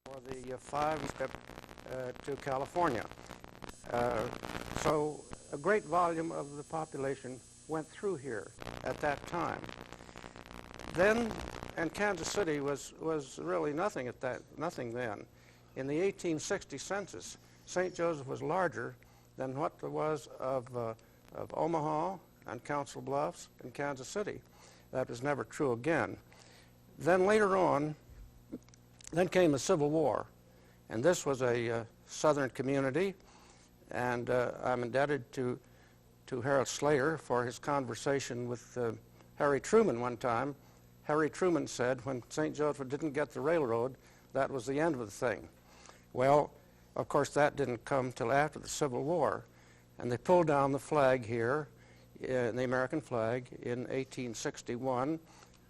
for the five to California. So a great volume of the population went through here at that time. Then, and Kansas City was really nothing then. In the 1860 census, St. Joseph was larger than what there was of Omaha and Council Bluffs and Kansas City. That was never true again. Then later on, then came the Civil War, and this was a southern community, and I'm indebted to Harold Slater for his conversation with Harry Truman one time. Harry Truman said when St. Joseph didn't get the railroad, that was the end of the thing. Well, of course, that didn't come till after the Civil War, and they pulled down the flag here, the American flag, in 1861.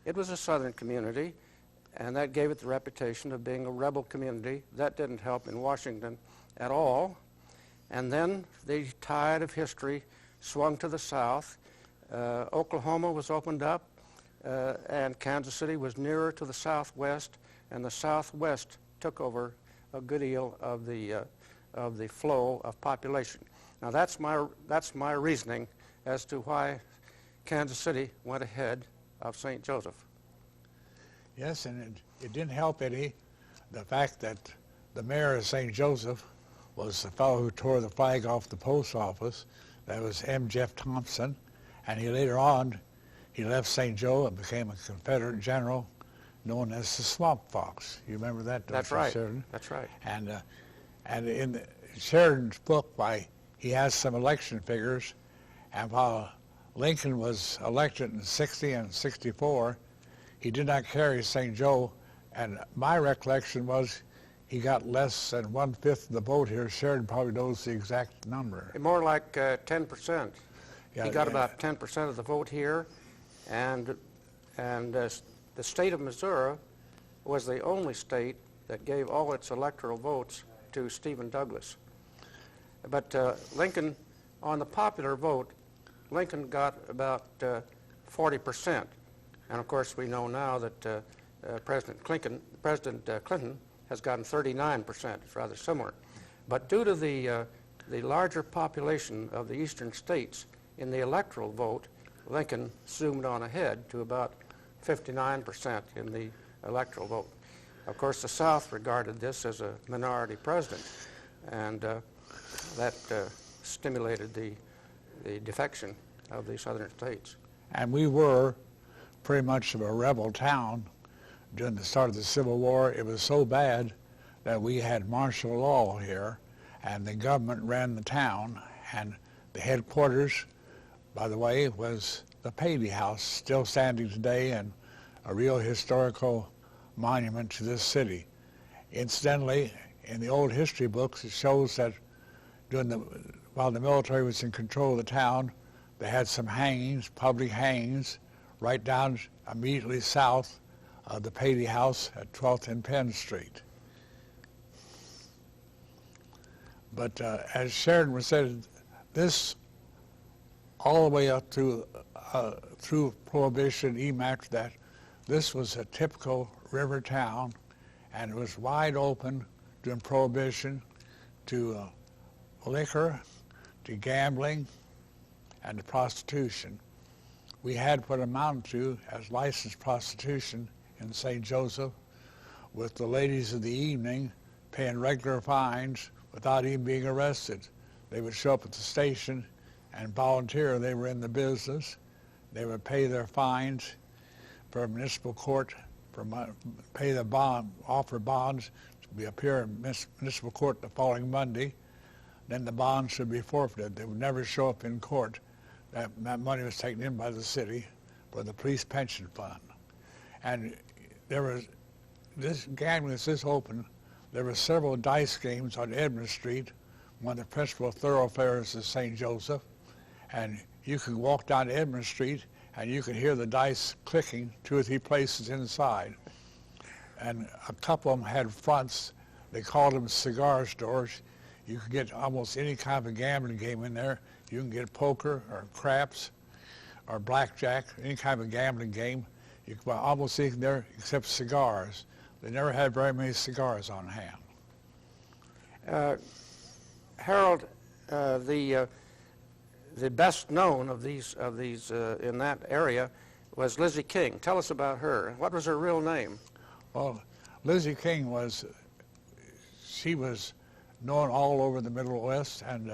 It was a southern community, and that gave it the reputation of being a rebel community. That didn't help in Washington at all. And then the tide of history swung to the south. Oklahoma was opened up, and Kansas City was nearer to the southwest, and the southwest took over a good deal of the flow of population. Now that's my reasoning as to why Kansas City went ahead of St. Joseph. Yes, and it didn't help any, the fact that the mayor of St. Joseph was the fellow who tore the flag off the post office. That was M. Jeff Thompson, and he later on, he left St. Joe and became a Confederate general known as the Swamp Fox. You remember that, don't That's you, right. Sheridan? That's right. And in Sheridan's book, he has some election figures, and while Lincoln was elected in 60 and 64, he did not carry St. Joe, and my recollection was he got less than 1/5 of the vote here. Sheridan probably knows the exact number. More like 10%. Yeah, he got about 10% of the vote here, and the state of Missouri was the only state that gave all its electoral votes to Stephen Douglas. But Lincoln, on the popular vote, Lincoln got about 40%. And of course, we know now that President Clinton has gotten 39%. It's rather similar. But due to the larger population of the eastern states in the electoral vote, Lincoln zoomed on ahead to about 59% in the electoral vote. Of course, the South regarded this as a minority president, and that stimulated the defection of the southern states. And we were pretty much of a rebel town during the start of the Civil War. It was so bad that we had martial law here, and the government ran the town, and the headquarters, by the way, was the Paley House, still standing today and a real historical monument to this city. Incidentally, in the old history books, it shows that while the military was in control of the town, they had some hangings, public hangings, right down immediately south of the Paley House at 12th and Penn Street. But as Sheridan was said, this all the way up to through Prohibition, even after that, this was a typical river town, and it was wide open during Prohibition to liquor, to gambling, and to prostitution. We had what amounted to as licensed prostitution in St. Joseph, with the ladies of the evening paying regular fines without even being arrested. They would show up at the station and volunteer they were in the business. They would pay their fines for a municipal court, pay the bond, offer bonds to appear in municipal court the following Monday. Then the bonds should be forfeited. They would never show up in court. That money was taken in by the city for the police pension fund. And there was, this gambling was this open. There were several dice games on Edmund Street, one of the principal thoroughfares of St. Joseph. And you could walk down Edmund Street and you could hear the dice clicking 2 or 3 places inside. And a couple of them had fronts. They called them cigar stores. You could get almost any kind of a gambling game in there. You can get poker or craps or blackjack, any kind of a gambling game. You can buy almost anything there except cigars. They never had very many cigars on hand. Harold, the best known of these in that area was Lizzie King. Tell us about her. What was her real name? Well, Lizzie King she was known all over the Middle West, and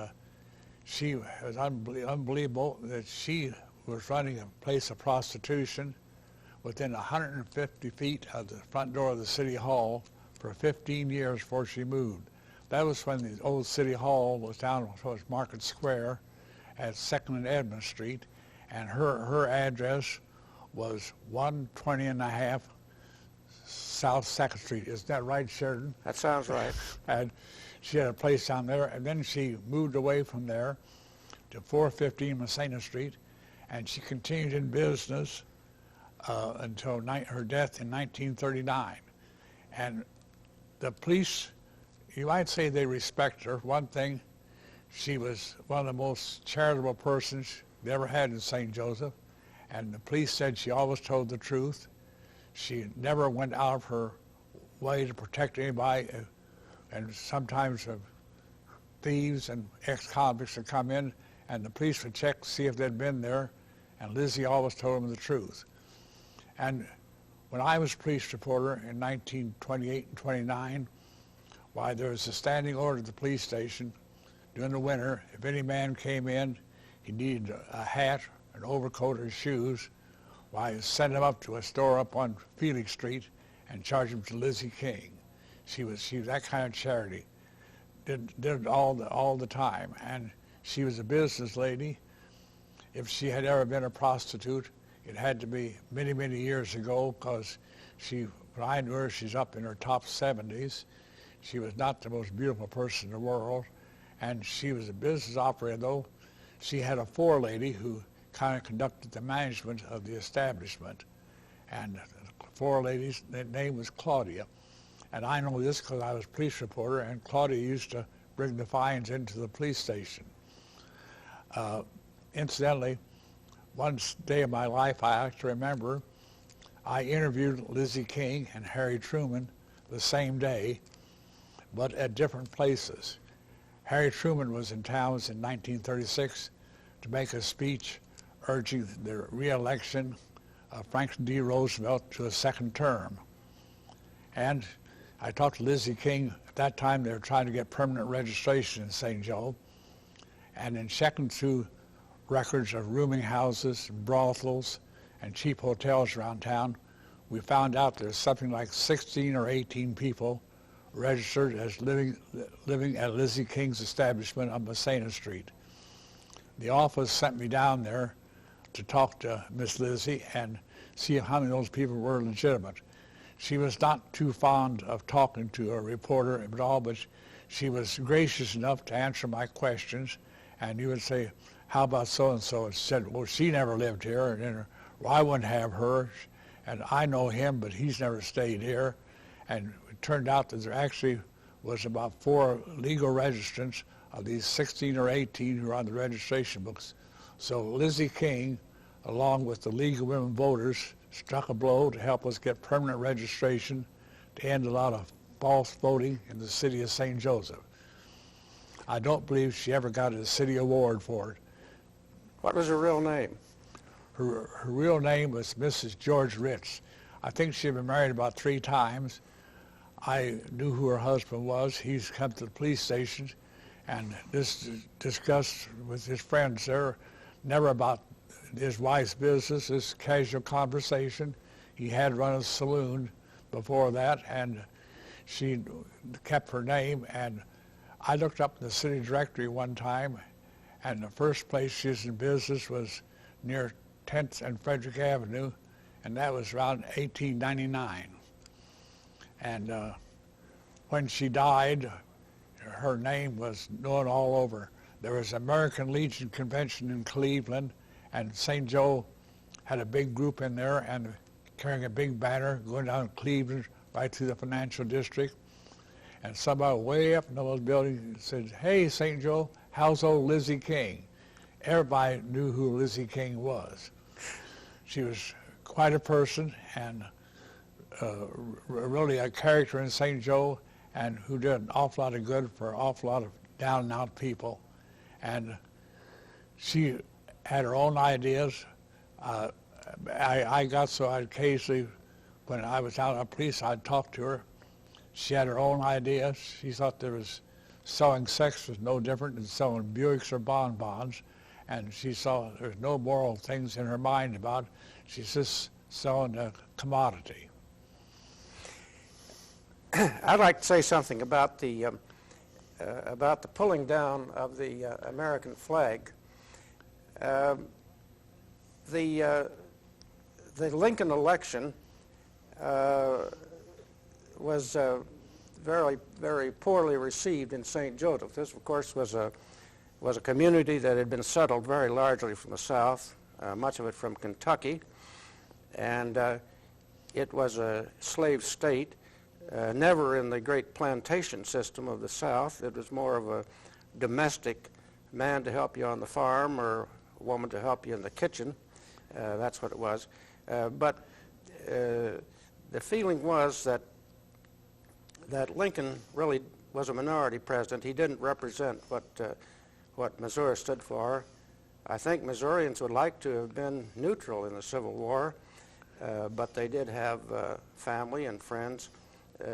she was unbelievable that she was running a place of prostitution within 150 feet of the front door of the City Hall for 15 years before she moved. That was when the old City Hall was down towards Market Square at 2nd and Edmund Street, and her address was 120.5 South 2nd Street. Isn't that right, Sheridan? That sounds right. And she had a place down there, and then she moved away from there to 415 Messina Street, and she continued in business until her death in 1939. And the police, you might say they respect her. One thing, she was one of the most charitable persons they ever had in St. Joseph, and the police said she always told the truth. She never went out of her way to protect anybody, and sometimes thieves and ex-convicts would come in, and the police would check to see if they'd been there, and Lizzie always told them the truth. And when I was police reporter in 1928 and 29, why, there was a standing order at the police station during the winter. If any man came in, he needed a hat, an overcoat, or shoes, why, send him up to a store up on Felix Street and charge him to Lizzie King. She was that kind of charity. Did it all the time, and she was a business lady. If she had ever been a prostitute, it had to be many, many years ago, because when I knew her, she's up in her top 70s. She was not the most beautiful person in the world, and she was a business operator, though. She had a forelady who kind of conducted the management of the establishment, and the forelady's name was Claudia. And I know this because I was police reporter, and Claudia used to bring the fines into the police station. Incidentally, one day of my life I actually remember, I interviewed Lizzie King and Harry Truman the same day, but at different places. Harry Truman was in town in 1936 to make a speech urging the re-election of Franklin D. Roosevelt to a second term. And I talked to Lizzie King. At that time, they were trying to get permanent registration in St. Joe. And in checking through records of rooming houses, brothels, and cheap hotels around town, we found out there's something like 16 or 18 people registered as living at Lizzie King's establishment on Messina Street. The office sent me down there to talk to Miss Lizzie and see how many of those people were legitimate. She was not too fond of talking to a reporter at all, but she was gracious enough to answer my questions, and you would say, how about so-and-so? And she said, well, she never lived here, and then, well, I wouldn't have her, and I know him, but he's never stayed here. And it turned out that there actually was about 4 legal registrants of these 16 or 18 who were on the registration books. So Lizzie King, along with the League of Women Voters, struck a blow to help us get permanent registration to end a lot of false voting in the city of St. Joseph. I don't believe she ever got a city award for it. What was her real name? Her real name was Mrs. George Ritz. I think she had been married about 3 times. I knew who her husband was. He's come to the police station and discussed with his friends there, never about his wife's business, this casual conversation. He had run a saloon before that, and she kept her name. And I looked up in the city directory one time, and the first place she was in business was near 10th and Frederick Avenue, and that was around 1899. And when she died, her name was known all over. There was an American Legion convention in Cleveland, and St. Joe had a big group in there and carrying a big banner going down Cleveland right through the financial district. And somebody way up in those buildings said, hey, St. Joe, how's old Lizzie King? Everybody knew who Lizzie King was. She was quite a person, and really a character in St. Joe, and who did an awful lot of good for an awful lot of down and out people. And she had her own ideas. I got so I'd occasionally, when I was out on police, I'd talk to her. She had her own ideas. She thought there was selling sex was no different than selling Buicks or bonbons, and she saw there's no moral things in her mind about it. She's just selling a commodity. I'd like to say something about the pulling down of the American flag. The Lincoln election was very, very poorly received in St. Joseph. This, of course, was a community that had been settled very largely from the South, much of it from Kentucky, and it was a slave state. Never in the great plantation system of the South. It was more of a domestic man to help you on the farm or a woman to help you in the kitchen. That's what it was. But the feeling was that Lincoln really was a minority president. He didn't represent what Missouri stood for. I think Missourians would like to have been neutral in the Civil War, but they did have family and friends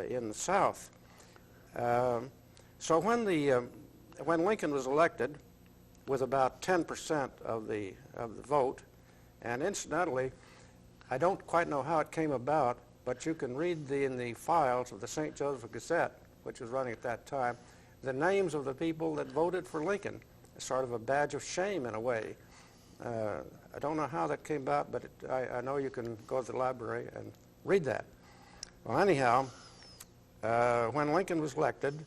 in the South. So when Lincoln was elected with about 10% of the vote, and incidentally, I don't quite know how it came about, but you can read in the files of the St. Joseph Gazette, which was running at that time, the names of the people that voted for Lincoln. It's sort of a badge of shame in a way. I don't know how that came about, but I know you can go to the library and read that. Well, anyhow, when Lincoln was elected,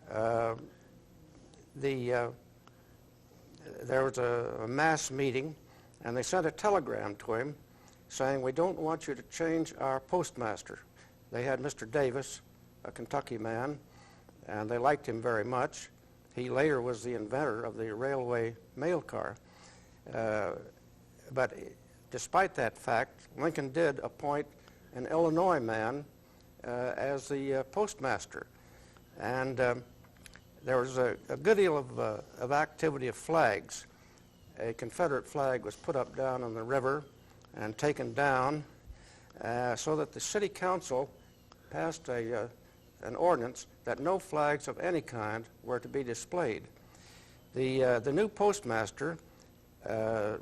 there was a mass meeting, and they sent a telegram to him saying, "We don't want you to change our postmaster." They had Mr. Davis, a Kentucky man, and they liked him very much. He later was the inventor of the railway mail car. But despite that fact, Lincoln did appoint an Illinois man as the postmaster. And there was a good deal of activity of flags. A Confederate flag was put up down on the river and taken down so that the city council passed an ordinance that no flags of any kind were to be displayed. The new postmaster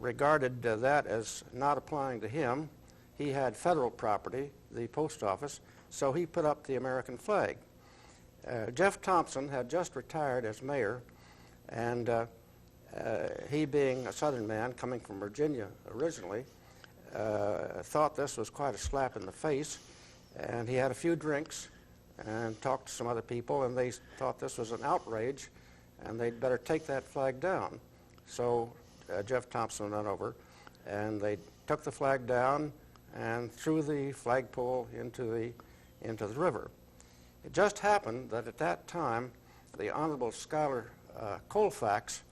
regarded that as not applying to him. He had federal property, the post office, so he put up the American flag. Jeff Thompson had just retired as mayor, and he, being a Southern man coming from Virginia originally, thought this was quite a slap in the face, and he had a few drinks and talked to some other people, and they thought this was an outrage, and they'd better take that flag down. So Jeff Thompson went over, and they took the flag down and threw the flagpole into the river. It just happened that at that time, the Honorable Schuyler Colfax,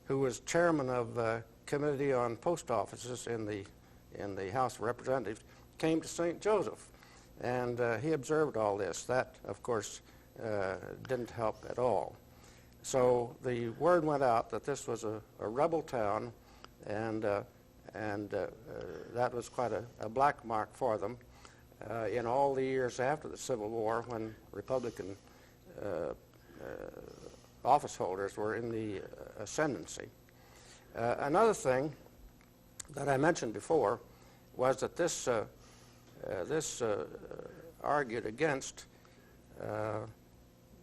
who was chairman of the Committee on Post Offices in the House of Representatives, came to St. Joseph, and he observed all this. That, of course, didn't help at all. So the word went out that this was a rebel town, and that was quite a black mark for them in all the years after the Civil War, when Republican office holders were in the ascendancy. Another thing that I mentioned before was that this argued against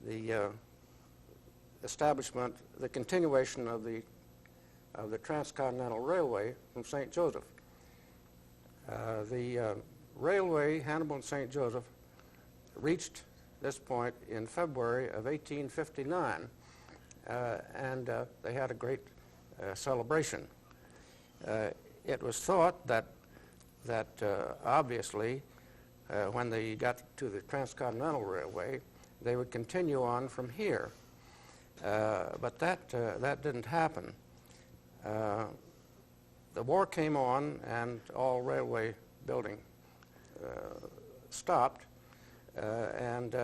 the establishment, the continuation of the Transcontinental Railway from St. Joseph. The railway, Hannibal and St. Joseph, reached this point in February of 1859, and they had a great celebration. It was thought that obviously, when they got to the Transcontinental Railway, they would continue on from here. But that didn't happen. The war came on, and all railway building stopped, and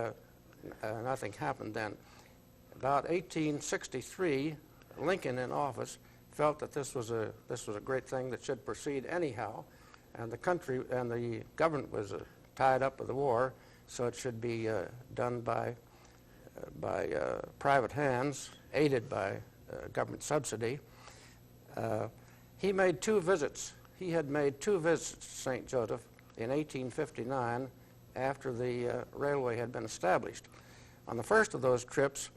nothing happened then. About 1863, Lincoln in office felt that this was a great thing that should proceed anyhow, and the country and the government was tied up with the war, so it should be done by private hands, aided by government subsidy. He made two visits. He had made two visits to St. Joseph in 1859 after the railway had been established. On the first of those trips,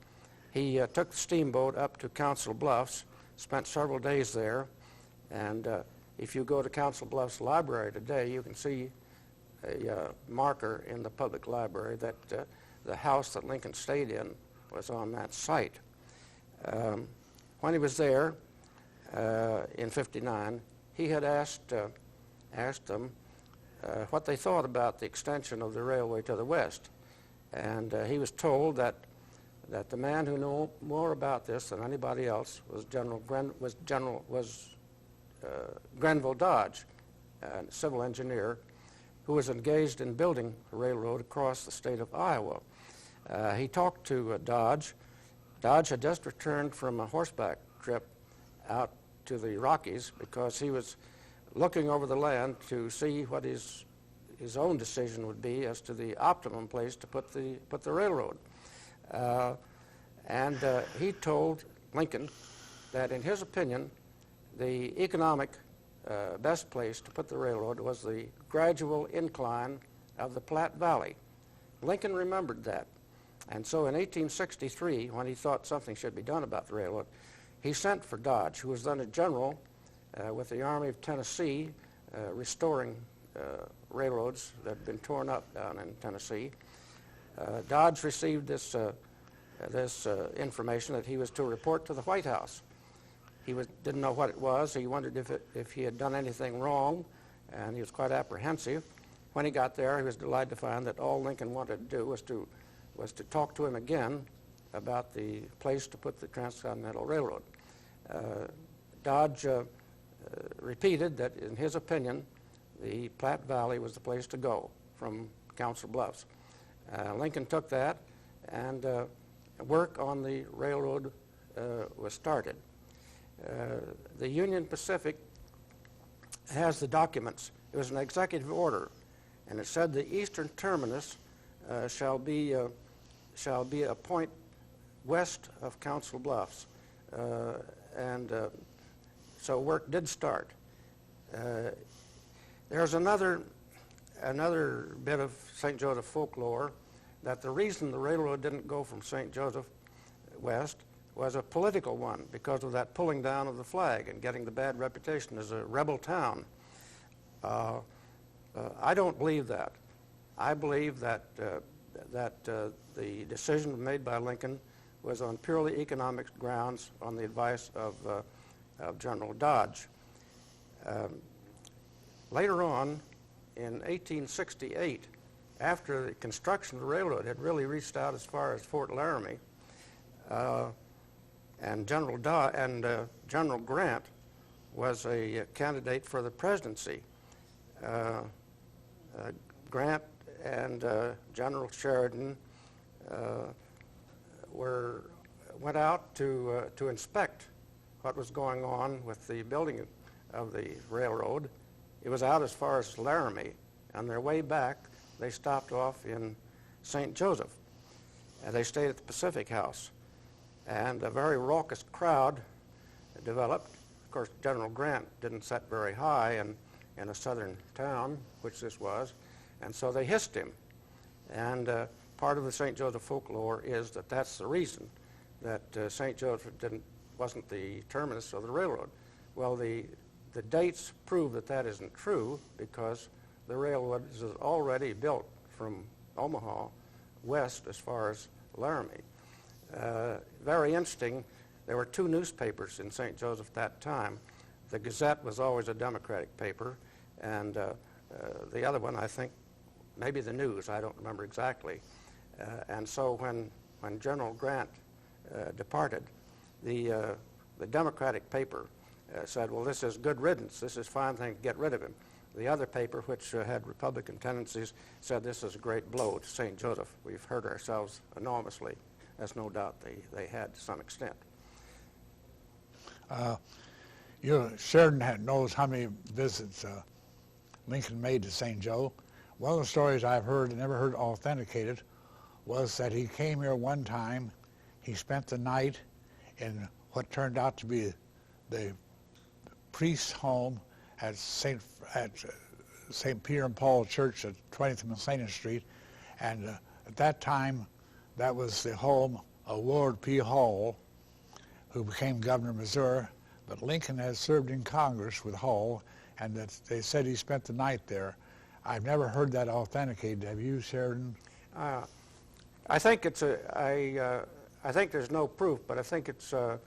he took the steamboat up to Council Bluffs, spent several days there, and if you go to Council Bluffs Library today, you can see a marker in the public library that the house that Lincoln stayed in was on that site. When he was there in '59, he had asked them what they thought about the extension of the railway to the west, and he was told that the man who knew more about this than anybody else was Grenville Dodge, a civil engineer who was engaged in building a railroad across the state of Iowa. He talked to Dodge. Dodge had just returned from a horseback trip out to the Rockies because he was looking over the land to see what his own decision would be as to the optimum place to put the railroad. And he told Lincoln that in his opinion, the economic best place to put the railroad was the gradual incline of the Platte Valley. Lincoln remembered that. And so in 1863, when he thought something should be done about the railroad, he sent for Dodge, who was then a general with the Army of Tennessee, restoring railroads that had been torn up down in Tennessee. Dodge received this information that he was to report to the White House. He didn't know what it was. He wondered if he had done anything wrong, and he was quite apprehensive. When he got there, he was delighted to find that all Lincoln wanted to do was to talk to him again about the place to put the Transcontinental Railroad. Dodge repeated that, in his opinion, the Platte Valley was the place to go from Council Bluffs. Lincoln took that, and work on the railroad was started. The Union Pacific has the documents. It was an executive order, and it said the eastern terminus shall be a point west of Council Bluffs, and so work did start. There's another bit of St. Joseph folklore that the reason the railroad didn't go from St. Joseph west was a political one because of that pulling down of the flag and getting the bad reputation as a rebel town. I don't believe that. I believe that the decision made by Lincoln was on purely economic grounds on the advice of General Dodge. Later on, in 1868, after the construction of the railroad had really reached out as far as Fort Laramie, and General Grant was a candidate for the presidency. Grant and General Sheridan went out to inspect what was going on with the building of the railroad. It was out as far as Laramie. On their way back, they stopped off in St. Joseph. They stayed at the Pacific House. And a very raucous crowd developed. Of course, General Grant didn't set very high in a southern town, which this was, and so they hissed him. And part of the St. Joseph folklore is that that's the reason that St. Joseph wasn't the terminus of the railroad. Well, the dates prove that that isn't true because the railroad is already built from Omaha west as far as Laramie. Very interesting, there were two newspapers in St. Joseph at that time. The Gazette was always a Democratic paper, and the other one, I think, maybe the News, I don't remember exactly. And so when General Grant departed, the Democratic paper said, well, this is good riddance, this is a fine thing to get rid of him. The other paper, which had Republican tendencies, said this is a great blow to St. Joseph. We've hurt ourselves enormously, as no doubt they had to some extent. Sheridan knows how many visits Lincoln made to St. Joe. One of the stories I've heard, and never heard authenticated, was that he came here one time. He spent the night in what turned out to be the priest's home at St. Peter and Paul Church at 20th and Slater Street, and at that time, that was the home of Willard P. Hall, who became governor of Missouri. But Lincoln had served in Congress with Hall, and that they said he spent the night there. I've never heard that authenticated. Have you, Sheridan? I think it's I think there's no proof, but I think it's a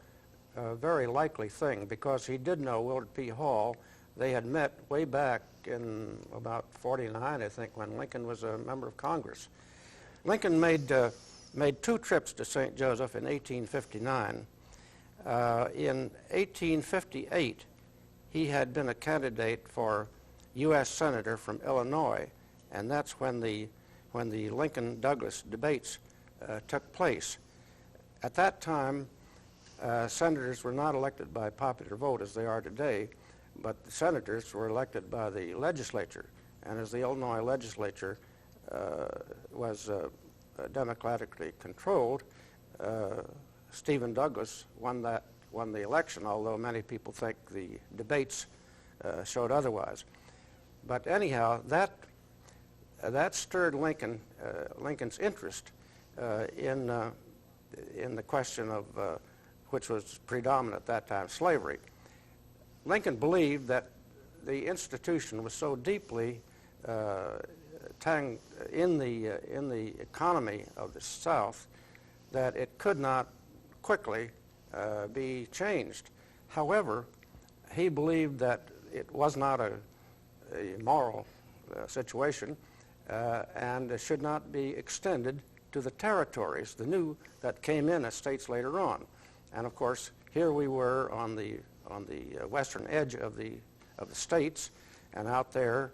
very likely thing, because he did know Willard P. Hall. They had met way back in about '49, I think, when Lincoln was a member of Congress. Lincoln made 2 trips to St. Joseph in 1859. In 1858, he had been a candidate for U.S. Senator from Illinois, and that's when the Lincoln-Douglas debates took place. At that time, senators were not elected by popular vote as they are today, but the senators were elected by the legislature. And as the Illinois legislature was democratically controlled, Stephen Douglas won the election, although many people think the debates showed otherwise. But anyhow, that stirred Lincoln's interest in the question of which was predominant at that time, slavery. Lincoln believed that the institution was so deeply tangled in the economy of the South that it could not quickly be changed. However, he believed that it was not a moral situation and it should not be extended to the territories, the new that came in as states later on. And of course, here we were on the western edge of the states, and out there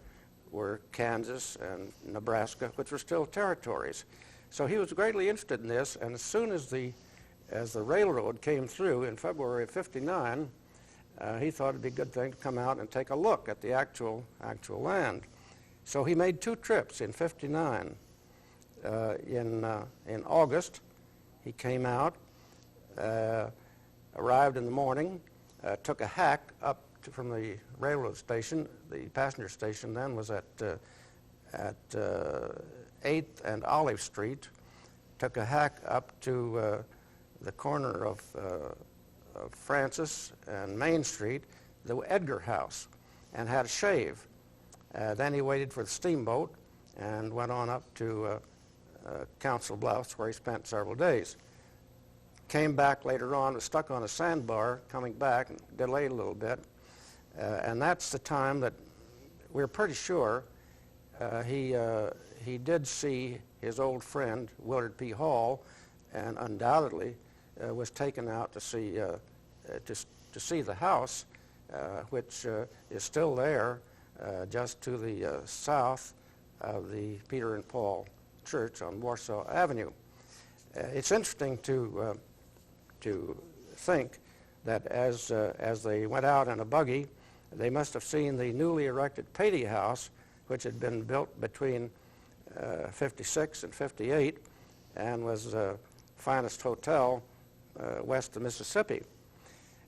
were Kansas and Nebraska, which were still territories. So he was greatly interested in this, and as soon as the railroad came through in February of '59, he thought it'd be a good thing to come out and take a look at the actual land. So he made 2 trips in '59. In August, he came out, arrived in the morning, took a hack up from the railroad station. The passenger station then was at 8th and Olive Street. Took a hack up to the corner of Francis and Main Street, the Edgar House, and had a shave. Then he waited for the steamboat and went on up to Council Bluffs, where he spent several days. Came back later on, was stuck on a sandbar coming back, and delayed a little bit. And that's the time that we're pretty sure he did see his old friend, Willard P. Hall, and undoubtedly was taken out to see the house, which is still there just to the south of the Peter and Paul Church on Warsaw Avenue. It's interesting to think that as they went out in a buggy, they must have seen the newly erected Patey House, which had been built between 56 and 58 and was the finest hotel west of Mississippi.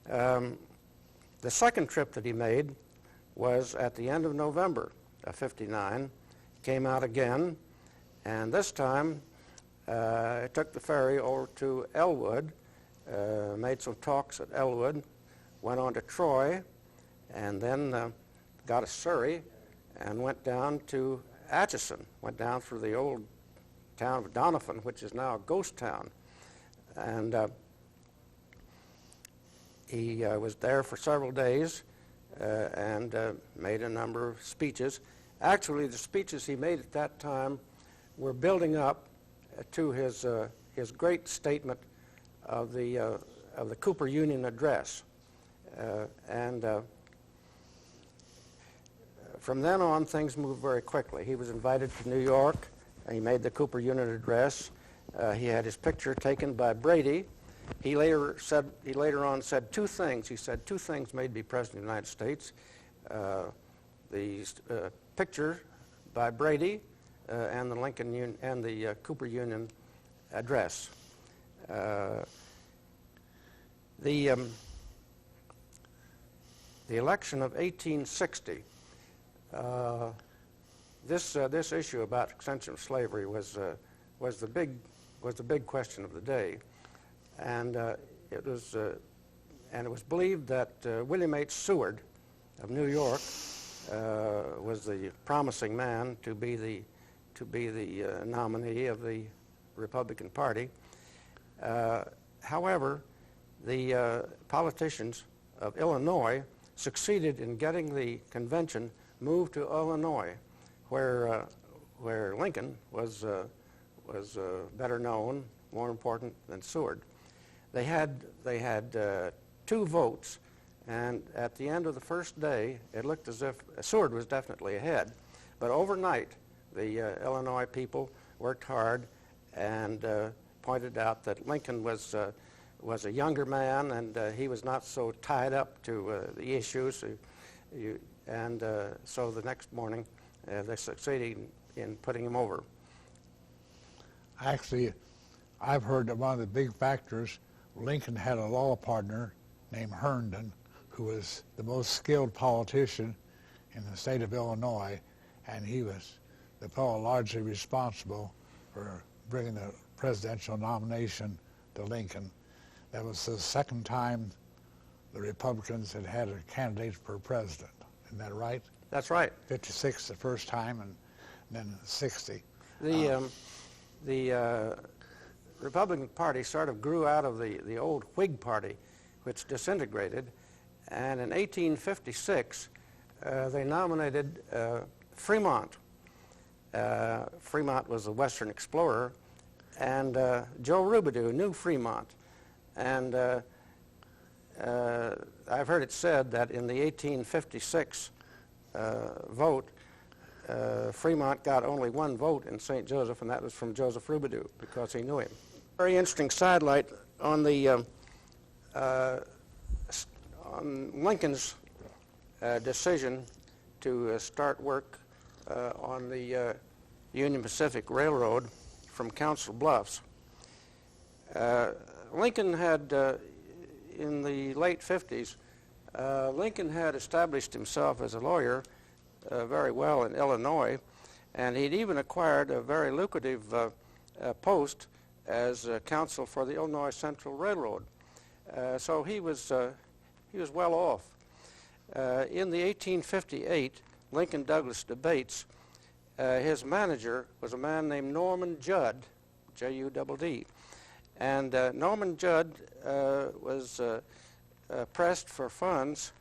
The second trip that he made was at the end of November of '59. Came out again, and this time took the ferry over to Elwood, made some talks at Elwood, went on to Troy, and then got a Surrey and went down to Atchison, went down through the old town of Doniphan, which is now a ghost town. And he was there for several days and made a number of speeches. Actually, the speeches he made at that time were building up to his great statement of the Cooper Union Address. From then on, things moved very quickly. He was invited to New York. He made the Cooper Union address. He had his picture taken by Brady. He later on said two things. He said two things made me president of the United States: the picture by Brady and the Cooper Union address. The election of 1860. This issue about extension of slavery was the big question of the day, and it was believed that William H. Seward of New York was the promising man to be the nominee of the Republican Party. However, the politicians of Illinois succeeded in getting the convention moved to Illinois, where Lincoln was better known, more important than Seward. They had 2 votes, and at the end of the first day, it looked as if Seward was definitely ahead. But overnight, the Illinois people worked hard and pointed out that Lincoln was a younger man, and he was not so tied up to the issues. So the next morning, they succeeded in putting him over. Actually, I've heard that one of the big factors, Lincoln had a law partner named Herndon, who was the most skilled politician in the state of Illinois, and he was the fellow largely responsible for bringing the presidential nomination to Lincoln. That was the second time the Republicans had had a candidate for president. Isn't that right? That's right. 56 the first time, and then 60. The Republican Party sort of grew out of the old Whig Party, which disintegrated, and in 1856 they nominated Fremont. Fremont was a Western explorer, and Joe Rubidoux knew Fremont. And I've heard it said that in the 1856 vote, Fremont got only 1 vote in St. Joseph, and that was from Joseph Rubidoux, because he knew him. Very interesting sidelight on on Lincoln's decision to start work on the Union Pacific Railroad from Council Bluffs. Lincoln had, in the late 50s, Lincoln had established himself as a lawyer very well in Illinois, and he'd even acquired a very lucrative post as counsel for the Illinois Central Railroad. So he was well off. In the 1858 Lincoln-Douglas debates, his manager was a man named Norman Judd, J-U-D-D. And Norman Judd was pressed for funds.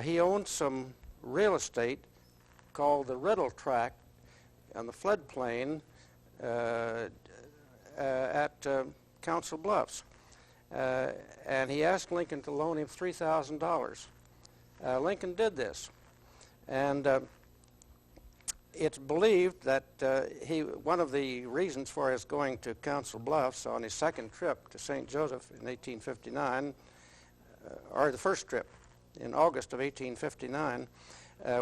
He owned some real estate called the Riddle Tract on the floodplain at Council Bluffs. And he asked Lincoln to loan him $3,000. Lincoln did this. And it's believed that one of the reasons for his going to Council Bluffs on his second trip to St. Joseph in 1859, or the first trip in August of 1859,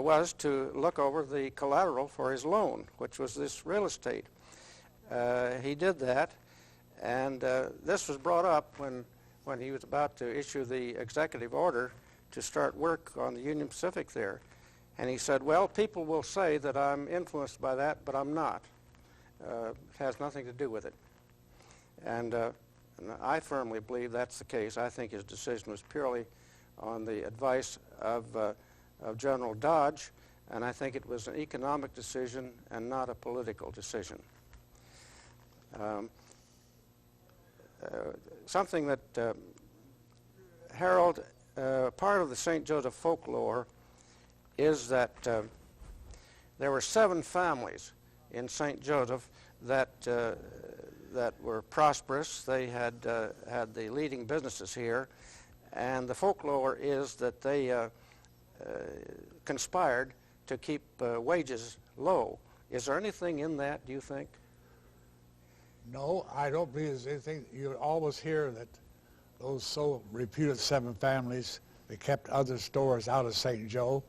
was to look over the collateral for his loan, which was this real estate. He did that, and this was brought up when he was about to issue the executive order to start work on the Union Pacific there. And he said, well, people will say that I'm influenced by that, but I'm not. It has nothing to do with it. And I firmly believe that's the case. I think his decision was purely on the advice of General Dodge, and I think it was an economic decision and not a political decision. Something that Harold, part of the St. Joseph folklore is that there were 7 families in St. Joseph that were prosperous. They had had the leading businesses here, and the folklore is that they conspired to keep wages low. Is there anything in that, do you think? No, I don't believe there's anything. You always hear that those so reputed 7 families, they kept other stores out of St. Joe.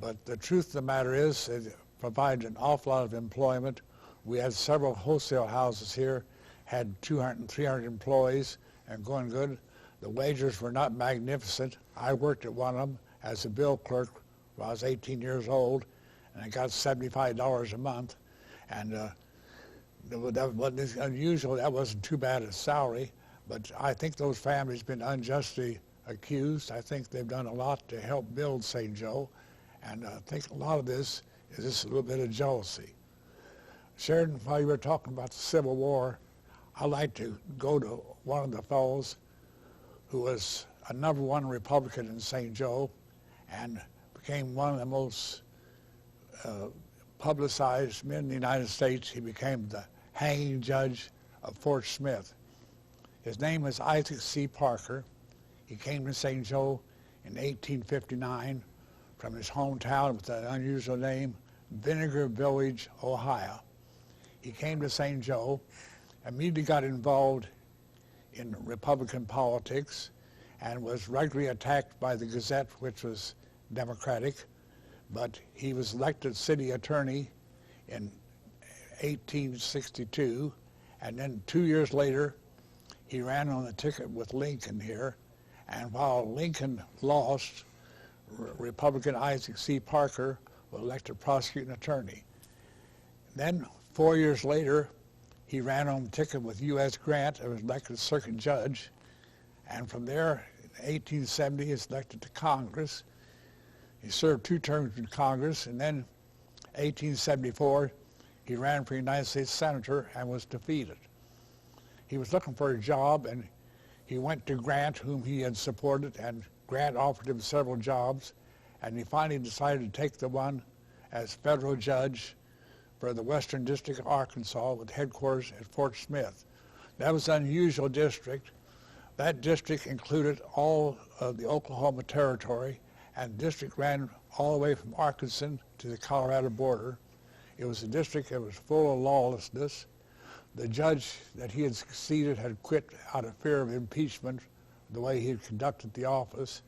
But the truth of the matter is, it provided an awful lot of employment. We had several wholesale houses here, had 200 and 300 employees, and going good. The wages were not magnificent. I worked at one of them as a bill clerk when I was 18 years old, and I got $75 a month. And that wasn't unusual. That wasn't too bad a salary. But I think those families have been unjustly accused. I think they've done a lot to help build St. Joe. And I think a lot of this is just a little bit of jealousy. Sheridan, while you were talking about the Civil War, I'd like to go to one of the fellows who was a #1 Republican in St. Joe and became one of the most publicized men in the United States. He became the hanging judge of Fort Smith. His name is Isaac C. Parker. He came to St. Joe in 1859 from his hometown with an unusual name, Vinegar Village, Ohio. He came to St. Joe, immediately got involved in Republican politics, and was regularly attacked by the Gazette, which was Democratic. But he was elected city attorney in 1862, and then 2 years later, he ran on the ticket with Lincoln here. And while Lincoln lost, Republican Isaac C. Parker was elected prosecuting attorney. Then 4 years later, he ran on the ticket with U.S. Grant and was elected circuit judge. And from there, in 1870, he was elected to Congress. He served 2 terms in Congress, and then 1874, he ran for United States Senator and was defeated. He was looking for a job, and he went to Grant, whom he had supported, and Grant offered him several jobs, and he finally decided to take the one as federal judge for the Western District of Arkansas with headquarters at Fort Smith. That was an unusual district. That district included all of the Oklahoma Territory, and the district ran all the way from Arkansas to the Colorado border. It was a district that was full of lawlessness. The judge that he had succeeded had quit out of fear of impeachment, the way he had conducted the office,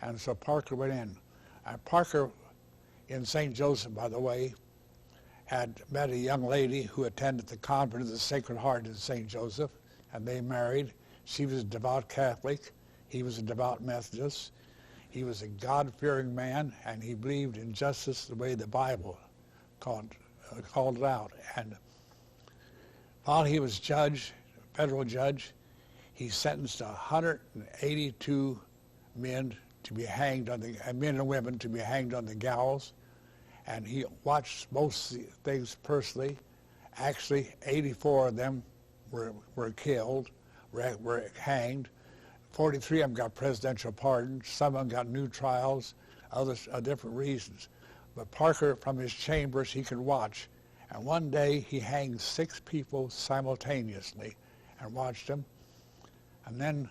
and so Parker went in. Parker in St. Joseph, by the way, had met a young lady who attended the convent of the Sacred Heart in St. Joseph, and they married. She was a devout Catholic. He was a devout Methodist. He was a God-fearing man, and he believed in justice the way the Bible called it out. And while he was judge, federal judge, he sentenced 182 men to be hanged on the men and women to be hanged on the gallows, and he watched most things personally. Actually, 84 of them were killed, were hanged. 43 of them got presidential pardons. Some of them got new trials, others different reasons. But Parker, from his chambers, he could watch. And one day he hanged 6 people simultaneously and watched them. And then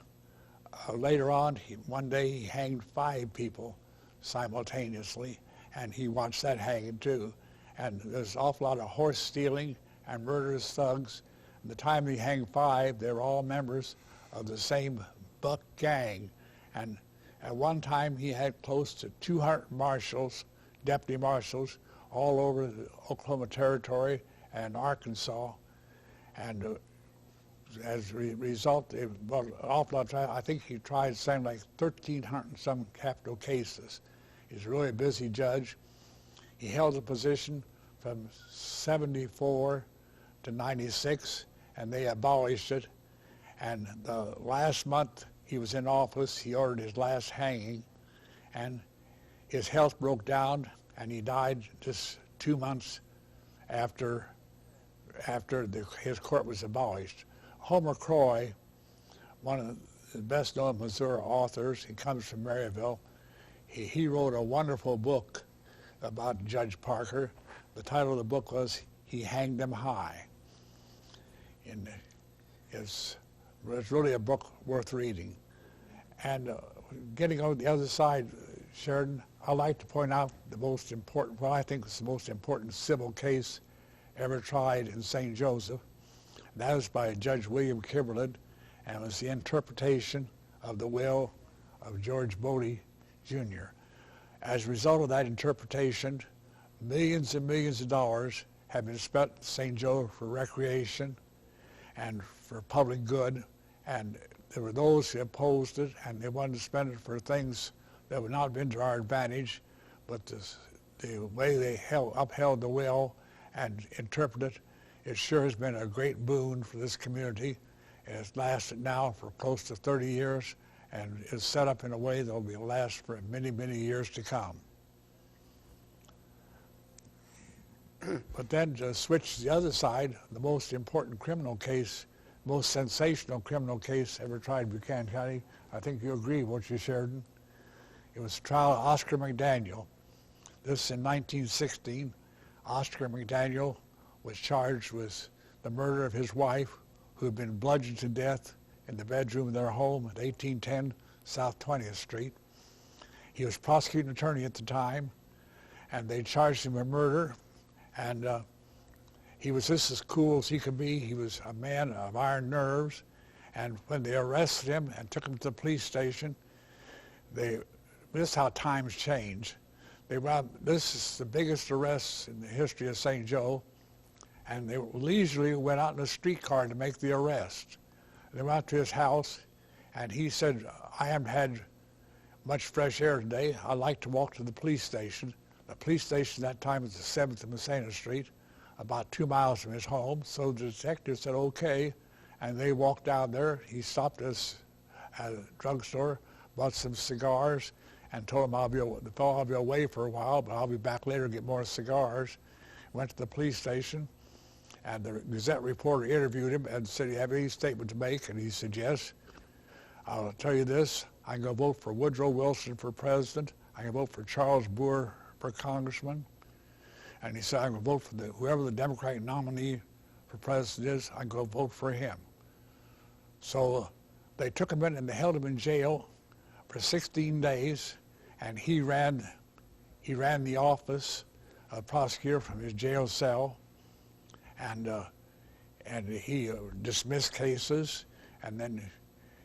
later on, one day he hanged 5 people simultaneously, and he watched that hanging too. And there's an awful lot of horse stealing and murderous thugs. And the time he hanged 5, they were all members of the same Buck gang. And at one time he had close to 200 marshals, deputy marshals, all over the Oklahoma Territory and Arkansas. And as a result, an awful lot of time, I think he tried something like 1,300 and some capital cases. He's really a busy judge. He held the position from 74 to 96, and they abolished it. And the last month he was in office, he ordered his last hanging, and his health broke down, and he died just 2 months after his court was abolished. Homer Croy, one of the best-known Missouri authors, he comes from Maryville. He wrote a wonderful book about Judge Parker. The title of the book was He Hanged Them High. And it's really a book worth reading. And getting on the other side, Sheridan, I'd like to point out the most important, well, I think it's the most important civil case ever tried in St. Joseph. That was by Judge William Kimberlin, and it was the interpretation of the will of George Bodie, Jr. As a result of that interpretation, millions and millions of dollars have been spent in St. Joe for recreation and for public good, and there were those who opposed it, and they wanted to spend it for things that would not have been to our advantage, but the way they upheld the will and interpreted it, it sure has been a great boon for this community. And it's lasted now for close to 30 years, and is set up in a way that will last for many, many years to come. But then to switch to the other side, the most important criminal case, most sensational criminal case ever tried in Buchanan County, I think you agree, won't you, Sheridan? It was the trial of Oscar McDaniel. This in 1916. Oscar McDaniel was charged with the murder of his wife, who had been bludgeoned to death in the bedroom of their home at 1810 South 20th Street. He was prosecuting attorney at the time, and they charged him with murder, and he was just as cool as he could be. He was a man of iron nerves, and when they arrested him and took him to the police station, this is how times change. This is the biggest arrest in the history of St. Joe, and they leisurely went out in a streetcar to make the arrest. They went out to his house, and he said, I haven't had much fresh air today. I'd like to walk to the police station. The police station at that time was the 7th and Messina Street, about 2 miles from his home. So the detective said, okay, and they walked down there. He stopped us at a drugstore, bought some cigars, and told him, I'll be away for a while, but I'll be back later to get more cigars. Went to the police station, and the Gazette reporter interviewed him and said, do you have any statement to make? And he said, yes. I'll tell you this, I'm going to vote for Woodrow Wilson for president. I'm going to vote for Charles Boer for congressman. And he said, I'm going to vote for whoever the Democratic nominee for president is, I'm going to vote for him. So they took him in and they held him in jail for 16 days, and he ran the office of prosecutor from his jail cell, and he dismissed cases, and then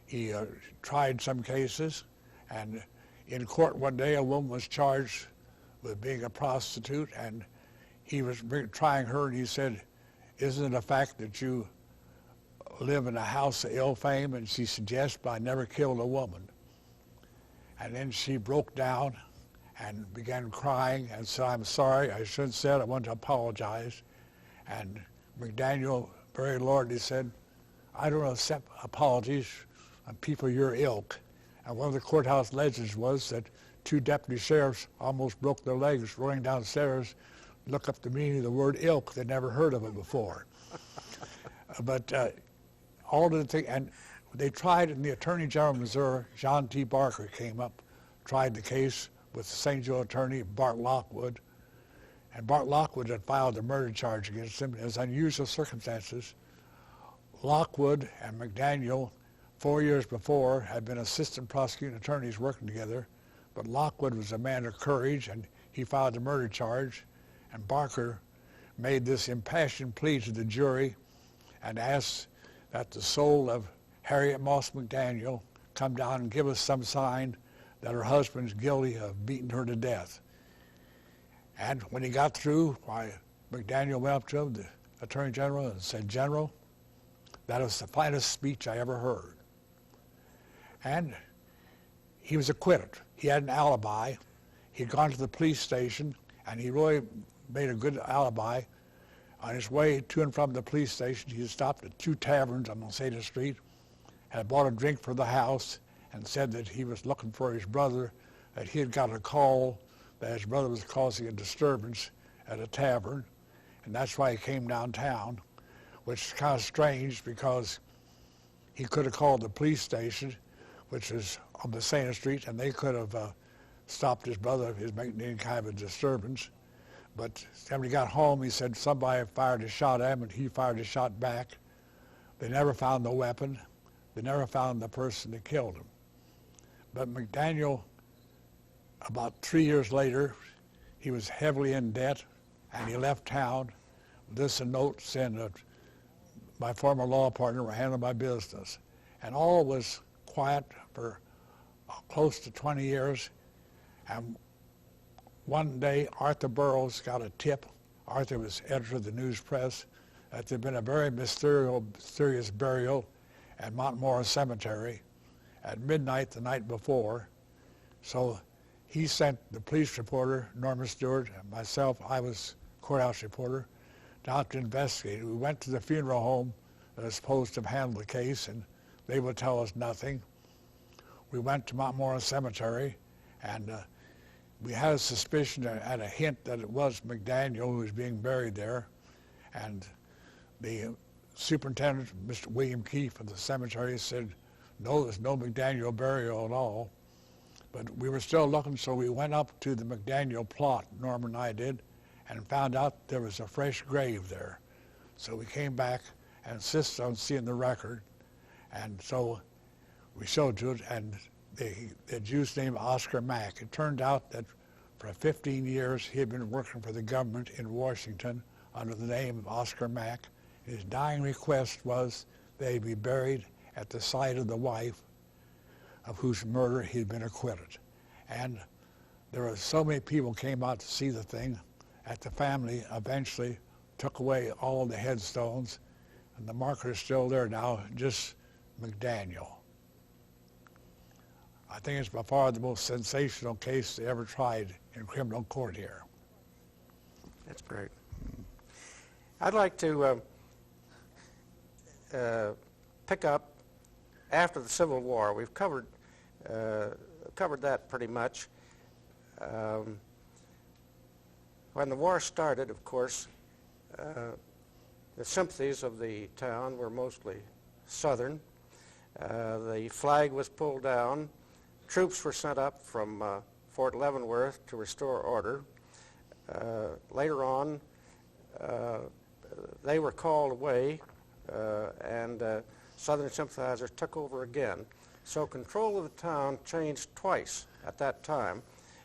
he tried some cases, and in court one day a woman was charged with being a prostitute, and he was trying her, and he said, isn't it a fact that you live in a house of ill fame? And she said, yes, but I never killed a woman. And then she broke down and began crying and said, I'm sorry, I shouldn't have said, I want to apologize. And McDaniel very loyally said, I don't accept apologies on people your ilk. And one of the courthouse legends was that 2 deputy sheriffs almost broke their legs running downstairs, look up the meaning of the word ilk. They'd never heard of it before. But all of the things, and they tried, and the Attorney General of Missouri, John T. Barker, came up, tried the case with the St. Joe attorney, Bart Lockwood. And Bart Lockwood had filed a murder charge against him. It was unusual circumstances. Lockwood and McDaniel, 4 years before, had been assistant prosecuting attorneys working together, but Lockwood was a man of courage, and he filed a murder charge, and Barker made this impassioned plea to the jury and asked that the soul of Harriet Moss McDaniel come down and give us some sign that her husband's guilty of beating her to death. And when he got through, McDaniel went up to him, the Attorney General, and said, General, that was the finest speech I ever heard. And he was acquitted. He had an alibi. He'd gone to the police station, and he really made a good alibi. On his way to and from the police station, he stopped at 2 taverns on Messina Street, had bought a drink for the house, and said that he was looking for his brother, that he had got a call that his brother was causing a disturbance at a tavern, and that's why he came downtown, which is kind of strange because he could have called the police station, which is on Messina Street, and they could have stopped his brother if he was making any kind of a disturbance. But when he got home, he said somebody fired a shot at him, and he fired a shot back. They never found the weapon. They never found the person that killed him. But McDaniel about 3 years later, he was heavily in debt, and he left town with this a note saying that my former law partner were handling my business. And all was quiet for close to 20 years. And one day, Arthur Burroughs got a tip. Arthur was editor of the News Press, that there'd been a very mysterious burial at Montmorris Cemetery at midnight the night before. So he sent the police reporter, Norman Stewart, and myself, I was courthouse reporter, down to investigate. We went to the funeral home that was supposed to handle the case, and they would tell us nothing. We went to Montmorris Cemetery, and we had a suspicion and a hint that it was McDaniel who was being buried there. And the superintendent, Mr. William Keefe of the cemetery, said, no, there's no McDaniel burial at all. But we were still looking, so we went up to the McDaniel plot, Norman and I did, and found out there was a fresh grave there. So we came back and insisted on seeing the record. And so we showed to it, and the Jew's name Oscar Mack. It turned out that for 15 years he had been working for the government in Washington under the name of Oscar Mack. His dying request was they be buried at the site of the wife of whose murder he'd been acquitted. And there were so many people came out to see the thing that the family eventually took away all the headstones, and the marker is still there now, just McDaniel. I think it's by far the most sensational case they ever tried in criminal court here. That's great. I'd like to pick up after the Civil War. We've covered that pretty much. When the war started, of course, the sympathies of the town were mostly Southern. The flag was pulled down. Troops were sent up from Fort Leavenworth to restore order. Later on, they were called away, and Southern sympathizers took over again. So control of the town changed twice at that time.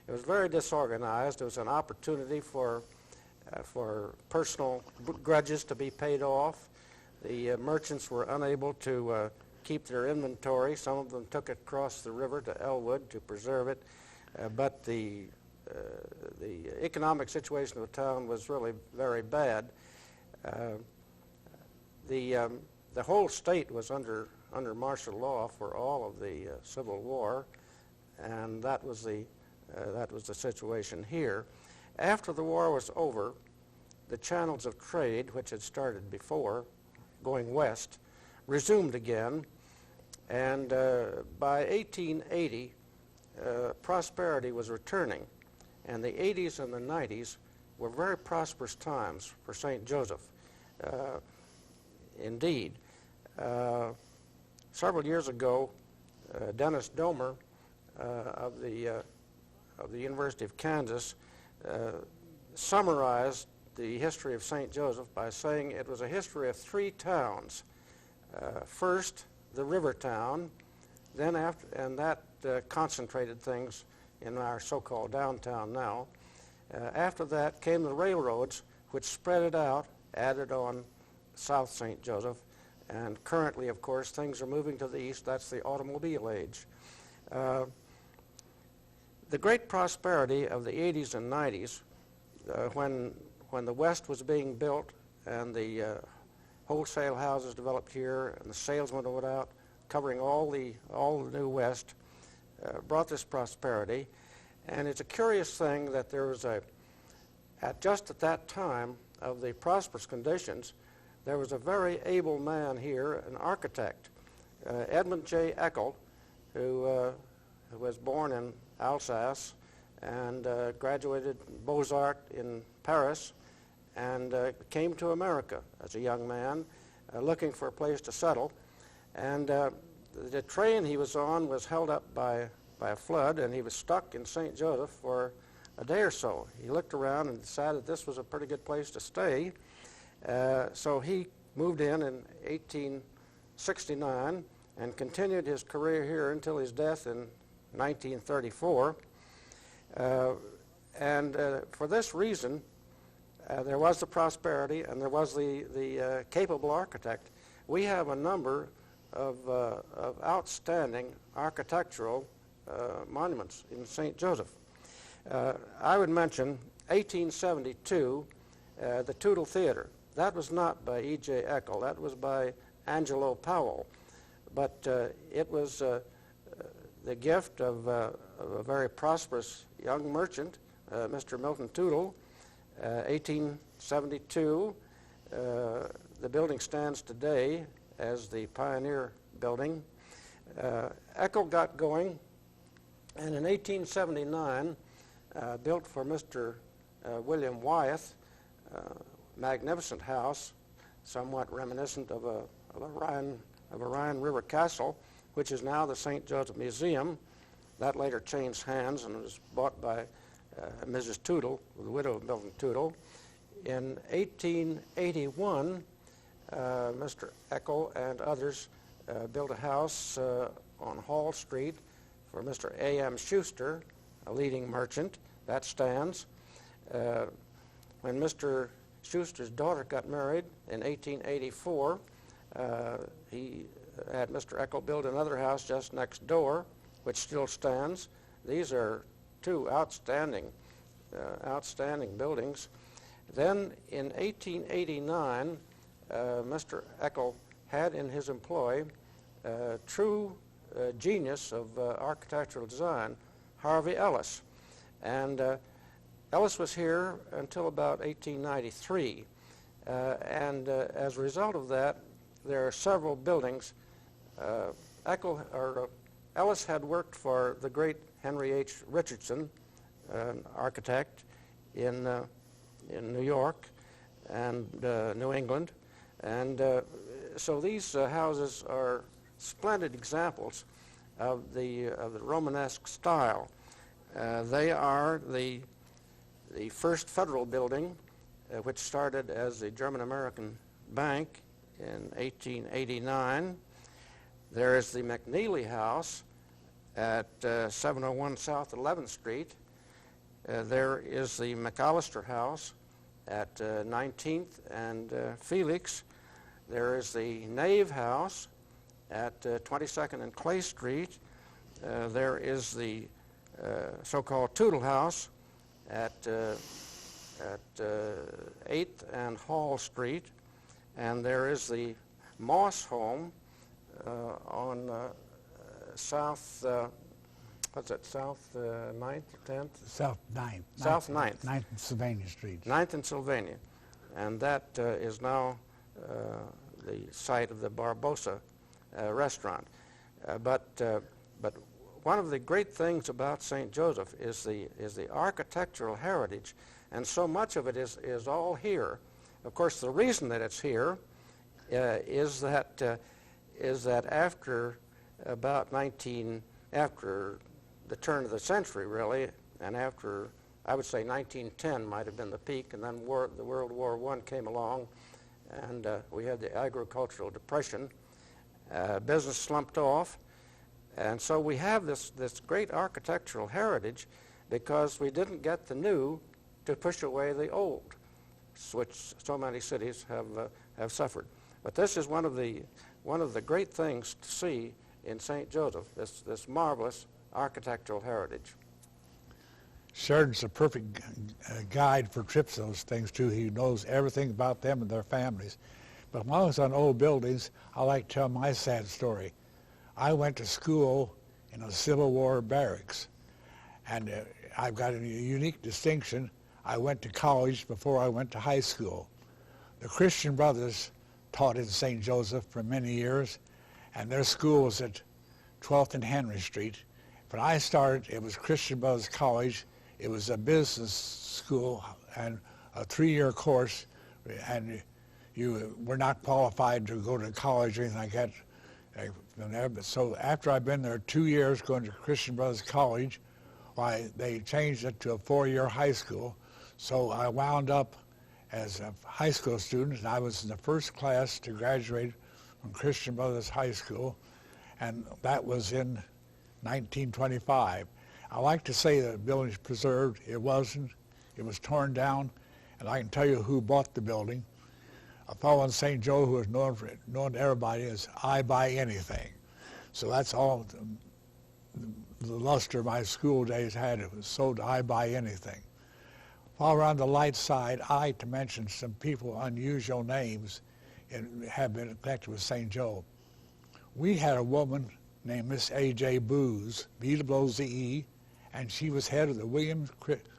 It was very disorganized. It was an opportunity for personal grudges to be paid off. The merchants were unable to keep their inventory. Some of them took it across the river to Elwood to preserve it, but the economic situation of the town was really very bad. The whole state was under martial law for all of the Civil War, and that was the situation here. After the war was over, the channels of trade, which had started before, going west, resumed again, and by 1880, prosperity was returning, and the 80s and the 90s were very prosperous times for St. Joseph. Indeed. Several years ago, Dennis Domer of the University of Kansas summarized the history of St. Joseph by saying it was a history of three towns. First, the river town, then and that concentrated things in our so-called downtown now. After that came the railroads, which spread it out, added on South St. Joseph, and currently, of course, things are moving to the east. That's the automobile age. The great prosperity of the 80s and 90s, when the West was being built and the wholesale houses developed here and the salesmen went out, covering all the new West, brought this prosperity. And it's a curious thing that there was just at that time of the prosperous conditions, there was a very able man here, an architect, Edmund J. Eckel, who was born in Alsace and graduated Beaux-Arts in Paris and came to America as a young man looking for a place to settle. And the train he was on was held up by a flood, and he was stuck in St. Joseph for a day or so. He looked around and decided this was a pretty good place to stay. So he moved in 1869 and continued his career here until his death in 1934. And for this reason, there was the prosperity and there was the capable architect. We have a number of outstanding architectural monuments in St. Joseph. I would mention 1872, the Tootle Theater. That was not by E.J. Eckel, that was by Angelo Powell. But it was the gift of a very prosperous young merchant, Mr. Milton Tootle. 1872, the building stands today as the Pioneer Building. Eckel got going, and in 1879, built for Mr. William Wyeth, magnificent house, somewhat reminiscent of a Rhine River Castle, which is now the St. Joseph Museum. That later changed hands and was bought by Mrs. Tootle, the widow of Milton Tootle. In 1881, Mr. Eckel and others built a house on Hall Street for Mr. A.M. Schuster, a leading merchant. That stands. When Mr. Schuster's daughter got married in 1884, he had Mr. Eckel build another house just next door, which still stands. These are two outstanding buildings. Then in 1889, Mr. Eckel had in his employ true genius of architectural design, Harvey Ellis. And Ellis was here until about 1893. And as a result of that, there are several buildings. Ellis had worked for the great Henry H. Richardson, an architect in New York and New England. And so these houses are splendid examples of the Romanesque style. They are the first federal building, which started as the German-American Bank in 1889. There is the McNeely House at 701 South 11th Street. There is the McAllister House at 19th and Felix. There is the Nave House at 22nd and Clay Street. There is the so-called Tootle House at 8th and Hall Street. And there is the Moss Home on South, South 9th, 10th? South 9th. South 9th. 9th and Sylvania Street. 9th and Sylvania. And that is now the site of the Barbosa restaurant. But one of the great things about St. Joseph is the architectural heritage, and so much of it is all here. Of course, the reason that it's here is that after about after the turn of the century, really, and after, I would say 1910 might have been the peak, and then the World War I came along, and we had the agricultural depression. Business slumped off, and so we have this great architectural heritage because we didn't get the new to push away the old, which so many cities have suffered. But this is one of the great things to see in St. Joseph, this marvelous architectural heritage. Sheridan's a perfect guide for trips to those things, too. He knows everything about them and their families. But when I was on old buildings, I like to tell my sad story. I went to school in a Civil War barracks, and I've got a unique distinction. I went to college before I went to high school. The Christian Brothers taught in St. Joseph for many years, and their school was at 12th and Henry Street. When I started, it was Christian Brothers College. It was a business school and a 3-year course, and you were not qualified to go to college or anything like that from there. But so after I've been there 2 years going to Christian Brothers College, why they changed it to a 4-year high school. So I wound up as a high school student, and I was in the first class to graduate from Christian Brothers High School, and that was in 1925. I like to say the building's preserved. It wasn't. It was torn down, and I can tell you who bought the building. A fellow in St. Joe who was known to everybody as I Buy Anything. So that's all the luster my school days had. It was sold I Buy Anything. While we're on the light side, I like to mention some people, unusual names, and have been connected with St. Joe. We had a woman named Miss A.J. Booz, B-O-Z-E, and she was head of the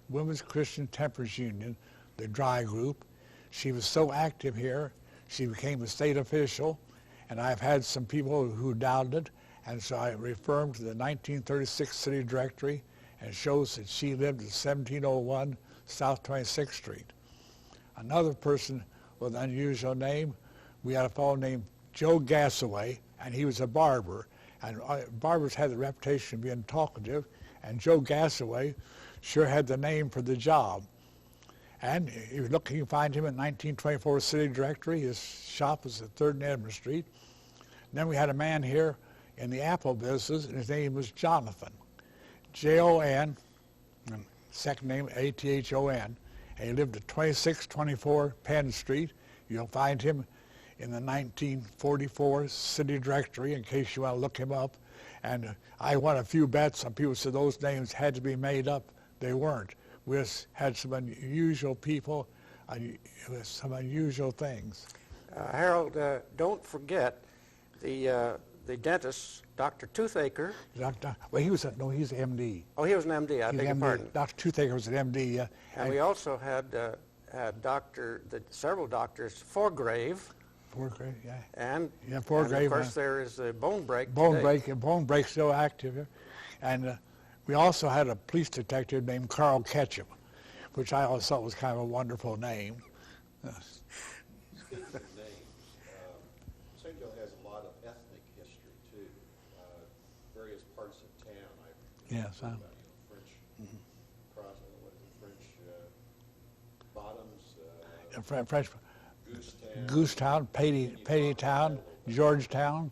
Women's Christian Temperance Union, the dry group. She was so active here, she became a state official, and I've had some people who doubted it, and so I refer them to the 1936 city directory, and it shows that she lived at 1701 South 26th Street. Another person with an unusual name, we had a fellow named Joe Gassaway, and he was a barber. And barbers had the reputation of being talkative, and Joe Gassaway sure had the name for the job. And if you look, you can find him in 1924 City Directory. His shop was at 3rd and Edmund Street. And then we had a man here in the apple business, and his name was Jonathan. J-O-N, and second name A-T-H-O-N. And he lived at 2624 Penn Street. You'll find him in the 1944 City Directory in case you want to look him up. And I won a few bets. Some people said those names had to be made up. They weren't. We just had some unusual people, some unusual things. Harold, don't forget the dentist, Dr. Toothaker. Well, he's an MD. Oh, he was an MD. I beg your pardon. Dr. Toothaker was an MD. And we also had several doctors, Forgrave. Forgrave, yeah. And Forgrave. And of course, there is a Bone Break. Bone Break's still active here, and we also had a police detective named Carl Ketchum, which I always thought was kind of a wonderful name. Speaking of names, St. Joe has a lot of ethnic history too. Various parts of town. Yes. French Bottoms. French. Goosetown, Pateytown, Georgetown,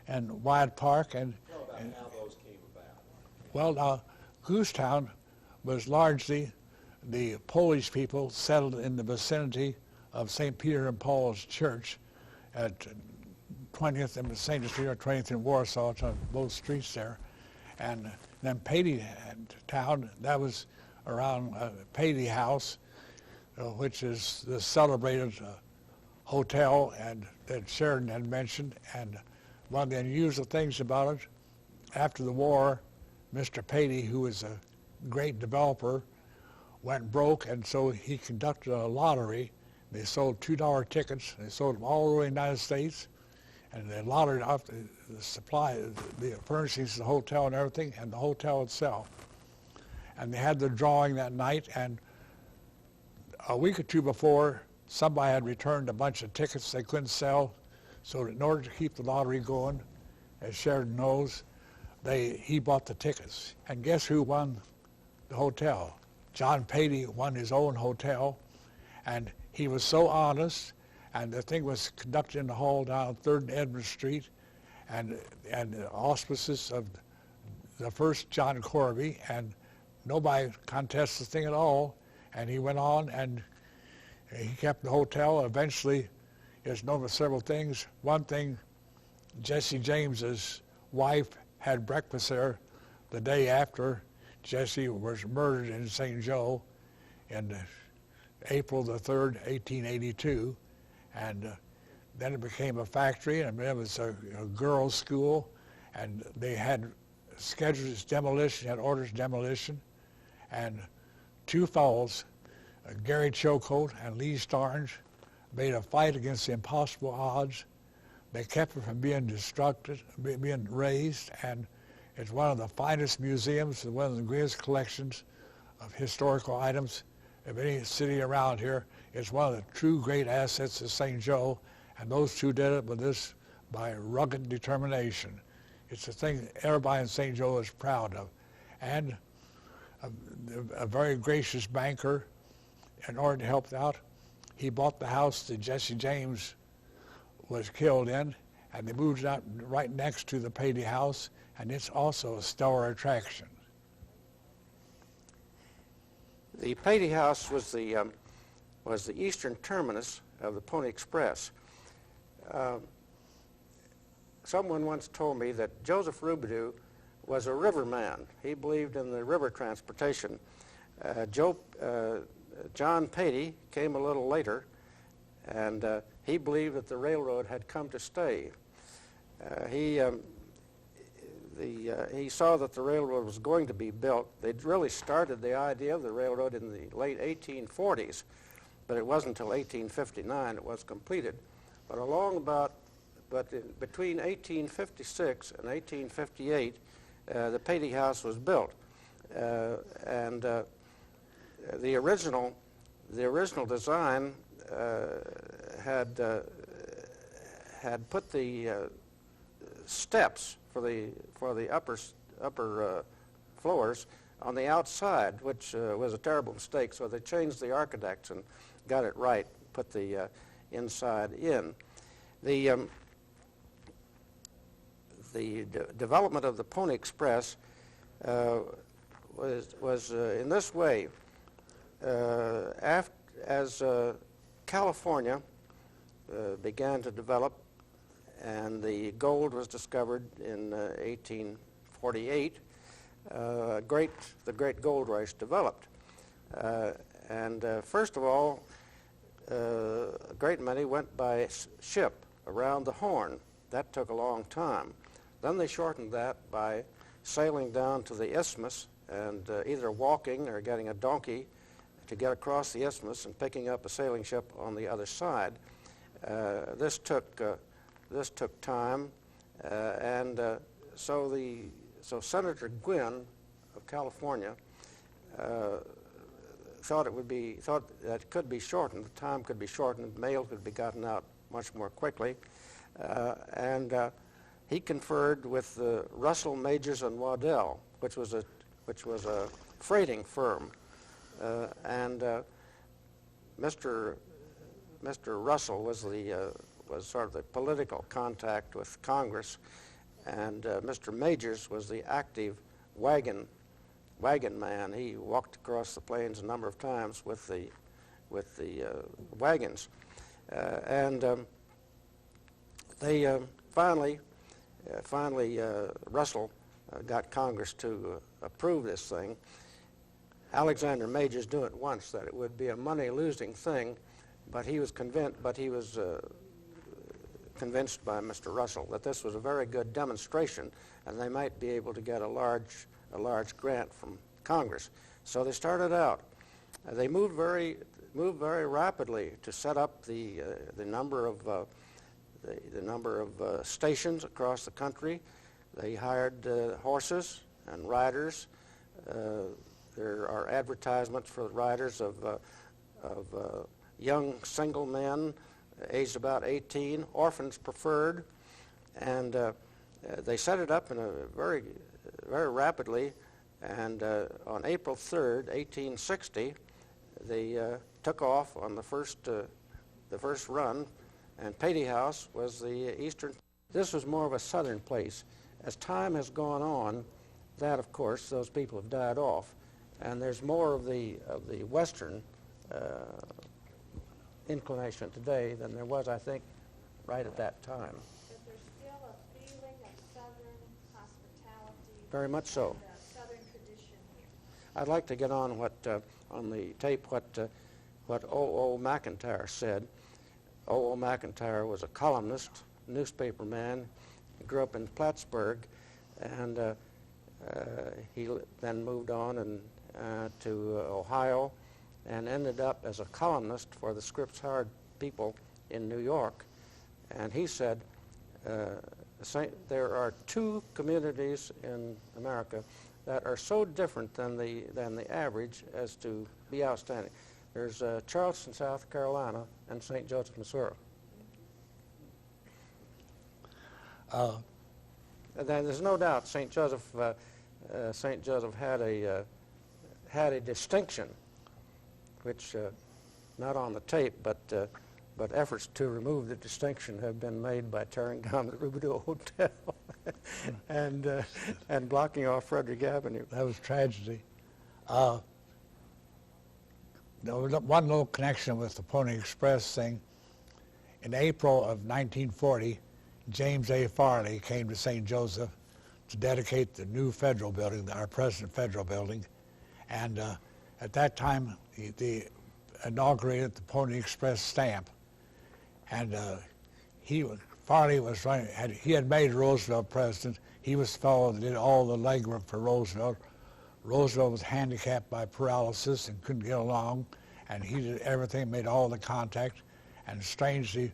and Wyatt Park, and Tell about how those came about. Well, Goosetown was largely the Polish people settled in the vicinity of St. Peter and Paul's Church at 20th and St. Street, or 20th in Warsaw, on both streets there. And then Pateytown, that was around Patey House, which is the celebrated hotel and that Sheridan had mentioned. And one of the unusual things about it, after the war, Mr. Patey, who was a great developer, went broke, and so he conducted a lottery. They sold $2 tickets. They sold them all over the United States, and they lottered off the supply, the furnishings of the hotel and everything, and the hotel itself. And they had the drawing that night, and a week or two before, somebody had returned a bunch of tickets they couldn't sell, so in order to keep the lottery going, as Sheridan knows, he bought the tickets. And guess who won the hotel? John Patey won his own hotel, and he was so honest, and the thing was conducted in the hall down 3rd and Edmund Street, and the auspices of the first John Corby, and nobody contested the thing at all, and he went on, and he kept the hotel. Eventually, it's known for several things. One thing, Jesse James's wife had breakfast there the day after Jesse was murdered in St. Joe in April the 3rd, 1882. And then it became a factory, and it was a girls' school, and they had scheduled demolition, had orders demolition, and two fellows, Gary Chocote and Lee Starnes, made a fight against the impossible odds. They kept it from being destructed, being razed, and it's one of the finest museums, one of the greatest collections of historical items of any city around here. It's one of the true great assets of St. Joe, and those two did it by rugged determination. It's a thing everybody in St. Joe is proud of. And a very gracious banker, in order to help out, he bought the house that Jesse James was killed in, and they moved it out right next to the Patey house, and it's also a stellar attraction. The Patey House was the eastern terminus of the Pony Express. Someone once told me that Joseph Roubidoux was a riverman. He believed in the river transportation. John Patey came a little later, and he believed that the railroad had come to stay. He saw that the railroad was going to be built. They'd really started the idea of the railroad in the late 1840s, but it wasn't until 1859 it was completed. But between 1856 and 1858, the Patey House was built, and the original design had put the steps for the upper floors on the outside, which was a terrible mistake. So they changed the architects and got it right, put the inside in. The development of the Pony Express was in this way. As California began to develop, and the gold was discovered in 1848, the great gold rush developed. First of all, a great many went by ship around the Horn. That took a long time. Then they shortened that by sailing down to the isthmus and either walking or getting a donkey to get across the isthmus and picking up a sailing ship on the other side. This took time, so Senator Gwynn of California thought that it could be shortened. The time could be shortened. Mail could be gotten out much more quickly, and he conferred with Russell, Majors, and Waddell, which was a freighting firm, and Mr. Russell was sort of the political contact with Congress, and Mr. Majors was the active wagon man. He walked across the plains a number of times with the wagons, and they finally Russell got Congress to approve this thing. Alexander Majors knew at once that it would be a money-losing thing, but he was convinced by Mr. Russell that this was a very good demonstration, and they might be able to get a large grant from Congress. So they started out. They moved very rapidly to set up the number of stations across the country. They hired horses and riders. There are advertisements for the riders of young single men aged about 18, orphans preferred, and they set it up in a very rapidly. And on April 3rd, 1860, they took off on the first run, and Patey House was the eastern. This was more of a southern place. As time has gone on, that of course those people have died off, and there's more of the western inclination today than there was, I think, right at that time. But there's still a feeling of southern hospitality. Very much so. And southern tradition here. I'd like to get on on the tape what O.O. McIntyre said. O.O. McIntyre was a columnist, newspaper man. He grew up in Plattsburgh, and he then moved on to Ohio, and ended up as a columnist for the Scripps Howard people in New York. And he said, there are two communities in America that are so different than the average as to be outstanding. There's Charleston, South Carolina, and St. Joseph, Missouri. And then there's no doubt St. Joseph had a distinction, which not on the tape, but efforts to remove the distinction have been made by tearing down the Roubidoux Hotel and blocking off Frederick Avenue. That was tragedy. there was one little connection with the Pony Express thing. In April of 1940, James A. Farley came to St. Joseph to dedicate the new federal building, our present federal building. And at that time, they inaugurated the Pony Express stamp. And Farley was running, he had made Roosevelt president. He was the fellow that did all the legwork for Roosevelt. Roosevelt was handicapped by paralysis and couldn't get along, and he did everything, made all the contact. And strangely,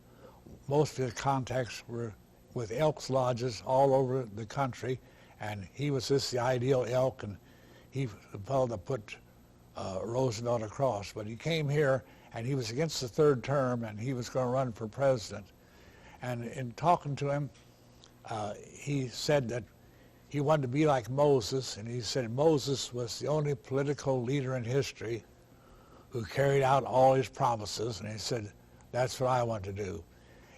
most of his contacts were with Elks lodges all over the country, and he was just the ideal elk, and he was the fellow that put Roosevelt across. But he came here, and he was against the third term, and he was going to run for president. And in talking to him, he said that he wanted to be like Moses, and he said Moses was the only political leader in history who carried out all his promises, and he said, that's what I want to do.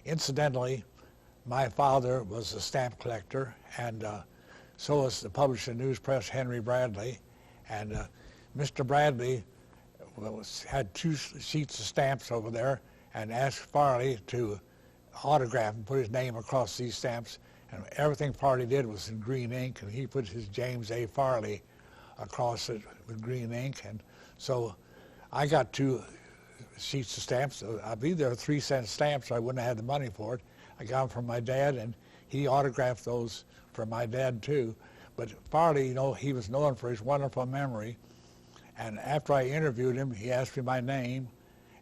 Incidentally, my father was a stamp collector, and so was the publisher of the news press, Henry Bradley. And Mr. Bradley had 2 sheets of stamps over there and asked Farley to autograph and put his name across these stamps. And everything Farley did was in green ink, and he put his James A. Farley across it with green ink. And so I got 2 sheets of stamps. I believe they were 3-cent stamps, so I wouldn't have had the money for it. I got them from my dad, and he autographed those for my dad too. But Farley, you know, he was known for his wonderful memory. And after I interviewed him, he asked me my name,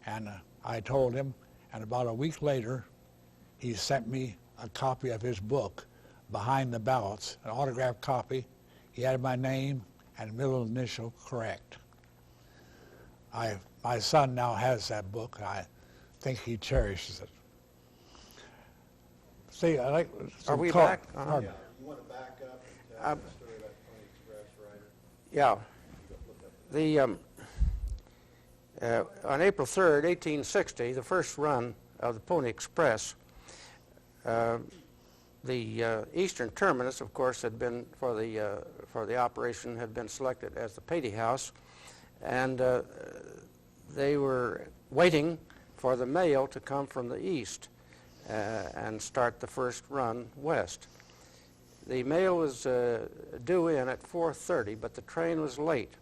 and I told him. And about a week later, he sent me a copy of his book, Behind the Ballots, an autographed copy. He had my name and middle initial correct. My son now has that book, and I think he cherishes it. See, I like... Are we back? Yeah, you want to back up and tell the story about the Pony Express, writer? Yeah. On April 3rd, 1860, the first run of the Pony Express, the eastern terminus, of course, had been for the operation had been selected as the Patey House, and they were waiting for the mail to come from the east and start the first run west. The mail was due in at 4:30, but the train was late.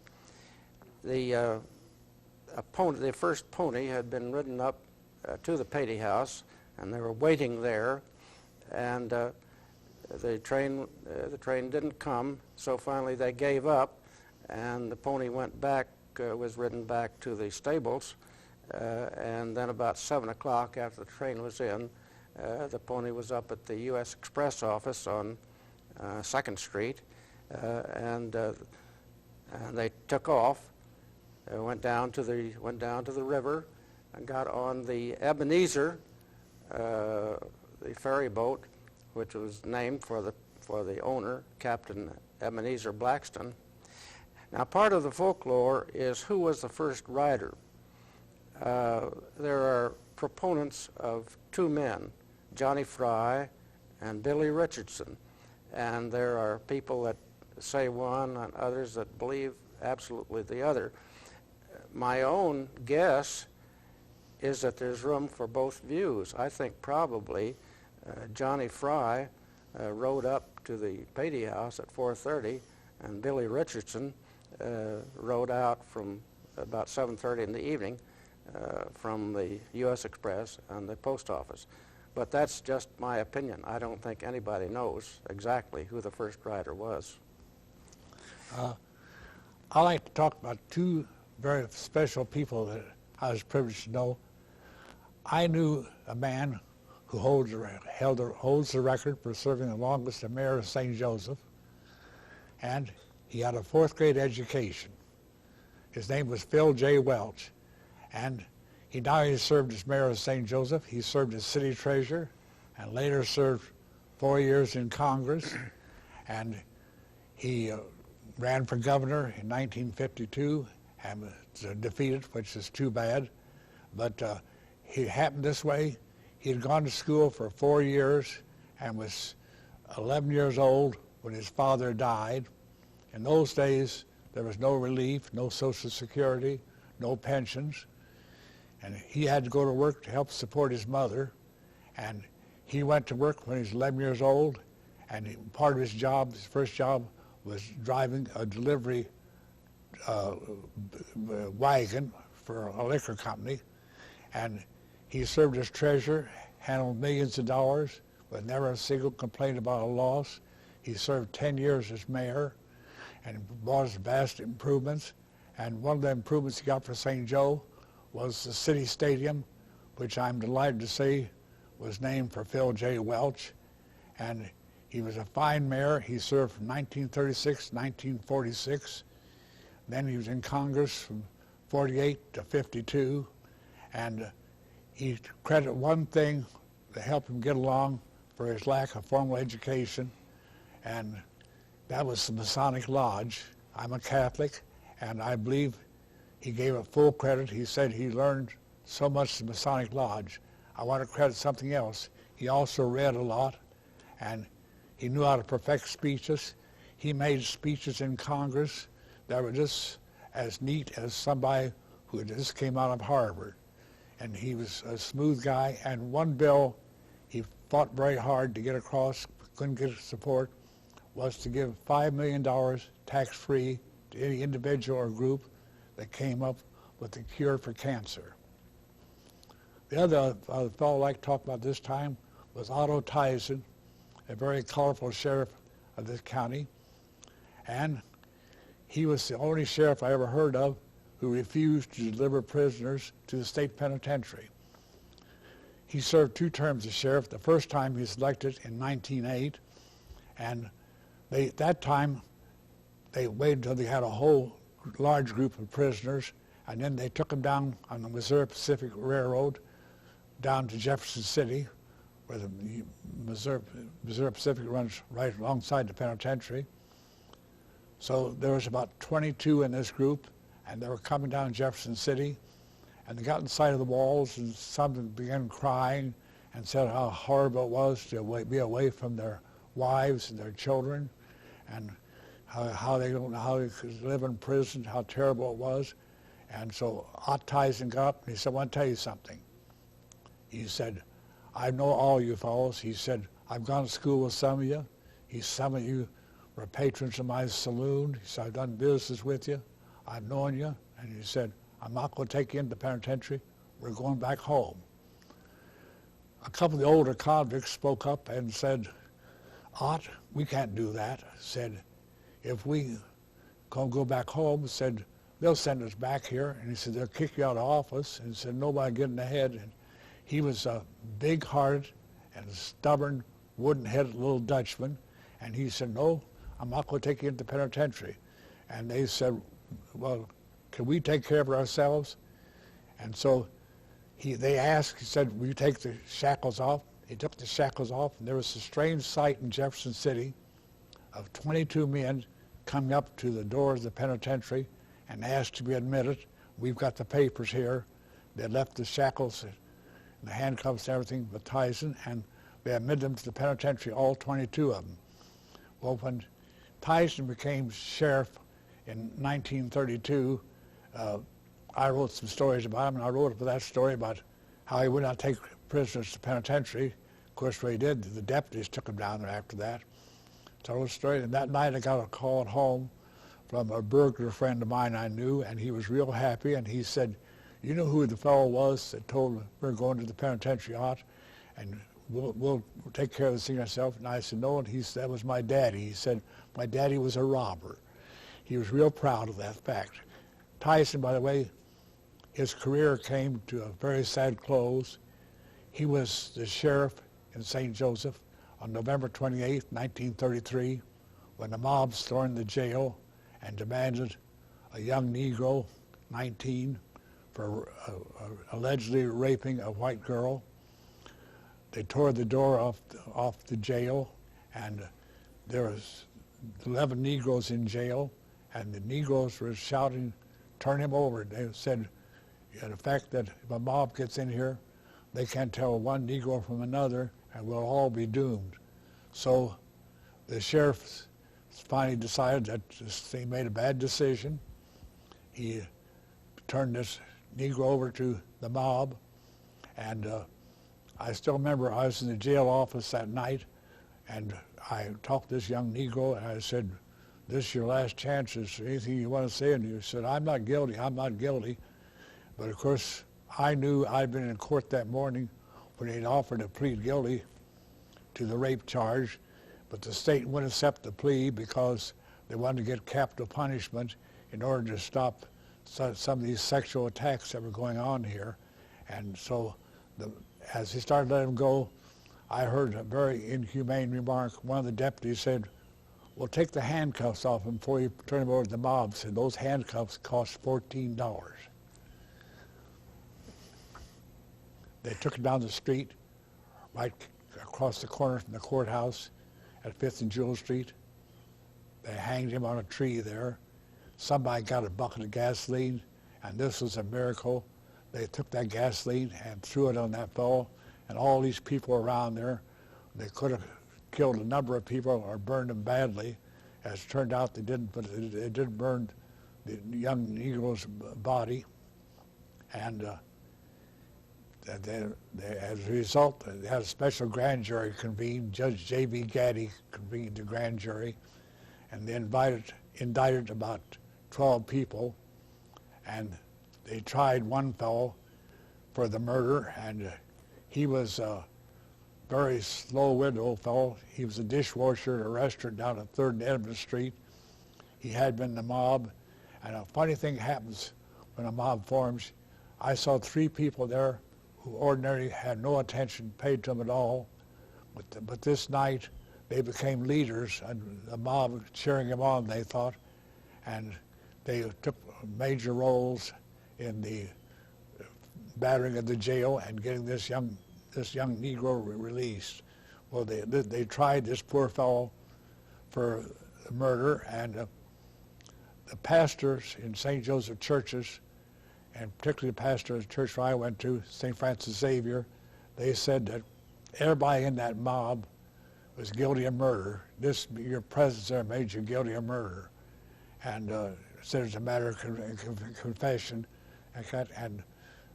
The first pony had been ridden up to the Patey House, and they were waiting there, and the train didn't come, so finally they gave up, and the pony went back, was ridden back to the stables, and then about 7 o'clock after the train was in, the pony was up at the U.S. Express office on 2nd Street, and they took off, went down to the river, and got on the Ebenezer, the ferry boat, which was named for the owner, Captain Ebenezer Blackston. Now, part of the folklore is who was the first rider. There are proponents of 2 men, Johnny Fry and Billy Richardson, and there are people that say one and others that believe absolutely the other. My own guess is that there's room for both views. I think probably Johnny Fry rode up to the Patey House at 4:30, and Billy Richardson rode out from about 7:30 in the evening from the U.S. Express and the post office. But that's just my opinion. I don't think anybody knows exactly who the first rider was. I like to talk about 2 very special people that I was privileged to know. I knew a man who holds the record for serving the longest as mayor of St. Joseph, and he had a 4th grade education. His name was Phil J. Welch, and he not only served as mayor of St. Joseph, he served as city treasurer, and later served 4 years in Congress, and he ran for governor in 1952 and was defeated, which is too bad. But it happened this way. He had gone to school for 4 years and was 11 years old when his father died. In those days, there was no relief, no Social Security, no pensions, and he had to go to work to help support his mother. And he went to work when he was 11 years old, and part of his job, his first job, was driving a delivery wagon for a liquor company. And he served as treasurer, handled millions of dollars, with never a single complaint about a loss. He served 10 years as mayor and brought us vast improvements. And one of the improvements he got for St. Joe was the city stadium, which I'm delighted to say was named for Phil J. Welch. And he was a fine mayor. He served from 1936 to 1946. Then he was in Congress from 48 to 52. And he credited one thing to help him get along for his lack of formal education, and that was the Masonic Lodge. I'm a Catholic, and I believe he gave it full credit. He said he learned so much in the Masonic Lodge. I want to credit something else. He also read a lot, and he knew how to perfect speeches. He made speeches in Congress that were just as neat as somebody who just came out of Harvard. And he was a smooth guy. And one bill he fought very hard to get across, couldn't get support, was to give $5 million tax-free to any individual or group that came up with the cure for cancer. The other fellow I like to talk about this time was Otto Tyson, a very colorful sheriff of this county. And he was the only sheriff I ever heard of who refused to deliver prisoners to the state penitentiary. He served 2 terms as sheriff. The first time he was elected in 1908, and that time they waited until they had a whole large group of prisoners, and then they took them down on the Missouri Pacific Railroad down to Jefferson City, where the Missouri Pacific runs right alongside the penitentiary. So there was about 22 in this group, and they were coming down Jefferson City, and they got inside of the walls, and some began crying and said how horrible it was to be away from their wives and their children, and how they don't know how they could live in prison, how terrible it was. And so Ott Tyson got up and he said, I want to tell you something. He said, I know all you fellows. He said, I've gone to school with some of you. Some of you were patrons of my saloon. He said, I've done business with you. I've known you. And he said, I'm not going to take you into the penitentiary. We're going back home. A couple of the older convicts spoke up and said, Ott, we can't do that. Said, if we go back home, said, they'll send us back here. And he said, they'll kick you out of office. And he said, nobody getting ahead. And he was a big-hearted and stubborn, wooden-headed little Dutchman. And he said, no, I'm not going to take you into the penitentiary. And they said, well, can we take care of ourselves? And so they asked, he said, will you take the shackles off? He took the shackles off, and there was a strange sight in Jefferson City of 22 men coming up to the door of the penitentiary and asked to be admitted. We've got the papers here. They left the shackles and the handcuffs and everything with Tyson, and they admitted them to the penitentiary, all 22 of them. Well, when Tyson became sheriff in 1932, I wrote some stories about him, and I wrote about that story about how he would not take prisoners to the penitentiary. Of course, what he did, the deputies took him down there after that. So I wrote a story, and that night I got a call at home from a burglar friend of mine I knew, and he was real happy, and he said, you know who the fellow was that told me we're going to the penitentiary, Ott, and we'll take care of this thing ourselves? And I said, no, and he said, that was my daddy. He said, my daddy was a robber. He was real proud of that fact. Tyson, by the way, his career came to a very sad close. He was the sheriff in St. Joseph on November 28, 1933, when the mob stormed the jail and demanded a young Negro, 19, for allegedly raping a white girl. They tore the door off the jail, and there was 11 Negroes in jail, and the Negroes were shouting, turn him over. They said, in effect, that if a mob gets in here, they can't tell one Negro from another, and we'll all be doomed. So the sheriff finally decided that he made a bad decision. He turned this Negro over to the mob. And I still remember I was in the jail office that night, and I talked to this young Negro, and I said, "This is your last chance. Is there anything you want to say?" And he said, "I'm not guilty, I'm not guilty." But of course, I knew I'd been in court that morning when they'd offered to plead guilty to the rape charge, but the state wouldn't accept the plea because they wanted to get capital punishment in order to stop some of these sexual attacks that were going on here. And so as he started to let him go, I heard a very inhumane remark. One of the deputies said, "Well, take the handcuffs off him before you turn him over to the mob." Said those handcuffs cost $14. They took him down the street, right across the corner from the courthouse at 5th and Jewel Street. They hanged him on a tree there. Somebody got a bucket of gasoline, and this was a miracle. They took that gasoline and threw it on that fellow, and all these people around there, they could have killed a number of people or burned them badly. As it turned out, they didn't, but it did burn the young Negro's body. And as a result, they had a special grand jury convened. Judge J.B. Gaddy convened the grand jury, and they indicted about 12 people, and they tried one fellow for the murder, and he was a very slow-witted old fellow. He was a dishwasher at a restaurant down at 3rd and Edmund Street. He had been in the mob, and a funny thing happens when a mob forms. I saw 3 people there who ordinarily had no attention paid to them at all, but this night they became leaders, and the mob cheering them on, they thought, and they took major roles in the battering of the jail and getting this young Negro released. Well, they tried this poor fellow for murder, and the pastors in St. Joseph churches, and particularly the pastor of the church where I went to, St. Francis Xavier, they said that everybody in that mob was guilty of murder. Your presence there made you guilty of murder. And said it's a matter of confession. And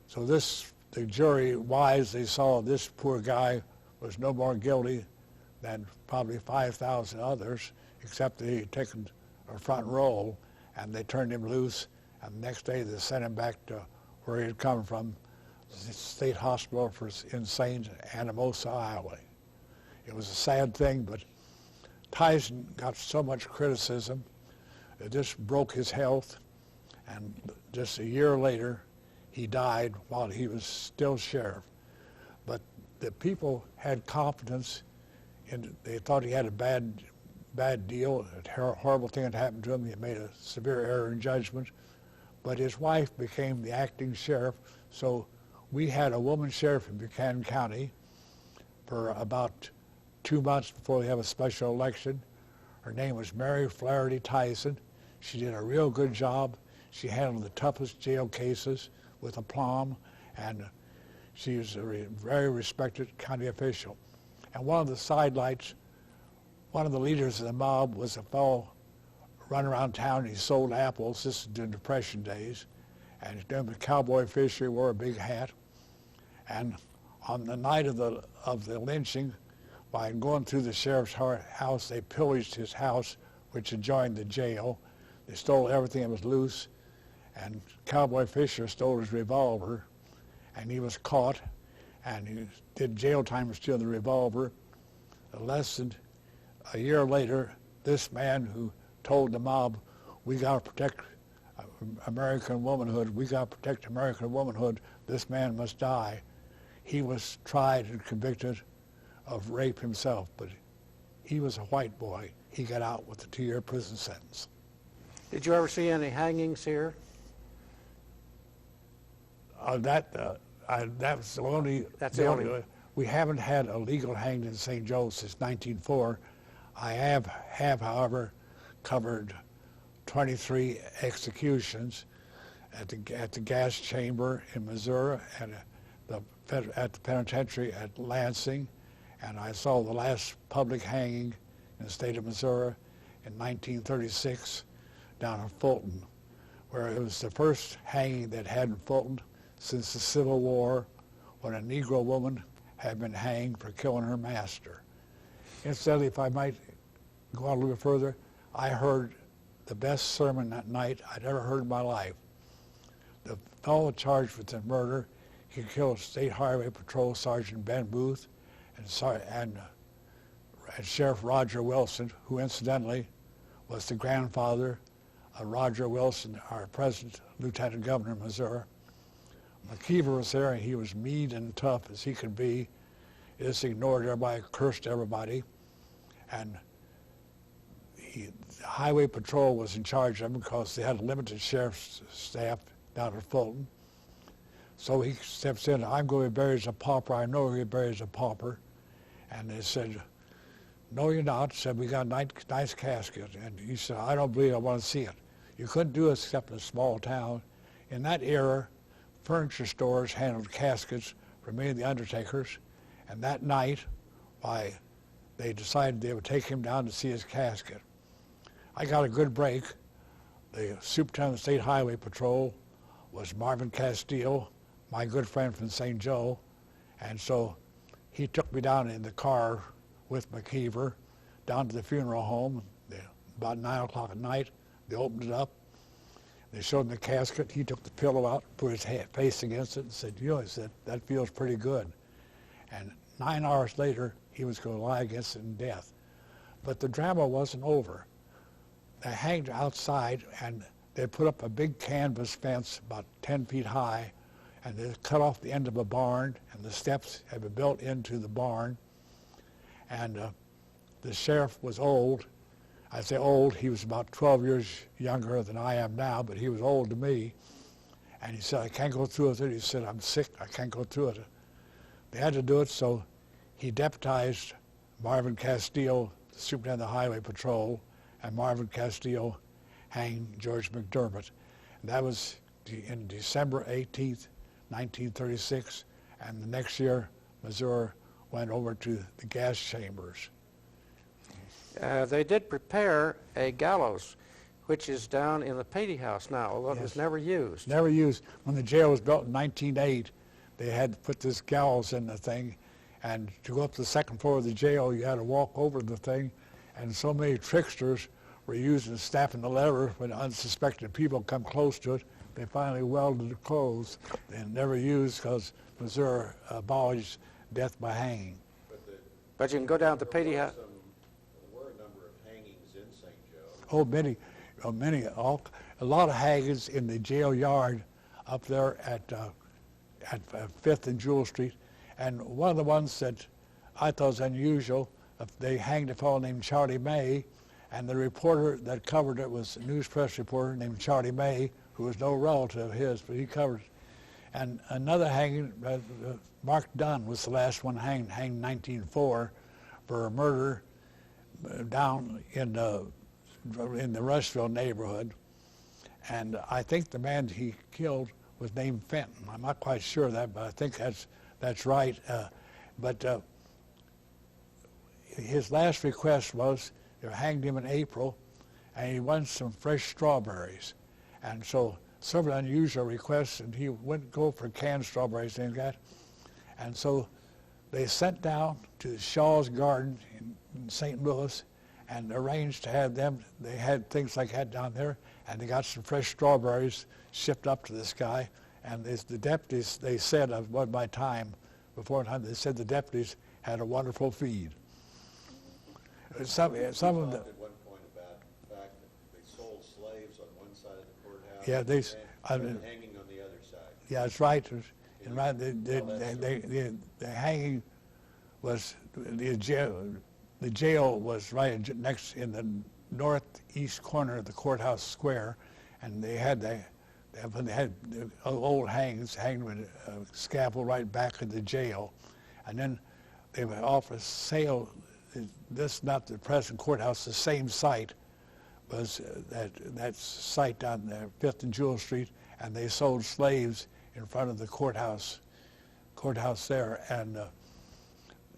so the jury wisely saw this poor guy was no more guilty than probably 5,000 others, except that he had taken a front row, and they turned him loose, and the next day they sent him back to where he had come from, the State Hospital for Insane, Anamosa, Iowa. It was a sad thing, but Tyson got so much criticism. It just broke his health, and just a year later, he died while he was still sheriff. But the people had confidence, and they thought he had a bad deal. A horrible thing had happened to him. He made a severe error in judgment. But his wife became the acting sheriff, so we had a woman sheriff in Buchanan County for about 2 months before we have a special election. Her name was Mary Flaherty Tyson. She did a real good job. She handled the toughest jail cases with aplomb, and she was a very respected county official. And one of the sidelights, one of the leaders of the mob was a fellow running around town. He sold apples. This is during Depression days. And his name was Cowboy Fisher. He wore a big hat. And on the night of the lynching, by going through the sheriff's house, they pillaged his house, which adjoined the jail. They stole everything that was loose, and Cowboy Fisher stole his revolver, and he was caught, and he did jail time for stealing the revolver. Less than a year later, this man who told the mob, "We got to protect American womanhood, we got to protect American womanhood, this man must die," he was tried and convicted of rape himself, but he was a white boy. He got out with a 2-year prison sentence. Did you ever see any hangings here? That was the only. That's the only. We haven't had a legal hanging in St. Joe since 1904. I have, however, covered 23 executions at the gas chamber in Missouri and at the penitentiary at Lansing, and I saw the last public hanging in the state of Missouri in 1936 down in Fulton, where it was the first hanging that had in Fulton since the Civil War, when a Negro woman had been hanged for killing her master. Incidentally, if I might go on a little further, I heard the best sermon that night I'd ever heard in my life. The fellow charged with the murder, he killed State Highway Patrol Sergeant Ben Booth and Sheriff Roger Wilson, who incidentally was the grandfather of Roger Wilson, our present Lieutenant Governor of Missouri. McKeever was there, and he was mean and tough as he could be. He just ignored everybody, cursed everybody, and the Highway Patrol was in charge of him because they had a limited sheriff's staff down at Fulton. So he steps in, I'm going to be buried as a pauper. I know you're buried as a pauper. And they said, no, you're not. Said, we got a nice casket. And he said, I don't believe I want to see it. You couldn't do it except in a small town. In that era, furniture stores handled caskets for many of the undertakers. And that night, they decided they would take him down to see his casket. I got a good break. The Superintendent of the State Highway Patrol was Marvin Castile, my good friend from St. Joe. And so he took me down in the car with McKeever down to the funeral home. About 9 o'clock at night, they opened it up. They showed him the casket. He took the pillow out, put his face against it, and said, you know, he said, that feels pretty good. And 9 hours later, he was going to lie against it in death. But the drama wasn't over. They hanged outside, and they put up a big canvas fence about 10 feet high, and they cut off the end of a barn, and the steps had been built into the barn. And the sheriff was old. I say old, he was about 12 years younger than I am now, but he was old to me. And he said, I can't go through with it. He said, I'm sick, I can't go through it. They had to do it, so he deputized Marvin Castile, the superintendent of the Highway Patrol, and Marvin Castile hanged George McDermott. And that was in December 18th, 1936, and the next year, Missouri went over to the gas chambers. They did prepare a gallows, which is down in the Patey House now, although it was never used. Never used. When the jail was built in 1908, they had to put this gallows in the thing, and to go up to the second floor of the jail, you had to walk over the thing, and so many tricksters were using snapping the lever when unsuspected people come close to it. They finally welded it closed and never used because Missouri abolished death by hanging. But you can go down to Patey House. There were a number of hangings in St. Joe. Oh, many, a lot of hangings in the jail yard up there at 5th and Jewel Street. And one of the ones that I thought was unusual, they hanged a fellow named Charlie May, and the reporter that covered it was a news press reporter named Charlie May, who was no relative of his, but he covered it. And another hanging, Mark Dunn was the last one hanged 1904 for a murder down in the Rushville neighborhood. And I think the man he killed was named Fenton. I'm not quite sure of that, but I think that's right. But his last request was, they hanged him in April, and he wanted some fresh strawberries. And so, sort of an unusual request, and he wouldn't go for canned strawberries and that. And so they sent down to Shaw's Garden in St. Louis and arranged to have them, they had things like that down there, and they got some fresh strawberries shipped up to this guy. And the deputies, they said, at my time, before time, they said the deputies had a wonderful feed. Some of them. At one point about the fact that they sold slaves on one side of the courthouse. Yeah, and hanging on the other side. Yeah, that's right. And right, the hanging was the jail was right next in the northeast corner of the courthouse square, and they had the old hangings hanging with a scaffold right back of the jail, and then they would offer sale. This not the present courthouse, the same site was that site down there, 5th and Jewel Street, and they sold slaves in front of the courthouse there, and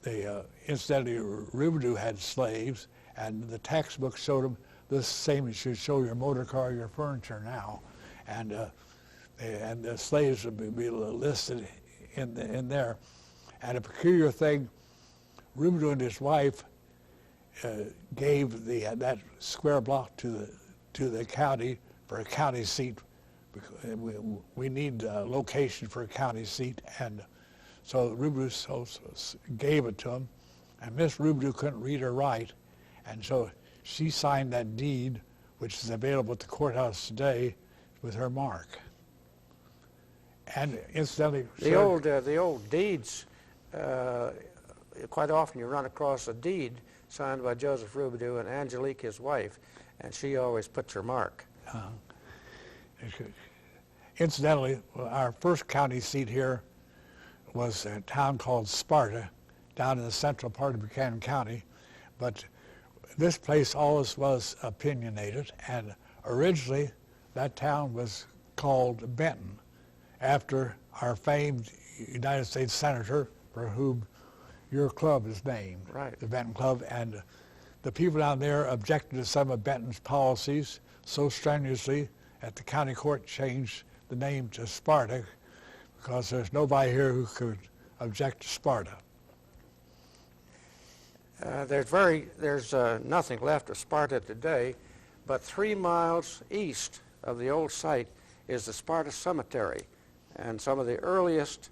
they incidentally Riverview had slaves, and the textbook showed them this same. It should show your motor car, your furniture now, and the slaves would be listed in there. And a peculiar thing, Rubidoux and his wife gave that square block to the county for a county seat. Because we need a location for a county seat, and so Rubidoux gave it to him. And Miss Rubidoux couldn't read or write, and so she signed that deed, which is available at the courthouse today, with her mark. And incidentally, the old deeds. Quite often you run across a deed signed by Joseph Rubidoux and Angelique, his wife, and she always puts her mark. Incidentally, our first county seat here was a town called Sparta, down in the central part of Buchanan County, but this place always was opinionated, and originally that town was called Benton, after our famed United States Senator, for whom your club is named, right. The Benton Club, and the people down there objected to some of Benton's policies so strenuously that the county court changed the name to Sparta, because there's nobody here who could object to Sparta. There's nothing left of Sparta today, but 3 miles east of the old site is the Sparta Cemetery, and some of the earliest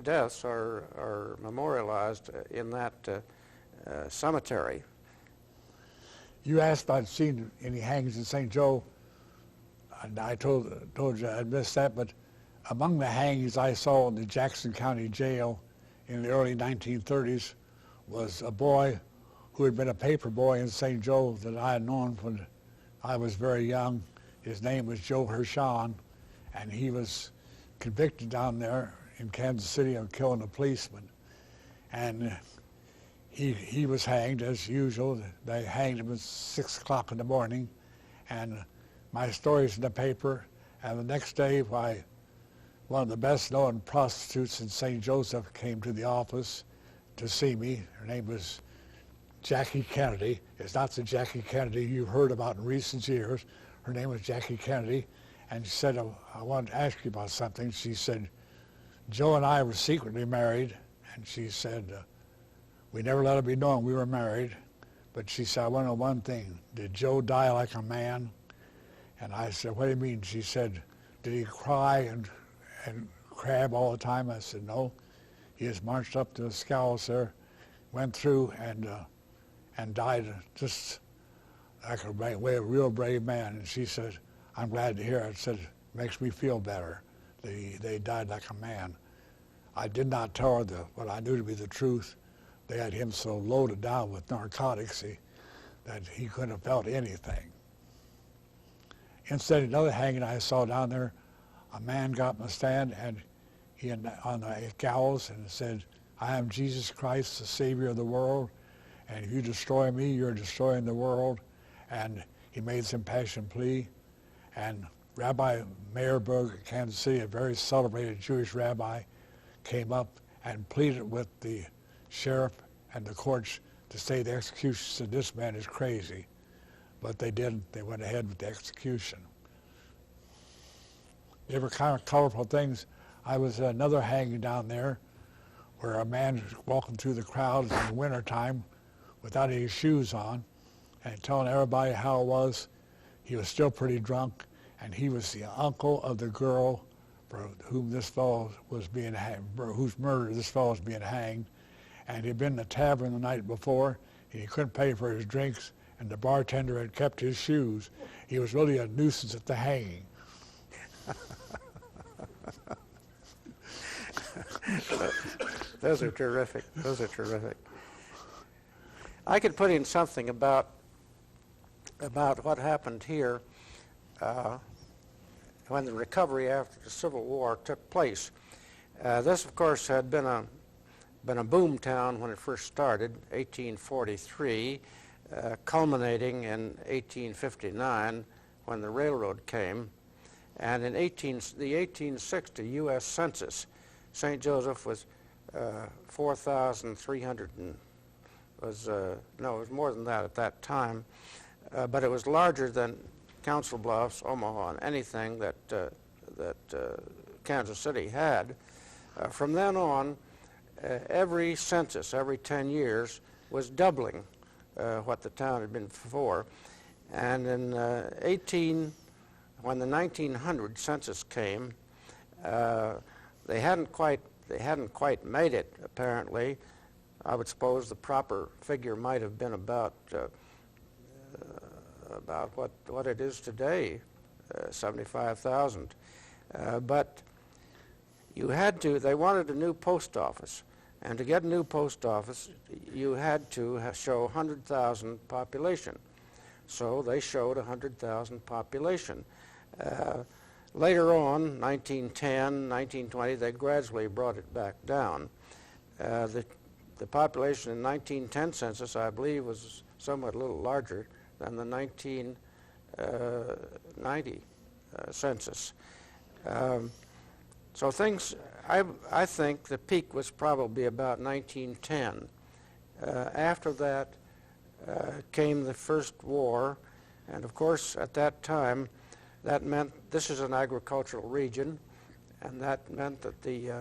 deaths are memorialized in that cemetery. You asked if I'd seen any hangings in St. Joe, and I told you I'd missed that, but among the hangings I saw in the Jackson County Jail in the early 1930s was a boy who had been a paper boy in St. Joe that I had known when I was very young. His name was Joe Hershon, and he was convicted down there in Kansas City of killing a policeman. And he was hanged as usual. They hanged him at 6 o'clock in the morning, and my story's in the paper. And the next day, why, one of the best-known prostitutes in St. Joseph came to the office to see me. Her name was Jackie Kennedy. It's not the Jackie Kennedy you've heard about in recent years. Her name was Jackie Kennedy, and she said, I wanted to ask you about something. She said, Joe and I were secretly married, and she said, we never let it be known we were married, but she said, I want to know one thing. Did Joe die like a man? And I said, what do you mean? She said, did he cry and crab all the time? I said, no. He just marched up to the scales there, went through, and died just like a real brave man. And she said, I'm glad to hear it. I said, it makes me feel better. They died like a man. I did not tell her what I knew to be the truth. They had him so loaded down with narcotics that he couldn't have felt anything. Instead, another hanging I saw down there, a man got on the stand, and he on the gallows, and said, I am Jesus Christ, the Savior of the world, and if you destroy me, you're destroying the world. And he made some impassioned plea, and Rabbi Meyerberg of Kansas City, a very celebrated Jewish rabbi, came up and pleaded with the sheriff and the courts to say the execution said this man is crazy. But they didn't. They went ahead with the execution. They were kind of colorful things. I was at another hanging down there where a man was walking through the crowd in the wintertime without any shoes on and telling everybody how it was. He was still pretty drunk, and he was the uncle of the girl for whom this fellow was being hanged, whose murder this fellow was being hanged. And he'd been in the tavern the night before, and he couldn't pay for his drinks, and the bartender had kept his shoes. He was really a nuisance at the hanging. Those are terrific. Those are terrific. I could put in something about what happened here when the recovery after the Civil War took place. This, of course, had been a boom town when it first started, 1843, culminating in 1859 when the railroad came. And in the 1860 U.S. Census, St. Joseph was 4,300 no, it was more than that at that time. but it was larger than Council Bluffs, Omaha, and anything that Kansas City had. From then on, every census, every 10 years, was doubling what the town had been before. And in when the 1900 census came, they hadn't quite made it, apparently. I would suppose the proper figure might have been about what it is today, 75,000. But you had to, they wanted a new post office. And to get a new post office, you had to show 100,000 population. So they showed 100,000 population. Later on, 1910, 1920, they gradually brought it back down. The population in 1910 census, I believe, was somewhat a little larger than the 1990 census. So things, I think the peak was probably about 1910. After that came the first war, and of course at that time that meant this is an agricultural region, and that meant that the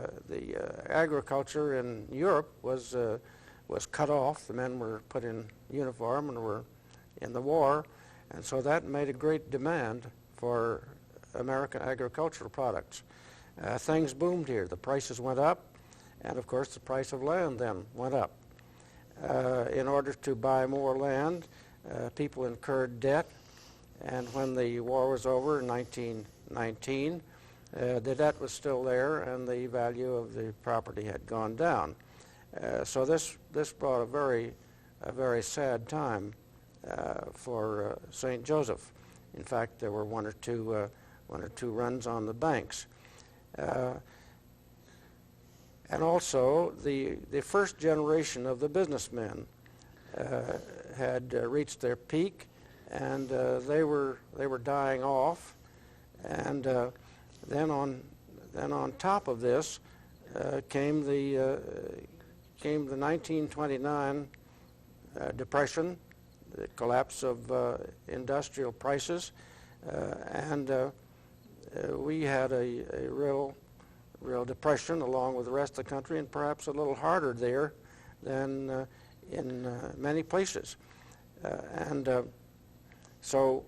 agriculture in Europe was cut off. The men were put in uniform and were in the war, and so that made a great demand for American agricultural products. Things boomed here. The prices went up, and of course the price of land then went up. In order to buy more land, people incurred debt, and when the war was over in 1919, the debt was still there, and the value of the property had gone down. So this brought a very sad time for St. Joseph. In fact, there were one or two runs on the banks. And also, the first generation of the businessmen had reached their peak, and they were dying off. And then on top of this came the 1929 depression, the collapse of industrial prices, and we had a real depression along with the rest of the country, and perhaps a little harder there than in many places. So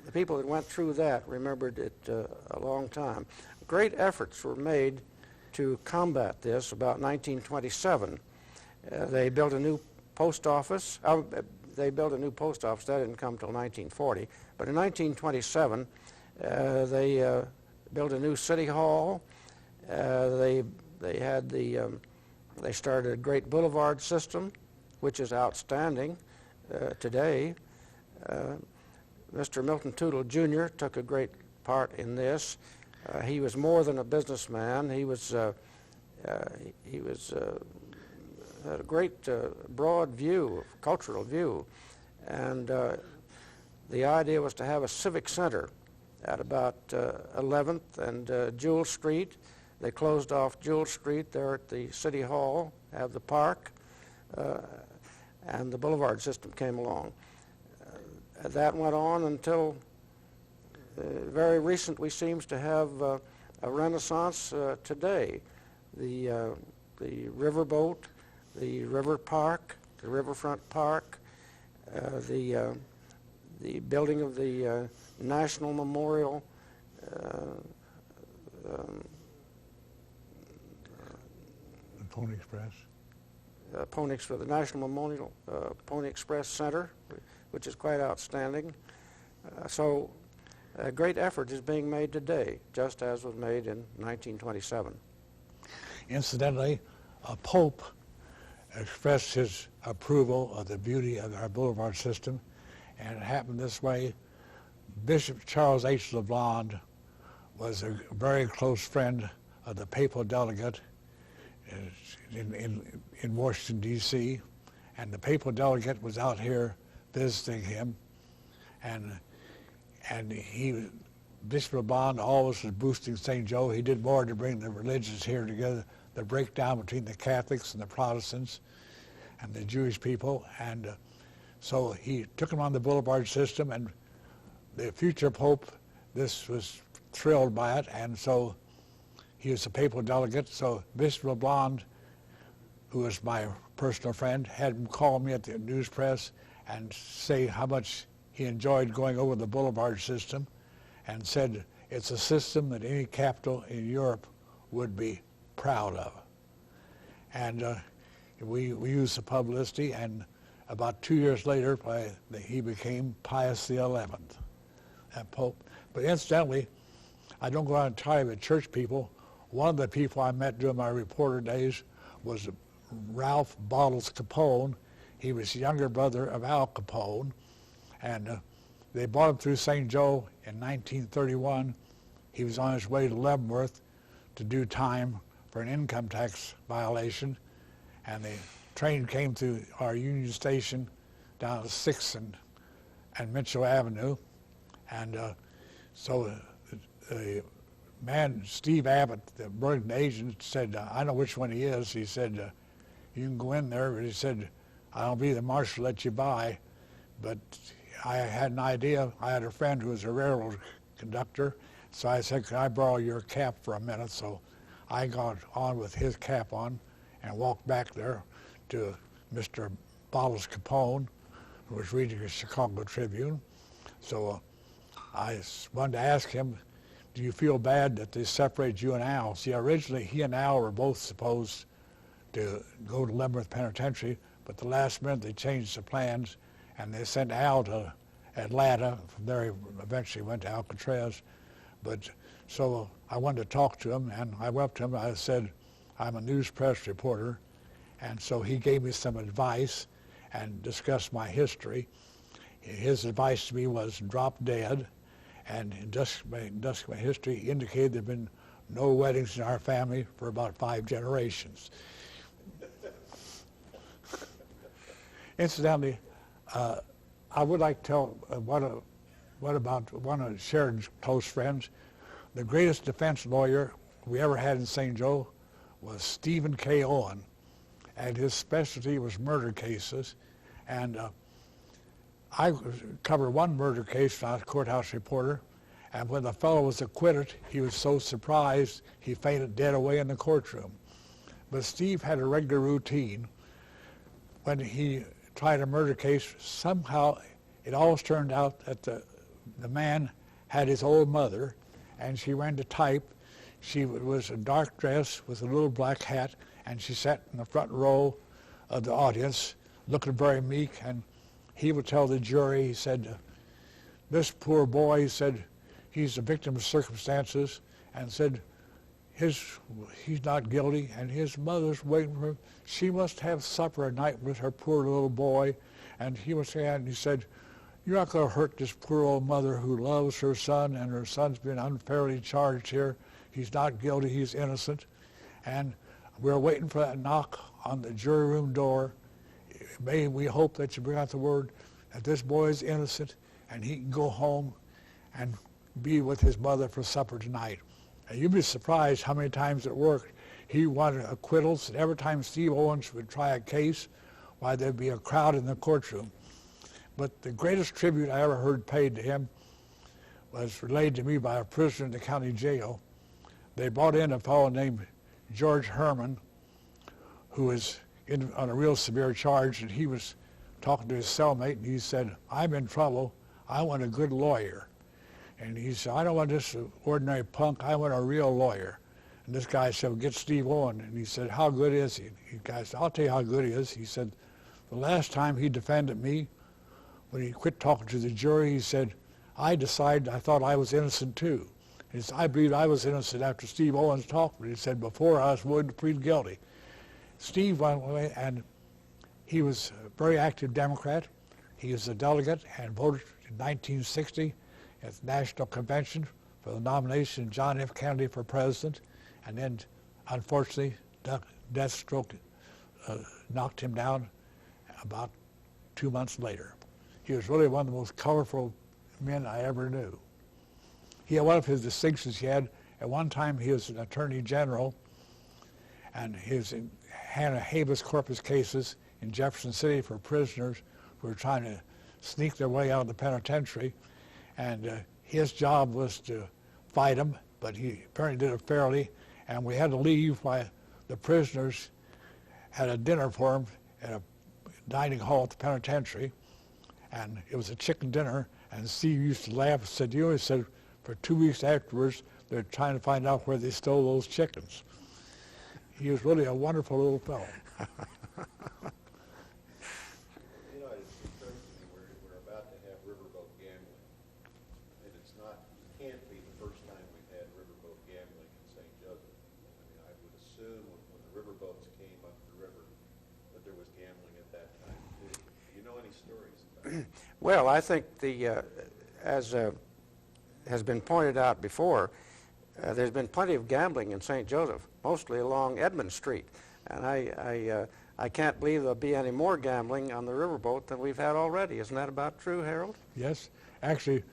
the people that went through that remembered it a long time. Great efforts were made to combat this. About 1927, they built a new post office. They built a new post office. That didn't come until 1940. But in 1927, they built a new city hall. They started a great boulevard system, which is outstanding today. Mr. Milton Tootle Jr. took a great part in this. He was more than a businessman. He had a great broad view, cultural view, and the idea was to have a civic center at about 11th and Jewel Street. They closed off Jewel Street there at the City Hall, have the park, and the boulevard system came along. That went on until very recently seems to have a renaissance today. The riverboat, the river park, the riverfront park, the building of the National Memorial Pony Express. The National Memorial Pony Express Center, which is quite outstanding. So a great effort is being made today, just as was made in 1927. Incidentally, a Pope expressed his approval of the beauty of our boulevard system, and it happened this way. Bishop Charles H. LeBlond was a very close friend of the papal delegate in Washington, D.C., and the papal delegate was out here visiting him, and Bishop LeBlond always was boosting St. Joe. He did more to bring the religions here together, the breakdown between the Catholics and the Protestants and the Jewish people, and So he took him on the Boulevard system, and the future Pope, this was thrilled by it, and so he was a papal delegate. So Bishop LeBlond, who was my personal friend, had him call me at the news press and say how much he enjoyed going over the Boulevard system, and said it's a system that any capital in Europe would be proud of. And we used the publicity, and about 2 years later, he became Pius XI, that Pope. But incidentally, I don't go out and tell you with church people. One of the people I met during my reporter days was Ralph Bottles Capone. He was the younger brother of Al Capone, and they brought him through St. Joe in 1931. He was on his way to Leavenworth to do time for an income tax violation, and the train came through our Union Station down at 6th and Mitchell Avenue, and so the man, Steve Abbott, the Burlington agent, said, I know which one he is. He said, you can go in there, but he said, I'll be the marshal, let you by. But I had an idea. I had a friend who was a railroad conductor, so I said, can I borrow your cap for a minute? So I got on with his cap on and walked back there to Mr. Bottles Capone, who was reading the Chicago Tribune. So I wanted to ask him, do you feel bad that they separated you and Al? See, originally he and Al were both supposed to go to Leavenworth Penitentiary, but the last minute they changed the plans, and they sent Al to Atlanta. From there he eventually went to Alcatraz. But so I wanted to talk to him, and I went up to him. I said, I'm a news press reporter, and so he gave me some advice and discussed my history. His advice to me was drop dead, and in my history indicated there have been no weddings in our family for about 5 generations. Incidentally, I would like to tell what about one of Sheridan's close friends. The greatest defense lawyer we ever had in St. Joe was Stephen K. Owen, and his specialty was murder cases. And I covered one murder case when I was a courthouse reporter, and when the fellow was acquitted, he was so surprised he fainted dead away in the courtroom. But Steve had a regular routine. When he tried a murder case, somehow it always turned out that the man had his old mother, and she went to type. She was a dark dress with a little black hat, and she sat in the front row of the audience, looking very meek, and he would tell the jury, he said, this poor boy, he said, he's a victim of circumstances, and said, he's not guilty, and his mother's waiting for him. She must have supper at night with her poor little boy. And he was saying, and he said, you're not going to hurt this poor old mother who loves her son, and her son's been unfairly charged here. He's not guilty, he's innocent. And we're waiting for that knock on the jury room door. May we hope that you bring out the word that this boy is innocent, and he can go home and be with his mother for supper tonight. And you'd be surprised how many times it worked. He wanted acquittals, and every time Steve Owens would try a case, why, there'd be a crowd in the courtroom. But the greatest tribute I ever heard paid to him was relayed to me by a prisoner in the county jail. They brought in a fellow named George Herman, who was on a real severe charge, and he was talking to his cellmate, and he said, I'm in trouble. I want a good lawyer. And he said, I don't want this ordinary punk. I want a real lawyer. And this guy said, well, get Steve Owen. And he said, how good is he? The guy said, I'll tell you how good he is. He said, the last time he defended me, when he quit talking to the jury, he said, I thought I was innocent too. He said, I believed I was innocent after Steve Owens talked, but he said, before I was willing to plead guilty. Steve went away, and he was a very active Democrat. He was a delegate and voted in 1960 at the National Convention for the nomination of John F. Kennedy for president, and then, unfortunately, death stroke knocked him down about 2 months later. He was really one of the most colorful men I ever knew. He had one of his distinctions. He had, at one time, he was an attorney general, and he was in habeas corpus cases in Jefferson City for prisoners who were trying to sneak their way out of the penitentiary, and his job was to fight them, but he apparently did it fairly, and we had to leave while the prisoners had a dinner for him at a dining hall at the penitentiary, and it was a chicken dinner, and Steve used to laugh and said, you know, he said, for 2 weeks afterwards, they're trying to find out where they stole those chickens. He was really a wonderful little fellow. You know, it occurs to me we're about to have riverboat gambling, and it's not, it can't be the first time we've had riverboat gambling in St. Joseph. I mean, I would assume when the riverboats came up the river that there was gambling at that time too. Do you know any stories about it? Well, I think as has been pointed out before, there's been plenty of gambling in St. Joseph, mostly along Edmund Street. And I can't believe there'll be any more gambling on the riverboat than we've had already. Isn't that about true, Harold? Yes, actually,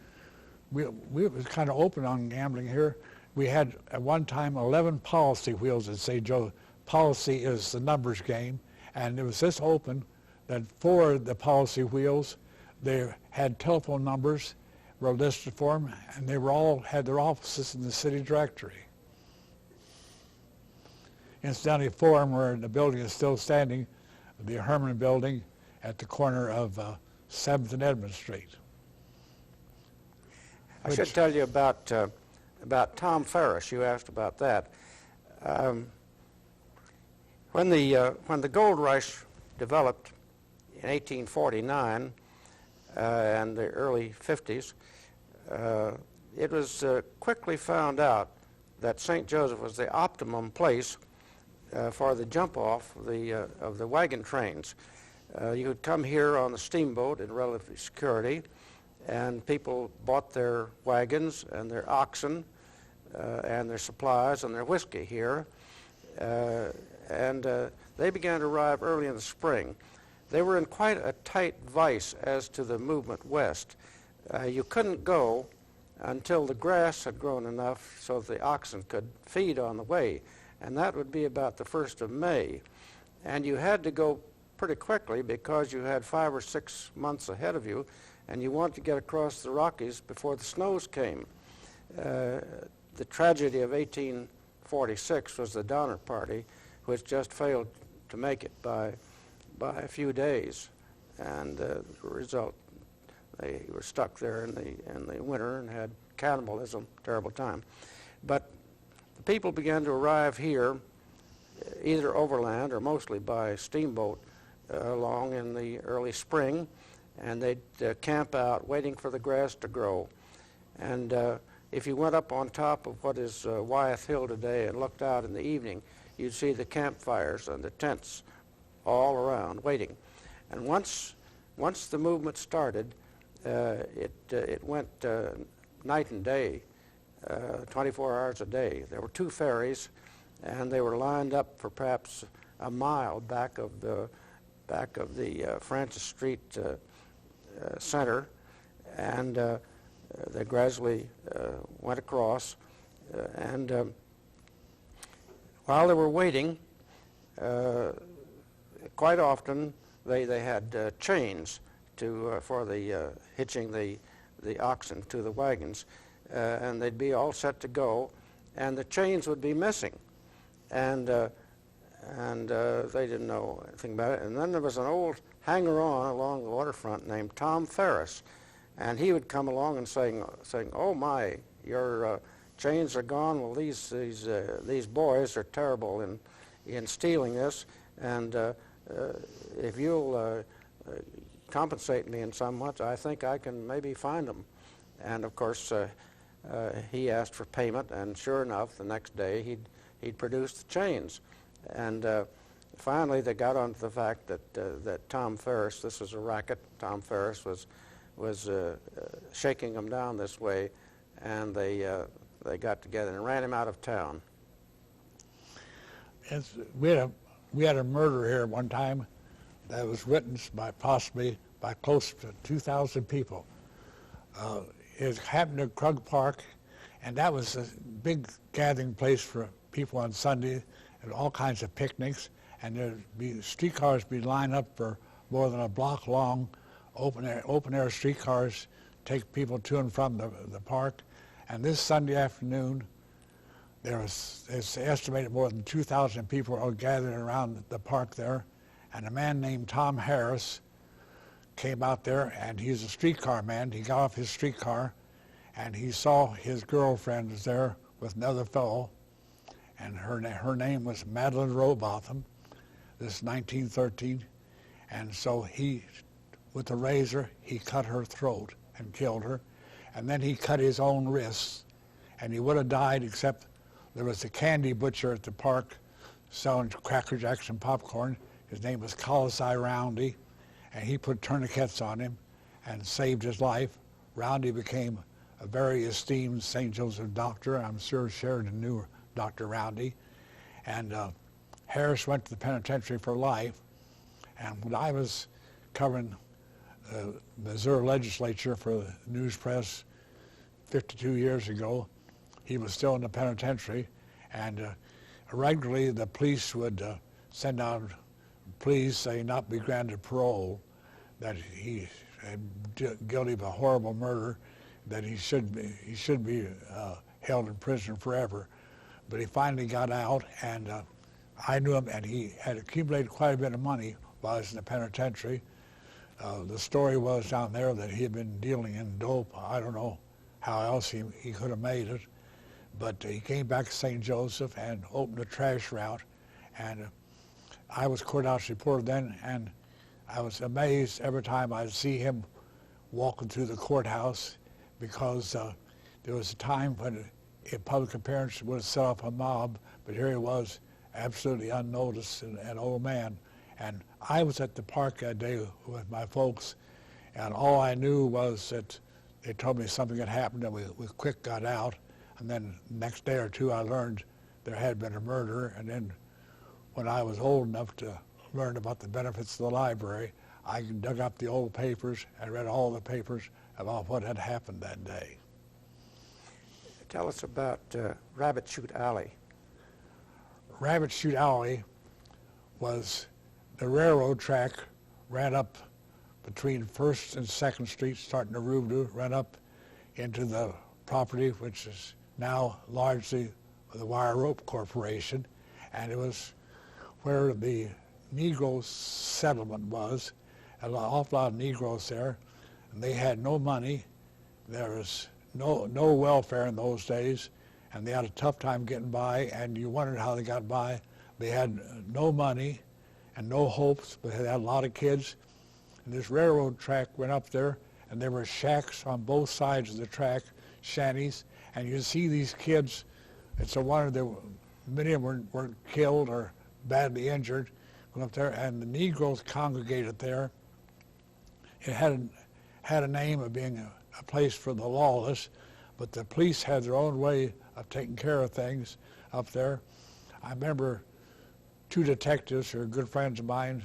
we was kind of open on gambling here. We had at one time 11 policy wheels at St. Joseph. Policy is the numbers game, and it was this open that 4 of the policy wheels, they had telephone numbers, were listed for them, and they were all had their offices in the city directory. Incidentally, 4 of them were in the building is still standing, the Herman building at the corner of 7th and Edmund Street. I should tell you about Tom Ferris. You asked about that. When the gold rush developed in 1849 and the early 50s, it was quickly found out that St. Joseph was the optimum place for the jump-off of the wagon trains. You could come here on the steamboat in relative security, and people bought their wagons and their oxen and their supplies and their whiskey here, and they began to arrive early in the spring. They were in quite a tight vice as to the movement west. You couldn't go until the grass had grown enough so the oxen could feed on the way, and that would be about the 1st of May. And you had to go pretty quickly because you had 5 or 6 months ahead of you, and you wanted to get across the Rockies before the snows came. The tragedy of 1846 was the Donner Party, which just failed to make it by a few days, and the result, they were stuck there in the winter and had cannibalism, terrible time. But the people began to arrive here either overland or mostly by steamboat along in the early spring, and they'd camp out waiting for the grass to grow. And if you went up on top of what is Wyeth Hill today and looked out in the evening, you'd see the campfires and the tents all around waiting. And once the movement started, it went night and day, 24 hours a day. There were 2 ferries, and they were lined up for perhaps a mile back of the Francis Street center, and they gradually went across. And while they were waiting, quite often they had chains for the hitching the oxen to the wagons, and they'd be all set to go, and the chains would be missing, and they didn't know anything about it. And then there was an old hanger-on along the waterfront named Tom Ferris, and he would come along and saying, "Oh my, your chains are gone. Well, these boys are terrible in stealing this, and if you'll compensate me in some much, I think I can maybe find them." And of course, he asked for payment, and sure enough, the next day he'd produce the chains. And finally, they got onto the fact that Tom Ferris, this was a racket. Tom Ferris was shaking them down this way, and they got together and ran him out of town. We had a murder here one time that was witnessed possibly by close to 2,000 people. It happened at Krug Park, and that was a big gathering place for people on Sunday, and all kinds of picnics, and there'd be streetcars be lined up for more than a block long open air streetcars take people to and from the park. And this Sunday afternoon, it's estimated more than 2,000 people are gathered around the park there. And a man named Tom Harris came out there, and he's a streetcar man. He got off his streetcar, and he saw his girlfriend was there with another fellow, and her name was Madeline Robotham. This is 1913. And so he, with a razor, he cut her throat and killed her. And then he cut his own wrists, and he would have died except there was a candy butcher at the park selling Cracker Jacks and popcorn. His name was Colisai Roundy, and he put tourniquets on him and saved his life. Roundy became a very esteemed St. Joseph doctor. I'm sure Sheridan knew Dr. Roundy. And Harris went to the penitentiary for life. And when I was covering the Missouri legislature for the news press 52 years ago, he was still in the penitentiary. And regularly the police would send out pleas saying not be granted parole, that he had guilty of a horrible murder, that he should be held in prison forever. But he finally got out, and I knew him, and he had accumulated quite a bit of money while he was in the penitentiary. The story was down there that he had been dealing in dope. I don't know how else he could have made it, but he came back to St. Joseph and opened a trash route, and I was courthouse reporter then, and I was amazed every time I'd see him walking through the courthouse, because there was a time when a public appearance would set off a mob, but here he was, absolutely unnoticed, an old man. And I was at the park that day with my folks, and all I knew was that they told me something had happened, and we quick got out. And then the next day or two I learned there had been a murder, and then when I was old enough to learn about the benefits of the library, I dug up the old papers and read all the papers about what had happened that day. Tell us about Rabbit Chute Alley. Rabbit Chute Alley was the railroad track, ran up between 1st and 2nd Street, starting to Rubdu, ran up into the property, which is now largely the Wire Rope Corporation, and it was where the Negro settlement was. An awful lot of Negroes there, and they had no money. There was no welfare in those days, and they had a tough time getting by, and you wondered how they got by. They had no money and no hopes, but they had a lot of kids. And this railroad track went up there, and there were shacks on both sides of the track, shanties, and you see these kids. It's a wonder that many of them weren't killed or badly injured, went up there, and the Negroes congregated there. It had a name of being a place for the lawless, but the police had their own way of taking care of things up there. I remember two detectives who are good friends of mine,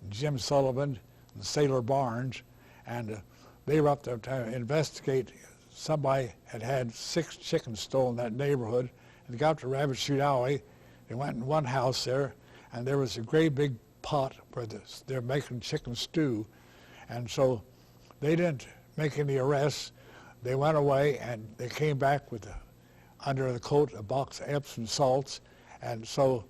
Jim Sullivan and Sailor Barnes, and they were up there to investigate. Somebody had 6 chickens stolen in that neighborhood, and they got to Rabbit Chute Alley. They went in one house there, and there was a great big pot where they're making chicken stew. And so they didn't make any arrests. They went away, and they came back with, under the coat, a box of Epsom salts. And so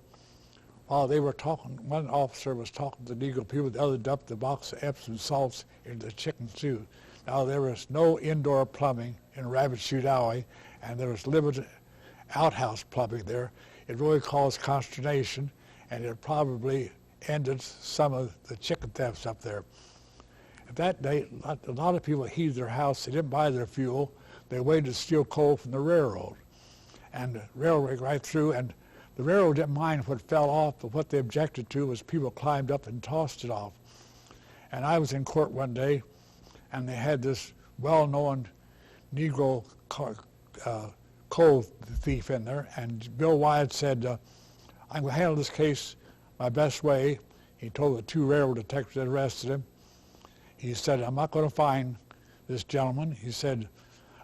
while they were talking, one officer was talking to the Negro people, the other dumped the box of Epsom salts into the chicken stew. Now, there was no indoor plumbing in Rabbit Chute Alley, and there was limited outhouse plumbing there. It really caused consternation, and it probably ended some of the chicken thefts up there. At that day, a lot of people heated their house. They didn't buy their fuel. They waited to steal coal from the railroad. And the railroad went right through, and the railroad didn't mind what fell off, but what they objected to was people climbed up and tossed it off. And I was in court one day, and they had this well-known Negro coal thief in there, and Bill Wyatt said, I'm going to handle this case my best way. He told the 2 railroad detectives that arrested him. He said, I'm not going to find this gentleman. He said,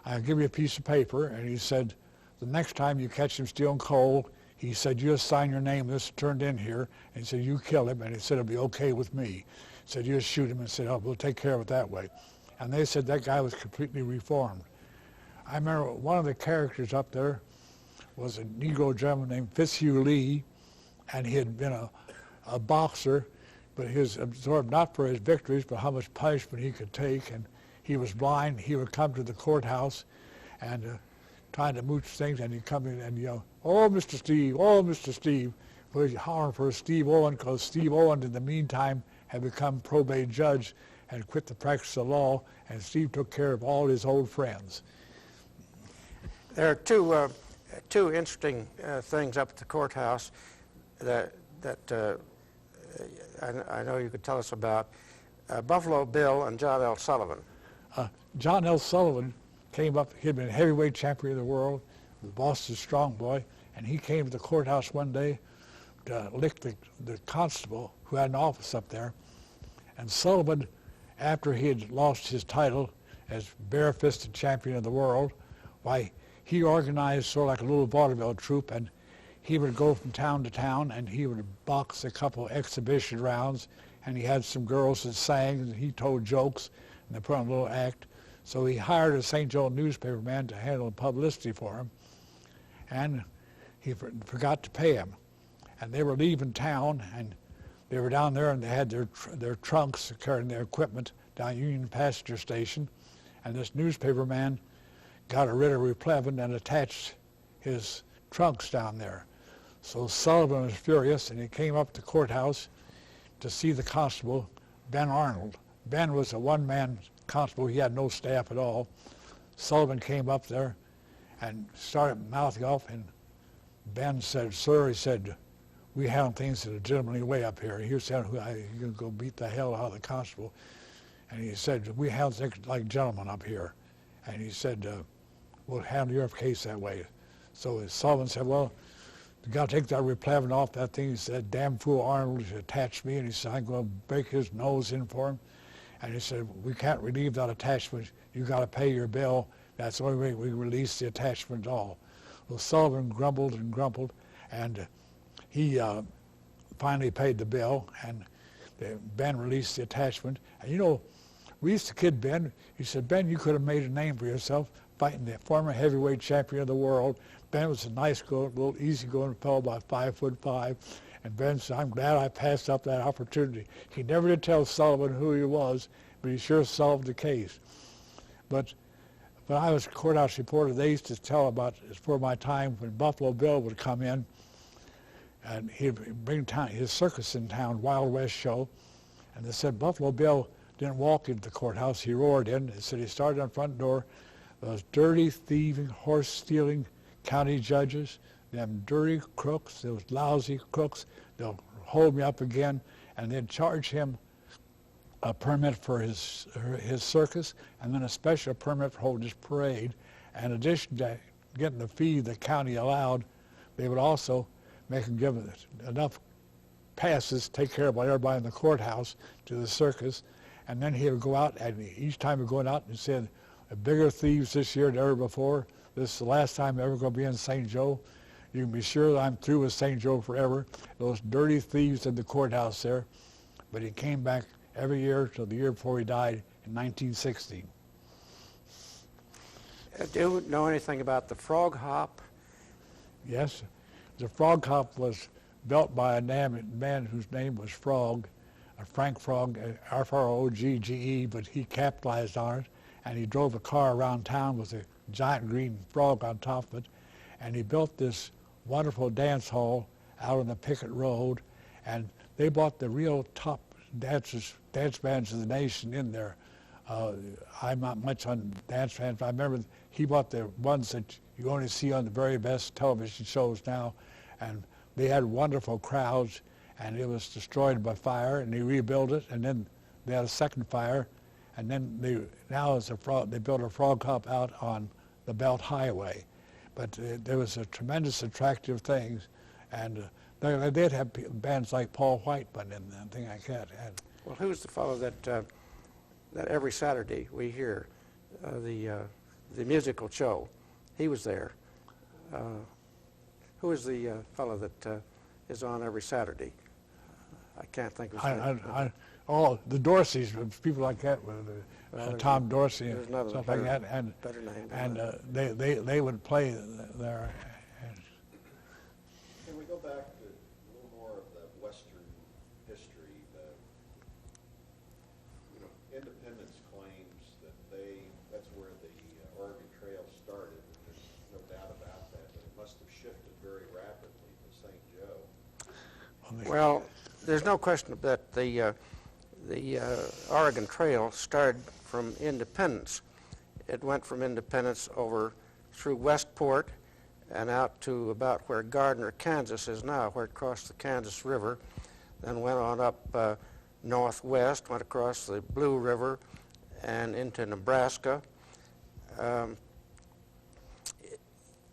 I'll give you a piece of paper. And he said, the next time you catch him stealing coal, he said, you just sign your name, this is turned in here. And he said, you kill him. And he said, it'll be okay with me. Said, you just shoot him, and said, oh, we'll take care of it that way. And they said that guy was completely reformed. I remember one of the characters up there was a Negro gentleman named Fitzhugh Lee, and he had been a boxer, but he was absorbed not for his victories, but how much punishment he could take. And he was blind. He would come to the courthouse and trying to mooch things, and he'd come in and yell, oh, Mr. Steve, oh, Mr. Steve. Well, he's hollering for Steve Owen, because Steve Owen, in the meantime, had become probate judge and quit the practice of law, and Steve took care of all his old friends. There are two interesting things up at the courthouse that I know you could tell us about. Buffalo Bill and John L. Sullivan. John L. Sullivan came up. He had been heavyweight champion of the world, the Boston Strong Boy, and he came to the courthouse one day to lick the constable who had an office up there. And Sullivan, after he had lost his title as bare-fisted champion of the world, why, he organized sort of like a little vaudeville troupe, and he would go from town to town, and he would box a couple exhibition rounds, and he had some girls that sang, and he told jokes, and they put on a little act. So he hired a St. Joe newspaper man to handle publicity for him, and he forgot to pay him. And they were leaving town, and they were down there, and they had their trunks carrying their equipment down Union Passenger Station, and this newspaper man got a writ of replevin and attached his trunks down there. So Sullivan was furious, and he came up to the courthouse to see the constable, Ben Arnold. Ben was a one-man constable. He had no staff at all. Sullivan came up there and started mouthing off, and Ben said, sir, he said, we handle things in a gentlemanly way up here. He was saying, you're going to go beat the hell out of the constable. And he said, we handle things like gentlemen up here. And he said, we'll handle your case that way. So Sullivan said, well, you got to take that replevin off that thing. He said, damn fool Arnold attached me. And he said, I'm going to break his nose in for him. And he said, we can't relieve that attachment. You got to pay your bill. That's the only way we release the attachment at all. Well, Sullivan grumbled and grumbled, and he finally paid the bill, and Ben released the attachment. And you know, we used to kid Ben. He said, Ben, you could have made a name for yourself fighting the former heavyweight champion of the world. Ben was a nice, little easygoing fellow, about 5'5", and Ben said, I'm glad I passed up that opportunity. He never did tell Sullivan who he was, but he sure solved the case. But when I was a courthouse reporter, they used to tell about, for my time, when Buffalo Bill would come in, and he'd bring his circus in town, Wild West show, and they said Buffalo Bill didn't walk into the courthouse, he roared in. They said he started on the front door, those dirty, thieving, horse-stealing county judges, them dirty crooks, those lousy crooks, they'll hold me up again, and they'd charge him a permit for his circus, and then a special permit for holding his parade. And in addition to getting the fee the county allowed, they would also make him give enough passes to take care of everybody in the courthouse to the circus. And then he would go out, and each time he would go out and said, bigger thieves this year than ever before. This is the last time I'm ever going to be in St. Joe. You can be sure that I'm through with St. Joe forever. Those dirty thieves in the courthouse there. But he came back every year till the year before he died in 1960. Do you know anything about the frog hop? Yes. The frog hop was built by a man whose name was Frog, Frank Frog, F-R-O-G-G-E, but he capitalized on it, and he drove a car around town with a giant green frog on top of it, and he built this wonderful dance hall out on the Picket Road, and they brought the real top dance bands of the nation in there. I'm not much on dance bands, but I remember he bought the ones that you only see on the very best television shows now, and they had wonderful crowds, and it was destroyed by fire, and they rebuilt it, and then they had a second fire, and then they built a frog hop out on the Belt Highway. But there was a tremendous attractive things, and they did have bands like Paul Whiteman and things like that. And well, who's the fellow that every Saturday we hear, the musical show? He was there. Who is the fellow that is on every Saturday? I can't think of his name. Oh, the Dorseys, people like that, Tom Dorsey and there's another stuff better, like that, and better name than that. they would play there. Can we go back to a little more of the Western history? Independence claims that that's where the Oregon Trail started, and there's no doubt about that, but it must have shifted very rapidly to St. Joe. Well, there's no question that the Oregon Trail started from Independence. It went from Independence over through Westport and out to about where Gardner, Kansas is now, where it crossed the Kansas River, then went on up northwest, went across the Blue River and into Nebraska.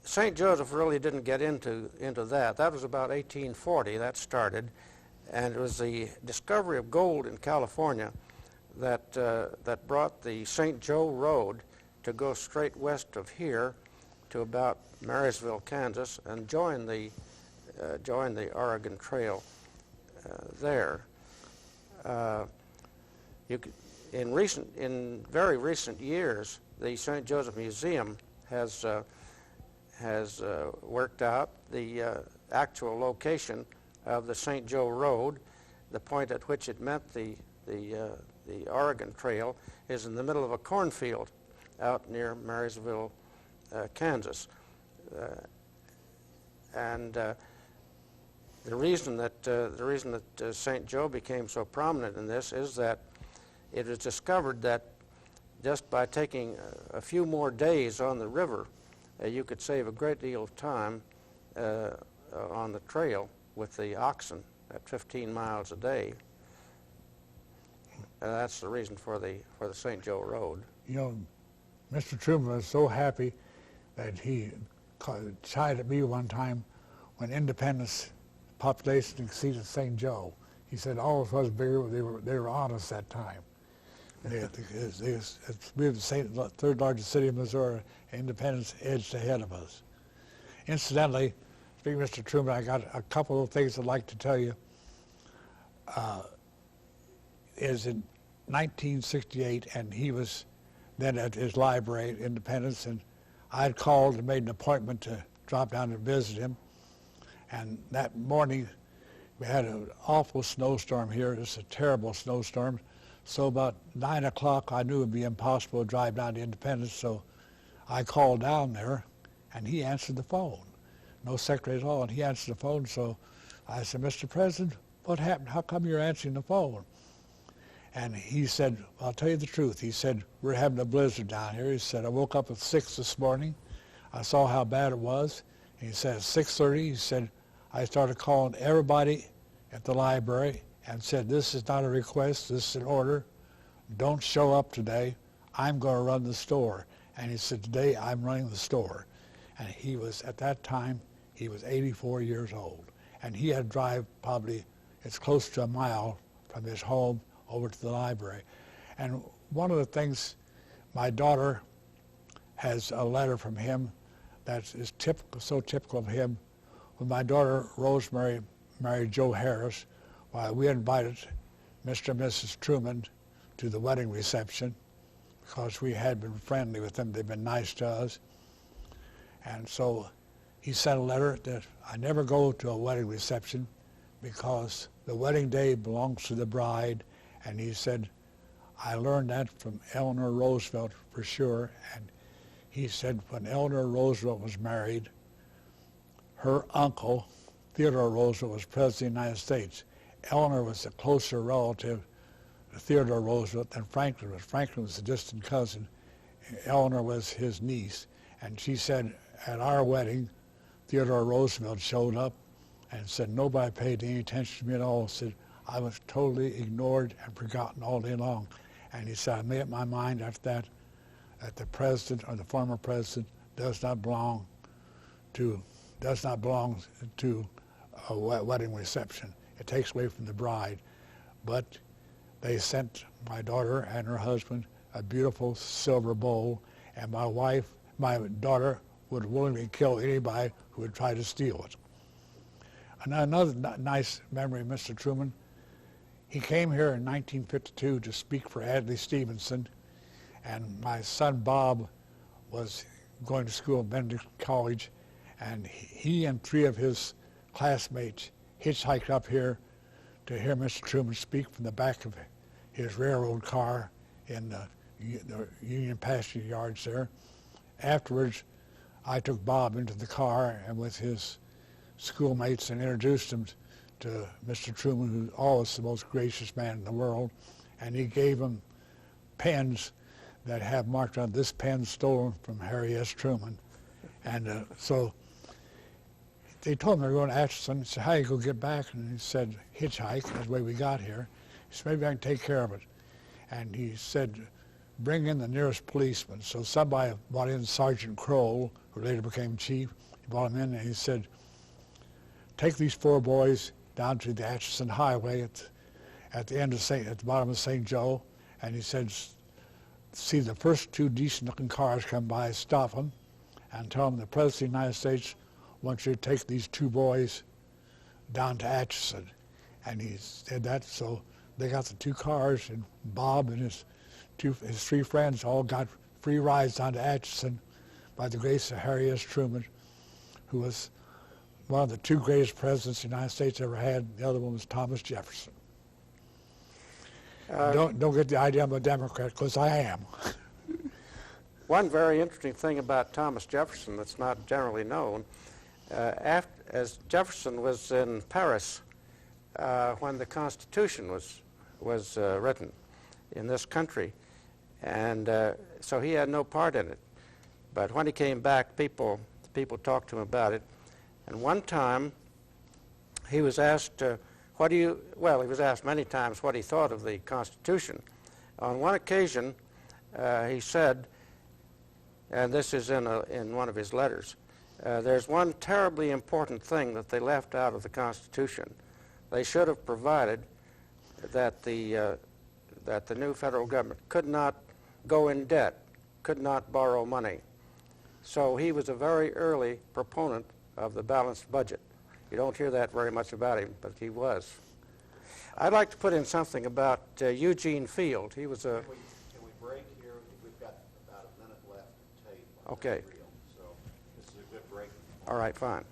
St. Joseph really didn't get into that. That was about 1840 that started, and it was the discovery of gold in California that that brought the St. Joe Road to go straight west of here to about Marysville, Kansas, and join the Oregon Trail there. In very recent years, the St. Joseph Museum has worked out the actual location of the St. Joe Road. The point at which it met the Oregon Trail is in the middle of a cornfield out near Marysville, Kansas. The reason that St. Joe became so prominent in this is that it was discovered that just by taking a few more days on the river, you could save a great deal of time on the trail with the oxen at 15 miles a day. And that's the reason for the St. Joe Road. You know, Mr. Truman was so happy that he chided at me one time when Independence population exceeded St. Joe. He said all of us bigger, they were on us that time. We were the third largest city in Missouri. Independence edged ahead of us. Incidentally, speaking of Mr. Truman, I got a couple of things I'd like to tell you. Is in 1968, and he was then at his library at Independence, and I had called and made an appointment to drop down and visit him. And that morning, we had an awful snowstorm here. It was a terrible snowstorm. So about 9 o'clock, I knew it would be impossible to drive down to Independence, so I called down there, and he answered the phone. No secretary at all, and he answered the phone, so I said, Mr. President, what happened? How come you're answering the phone? And he said, I'll tell you the truth. He said, we're having a blizzard down here. He said, I woke up at 6 this morning. I saw how bad it was. And he said, at 6:30, he said, I started calling everybody at the library and said, this is not a request, this is an order. Don't show up today. I'm going to run the store. And he said, today I'm running the store. And he was, at that time, he was 84 years old. And he had to drive probably, it's close to a mile from his home over to the library. And one of the things, my daughter has a letter from him that is typical, so typical of him. When my daughter Rosemary married Joe Harris, we invited Mr. and Mrs. Truman to the wedding reception because we had been friendly with them. They'd been nice to us. And so he sent a letter that I never go to a wedding reception because the wedding day belongs to the bride. And he said, I learned that from Eleanor Roosevelt for sure. And he said when Eleanor Roosevelt was married, her uncle, Theodore Roosevelt, was President of the United States. Eleanor was a closer relative to Theodore Roosevelt than Franklin was. Franklin was a distant cousin. Eleanor was his niece. And she said, at our wedding, Theodore Roosevelt showed up and said, nobody paid any attention to me at all. Said, I was totally ignored and forgotten all day long. And he said, I made up my mind after that the president or the former president does not belong to a wedding reception. It takes away from the bride. But they sent my daughter and her husband a beautiful silver bowl, and my daughter would willingly kill anybody who would try to steal it. And another nice memory of Mr. Truman, He came here in 1952 to speak for Adlai Stevenson, and my son Bob was going to school at Benedict College, and he and 3 of his classmates hitchhiked up here to hear Mr. Truman speak from the back of his railroad car in the Union pasture yards there. Afterwards, I took Bob into the car and with his schoolmates and introduced him to Mr. Truman, who's always the most gracious man in the world, and he gave him pens that have marked on this pen stolen from Harry S. Truman. And so they told him they were going to Atchison. He said, how you go get back? And he said, hitchhike. That's the way we got here. He said, maybe I can take care of it. And he said, bring in the nearest policeman. So somebody brought in Sergeant Kroll, who later became chief. He brought him in and he said, take these 4 boys down to the Atchison Highway at the end of at the bottom of St. Joe. And he said, see the first 2 decent-looking cars come by, stop them, and tell them the President of the United States wants you to take these 2 boys down to Atchison. And he said that, so they got the 2 cars, and Bob and his 3 friends all got free rides down to Atchison by the grace of Harry S. Truman, who was one of the 2 greatest presidents the United States ever had. The other one was Thomas Jefferson. Don't get the idea I'm a Democrat, because I am. One very interesting thing about Thomas Jefferson that's not generally known, as Jefferson was in Paris when the Constitution was written in this country, and so he had no part in it. But when he came back, people talked to him about it. And one time, he was asked, he was asked many times what he thought of the Constitution. On one occasion, he said, and this is in one of his letters, there's one terribly important thing that they left out of the Constitution. They should have provided that the new federal government could not go in debt, could not borrow money. So he was a very early proponent of the balanced budget. You don't hear that very much about him, but he was. I'd like to put in something about Eugene Field. He was a... Can we break here? We've got about a minute left to tape on Okay. that reel, so this is a good break. All right, fine.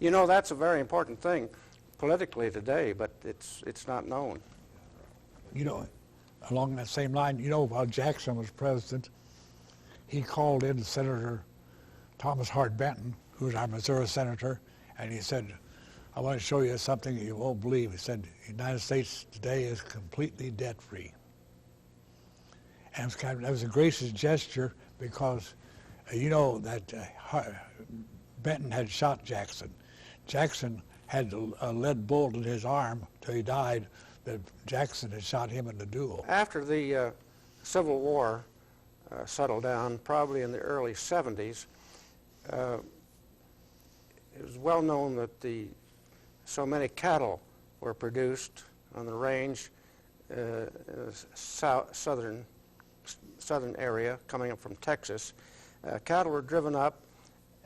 You know, that's a very important thing politically today, but it's not known. You know, along that same line, you know, while Jackson was president, he called in Senator Thomas Hart Benton, who was our Missouri senator, and he said, I want to show you something you won't believe. He said, the United States today is completely debt-free. And that was a gracious gesture because, you know, that Benton had shot Jackson. Jackson had a lead bullet in his arm till he died, that Jackson had shot him in the duel. After the Civil War settled down, probably in the early 70s, it was well known that so many cattle were produced on the range, southern area coming up from Texas. Cattle were driven up,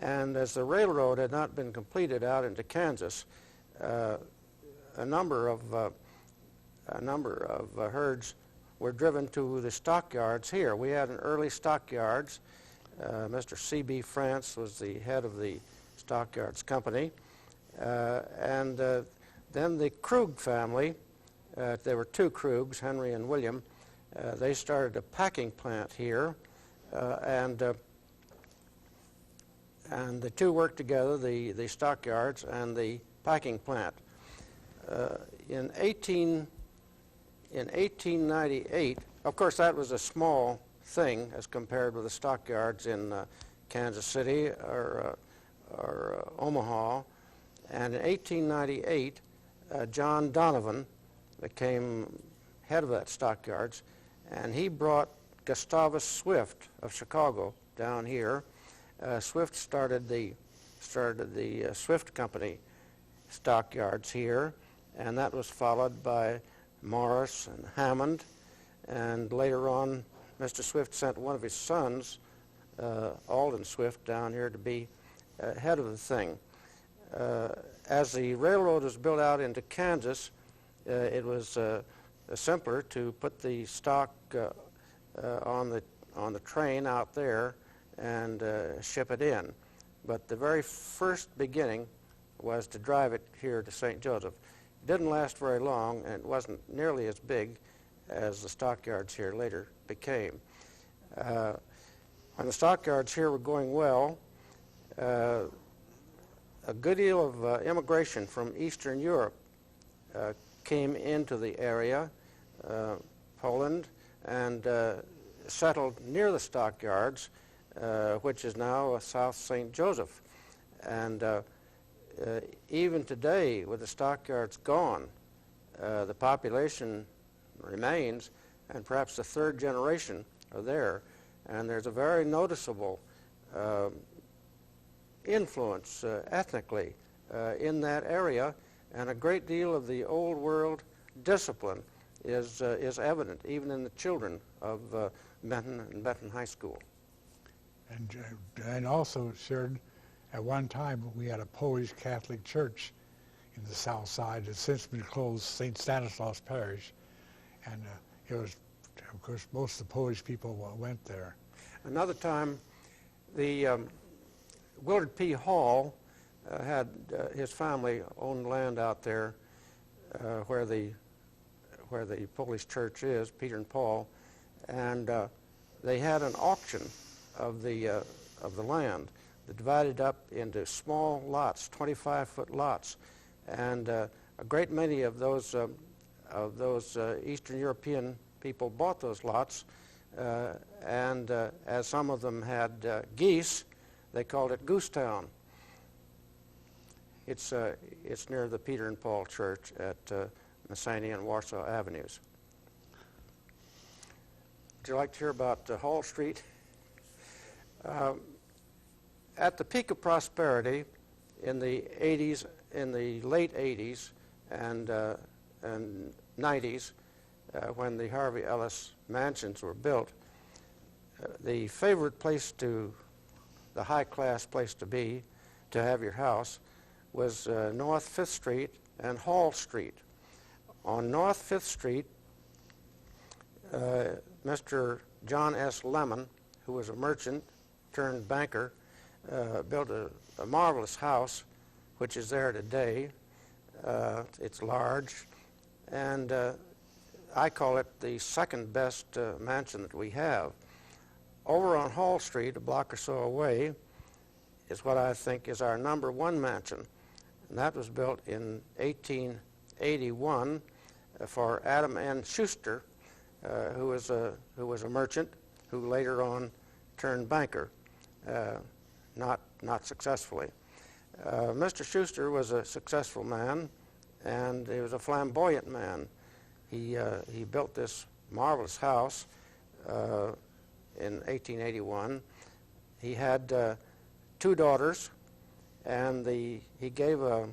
and as the railroad had not been completed out into Kansas, a number of herds were driven to the stockyards here. We had an early stockyards. Mr. C.B. France was the head of the Stockyards Company. And then the Krug family, there were 2 Krugs, Henry and William, they started a packing plant here, and the 2 worked together, the stockyards and the packing plant. In 1898, of course that was a small thing as compared with the stockyards in Kansas City or Omaha. And in 1898, John Donovan became head of that stockyards, and he brought Gustavus Swift of Chicago down here. Swift started the Swift Company stockyards here, and that was followed by Morris and Hammond, and later on Mr. Swift sent one of his sons, Alden Swift, down here to be head of the thing. As the railroad was built out into Kansas, it was simpler to put the stock on the train out there and ship it in. But the very first beginning was to drive it here to St. Joseph. It didn't last very long, and it wasn't nearly as big as the stockyards here later became. When the stockyards here were going well, a good deal of immigration from Eastern Europe came into the area, Poland, and settled near the stockyards, which is now South St. Joseph. And even today, with the stockyards gone, the population remains, and perhaps the third generation are there. And there's a very noticeable influence ethnically in that area, and a great deal of the old world discipline is evident even in the children of Benton and Benton High School. And also, Sheridan, at one time we had a Polish Catholic church in the south side. It's since been closed, St. Stanislaus Parish, and it was, of course, most of the Polish people went there. Another time, the Willard P. Hall had his family owned land out there where the Polish church is, Peter and Paul, and they had an auction of the land. They divided up into small lots, 25-foot lots, and a great many of those Eastern European people bought those lots, and as some of them had geese, they called it Goosetown. It's near the Peter and Paul Church at Messania and Warsaw Avenues. Would you like to hear about Hall Street? At the peak of prosperity in the 80s, in the late 80s and 90s, when the Harvey Ellis mansions were built, the favorite place to, the high-class place to be, to have your house, was North 5th Street and Hall Street. On North 5th Street, Mr. John S. Lemon, who was a merchant turned banker, built a marvelous house, which is there today. It's large, and I call it the second best mansion that we have. Over on Hall Street, a block or so away, is what I think is our #1 mansion. And that was built in 1881 for Adam N. Schuster, who was a merchant who later on turned banker, not successfully. Mr. Schuster was a successful man, and he was a flamboyant man. He built this marvelous house in 1881. He had 2 daughters, and he gave a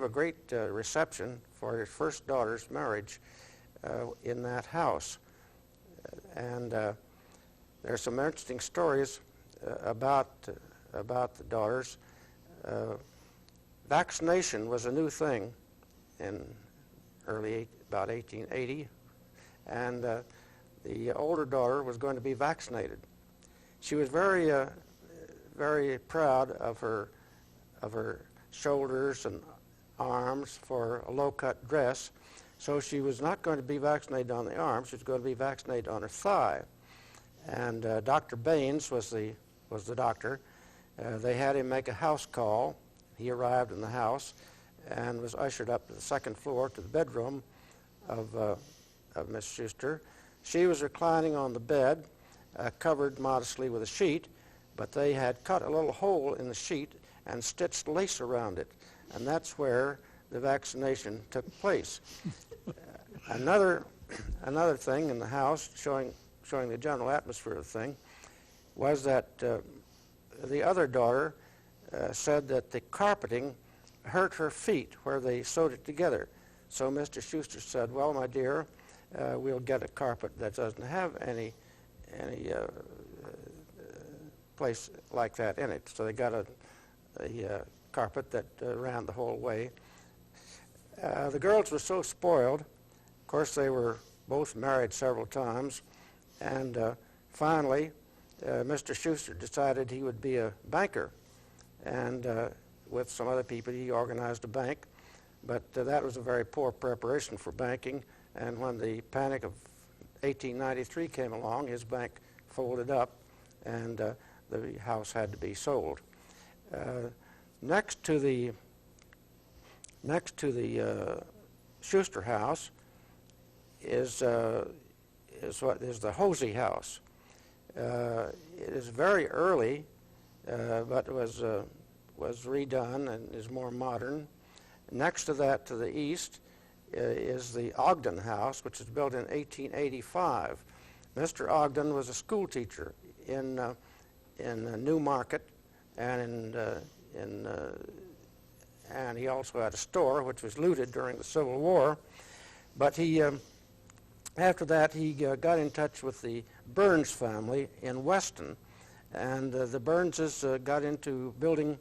great reception for his first daughter's marriage in that house. And there are some interesting stories about the daughters. Vaccination was a new thing in about 1880, and the older daughter was going to be vaccinated. She was very proud of her shoulders and arms for a low-cut dress, so she was not going to be vaccinated on the arm. She was going to be vaccinated on her thigh. And Dr. Baines was the doctor. They had him make a house call. He arrived in the house and was ushered up to the 2nd floor to the bedroom of Miss Schuster. She was reclining on the bed, covered modestly with a sheet, but they had cut a little hole in the sheet and stitched lace around it, and that's where the vaccination took place. Another thing in the house, showing the general atmosphere of the thing, was that the other daughter said that the carpeting hurt her feet where they sewed it together. So Mr. Schuster said, "Well, my dear, we'll get a carpet that doesn't have any place like that in it." So they got a carpet that ran the whole way. The girls were so spoiled. Of course, they were both married several times, and finally, Mr. Schuster decided he would be a banker, and with some other people, he organized a bank, but that was a very poor preparation for banking, and when the panic of 1893 came along, his bank folded up, and the house had to be sold. Next to the Schuster house is the Hosey house. It is very early, but was redone and is more modern. Next to that, to the east, is the Ogden house, which was built in 1885. Mr. Ogden was a school teacher in Newmarket, and and he also had a store which was looted during the Civil War. But he, after that, he got in touch with the Burns family in Weston, and the Burnses got into building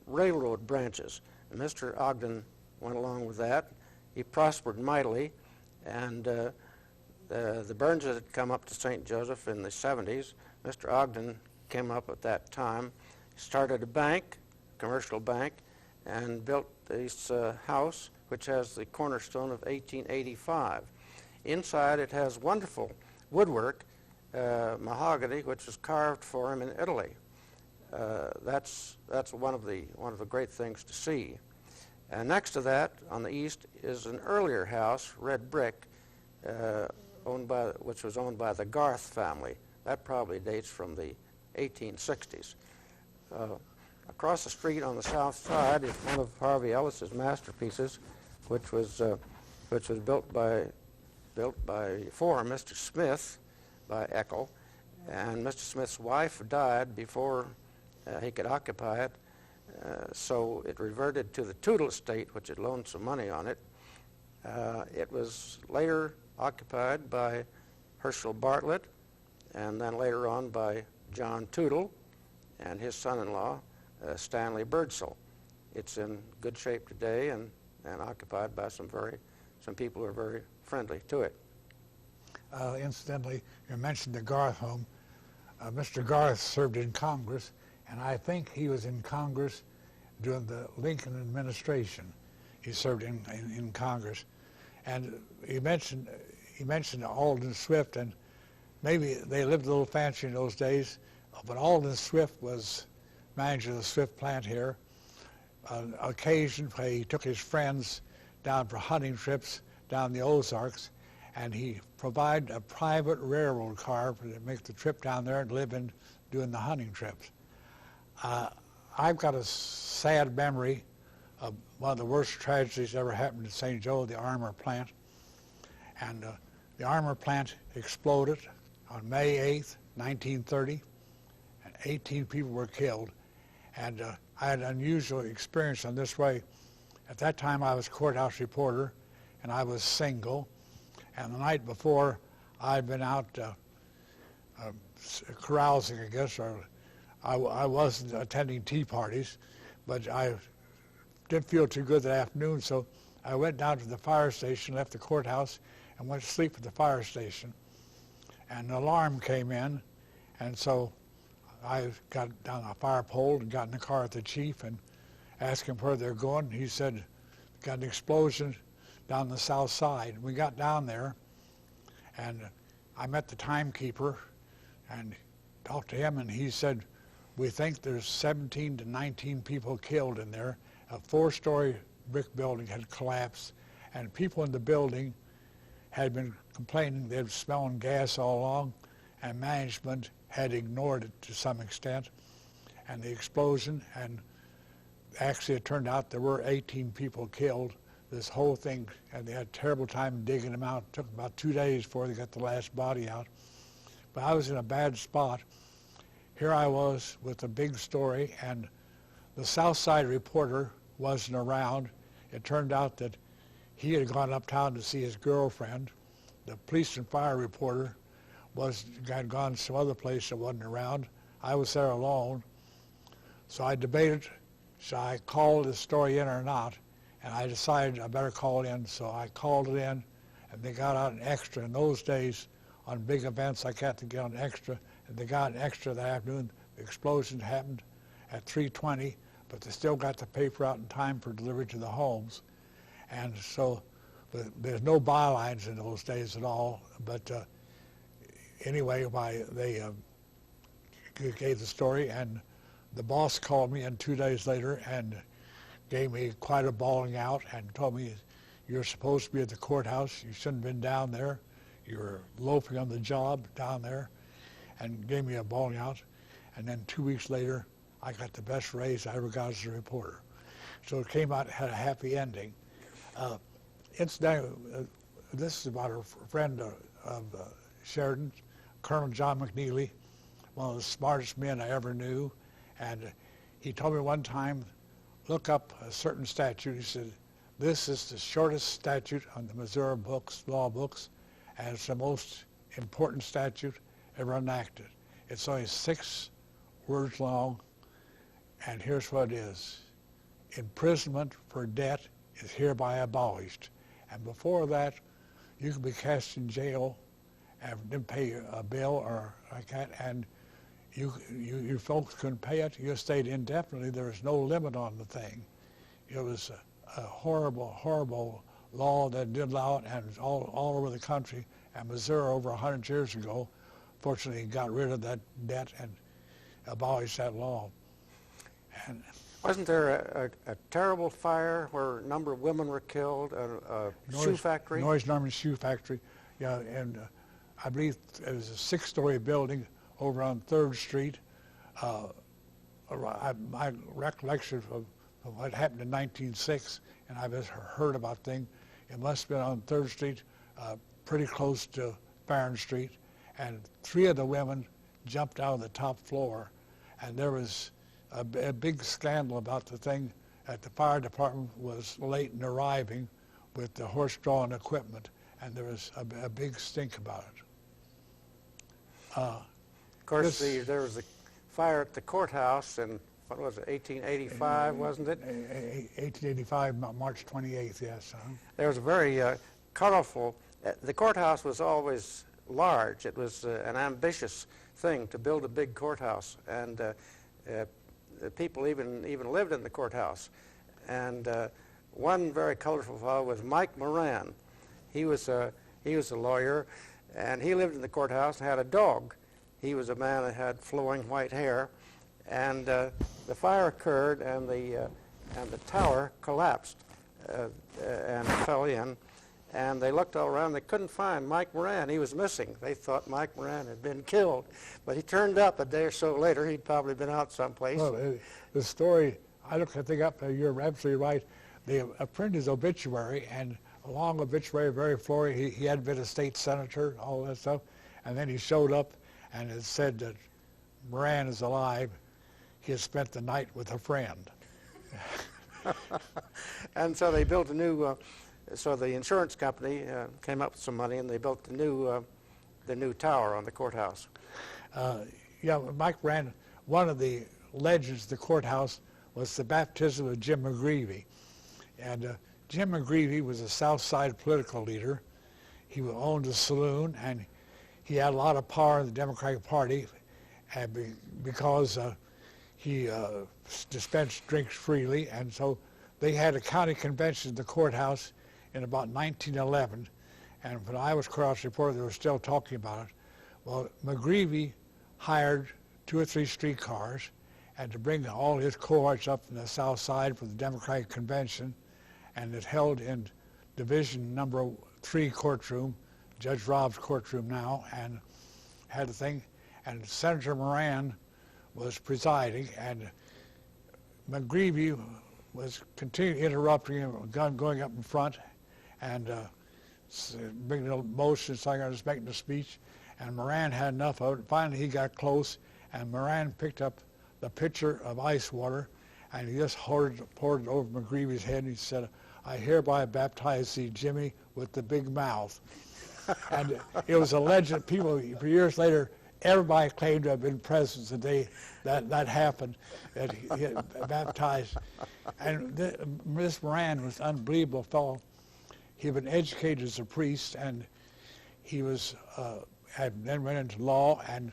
railroad branches. And Mr. Ogden went along with that. He prospered mightily, and the Burnses had come up to St. Joseph in the 70s. Mr. Ogden came up at that time, started a bank, commercial bank, and built this house, which has the cornerstone of 1885. Inside it has wonderful woodwork, mahogany, which was carved for him in Italy. That's one of the great things to see. And next to that, on the east, is an earlier house, red brick, which was owned by the Garth family. That probably dates from the 1860s. Across the street on the south side is one of Harvey Ellis's masterpieces, which was built for Mr. Smith by Eckel, and Mr. Smith's wife died before he could occupy it, so it reverted to the Tootle estate, which had loaned some money on it. It was later occupied by Herschel Bartlett, and then later on by John Tootle and his son-in-law, Stanley Birdsall. It's in good shape today and occupied by some people who are very friendly to it. Incidentally, you mentioned the Garth home. Mr. Garth served in Congress, and I think he was in Congress during the Lincoln administration. He served in Congress, and he mentioned Alden Swift, and maybe they lived a little fancy in those days, but Alden Swift was manager of the Swift plant here. On occasion, he took his friends down for hunting trips down the Ozarks, and he provided a private railroad car to make the trip down there and live in doing the hunting trips. I've got a sad memory of one of the worst tragedies ever happened in St. Joe, the armor plant. And the armor plant exploded on May 8th, 1930, and 18 people were killed. And I had an unusual experience on this way. At that time, I was courthouse reporter, and I was single. And the night before, I'd been out carousing, I guess, or I wasn't attending tea parties, but I didn't feel too good that afternoon, so I went down to the fire station, left the courthouse, and went to sleep at the fire station. And an alarm came in, and so I got down a fire pole and got in the car with the chief and asked him where they're going. He said, got an explosion down the south side. We got down there, and I met the timekeeper and talked to him, and he said, we think there's 17 to 19 people killed in there. A 4-story brick building had collapsed, and people in the building had been complaining they'd smelling gas all along, and management had ignored it to some extent. And the explosion, and actually it turned out there were 18 people killed. This whole thing, and they had a terrible time digging them out. It took about 2 days before they got the last body out. But I was in a bad spot. Here I was with a big story, and the South Side reporter wasn't around. It turned out that he had gone uptown to see his girlfriend. The police and fire reporter had gone some other place that wasn't around. I was there alone. So I debated, should I call this story in or not? And I decided I better call it in, so I called it in, and they got out an extra. In those days, on big events, I got to get on extra, and they got an extra that afternoon. The explosion happened at 3:20, but they still got the paper out in time for delivery to the homes. And so there's no bylines in those days at all, but anyway, they gave the story, and the boss called me in 2 days later and gave me quite a bawling out and told me, "You're supposed to be at the courthouse. You shouldn't have been down there. You were loafing on the job down there," and gave me a bawling out. And then 2 weeks later, I got the best raise I ever got as a reporter. So it came out, had a happy ending. Incidentally, this is about a friend of Sheridan, Colonel John McNeely, one of the smartest men I ever knew. And he told me one time, look up a certain statute. He said, this is the shortest statute on the Missouri books, law books, and it's the most important statute ever enacted. It's only 6 words long, and here's what it is. Imprisonment for debt is hereby abolished. And before that, you could be cast in jail and didn't pay a bill or like that, and you folks couldn't pay it. You stayed indefinitely. There was no limit on the thing. It was a horrible, horrible law that did allow it, and it was all over the country. And Missouri, over 100 years ago, fortunately got rid of that debt and abolished that law. And Wasn't there a terrible fire where a number of women were killed, a shoe factory? Noise Norman Shoe Factory, yeah, and I believe it was a 6-story building over on 3rd Street. My recollection of what happened in 1906, and I've just heard about things, it must have been on 3rd Street, pretty close to Barron Street, and 3 of the women jumped out of the top floor, and there was a big scandal about the thing that the fire department was late in arriving with the horse-drawn equipment, and there was a big stink about it. Of course, there was a fire at the courthouse in, what was it, 1885, wasn't it? 1885, March 28th, yes. There was a very colorful, the courthouse was always large. It was an ambitious thing to build a big courthouse, and people even lived in the courthouse. And one very colorful fellow was Mike Moran. He was a lawyer, and he lived in the courthouse and had a dog. He was a man that had flowing white hair, and the fire occurred, and the tower collapsed and fell in. And they looked all around. They couldn't find Mike Moran. He was missing. They thought Mike Moran had been killed. But he turned up a day or so later. He'd probably been out someplace. Well, the story, I looked that thing up. You're absolutely right. They printed his obituary, and a long obituary, very florid. He had been a state senator, all that stuff. And then he showed up, and it said that Moran is alive. He has spent the night with a friend. And so they built a new... So the insurance company came up with some money, and they built the new tower on the courthouse. Yeah, Mike ran. One of the legends of the courthouse was the baptism of Jim McGreevy. And Jim McGreevy was a South Side political leader. He owned a saloon, and he had a lot of power in the Democratic Party, and because he dispensed drinks freely. And so they had a county convention at the courthouse in about 1911, and when I was courthouse reporter, they were still talking about it. Well, McGreevy hired 2 or 3 streetcars, and to bring all his cohorts up from the South Side for the Democratic Convention, and it held in Division number 3 courtroom, Judge Rob's courtroom now, and had a thing, and Senator Moran was presiding, and McGreevy was continuing interrupting him, a gun going up in front, and making a motion, so I was making a speech, and Moran had enough of it. Finally, he got close, and Moran picked up the pitcher of ice water, and he just poured it over McGreevy's head, and he said, "I hereby baptize thee, Jimmy, with the big mouth." And it was a legend. People, for years later, everybody claimed to have been present the day that happened, that he had baptized. And this Moran was an unbelievable fellow. He had been educated as a priest, and he was had then went into law, and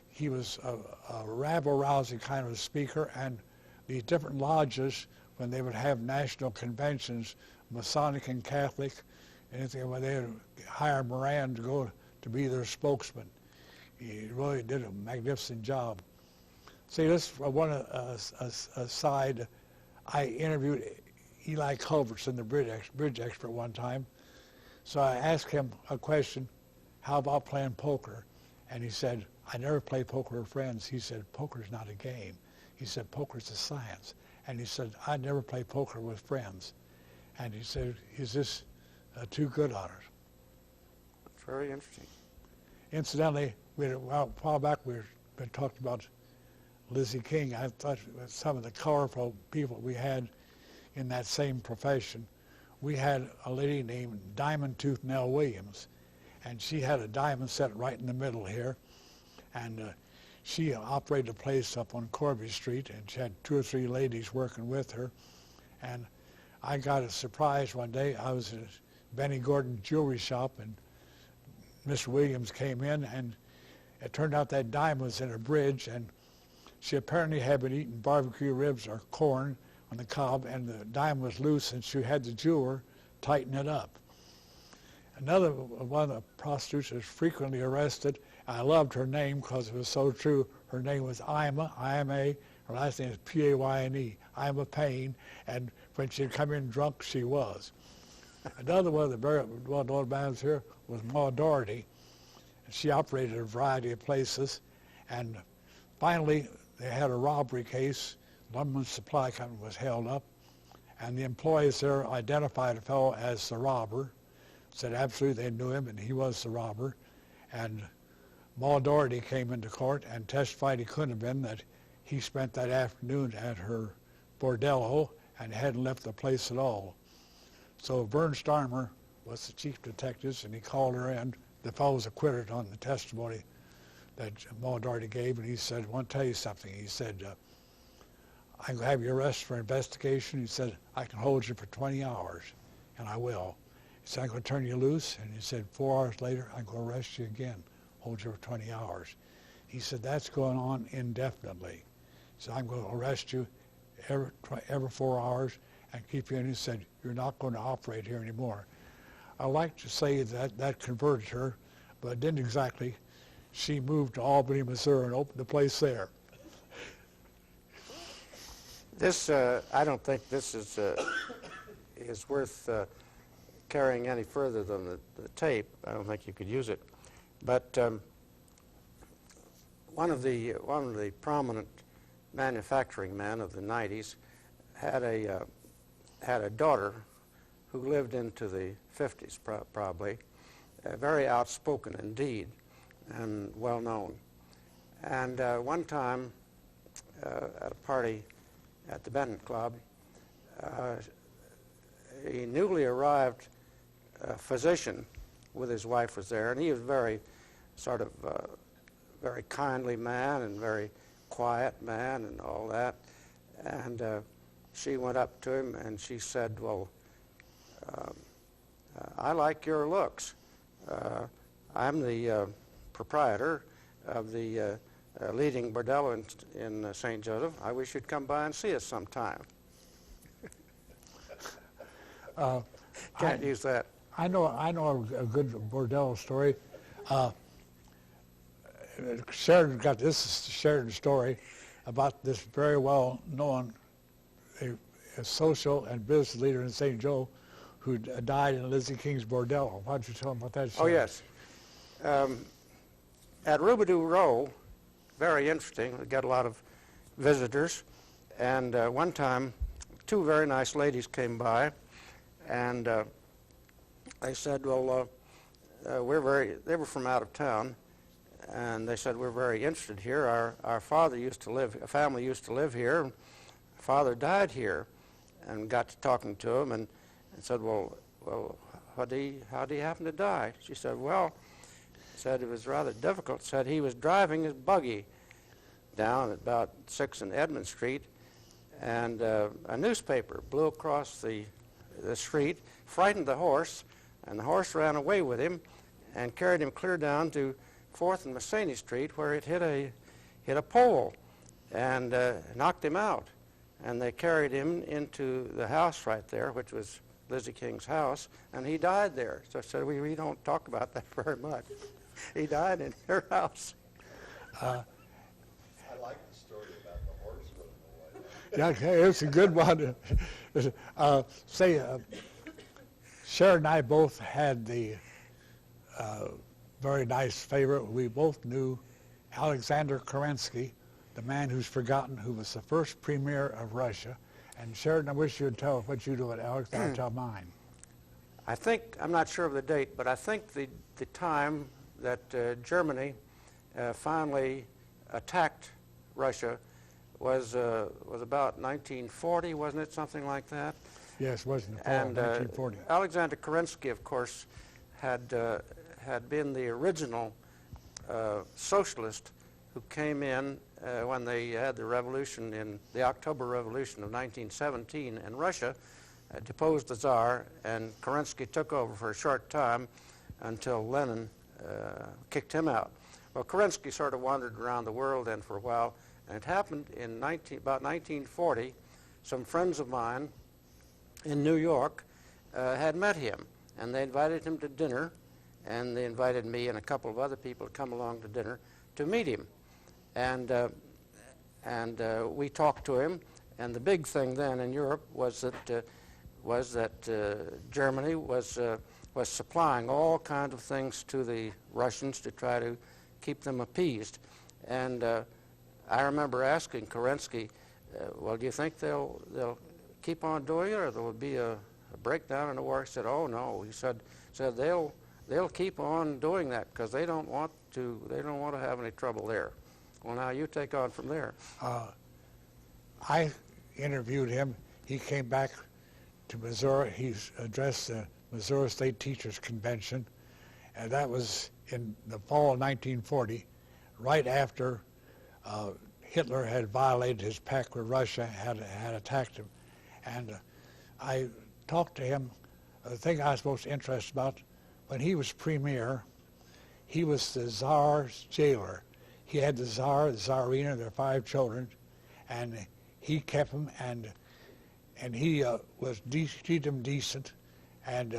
he was a rabble-rousing kind of a speaker. And these different lodges, when they would have national conventions, Masonic and Catholic, anything, where they would hire Moran to go to be their spokesman. He really did a magnificent job. See, this one aside. I interviewed Eli Culbertson, the bridge expert, one time. So I asked him a question, how about playing poker? And he said, I never play poker with friends. He said, poker's not a game. He said, poker's a science. And he said, I never play poker with friends. And he said, is this too good on it? It's very interesting. Incidentally, a while back we had been talking about Lizzie King. I thought some of the colorful people we had in that same profession. We had a lady named Diamond Tooth Nell Williams, and she had a diamond set right in the middle here, and she operated a place up on Corby Street, and she had 2 or 3 ladies working with her. And I got a surprise one day. I was at Benny Gordon's jewelry shop, and Mr. Williams came in, and it turned out that diamond was in a bridge, and she apparently had been eating barbecue ribs or corn on the cob, and the diamond was loose, and she had the jeweler tighten it up. Another one of the prostitutes was frequently arrested. I loved her name because it was so true. Her name was Ima, I-M-A. Her last name is P-A-Y-N-E, Ima Payne, and when she'd come in drunk, she was. Another one of the very well-known bands here was Ma Doherty. She operated a variety of places, and finally they had a robbery case. Lumberman Supply Company was held up, and the employees there identified a fellow as the robber, said absolutely they knew him and he was the robber. And Ma Doherty came into court and testified he couldn't have been, that he spent that afternoon at her bordello and hadn't left the place at all. So Vern Starmer was the chief detective, and he called her in. The fellow was acquitted on the testimony that Ma Doherty gave, and he said, I want to tell you something. He said, I can have you arrested for investigation. He said, I can hold you for 20 hours, and I will. He said, I'm going to turn you loose. And he said, 4 hours later, I'm going to arrest you again, hold you for 20 hours. He said, that's going on indefinitely. He said, I'm going to arrest you every 4 hours and keep you in. He said, you're not going to operate here anymore. I like to say that that converted her, but it didn't exactly. She moved to Albany, Missouri, and opened a place there. This, I don't think this is worth carrying any further than the tape. I don't think you could use it. But one of the prominent manufacturing men of the 90s had a daughter who lived into the 50s probably, very outspoken indeed and well known. And one time at a party at the Bennett Club, a newly arrived physician with his wife was there, and he was very sort of very kindly man and very quiet man and all that. And she went up to him and she said, well, I like your looks. I'm the proprietor of the leading bordello in St. Joseph. I wish you'd come by and see us sometime. Can't use that. I know a good bordello story. Sheridan got this is the Sheridan story about this very well-known a social and business leader in St. Joe who died in Lizzie King's bordello. Why don't you tell him about that? Oh, yes. At Rubidoux Row, very interesting. We got a lot of visitors. And one time, 2 very nice ladies came by, and they said, well, they were from out of town, and they said, we're very interested here. Our father used to live, a family used to live here. Father died here, and got to talking to him, and said, well, how did he happen to die? She said, well, said it was rather difficult. Said he was driving his buggy down at about 6 and Edmund Street, and a newspaper blew across the street, frightened the horse, and the horse ran away with him and carried him clear down to 4th and Masseny Street, where it hit a pole and knocked him out. And they carried him into the house right there, which was Lizzie King's house, and he died there. So I said, we don't talk about that very much. He died in her house. I like the story about the horse running away. Yeah, it's a good one. Sharon and I both had the very nice favorite. We both knew Alexander Kerensky, the man who's forgotten, who was the first premier of Russia. And Sheridan, I wish you would tell what you do at Alex, I'll tell mine. I think, I'm not sure of the date, but I think the time that Germany finally attacked Russia was about 1940, wasn't it? Something like that. Yes, wasn't it? And 1940. Alexander Kerensky, of course, had been the original socialist who came in when they had the revolution in the October Revolution of 1917 in Russia, deposed the Tsar, and Kerensky took over for a short time until Lenin kicked him out. Well, Kerensky sort of wandered around the world then for a while, and it happened in about 1940. Some friends of mine in New York had met him, and they invited him to dinner, and they invited me and a couple of other people to come along to dinner to meet him. And we talked to him, and the big thing then in Europe was that Germany was supplying all kinds of things to the Russians to try to keep them appeased. And I remember asking Kerensky, well, do you think they'll keep on doing it, or there will be a breakdown in the war? He said, oh no. He said they'll keep on doing that because they don't want to have any trouble there. Well, now you take on from there. I interviewed him. He came back to Missouri. He addressed the Missouri State Teachers Convention, and that was in the fall of 1940, right after Hitler had violated his pact with Russia, had attacked him. And I talked to him. The thing I was most interested about, when he was premier, he was the Tsar's jailer. He had the Tsar, the Tsarina, their 5 children, and he kept them, and he treated them decent, and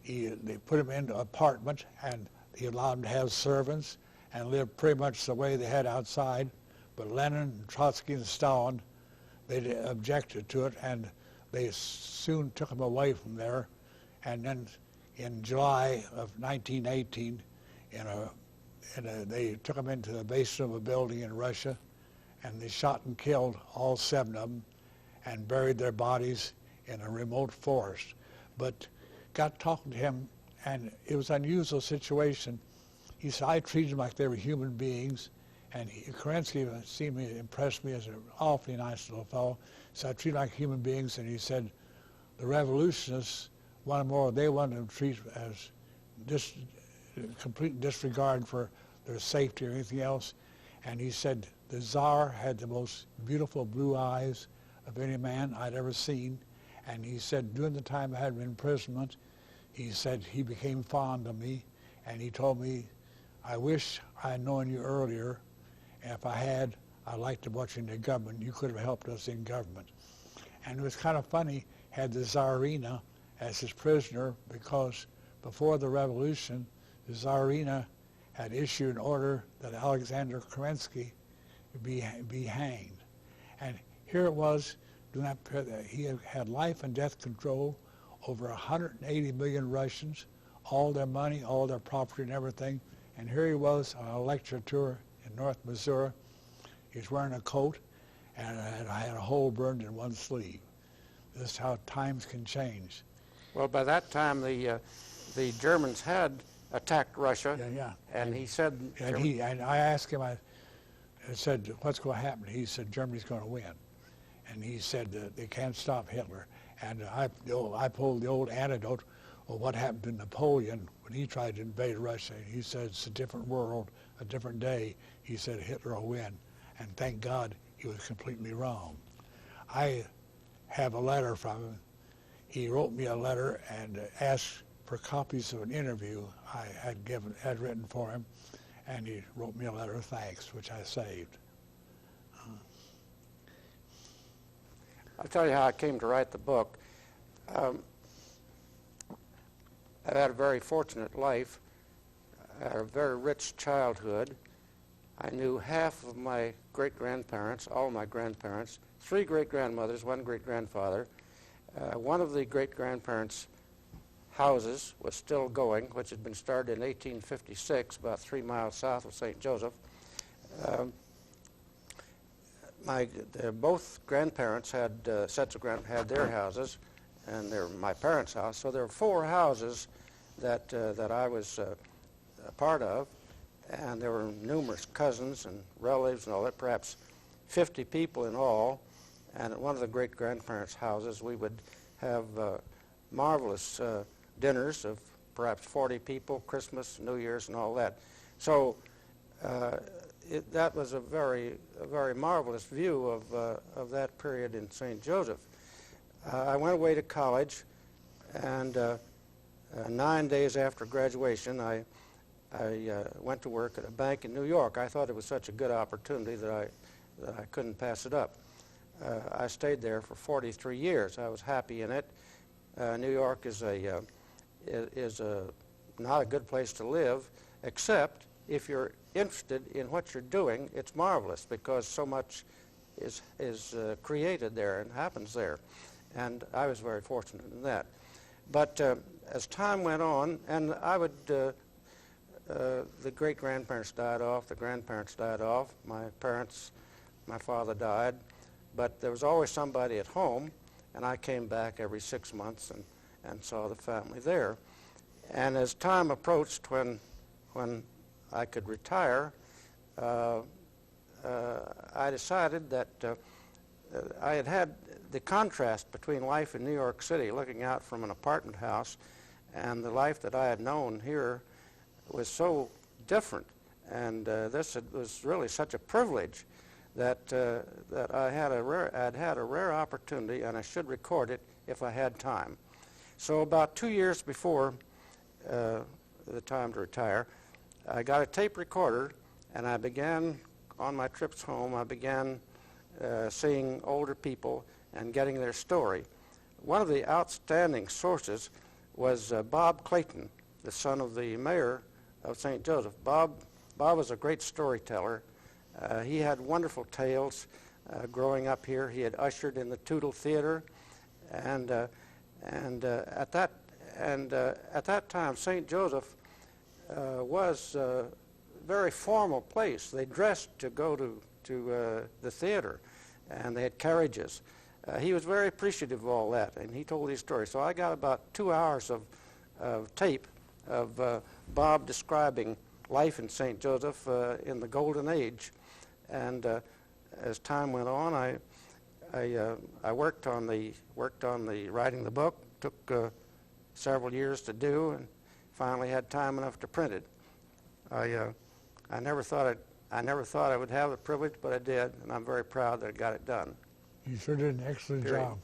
they put him in an apartment, and he allowed them to have servants and live pretty much the way they had outside. But Lenin, Trotsky, and Stalin, they objected to it, and they soon took him away from there. And then in July of 1918, they took them into the basement of a building in Russia, and they shot and killed all 7 of them and buried their bodies in a remote forest. But got talking to him, and it was an unusual situation. He said, I treated them like they were human beings, and Kerensky seemed to impress me as an awfully nice little fellow. So I treated them like human beings, and he said, the revolutionists wanted more. They wanted them treated as complete disregard for their safety or anything else. And he said the Tsar had the most beautiful blue eyes of any man I'd ever seen. And he said during the time I had him in imprisonment, he said he became fond of me, and he told me, I wish I had known you earlier, and if I had, I'd like to watch you in the government. You could have helped us in government. And it was kind of funny, had the Tsarina as his prisoner, because before the revolution, the Tsarina had issued an order that Alexander Kerensky be hanged. And here it was, he had life and death control over 180 million Russians, all their money, all their property and everything. And here he was on a lecture tour in North Missouri. He was wearing a coat, and I had a hole burned in one sleeve. This is how times can change. Well, by that time, the Germans had attacked Russia. Yeah. And he said... And I asked him, I said, what's going to happen? He said, Germany's going to win. And he said, they can't stop Hitler. And I pulled the old anecdote of what happened to Napoleon when he tried to invade Russia. He said it's a different world, a different day. He said Hitler will win. And thank God he was completely wrong. I have a letter from him. He wrote me a letter and asked for copies of an interview I had written for him, and he wrote me a letter of thanks, which I saved. I'll tell you how I came to write the book. I've had a very fortunate life. I had a very rich childhood. I knew half of my great-grandparents, all my grandparents, 3 great-grandmothers, 1 great-grandfather. One of the great-grandparents' houses was still going, which had been started in 1856, about 3 miles south of St. Joseph. Both grandparents had had their houses, and they were my parents' house. So there were 4 houses that I was a part of, and there were numerous cousins and relatives and all that, perhaps 50 people in all. And at one of the great-grandparents' houses, we would have marvelous dinners of perhaps 40 people, Christmas, New Year's, and all that. So that was a very marvelous view of that period in St. Joseph. I went away to college, and 9 days after graduation, I went to work at a bank in New York. I thought it was such a good opportunity that I couldn't pass it up. I stayed there for 43 years. I was happy in it. New York is not a good place to live, except if you're interested in what you're doing. It's marvelous because so much is created there and happens there. And I was very fortunate in that. But as time went on, and I would, the great-grandparents died off, the grandparents died off, my father died, but there was always somebody at home, and I came back every 6 months and saw the family there. And as time approached when I could retire, I decided that I had the contrast between life in New York City, looking out from an apartment house, and the life that I had known here was so different. And this was really such a privilege that I'd had a rare opportunity, and I should record it if I had time. So about 2 years before the time to retire, I got a tape recorder, and I began, on my trips home, I began seeing older people and getting their story. One of the outstanding sources was Bob Clayton, the son of the mayor of St. Joseph. Bob was a great storyteller. He had wonderful tales growing up here. He had ushered in the Tootle Theater, and at that time, St. Joseph was a very formal place. They dressed to go to the theater, and they had carriages. He was very appreciative of all that, and he told these stories. So I got about 2 hours of tape of Bob describing life in St. Joseph in the Golden Age. And as time went on, I worked on the writing the book. Took several years to do, and finally had time enough to print it. I never thought I would have the privilege, but I did, and I'm very proud that I got it done. You sure did an excellent Period. job.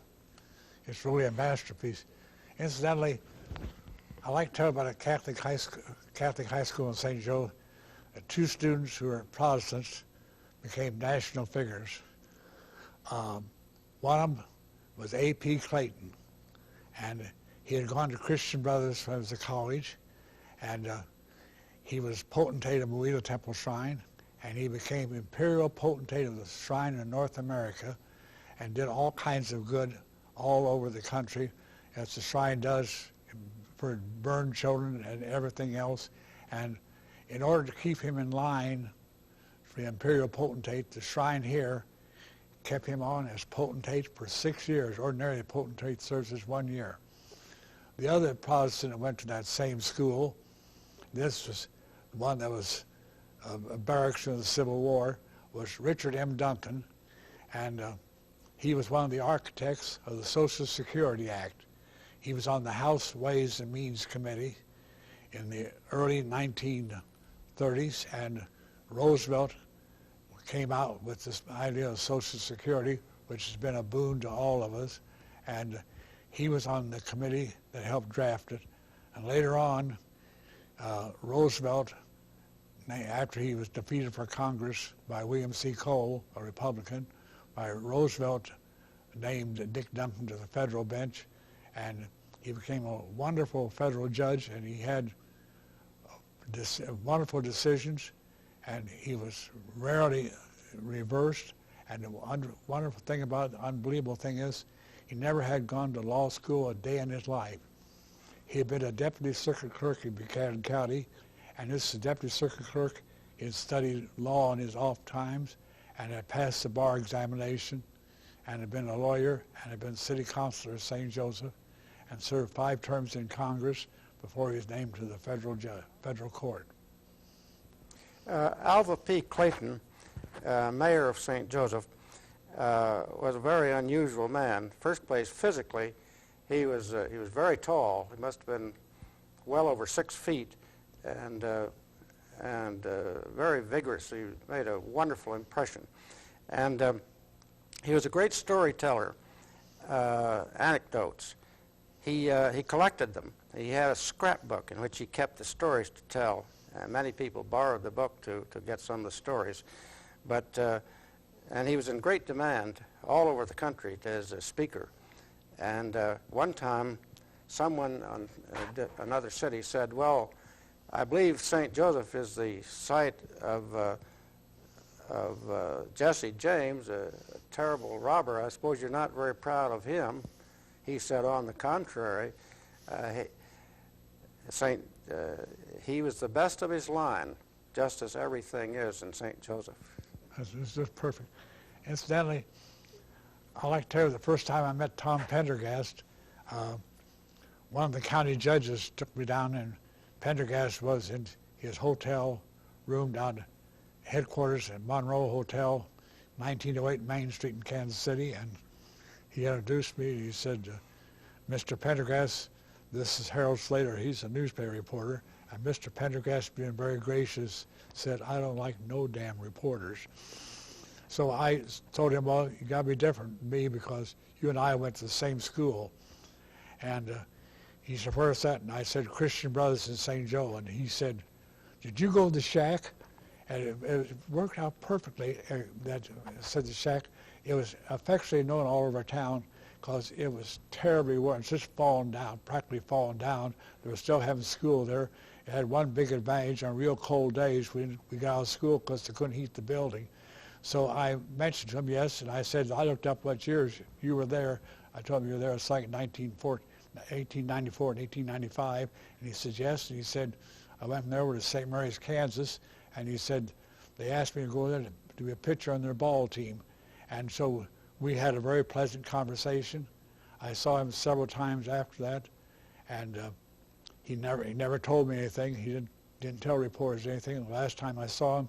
It's really a masterpiece. Incidentally, I like to tell about a Catholic high school in St. Joe. 2 students who were Protestants became national figures. One of them was A.P. Clayton, and he had gone to Christian Brothers when he was at college, and he was potentate of Moeda Temple Shrine, and he became imperial potentate of the shrine in North America, and did all kinds of good all over the country, as the shrine does for burned children and everything else. And in order to keep him in line for the imperial potentate, the shrine here kept him on as potentate for 6 years. Ordinarily, a potentate serves as 1 year. The other Protestant that went to that same school, this was the one that was a barracks in the Civil War, was Richard M. Duncan. And He was one of the architects of the Social Security Act. He was on the House Ways and Means Committee in the early 1930s, and Roosevelt came out with this idea of Social Security, which has been a boon to all of us, and he was on the committee that helped draft it. And later on, Roosevelt, after he was defeated for Congress by William C. Cole, a Republican, by Roosevelt named Dick Duncan to the federal bench, and he became a wonderful federal judge, and he had wonderful decisions, and he was rarely reversed. And the wonderful thing about it, the unbelievable thing is, he never had gone to law school a day in his life. He had been a deputy circuit clerk in Buchanan County, and this deputy circuit clerk had studied law in his off times and had passed the bar examination and had been a lawyer and had been city councilor of St. Joseph and served 5 terms in Congress before he was named to the federal court. Alva P. Clayton, mayor of St. Joseph, was a very unusual man. First place, physically, he was very tall. He must have been well over 6 feet, and very vigorous. He made a wonderful impression, and he was a great storyteller. Anecdotes. He collected them. He had a scrapbook in which he kept the stories to tell. Many people borrowed the book to get some of the stories, but and he was in great demand all over the country as a speaker. And one time, someone on another city said, "Well, I believe St. Joseph is the site of Jesse James, a terrible robber. I suppose you're not very proud of him." He said, "On the contrary, he was the best of his line, just as everything is in St. Joseph." It's just perfect. Incidentally, I like to tell you the first time I met Tom Pendergast, one of the county judges took me down, and Pendergast was in his hotel room down headquarters at Monroe Hotel, 1908 Main Street in Kansas City, and he introduced me. He said, "Mr. Pendergast, this is Harold Slater." He's a newspaper reporter. And Mr. Pendergast, being very gracious, said, "I don't like no damn reporters." So I told him, "Well, you got to be different than me because you and I went to the same school." And he said, "Where's that?" And I said, "Christian Brothers in St. Joe." And he said, "Did you go to the shack?" And it worked out perfectly. That said the shack. It was affectionately known all over town because it was terribly worn. It's just fallen down, practically fallen down. They were still having school there. It had one big advantage. On real cold days, we got out of school because they couldn't heat the building. So I mentioned to him, yes, and I said, "I looked up what years you were there." I told him you were there. It's like 1894 and 1895. And he said, "Yes." And he said, "I went there over to St. Mary's, Kansas." And he said, "They asked me to go there to be a pitcher on their ball team." And so we had a very pleasant conversation. I saw him several times after that, and he never told me anything. He didn't tell reporters anything. The last time I saw him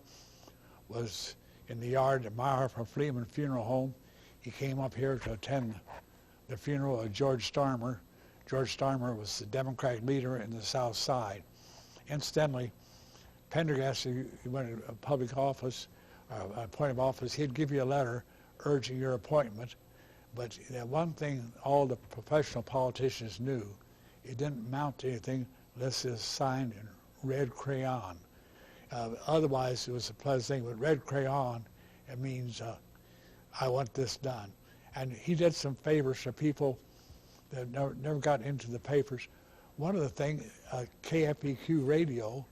was in the yard at Meyerhoff Fleeman Funeral Home. He came up here to attend the funeral of George Starmer. George Starmer was the Democratic leader in the South Side. Incidentally, Pendergast, he went to a public office, a point of office, he'd give you a letter urging your appointment. But one thing all the professional politicians knew, it didn't amount to anything unless it was signed in red crayon. Otherwise, it was a pleasant thing. With red crayon, it means I want this done. And he did some favors for people that never got into the papers. One of the things, KFEQ radio,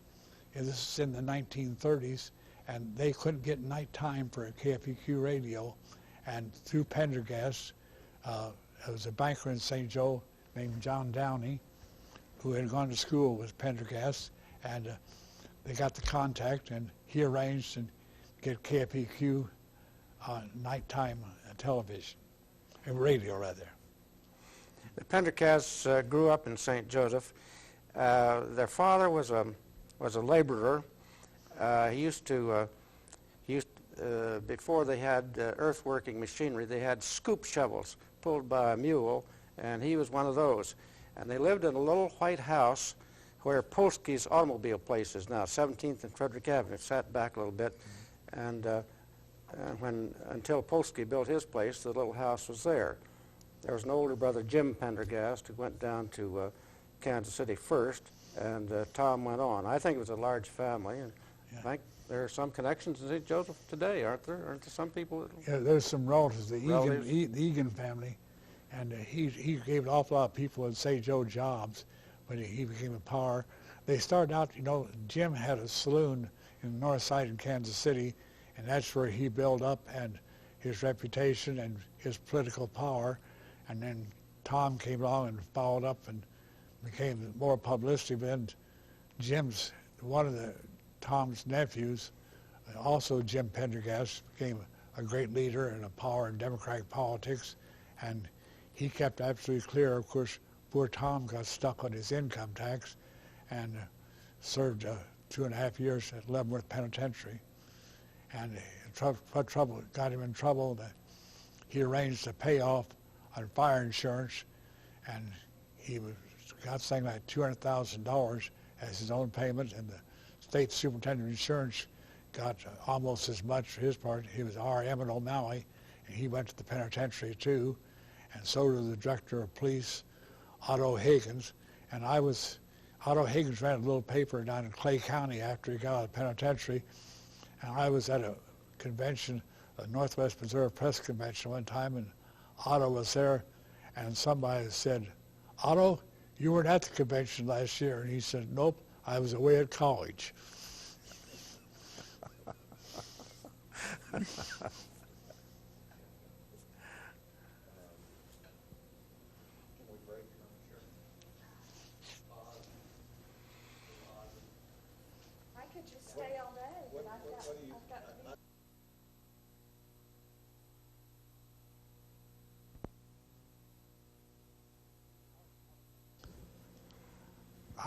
and this is in the 1930s, and they couldn't get nighttime for a KFEQ radio. And through Pendergast, there was a banker in St. Joe named John Downey, who had gone to school with Pendergast, and they got the contact, and he arranged to get KFEQ on nighttime television, radio rather. The Pendergasts grew up in St. Joseph. Their father was a laborer. before they had earth-working machinery, they had scoop shovels pulled by a mule, and he was one of those. And they lived in a little white house where Polsky's automobile place is now, 17th and Frederick Avenue. It sat back a little bit, and until Polsky built his place, the little house was there. There was an older brother, Jim Pendergast, who went down to Kansas City first, and Tom went on. I think it was a large family, and I think there are some connections to St. Joseph today, aren't there? Aren't there some people that... Yeah, there's some relatives, the Egan family, and he gave an awful lot of people in St. Joe jobs when he became a power. They started out, you know, Jim had a saloon in the north side in Kansas City, and that's where he built up and his reputation and his political power. And then Tom came along and followed up and became more publicity. But then Jim's, one of Tom's nephews, also Jim Pendergast, became a great leader and a power in Democratic politics. And he kept absolutely clear. Of course, poor Tom got stuck on his income tax and served 2.5 years at Leavenworth Penitentiary. And trouble got him in trouble that he arranged to pay off on fire insurance, and he got something like $200,000 as his own payment, and the state superintendent of insurance got almost as much for his part. He was R.M. in O'Malley, and he went to the penitentiary too, and so did the director of police, Otto Higgins. And Otto Higgins ran a little paper down in Clay County after he got out of the penitentiary, and I was at a convention, a Northwest Missouri Press Convention one time, and Otto was there, and somebody said, "Otto, you weren't at the convention last year." And he said, "Nope, I was away at college." I could just stay all day, but I've got to be...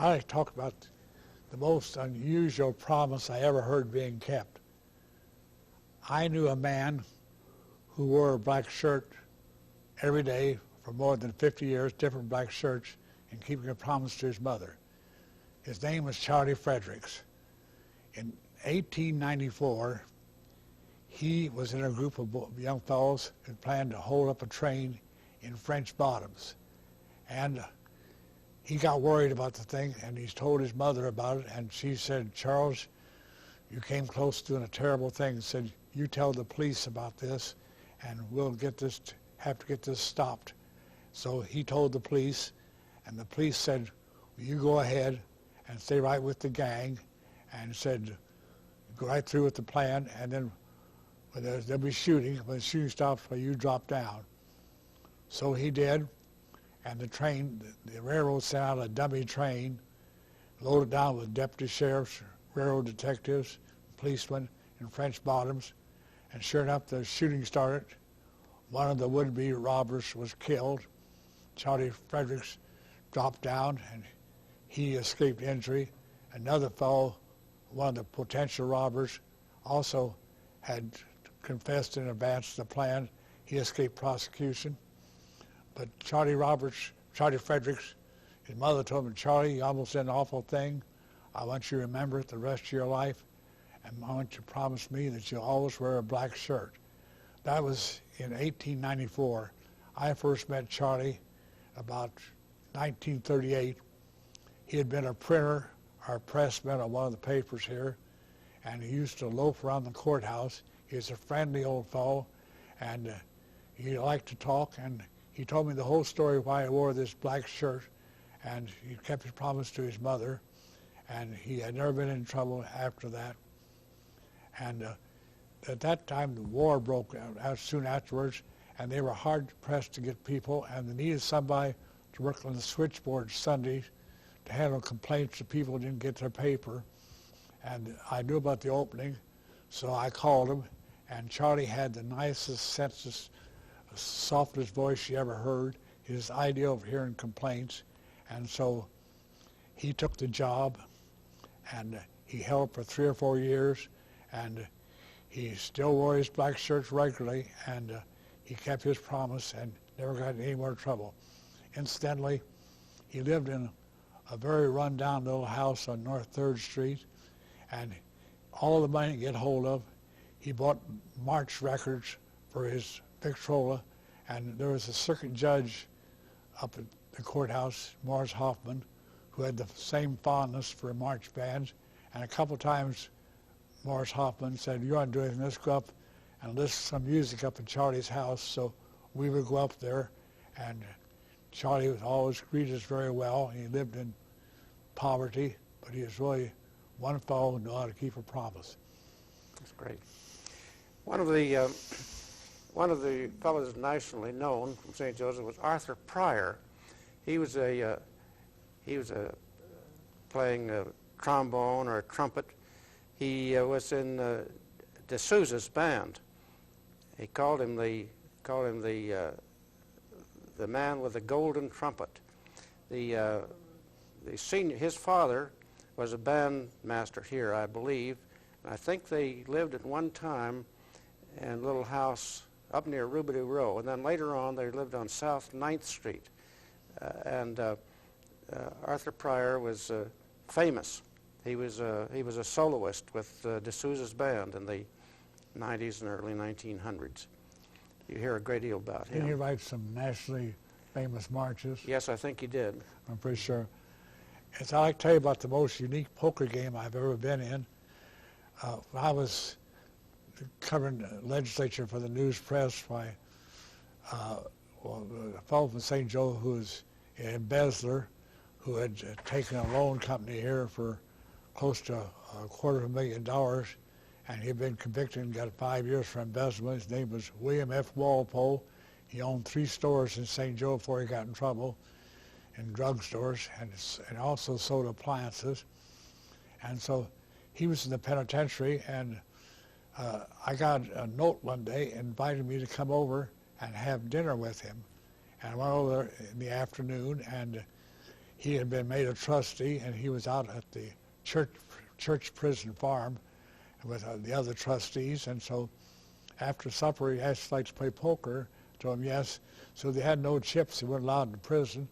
I talk about the most unusual promise I ever heard being kept. I knew a man who wore a black shirt every day for more than 50 years, different black shirts, and keeping a promise to his mother. His name was Charlie Fredericks. In 1894, he was in a group of young fellows who planned to hold up a train in French Bottoms. And he got worried about the thing, and he told his mother about it, and she said, "Charles, you came close to doing a terrible thing," and said, "You tell the police about this, and we'll have to get this stopped." So he told the police, and the police said, "Well, you go ahead and stay right with the gang," and said, "Go right through with the plan, and then when there'll be shooting. When the shooting stops, well, you drop down." So he did. And the train, the railroad sent out a dummy train, loaded down with deputy sheriffs, railroad detectives, policemen in French Bottoms. And sure enough, the shooting started. One of the would-be robbers was killed. Charlie Fredericks dropped down, and he escaped injury. Another fellow, one of the potential robbers, also had confessed in advance to the plan. He escaped prosecution. But Charlie Fredericks, his mother told him, "Charlie, you almost did an awful thing. I want you to remember it the rest of your life, and I want you to promise me that you'll always wear a black shirt." That was in 1894. I first met Charlie about 1938. He had been a printer, our pressman on one of the papers here, and he used to loaf around the courthouse. He was a friendly old fellow, and he liked to talk, and he told me the whole story why he wore this black shirt, and he kept his promise to his mother, and he had never been in trouble after that. And at that time, the war broke out soon afterwards, and they were hard-pressed to get people, and they needed somebody to work on the switchboard Sundays to handle complaints that people didn't get their paper. And I knew about the opening, so I called him, and Charlie had the nicest, sensest, softest voice you ever heard, his idea of hearing complaints. And so he took the job, and he held for 3 or 4 years, and He still wore his black shirts regularly, and he kept his promise and never got in any more trouble. Incidentally, he lived in a very run-down little house on North 3rd Street, and all the money he could get hold of, he bought march records for his Victrola, and there was a circuit judge up at the courthouse, Morris Hoffman, who had the same fondness for march bands, and a couple times Morris Hoffman said, "You aren't doing this, go up and listen to some music up at Charlie's house." So we would go up there, and Charlie was always greeted us very well. He lived in poverty, but he was really one fellow who knew how to keep a promise. That's great. One of the fellows nationally known from St. Joseph was Arthur Pryor. He was playing a trombone or a trumpet. He was in D'Souza's band. He called him the man with the golden trumpet. His father was a band master here, I believe. I think they lived at one time in a little house up near Rubidoux Row, and then later on they lived on South 9th Street. Arthur Pryor was famous. He was a soloist with D'Souza's band in the 90s and early 1900s. You hear a great deal about him. Didn't he write some nationally famous marches? Yes, I think he did. I'm pretty sure. As I like to tell you about the most unique poker game I've ever been in. When I was covering the legislature for the news press, a fellow from St. Joe who was an embezzler, who had taken a loan company here for close to $250,000, and he'd been convicted and got 5 years for embezzlement. His name was William F. Walpole. He owned 3 stores in St. Joe before he got in trouble, in drugstores, and also sold appliances. And so he was in the penitentiary, and I got a note one day inviting me to come over and have dinner with him. And I went over there in the afternoon, and he had been made a trustee, and he was out at the church prison farm with the other trustees. And so after supper, he asked if I'd like to play poker. I told him yes. So they had no chips. They weren't allowed in prison.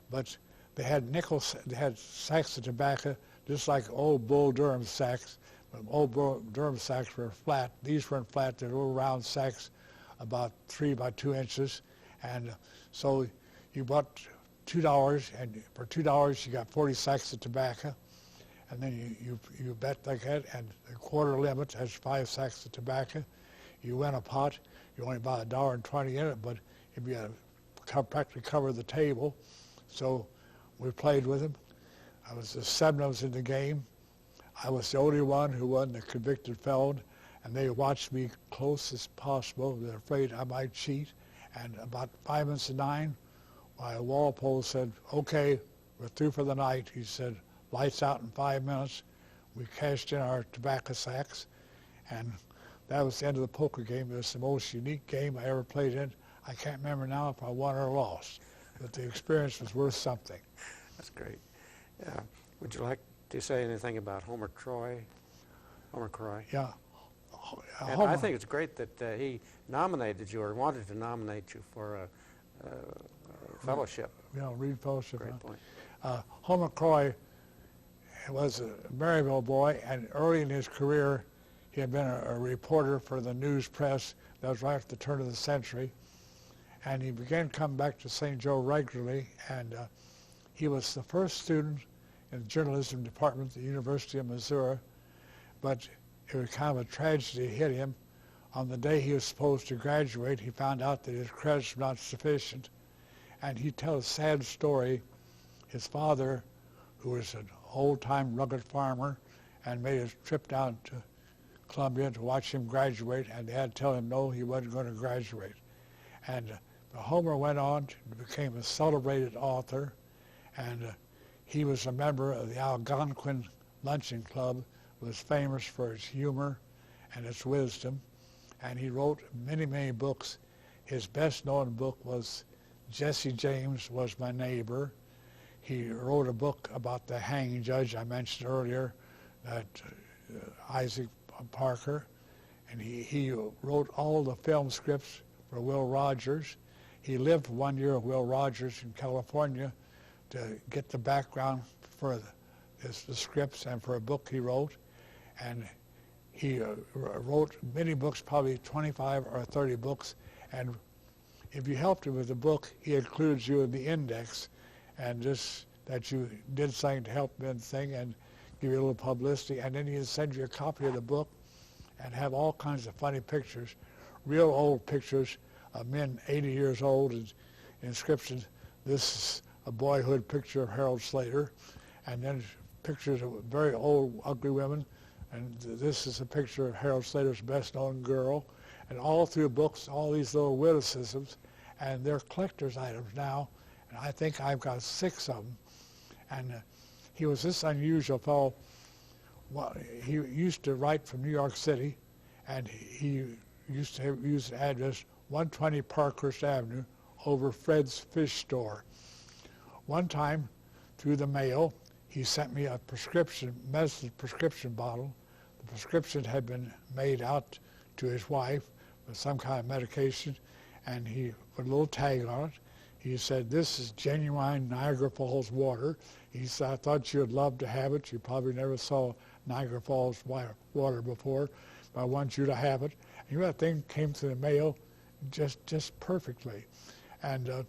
But they had nickels, they had sacks of tobacco, just like old Bull Durham sacks. But old Bull Durham sacks were flat. These weren't flat. They were little round sacks, about 3 by 2 inches. And so you bought $2, and for $2 you got 40 sacks of tobacco. And then you bet like that, and the quarter limit has 5 sacks of tobacco. You win a pot. You only buy $1.20 in it, but it'd be practically cover the table. So we played with him. I was the 7 of us in the game. I was the only one who wasn't a convicted felon, and they watched me close as possible. They're afraid I might cheat. And about 5 minutes to 9, Walpole said, "Okay, we're through for the night." He said, "Lights out in 5 minutes." We cashed in our tobacco sacks, and that was the end of the poker game. It was the most unique game I ever played in. I can't remember now if I won or lost, but the experience was worth something. That's great. Yeah. Would you like to say anything about Homer Croy? Yeah. And I think it's great that he nominated you or wanted to nominate you for a fellowship. Yeah, Reed Fellowship. Great point. Homer Croy was a Maryville boy, and early in his career, he had been a reporter for the news press. That was right at the turn of the century. And he began coming back to St. Joe regularly, and he was the first student in the journalism department at the University of Missouri. But it was kind of a tragedy hit him. On the day he was supposed to graduate, he found out that his credits were not sufficient. And he tells a sad story. His father, who was an old-time rugged farmer, and made a trip down to Columbia to watch him graduate, and they had to tell him no, he wasn't going to graduate. And Homer went on and became a celebrated author, and he was a member of the Algonquin Luncheon Club, was famous for its humor and its wisdom, and he wrote many, many books. His best-known book was Jesse James Was My Neighbor. He wrote a book about the hanging judge I mentioned earlier, that Isaac Parker, and he wrote all the film scripts for Will Rogers. He lived 1 year with Will Rogers in California to get the background for the scripts and for a book he wrote. And he wrote many books, probably 25 or 30 books. And if you helped him with the book, he includes you in the index, and just that you did something to help him thing and give you a little publicity. And then he'd send you a copy of the book and have all kinds of funny pictures, real old pictures of men 80 years old, and inscriptions. This is a boyhood picture of Harold Slater, and then pictures of very old, ugly women, and this is a picture of Harold Slater's best-known girl, and all through books, all these little witticisms, and they're collector's items now, and I think I've got 6 of them. And he was this unusual fellow. Well, he used to write from New York City, and he used to use the address 120 Parkhurst Avenue over Fred's Fish Store. One time, through the mail, he sent me a medicine prescription bottle. The prescription had been made out to his wife with some kind of medication, and he put a little tag on it. He said, "This is genuine Niagara Falls water." He said, "I thought you'd love to have it. You probably never saw Niagara Falls water before, but I want you to have it." And you know, that thing came through the mail just perfectly. And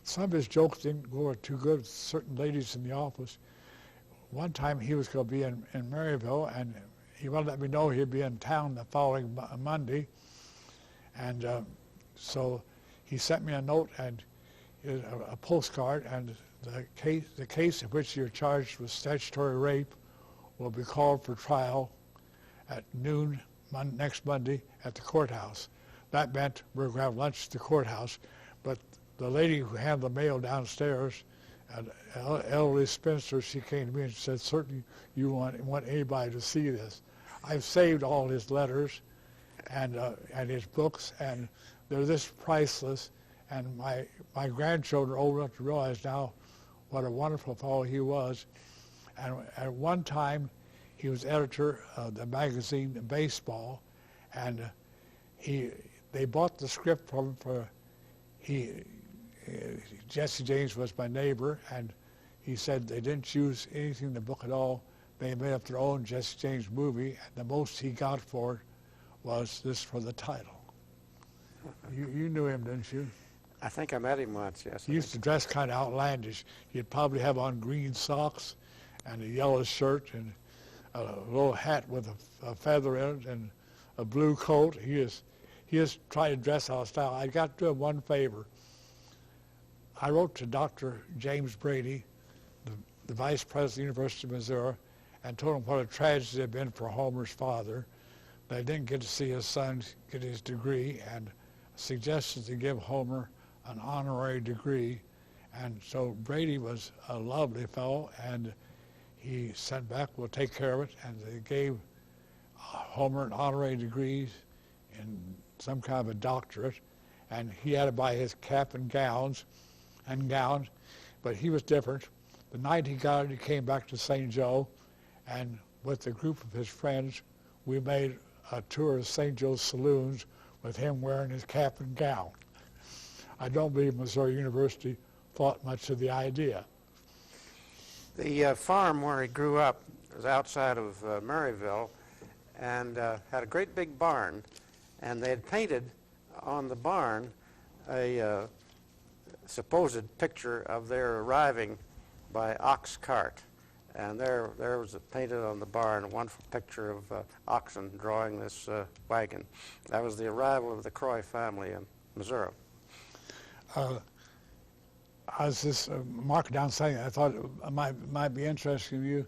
some of his jokes didn't go too good with certain ladies in the office. One time he was going to be in Maryville, and he wanted to let me know he'd be in town the following Monday. And so he sent me a note and a postcard, and the case in which you're charged with statutory rape will be called for trial at noon next Monday at the courthouse. That meant we were going to have lunch at the courthouse, but the lady who handled the mail downstairs, an elderly spinster, she came to me and said, "Certainly you want anybody to see this." I've saved all his letters and his books, and they're this priceless. And my grandchildren are old enough to realize now what a wonderful fellow he was. And at one time, he was editor of the magazine Baseball, and they bought the script from him Jesse James was my neighbor, and he said they didn't use anything in the book at all. They made up their own Jesse James movie, and the most he got for it was this for the title. You knew him, didn't you? I think I met him once, yes. He used to dress kind of outlandish. He'd probably have on green socks and a yellow shirt and a little hat with a feather in it and a blue coat. He just tried to dress out of style. I got to do him one favor. I wrote to Dr. James Brady, the vice president of the University of Missouri, and told him what a tragedy it had been for Homer's father. They didn't get to see his son get his degree, and suggested to give Homer an honorary degree. And so Brady was a lovely fellow, and he sent back, "We'll take care of it," and they gave Homer an honorary degree in some kind of a doctorate, and he had to buy his cap and gowns, but he was different. The night he got it, he came back to St. Joe, and with a group of his friends, we made a tour of St. Joe's saloons with him wearing his cap and gown. I don't believe Missouri University thought much of the idea. The farm where he grew up was outside of Maryville, and had a great big barn, and they had painted on the barn a supposed picture of their arriving by ox cart. And there was painted on the barn a wonderful picture of oxen drawing this wagon. That was the arrival of the Croy family in Missouri. I was just marking down something I thought it might be interesting to you,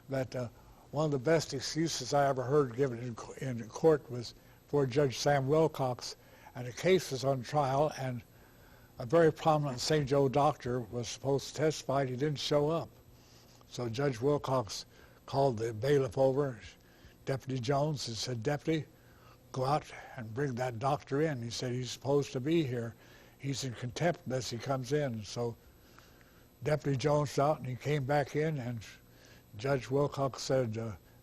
that one of the best excuses I ever heard given in court was for Judge Sam Wilcox, and the case was on trial, and a very prominent St. Joe doctor was supposed to testify, and he didn't show up. So Judge Wilcox called the bailiff over, Deputy Jones, and said, "Deputy, go out and bring that doctor in." He said, "He's supposed to be here. He's in contempt unless he comes in." So Deputy Jones was out, and he came back in, and Judge Wilcox said,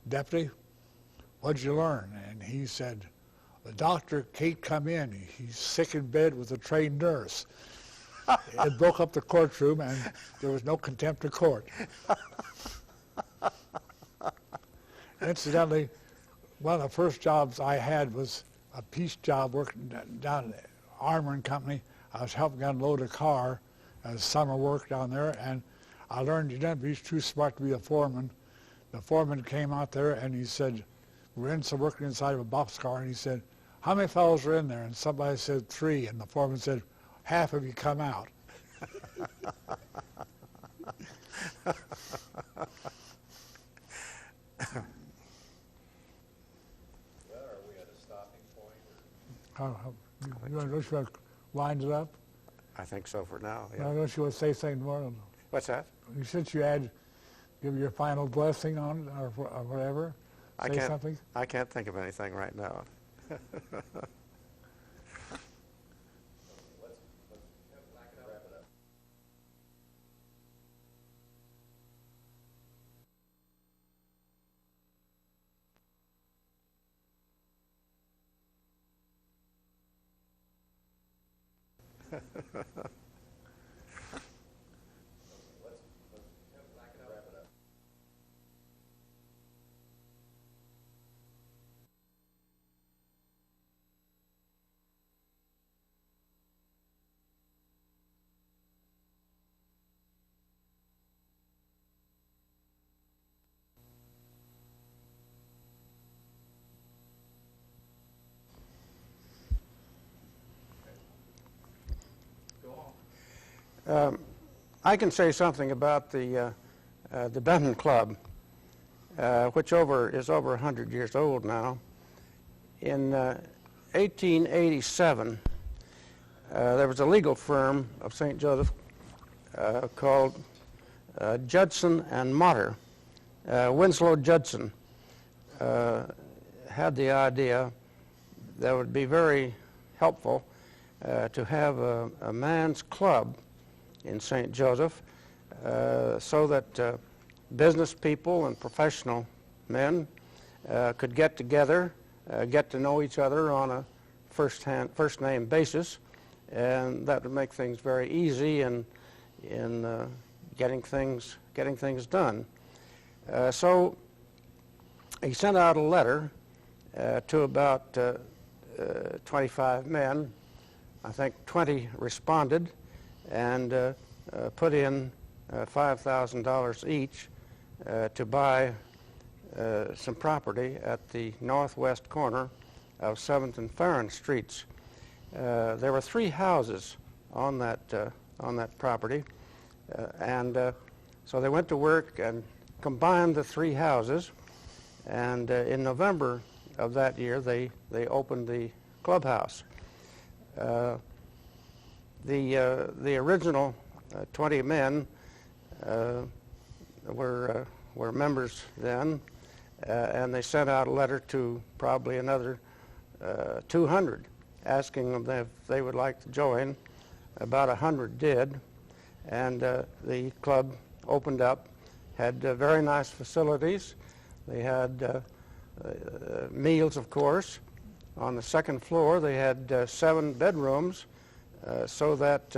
"Deputy, what'd you learn?" And he said, the doctor can't come in. He's sick in bed with a trained nurse. It broke up the courtroom, and there was no contempt of court. Incidentally, one of the first jobs I had was a piece job working down at Armoring Company. I was helping unload a car as summer work down there, and I learned you didn't be too smart to be a foreman. The foreman came out there and he said, we're working inside of a boxcar, and he said, how many fellows are in there? And somebody said 3, and the foreman said, half of you come out. You want to wind it up? I think so for now. I Yeah. don't you want to say something more? What's that? Since you had, give your final blessing on it or whatever, say something. I can't think of anything right now. I can say something about the Benton Club, which is over 100 years old now. In 1887, there was a legal firm of St. Joseph called Judson and Motter. Winslow Judson had the idea that it would be very helpful to have a man's club in St. Joseph so that business people and professional men could get together, get to know each other on a first-name basis, and that would make things very easy in getting things done. So he sent out a letter to about 25 men. I think 20 responded and put in $5,000 each to buy some property at the northwest corner of 7th and Farron Streets. There were 3 houses on that property, and so they went to work and combined the 3 houses, and in November of that year they opened the clubhouse. The original 20 men were members then, and they sent out a letter to probably another 200 asking them if they would like to join. About 100 did, and the club opened up, had very nice facilities. They had meals, of course. On the second floor they had 7 bedrooms, so that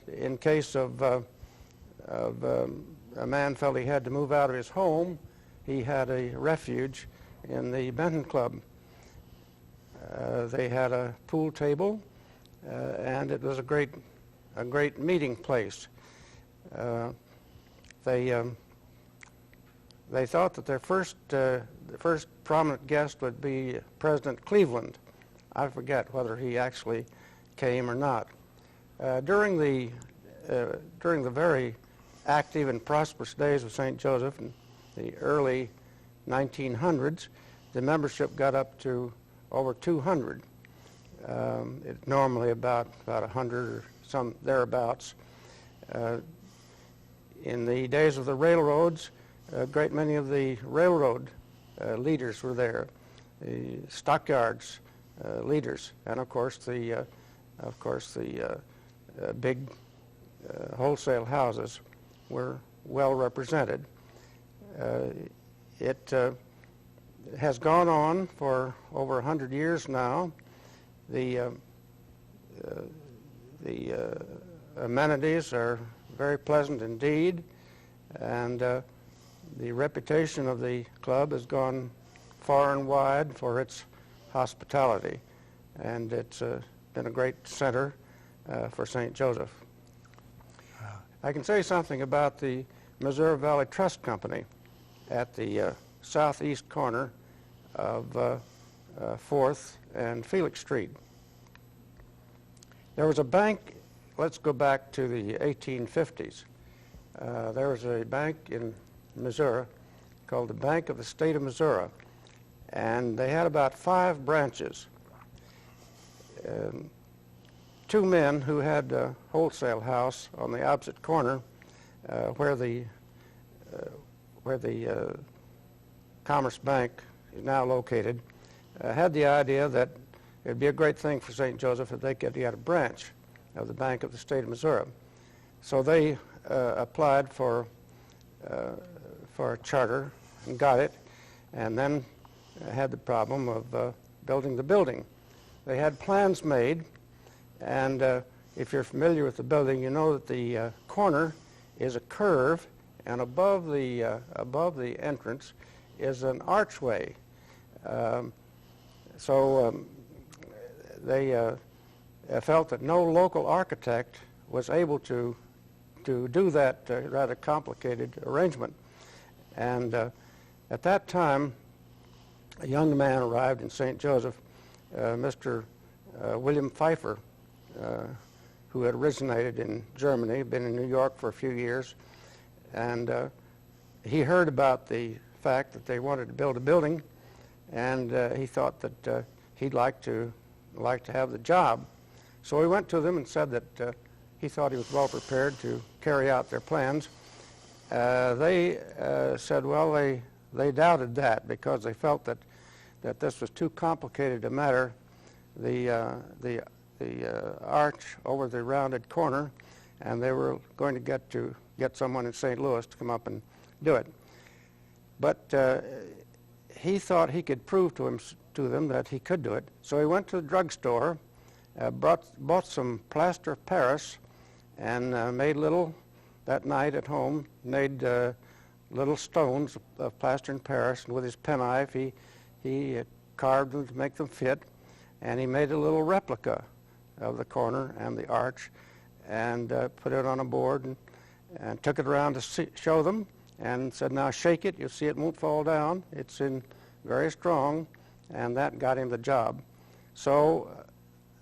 in case of a man felt he had to move out of his home, he had a refuge in the Benton Club. They had a pool table, and it was a great meeting place. They thought that the first prominent guest would be President Cleveland. I forget whether he actually came or not. During the very active and prosperous days of St. Joseph in the early 1900s, the membership got up to over 200. It's normally about 100 or some thereabouts. In the days of the railroads, a great many of the railroad leaders were there, the stockyards leaders, and of course the big wholesale houses were well represented. has gone on for over 100 years now. The amenities are very pleasant indeed, and the reputation of the club has gone far and wide for its hospitality, and it's been a great center for St. Joseph. I can say something about the Missouri Valley Trust Company at the southeast corner of 4th and Felix Street. There was a bank, let's go back to the 1850s. There was a bank in Missouri called the Bank of the State of Missouri, and they had about 5 branches. 2 men who had a wholesale house on the opposite corner where the Commerce Bank is now located, had the idea that it would be a great thing for St. Joseph if they could get a branch of the Bank of the State of Missouri. So they applied for a charter and got it, and then had the problem of building the building. They had plans made, and if you're familiar with the building, you know that the corner is a curve, and above the entrance is an archway. They felt that no local architect was able to do that rather complicated arrangement. And at that time, a young man arrived in St. Joseph, Mr. William Pfeiffer, who had originated in Germany, been in New York for a few years, and he heard about the fact that they wanted to build a building, and he thought that he'd like to have the job. So he went to them and said that he thought he was well prepared to carry out their plans. They said, well, they doubted that because they felt that this was too complicated a matter. The arch over the rounded corner, and they were going to get someone in St. Louis to come up and do it. But he thought he could prove to them that he could do it. So he went to the drugstore, bought some plaster of Paris, and that night at home, made little stones of plaster in Paris, and with his penknife he carved them to make them fit, and he made a little replica of the corner and the arch, and put it on a board and took it around to show them, and said, now shake it, you'll see it won't fall down, it's very strong, and that got him the job. So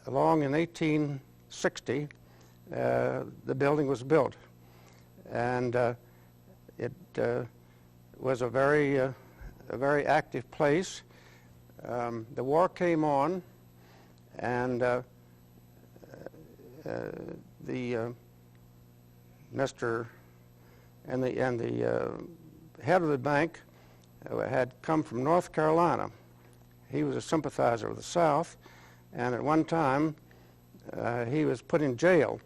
along in 1860, the building was built, and it was a very active place. The war came on, and the head of the bank had come from North Carolina. He was a sympathizer with the South, and at one time he was put in jail.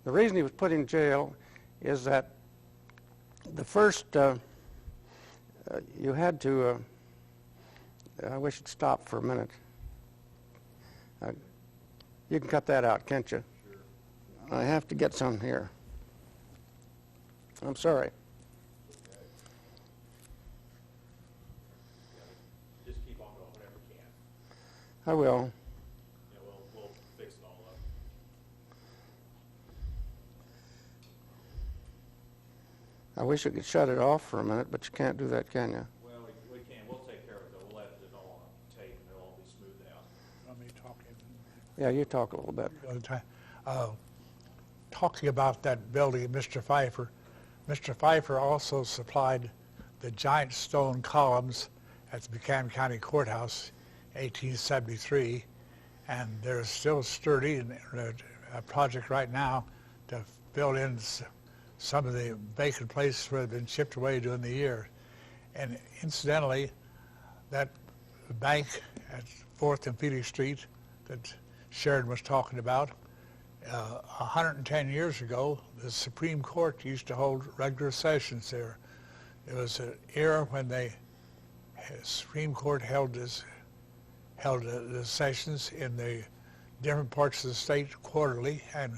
The reason he was put in jail is that the first you had to I wish you'd stop for a minute. You can cut that out, can't you? Sure. I have to get some here. I'm sorry. Okay. Just keep on going whenever you can. I will. Yeah, we'll fix it all up. I wish you could shut it off for a minute, but you can't do that, can you? Well, we can. We'll take care of it, though. We'll edit it all on tape, and it'll all be smoothed out. Let me talk. Yeah, you talk a little bit. Talking about that building, Mr. Pfeiffer also supplied the giant stone columns at the Buchanan County Courthouse, 1873, and they're still sturdy. And a project right now to fill in some of the vacant places where they've been chipped away during the year. And incidentally, that bank at 4th and Felix Street that Sheridan was talking about, 110 years ago, the Supreme Court used to hold regular sessions there. It was an era when they Supreme Court held the sessions in the different parts of the state quarterly, and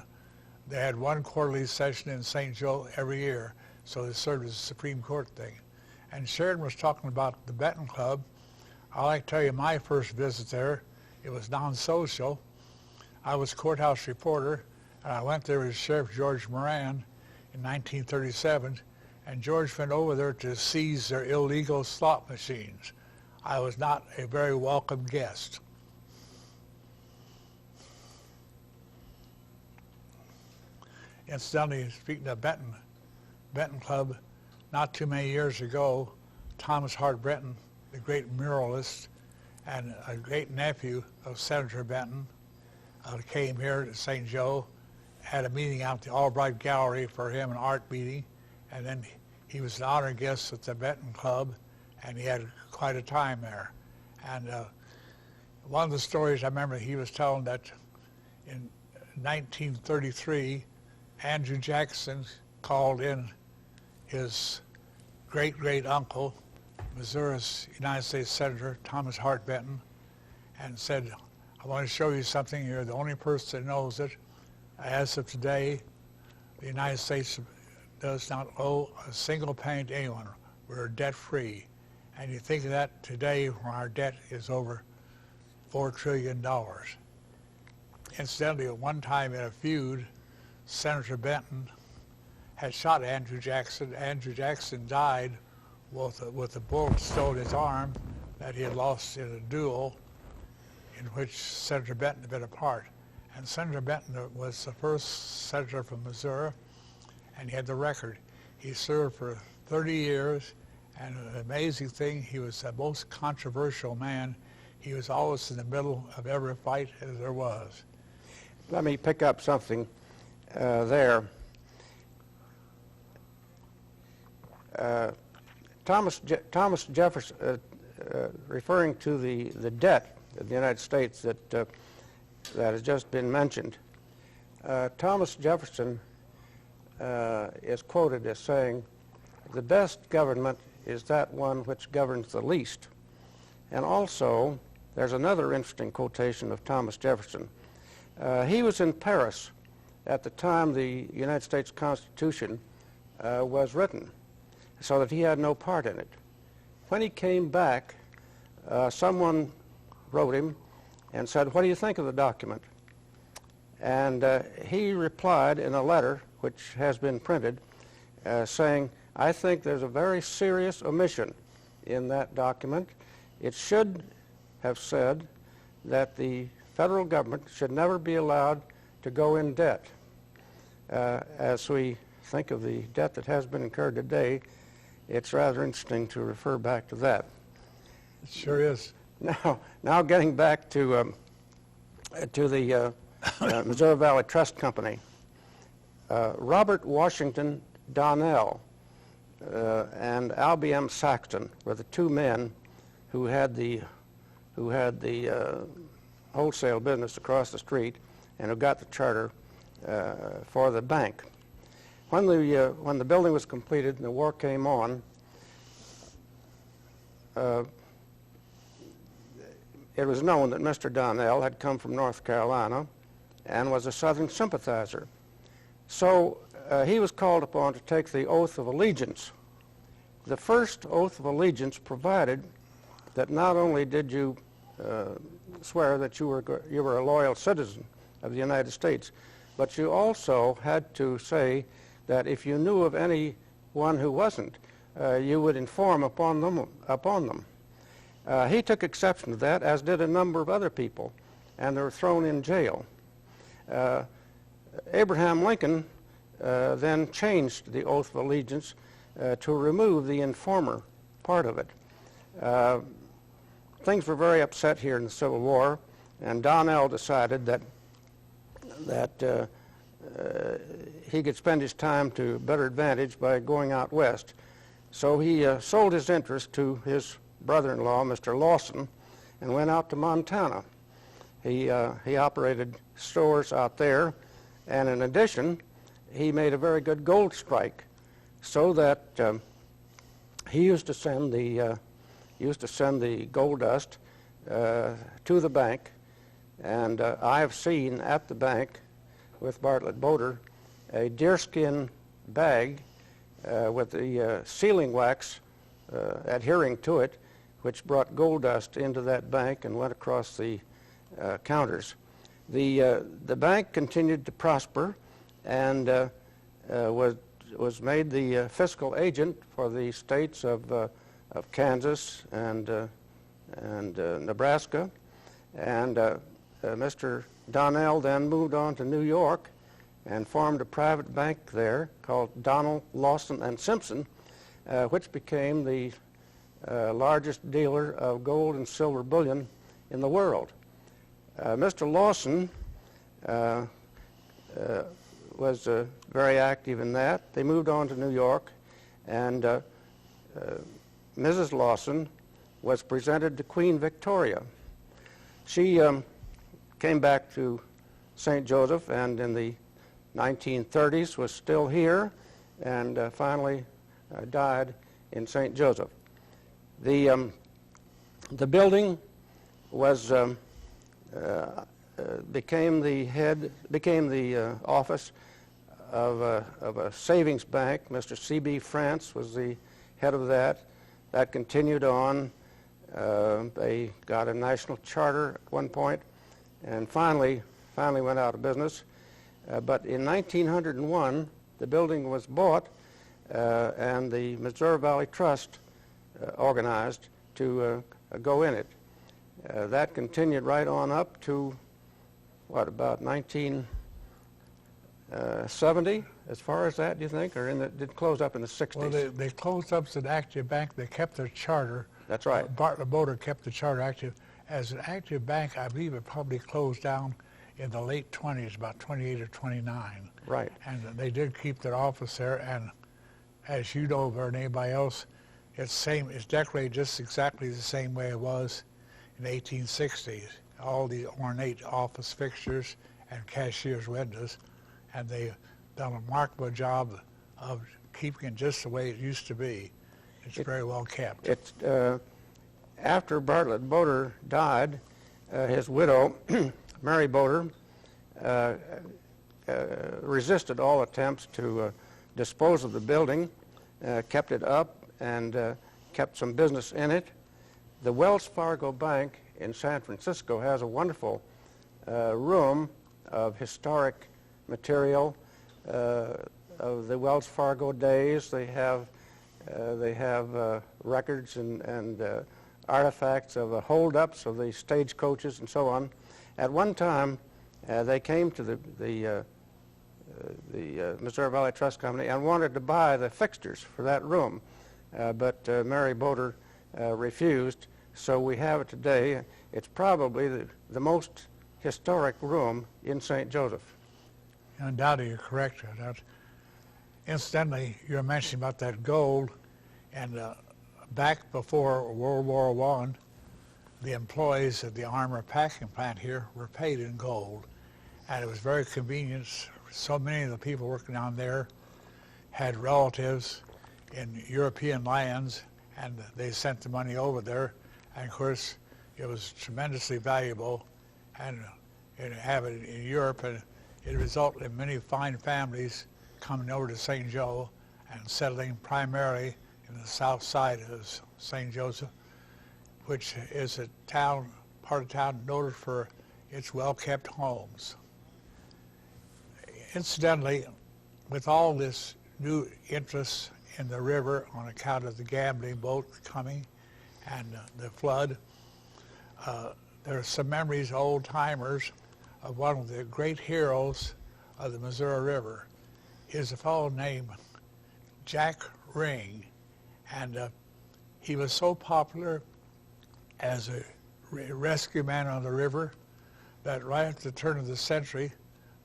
they had one quarterly session in St. Joe every year, so it served as a Supreme Court thing. And Sheridan was talking about the Benton Club. I like to tell you my first visit there. It was non-social. I was courthouse reporter, and I went there with Sheriff George Moran in 1937, and George went over there to seize their illegal slot machines. I was not a very welcome guest. Incidentally, speaking of Benton Club, not too many years ago, Thomas Hart Benton, the great muralist and a great nephew of Senator Benton, came here to St. Joe, had a meeting out at the Albright Gallery for him, an art meeting, and then he was an honored guest at the Benton Club, and he had quite a time there. And one of the stories I remember he was telling that in 1933, Andrew Jackson called in his great-great-uncle, Missouri's United States Senator Thomas Hart Benton, and said, I want to show you something. You're the only person that knows it. As of today, the United States does not owe a single penny to anyone. We're debt-free. And you think of that today when our debt is over $4 trillion. Incidentally, at one time in a feud, Senator Benton had shot Andrew Jackson. Andrew Jackson died with a bullet still in his arm that he had lost in a duel in which Senator Benton had been a part. And Senator Benton was the first senator from Missouri, and he had the record. He served for 30 years, and an amazing thing, he was the most controversial man. He was always in the middle of every fight as there was. Let me pick up something there. Thomas Jefferson, referring to the debt of the United States that has just been mentioned, Thomas Jefferson is quoted as saying, "The best government is that one which governs the least." And also, there's another interesting quotation of Thomas Jefferson. He was in Paris at the time the United States Constitution was written, so that he had no part in it. When he came back, someone wrote him and said, "What do you think of the document?" And he replied in a letter, which has been printed, saying, "I think there's a very serious omission in that document. It should have said that the federal government should never be allowed to go in debt." As we think of the debt that has been incurred today, it's rather interesting to refer back to that. It sure is. Now getting back to the Missouri Valley Trust Company, Robert Washington Donnell and Albie M. Saxton were the two men who had the wholesale business across the street and who got the charter for the bank. When the building was completed and the war came on, it was known that Mr. Donnell had come from North Carolina and was a Southern sympathizer. So he was called upon to take the oath of allegiance. The first oath of allegiance provided that not only did you swear that you were a loyal citizen of the United States, but you also had to say that if you knew of anyone who wasn't, you would inform upon them. He took exception to that, as did a number of other people, and they were thrown in jail. Abraham Lincoln then changed the oath of allegiance to remove the informer part of it. Things were very upset here in the Civil War, and Donnell decided that he could spend his time to better advantage by going out west. So he sold his interest to his brother-in-law, Mr. Lawson, and went out to Montana. He operated stores out there, and in addition, he made a very good gold strike, so that he used to send the used to send the gold dust to the bank, and I have seen at the bank with Bartlett Boder a deerskin bag with the sealing wax adhering to it, which brought gold dust into that bank and went across the counters. The bank continued to prosper and was made the fiscal agent for the states of Kansas and Nebraska, and Mr. Donnell then moved on to New York and formed a private bank there called Donnell, Lawson and Simpson, which became the largest dealer of gold and silver bullion in the world. Mr. Lawson was very active in that. They moved on to New York, and Mrs. Lawson was presented to Queen Victoria. She came back to St. Joseph, and in the 1930s was still here, and finally died in St. Joseph. The building was became the office of a savings bank. Mr. C.B. France was the head of that. That continued on. They got a national charter at one point, and finally went out of business. But in 1901, the building was bought, and the Missouri Valley Trust organized to go in it. That continued right on up to, what, about 1970, as far as that, do you think? Or did it close up in the 60s? Well, they closed up as an active bank. They kept their charter. That's right. Bartlett Boder kept the charter active. As an active bank, I believe it probably closed down in the late 20s, about 28 or 29. Right. And they did keep their office there, and as you know better than anybody else, it's decorated just exactly the same way it was in the 1860s. All the ornate office fixtures and cashier's windows, and they've done a remarkable job of keeping it just the way it used to be. It's very well kept. After Bartlett Boder died, his widow, Mary Boder, resisted all attempts to dispose of the building, kept it up, and kept some business in it. The Wells Fargo Bank in San Francisco has a wonderful room of historic material of the Wells Fargo days. They have records and artifacts of the holdups of the stagecoaches and so on. At one time, they came to the Missouri Valley Trust Company and wanted to buy the fixtures for that room, but Mary Boder refused. So we have it today. It's probably the most historic room in St. Joseph. Undoubtedly, you're correct. Incidentally, you were mentioning about that gold, and back before World War I, the employees at the armor packing plant here were paid in gold, and it was very convenient. So many of the people working down there had relatives in European lands, and they sent the money over there, and of course it was tremendously valuable, and have it in Europe, and it resulted in many fine families coming over to St. Joe and settling primarily in the south side of St. Joseph, which is a part of town noted for its well-kept homes. Incidentally, with all this new interest in the river on account of the gambling boat coming and the flood, there are some memories, old-timers, of one of the great heroes of the Missouri River. Is a fellow named Jack Ring, and he was so popular as a rescue man on the river that right at the turn of the century,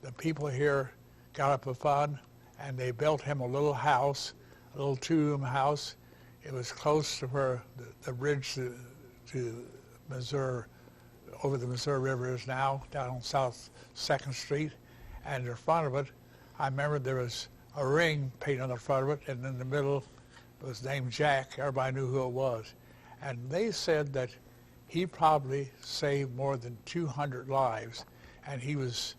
the people here got up a fund and they built him a little house, a little two-room house. It was close to where the bridge to Missouri, over the Missouri River is now, down on South 2nd Street. And in front of it, I remember there was a ring painted on the front of it, and in the middle it was named Jack. Everybody knew who it was. And they said that he probably saved more than 200 lives, and he was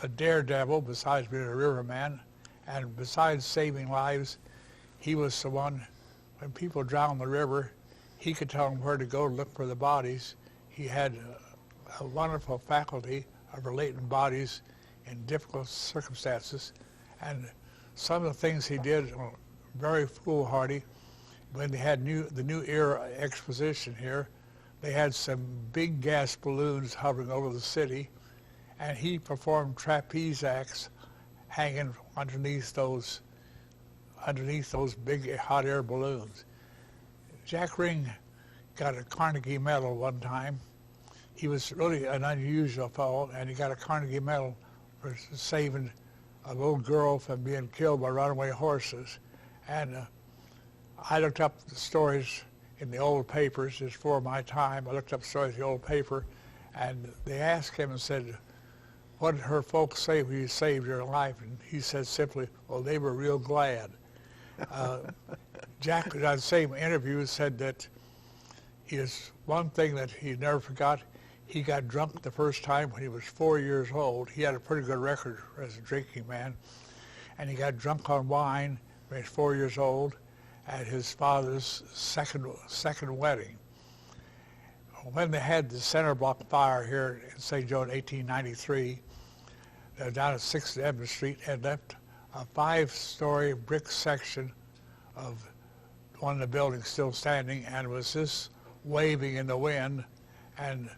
a daredevil besides being a riverman, and besides saving lives, he was the one, when people drowned in the river, he could tell them where to go to look for the bodies. He had a wonderful faculty of relating bodies in difficult circumstances, and some of the things he did were very foolhardy. When they had the New Era Exposition here, they had some big gas balloons hovering over the city, and he performed trapeze acts hanging underneath those big hot air balloons. Jack Ring got a Carnegie Medal one time. He was really an unusual fellow, and he got a Carnegie Medal for saving a little girl from being killed by runaway horses. And I looked up the stories in the old papers. It's for my time. I looked up stories in the old paper, and they asked him and said, what did her folks say when you saved her life? And he said simply, well, they were real glad. Jack, in that same interview, said that one thing that he never forgot, he got drunk the first time when he was 4 years old. He had a pretty good record as a drinking man. And he got drunk on wine when he was 4 years old at his father's second wedding. When they had the center block fire here in St. Joe in 1893, down at 6th Edmund Street, had left a 5-story brick section of one of the buildings still standing, and it was just waving in the wind, and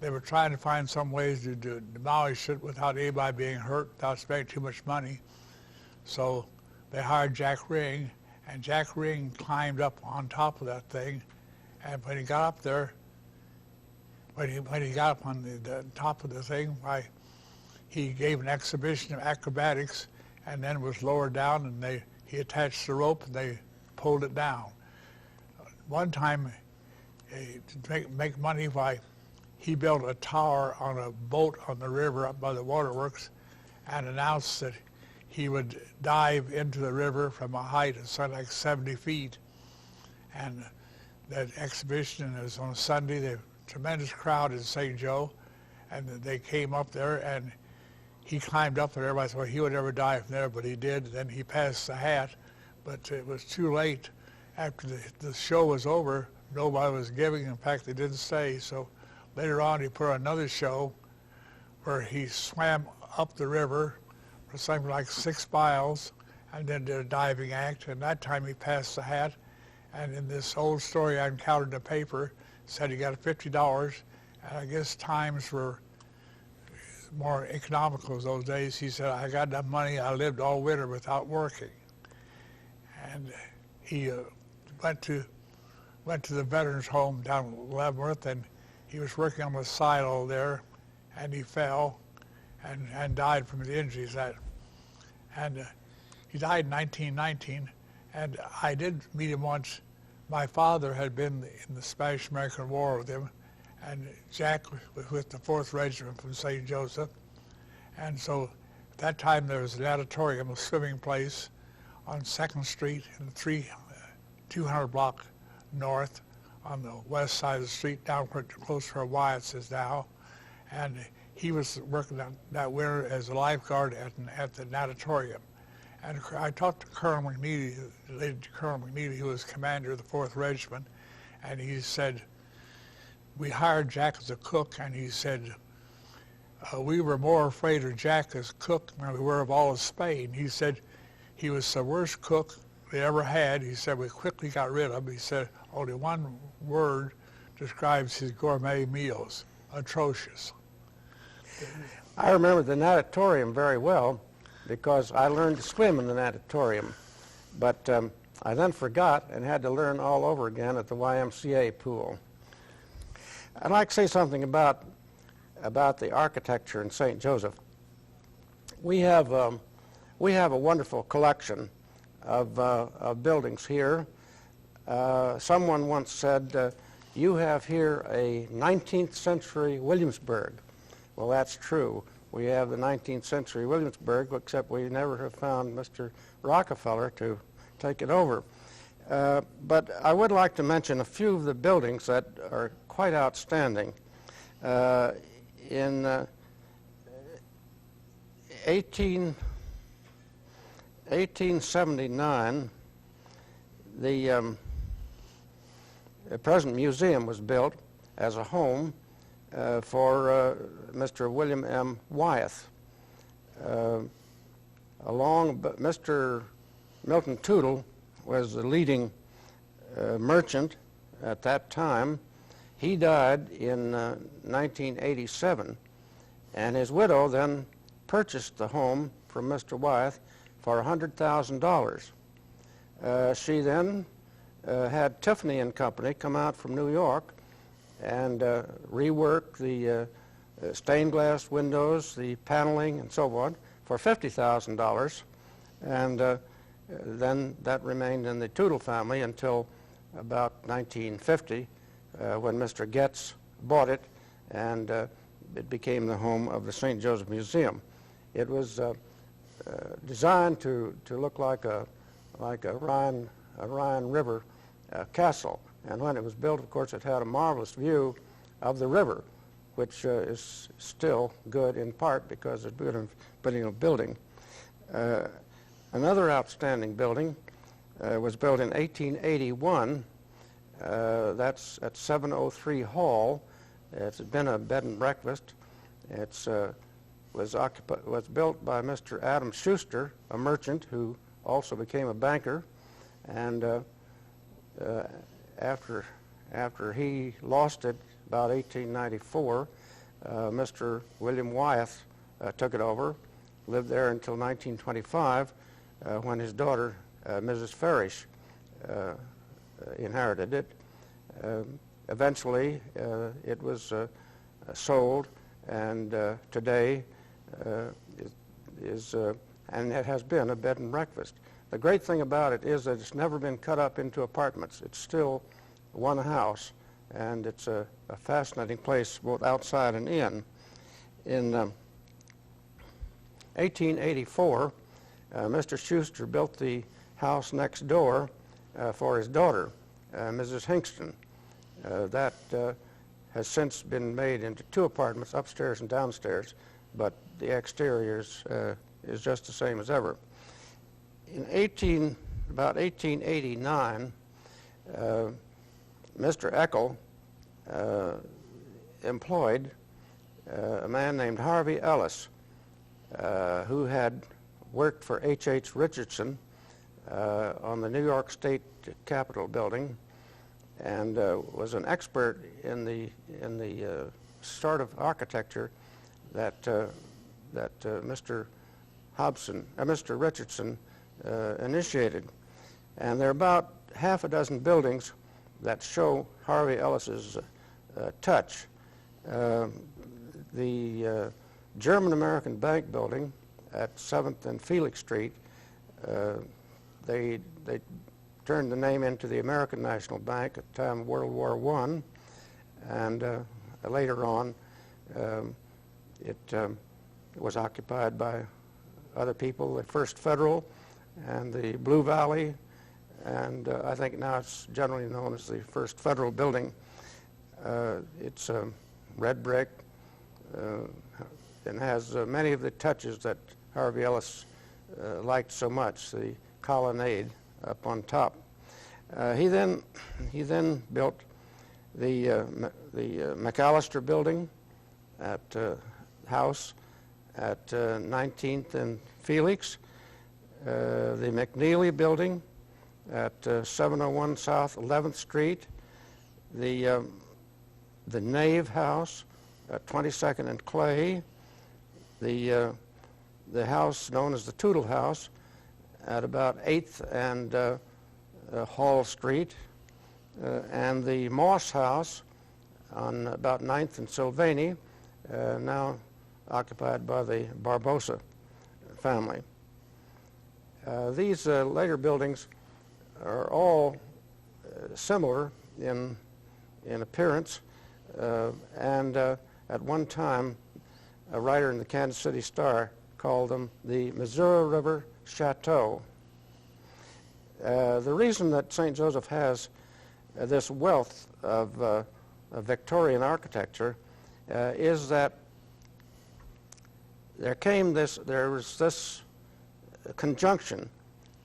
they were trying to find some ways to demolish it without anybody being hurt, without spending too much money. So they hired Jack Ring, and Jack Ring climbed up on top of that thing, and when he got up there, when he got up on the top of the thing, he gave an exhibition of acrobatics, and then was lowered down, and he attached the rope, and they pulled it down. One time, to make money, he built a tower on a boat on the river up by the waterworks, and announced that he would dive into the river from a height of something like 70 feet. And that exhibition was on Sunday. There was a tremendous crowd in St. Joe, and they came up there, and he climbed up there. Everybody thought he would never die from there, but he did. Then he passed the hat, but it was too late. After the show was over, nobody was giving. In fact, they didn't stay. So later on, he put on another show where he swam up the river for something like 6 miles, and then did a diving act. And that time he passed the hat. And in this old story I encountered in the paper, said he got $50, and I guess times were more economical those days. He said, I got enough money, I lived all winter without working. And he went to the veterans home down in Leavenworth, and he was working on the silo there, and he fell and died from the injuries. And he died in 1919, and I did meet him once. My father had been in the Spanish-American War with him, and Jack was with the 4th Regiment from St. Joseph. And so at that time there was an auditorium, a swimming place on 2nd Street in the 200 block north on the west side of the street, down close to where Wyatt's is now. And he was working that winter as a lifeguard at the natatorium. And I talked to Colonel McNeely, Colonel McNeely, who was commander of the 4th Regiment, and he said, we hired Jack as a cook, and he said, we were more afraid of Jack as cook than we were of all of Spain. He said he was the worst cook they ever had. He said we quickly got rid of him. He said only one word describes his gourmet meals: atrocious. I remember the natatorium very well because I learned to swim in the natatorium. But I then forgot and had to learn all over again at the YMCA pool. I'd like to say something about the architecture in St. Joseph. We have a wonderful collection of buildings here. Someone once said, you have here a 19th century Williamsburg. Well, that's true. We have the 19th century Williamsburg, except we never have found Mr. Rockefeller to take it over. But I would like to mention a few of the buildings that are quite outstanding. In 1879, the present museum was built as a home for Mr. William M. Wyeth. Mr. Milton Tootle was the leading merchant at that time. He died in 1987, and his widow then purchased the home from Mr. Wyeth for $100,000. She then had Tiffany and Company come out from New York and rework the stained glass windows, the paneling, and so on for $50,000, and then that remained in the Tootle family until about 1950, when Mr. Getz bought it, and it became the home of the St. Joseph Museum. It was designed to look like a Rhine River castle, and when it was built, of course, it had a marvelous view of the river, which is still good in part because it's been a building. Another outstanding building was built in 1881. That's at 703 Hall. It's been a bed and breakfast. It's was built by Mr. Adam Schuster, a merchant who also became a banker, and after he lost it about 1894, Mr. William Wyeth took it over, lived there until 1925, when his daughter, Mrs. Farish, inherited it. Eventually, it was sold, and today and it has been a bed and breakfast. The great thing about it is that it's never been cut up into apartments. It's still one house, and it's a fascinating place both outside and in. In 1884, Mr. Schuster built the house next door for his daughter, Mrs. Hingston. That has since been made into two apartments, upstairs and downstairs, but the exterior is just the same as ever. In about 1889, Mr. Eckel employed a man named Harvey Ellis, who had worked for H.H. Richardson on the New York State Capitol building, and was an expert in the sort of architecture that Mr. Richardson initiated. And there are about half a dozen buildings that show Harvey Ellis's touch. The German-American Bank building at 7th and Felix Street, they turned the name into the American National Bank at the time of World War I, and later on it was occupied by other people, the First Federal and the Blue Valley, and I think now it's generally known as the First Federal Building. It's red brick and has many of the touches that Harvey Ellis liked so much, the colonnade up on top. He then built the McAllister building at house at 19th and Felix, the McNeely building at 701 South 11th Street, the Nave House at 22nd and Clay, the house known as the Tootle House at about 8th and Hall Street, and the Moss House on about 9th and Sylvania, now occupied by the Barbosa family. These later buildings are all similar in appearance, and at one time a writer in the Kansas City Star called them the Missouri River Chateau. The reason that St. Joseph has this wealth of Victorian architecture is that there was this conjunction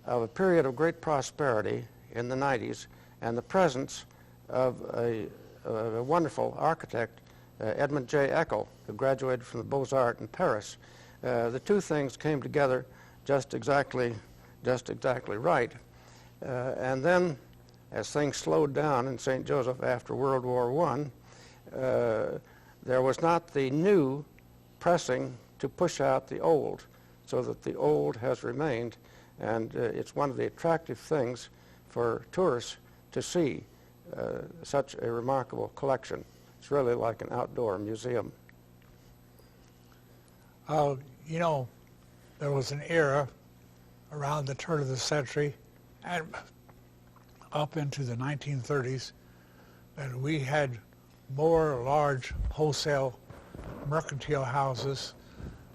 of a period of great prosperity in the 90s and the presence of a wonderful architect, Edmund J. Eckel, who graduated from the Beaux-Arts in Paris. The two things came together just exactly right. And then, as things slowed down in St. Joseph after World War I, there was not the new pressing to push out the old, so that the old has remained, and it's one of the attractive things for tourists to see such a remarkable collection. It's really like an outdoor museum. You know, there was an era around the turn of the century and up into the 1930s that we had more large wholesale mercantile houses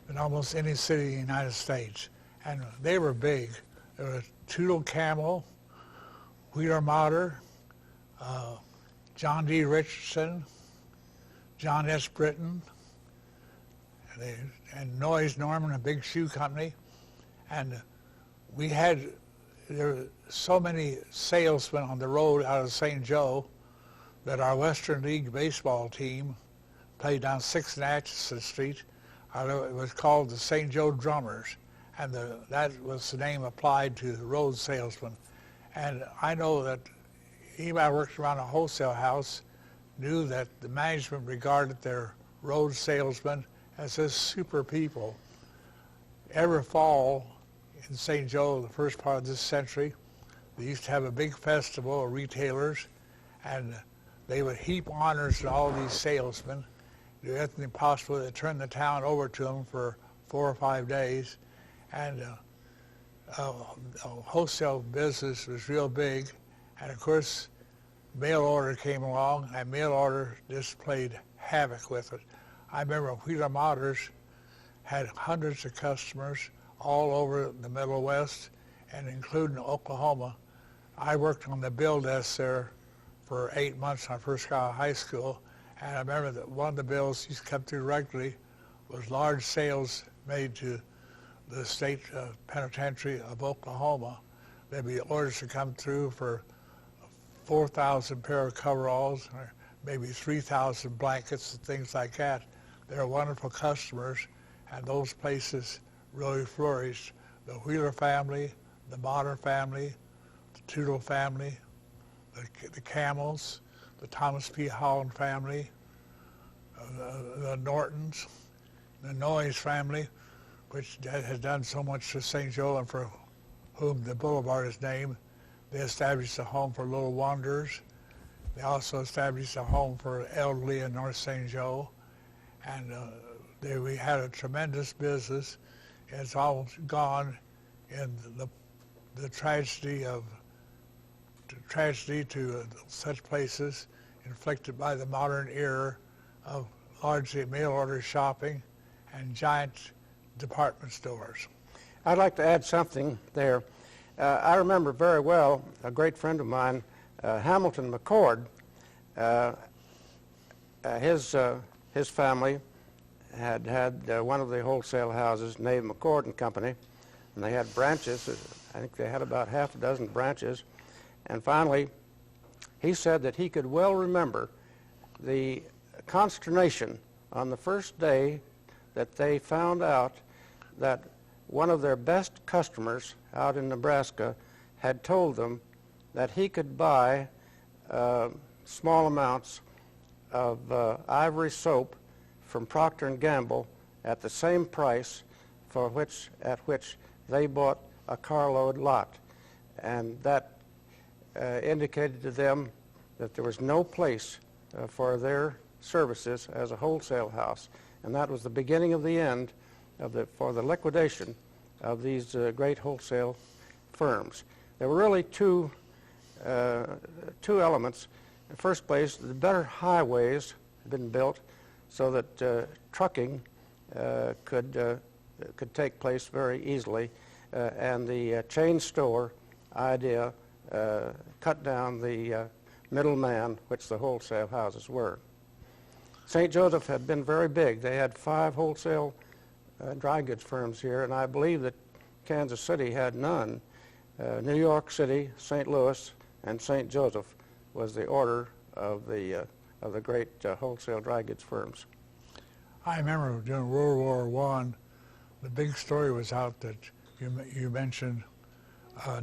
than almost any city in the United States. And they were big. There was Tudor Camel, Wheeler Motter, John D. Richardson, John S. Britton, and Noyes Norman, a big shoe company. And there were so many salesmen on the road out of St. Joe that our Western League baseball team played down 6th and Atchison Street. It was called the St. Joe Drummers, and that was the name applied to the road salesmen. And I know that anybody who worked around a wholesale house knew that the management regarded their road salesmen as just super people. Every fall in St. Joe, the first part of this century, they used to have a big festival of retailers, and they would heap honors to all these salesmen, do everything possible to turn the town over to them for 4 or 5 days. And wholesale business was real big, and of course mail order came along, and mail order just played havoc with it. I remember Wheeler Motors had hundreds of customers all over the Middle West and including Oklahoma. I worked on the bill desk there for 8 months when I first got out of high school, and I remember that one of the bills used to come through regularly was large sales made to the state penitentiary of Oklahoma. There'd be orders to come through for 4,000 pair of coveralls, or maybe 3,000 blankets and things like that. They're wonderful customers, and those places really flourished. The Wheeler family, the Motter family, the Tudor family, the Camels, the Thomas P. Holland family, the Nortons, the Noyes family, which has done so much for St. Joe and for whom the boulevard is named. They established a home for little wanderers. They also established a home for elderly in North St. Joe. And we had a tremendous business. It's all gone in the tragedy to such places inflicted by the modern era of largely mail order shopping and giant department stores. I'd like to add something there. I remember very well a great friend of mine, Hamilton McCord. His family had one of the wholesale houses, Nave McCord and Company, and they had branches. I think they had about half a dozen branches. And finally, he said that he could well remember the consternation on the first day that they found out that one of their best customers out in Nebraska had told them that he could buy small amounts of ivory soap from Procter & Gamble at the same price at which they bought a carload lot. And that indicated to them that there was no place for their services as a wholesale house. And that was the beginning of the end for the liquidation of these great wholesale firms. There were really two elements. In the first place, the better highways had been built so that trucking could take place very easily, and the chain store idea, cut down the middleman, which the wholesale houses were. St. Joseph had been very big. They had 5 wholesale dry goods firms here, and I believe that Kansas City had none. New York City, St. Louis, and St. Joseph was the order of the great wholesale dry goods firms. I remember during World War I, the big story was out that you mentioned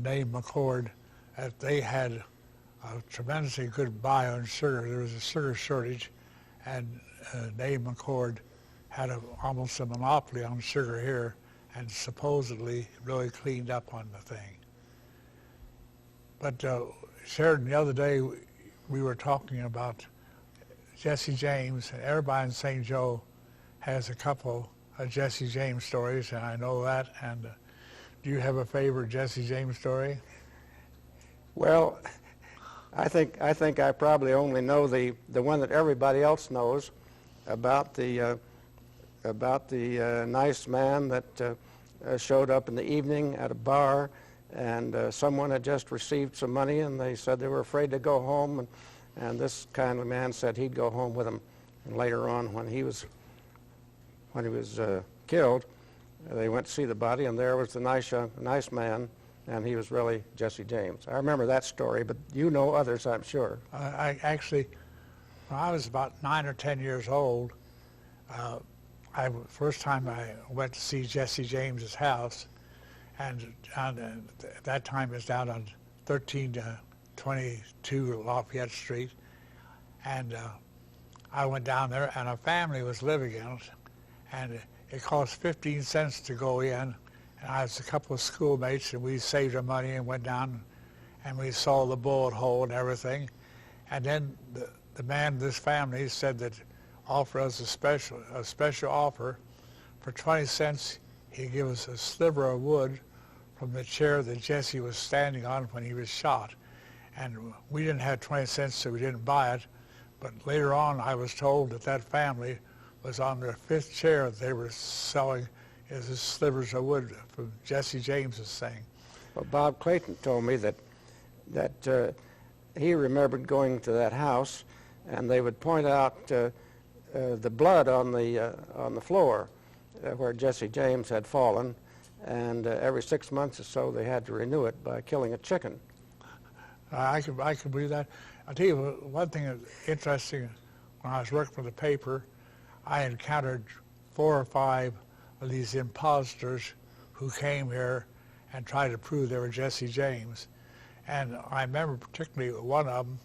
Nate McCord, that they had a tremendously good buy on sugar. There was a sugar shortage, and Nate McCord had almost a monopoly on sugar here, and supposedly really cleaned up on the thing. But Sheridan, the other day, we were talking about Jesse James, and everybody in St. Joe has a couple of Jesse James stories, and I know that. And do you have a favorite Jesse James story? Well, I think I probably only know the one that everybody else knows about the nice man that showed up in the evening at a bar, and someone had just received some money, and they said they were afraid to go home, and this kind of man said he'd go home with them. And later on, when he was killed, they went to see the body, and there was the nice man, and he was really Jesse James. I remember that story, but you know others, I'm sure. I actually, when I was about 9 or 10 years old, first time I went to see Jesse James's house, and at that time it was down on 1322 Lafayette Street, and I went down there, and a family was living in it, and it cost 15 cents to go in, and I was a couple of schoolmates, and we saved our money and went down, and we saw the bullet hole and everything, and then the man of this family said that offer us a special offer. For 20 cents, he'd give us a sliver of wood from the chair that Jesse was standing on when he was shot. And we didn't have 20 cents, so we didn't buy it. But later on, I was told that that family was on their 5th chair that they were selling as slivers of wood from Jesse James's thing. Well, Bob Clayton told me that he remembered going to that house, and they would point out the blood on the floor where Jesse James had fallen, and every 6 months or so they had to renew it by killing a chicken. I could believe that. I'll tell you one thing that's interesting. When I was working for the paper, I encountered 4 or 5 of these imposters who came here and tried to prove they were Jesse James. And I remember particularly one of them,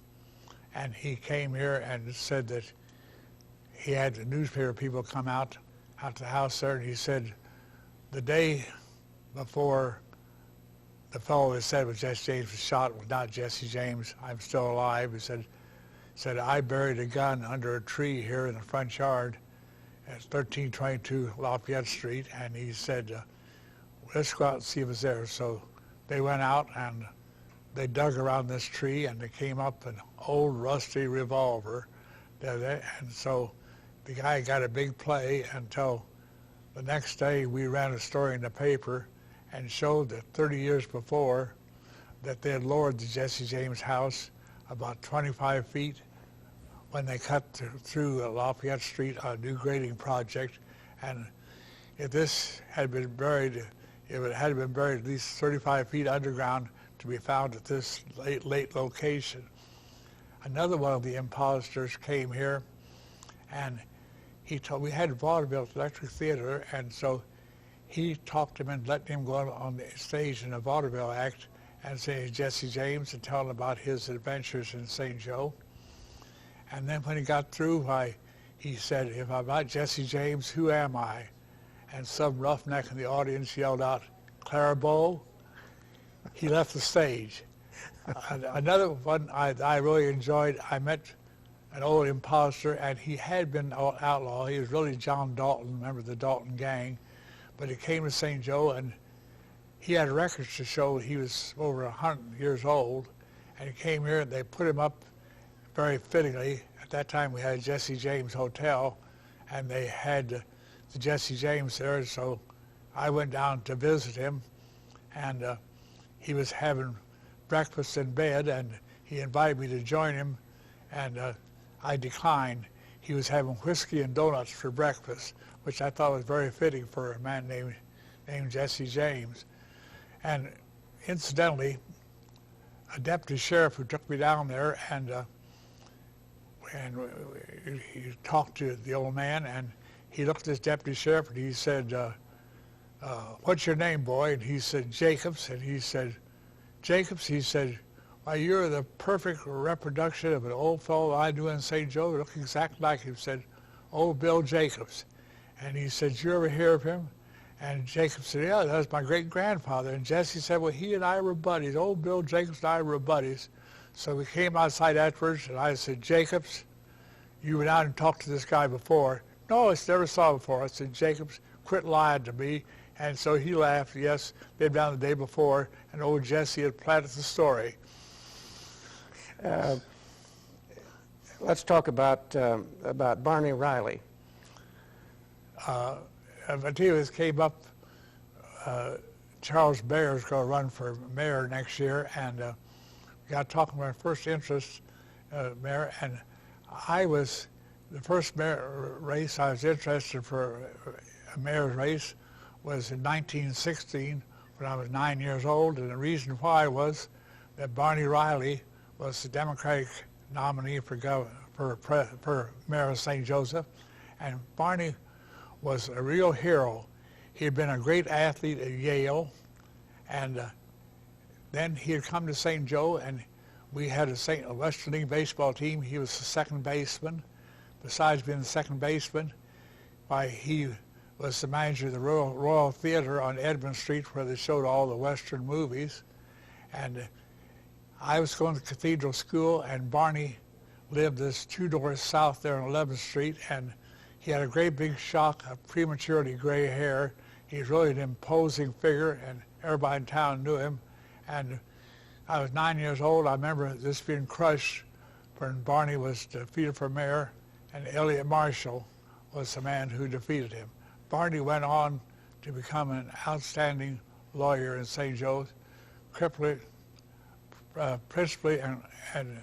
and he came here and said that he had the newspaper people come out to the house there, and he said, the day before the fellow that said was Jesse James was shot was not Jesse James, I'm still alive. He said, I buried a gun under a tree here in the front yard at 1322 Lafayette Street, and he said, let's go out and see if it's there. So they went out and they dug around this tree, and they came up an old rusty revolver. And so the guy got a big play until the next day we ran a story in the paper and showed that 30 years before that they had lowered the Jesse James house about 25 feet when they cut through Lafayette Street on a new grading project. And if this had been buried, if it had been buried at least 35 feet underground to be found at this late location. Another one of the imposters came here, and he told, we had vaudeville electric theater, and so he talked him and let him go on the stage in a vaudeville act and say Jesse James and tell him about his adventures in St. Joe. And then when he got through, he said, if I'm not Jesse James, who am I? And some roughneck in the audience yelled out, Clairbeau. He left the stage. Another one I really enjoyed, I met an old imposter, and he had been an outlaw. He was really John Dalton, remember the Dalton gang, but he came to St. Joe, and he had records to show he was over 100 years old, and he came here, and they put him up very fittingly. At that time, we had Jesse James Hotel, and they had the Jesse James there, so I went down to visit him, and he was having breakfast in bed, and he invited me to join him, and I declined. He was having whiskey and donuts for breakfast, which I thought was very fitting for a man named Jesse James. And incidentally, a deputy sheriff who took me down there, and he talked to the old man, and he looked at this deputy sheriff and he said, what's your name, boy? And he said, Jacobs. And he said, Jacobs? He said, why, you're the perfect reproduction of an old fellow I knew in St. Joe. You look exactly like him. He said, old Bill Jacobs. And he said, did you ever hear of him? And Jacob said, yeah, that was my great-grandfather. And Jesse said, well, he and I were buddies. Old Bill Jacobs and I were buddies. So we came outside afterwards, and I said, Jacobs, you went out and talked to this guy before. No, I never saw him before. I said, Jacobs, quit lying to me. And so he laughed. Yes, they'd been down the day before, and old Jesse had planted the story. Let's talk about Barney Riley. Matthias came up, Charles Baer is going to run for mayor next year, and got talking about first interest mayor, and I was, the first mayor race I was interested for a mayor's race was in 1916 when I was 9 years old, and the reason why was that Barney Riley was the Democratic nominee for mayor of St. Joseph, and Barney was a real hero. He had been a great athlete at Yale, and then he had come to St. Joe, and we had a Western League baseball team. He was the second baseman. Besides being the second baseman, he was the manager of the Royal Theater on Edmund Street, where they showed all the Western movies. And I was going to Cathedral School, and Barney lived this 2 doors south there on 11th Street, and he had a great big shock of prematurely gray hair. He's really an imposing figure, and everybody in town knew him. And I was 9 years old. I remember this being crushed when Barney was defeated for mayor, and Elliot Marshall was the man who defeated him. Barney went on to become an outstanding lawyer in St. Joe's, principally and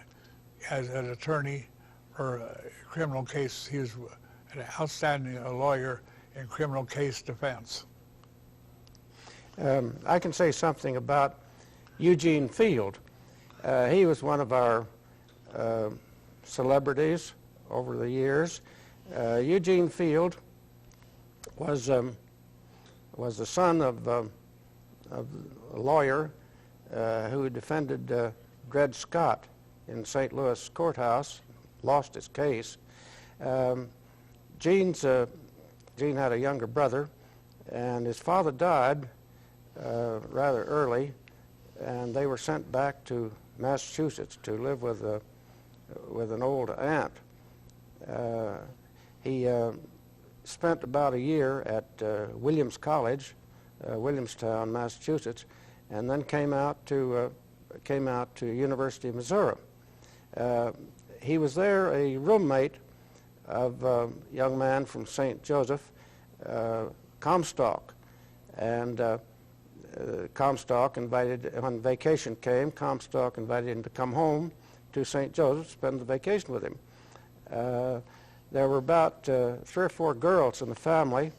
as an attorney for criminal cases. He was an outstanding lawyer in criminal case defense. I can say something about Eugene Field. He was one of our celebrities over the years. Eugene Field was the son of a lawyer who defended Dred Scott in St. Louis courthouse, lost his case. Gene had a younger brother, and his father died rather early, and they were sent back to Massachusetts to live with an old aunt. He spent about a year at Williams College, Williamstown, Massachusetts, and then came out to University of Missouri. He was there a roommate of a young man from St. Joseph, Comstock, and Comstock invited, when vacation came, Comstock invited him to come home to St. Joseph, spend the vacation with him. There were about 3 or 4 girls in the family.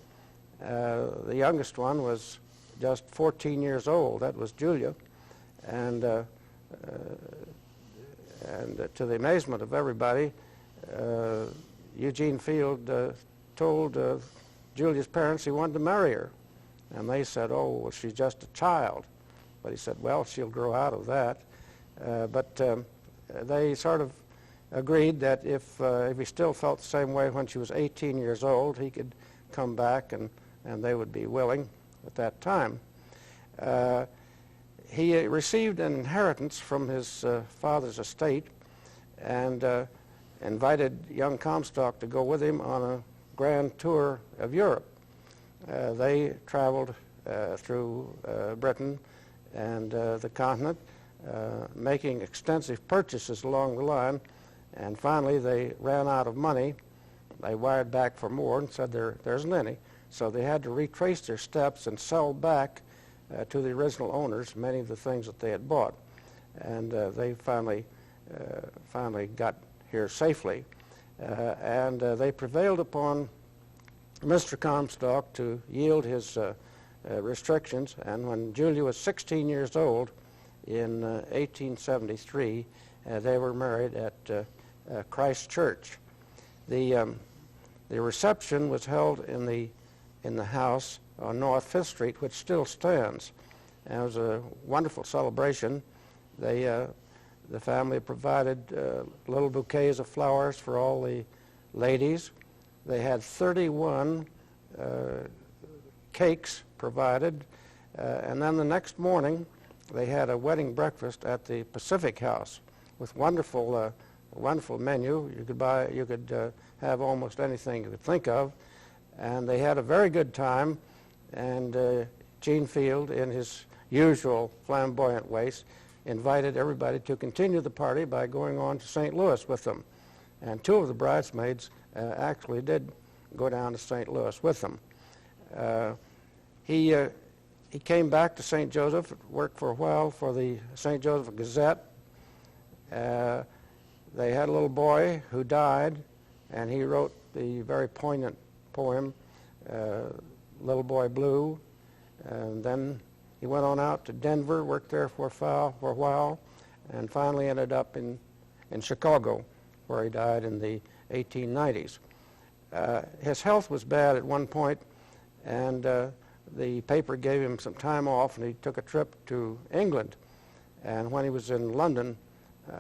The youngest one was just 14 years old. That was Julia, and to the amazement of everybody, Eugene Field told Julia's parents he wanted to marry her. And they said, oh, well, she's just a child. But he said, well, she'll grow out of that. But they sort of agreed that if he still felt the same way when she was 18 years old, he could come back and they would be willing at that time. He received an inheritance from his father's estate and invited young Comstock to go with him on a grand tour of Europe. They traveled through Britain and the continent, making extensive purchases along the line, and finally they ran out of money. They wired back for more and said there isn't any, so they had to retrace their steps and sell back to the original owners many of the things that they had bought. and they finally got here safely. And they prevailed upon Mr. Comstock to yield his restrictions, and when Julia was 16 years old in 1873, they were married at Christ Church. The reception was held in the house on North Fifth Street, which still stands. And it was a wonderful celebration. The family provided little bouquets of flowers for all the ladies. They had 31 cakes provided, and then the next morning they had a wedding breakfast at the Pacific House with wonderful menu. You could have almost anything you could think of, and they had a very good time. And Gene Field, in his usual flamboyant ways, invited everybody to continue the party by going on to St. Louis with them. And two of the bridesmaids actually did go down to St. Louis with them. He came back to St. Joseph, worked for a while for the St. Joseph Gazette. They had a little boy who died, and he wrote the very poignant poem, Little Boy Blue. And then he went on out to Denver, worked there for a while, and finally ended up in Chicago, where he died in the 1890s. His health was bad at one point, and the paper gave him some time off, and he took a trip to England. And when he was in London,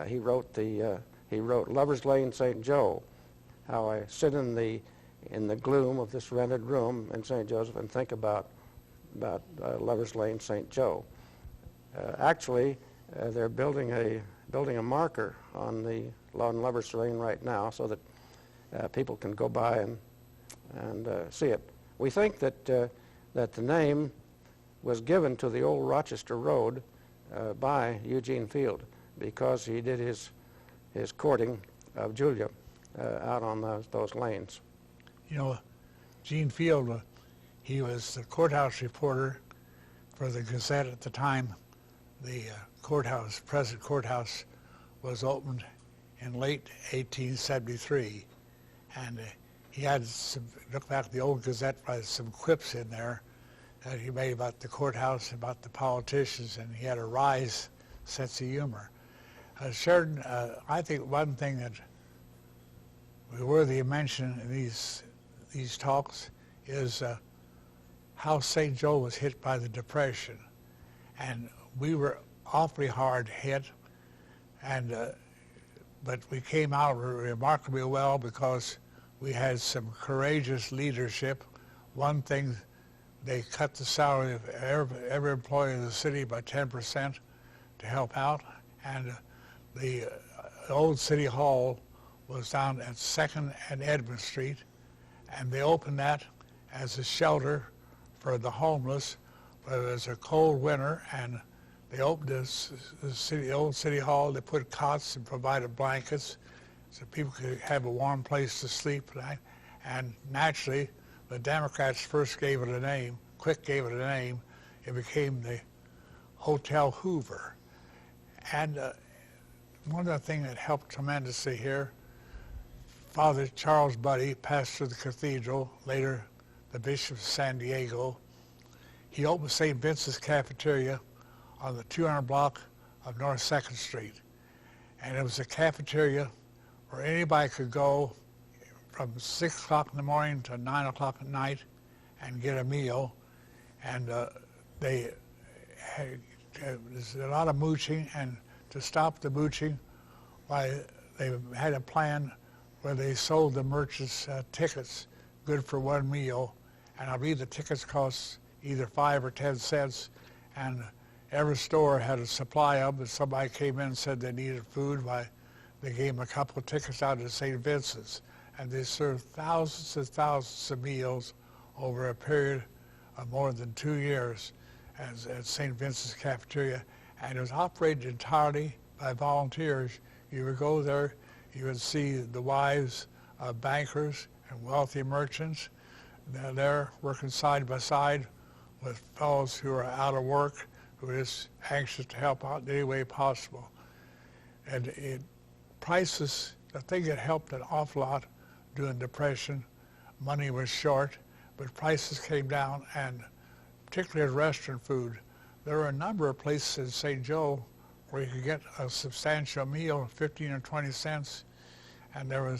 he wrote Lover's Lane, St. Joe, how I sit in the gloom of this rented room in St. Joseph and think about Lover's Lane, St. Joe. Actually, they're building a marker on Lover's Lane right now, so that people can go by and see it. We think that the name was given to the old Rochester Road by Eugene Field, because he did his courting of Julia out on those lanes. You know, Gene Field, he was the courthouse reporter for the Gazette at the time. The present courthouse, was opened in late 1873, and he had look back at the old Gazette, some quips in there that he made about the courthouse and about the politicians, and he had a wry sense of humor. Sheridan, I think one thing that we worthy of mention in these talks is how St. Joe was hit by the Depression, and we were awfully hard hit, and but we came out remarkably well because we had some courageous leadership. One thing, they cut the salary of every employee in the city by 10% to help out, and the old City Hall was down at 2nd and Edmund Street, and they opened that as a shelter for the homeless. But it was a cold winter, and they opened the old City Hall. They put cots and provided blankets so people could have a warm place to sleep at night. And naturally, the Democrats first gave it a name, quick gave it a name. It became the Hotel Hoover. And one of the things that helped tremendously here, Father Charles Buddy, pastor of the cathedral, later the Bishop of San Diego, he opened St. Vincent's Cafeteria on the 200 block of North 2nd Street. And it was a cafeteria where anybody could go from 6 o'clock in the morning to 9 o'clock at night and get a meal. And there's a lot of mooching, and to stop the mooching, they had a plan where they sold the merchants tickets good for one meal. And I believe the tickets cost either 5 or 10 cents, and every store had a supply of them. If somebody came in and said they needed food, they gave them a couple of tickets out at St. Vincent's, and they served thousands and thousands of meals over a period of more than 2 years at St. Vincent's Cafeteria, and it was operated entirely by volunteers. You would go there, you would see the wives of bankers and wealthy merchants. They're there working side by side with fellows who are out of work, who were just anxious to help out in any way possible. And prices, the thing that helped an awful lot during the Depression, money was short, but prices came down, and particularly in restaurant food, there were a number of places in St. Joe where you could get a substantial meal, 15 or 20 cents, and there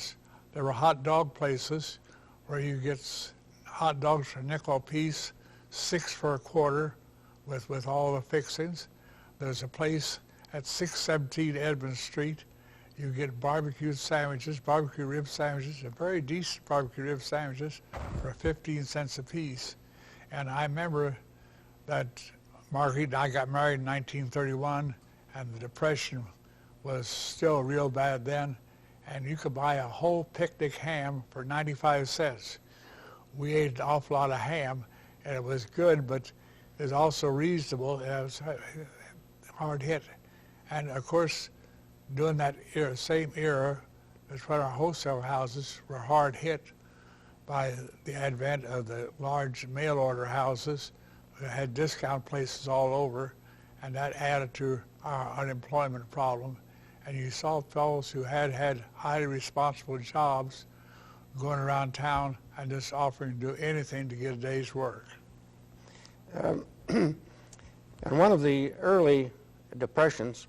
were hot dog places where you get hot dogs for a nickel a piece, 6 for a quarter, with all the fixings. There's a place at 617 Edmund Street. You get barbecue sandwiches, barbecue rib sandwiches, very decent barbecue rib sandwiches for 15 cents a piece. And I remember that Marguerite and I got married in 1931, and the Depression was still real bad then, and you could buy a whole picnic ham for 95 cents. We ate an awful lot of ham, and it was good, but it was also reasonable, and it was hard hit. And of course, during that era, same era, that's when our wholesale houses were hard hit by the advent of the large mail order houses that had discount places all over, and that added to our unemployment problem. And you saw fellows who had highly responsible jobs going around town and just offering to do anything to get a day's work. And one of the early depressions,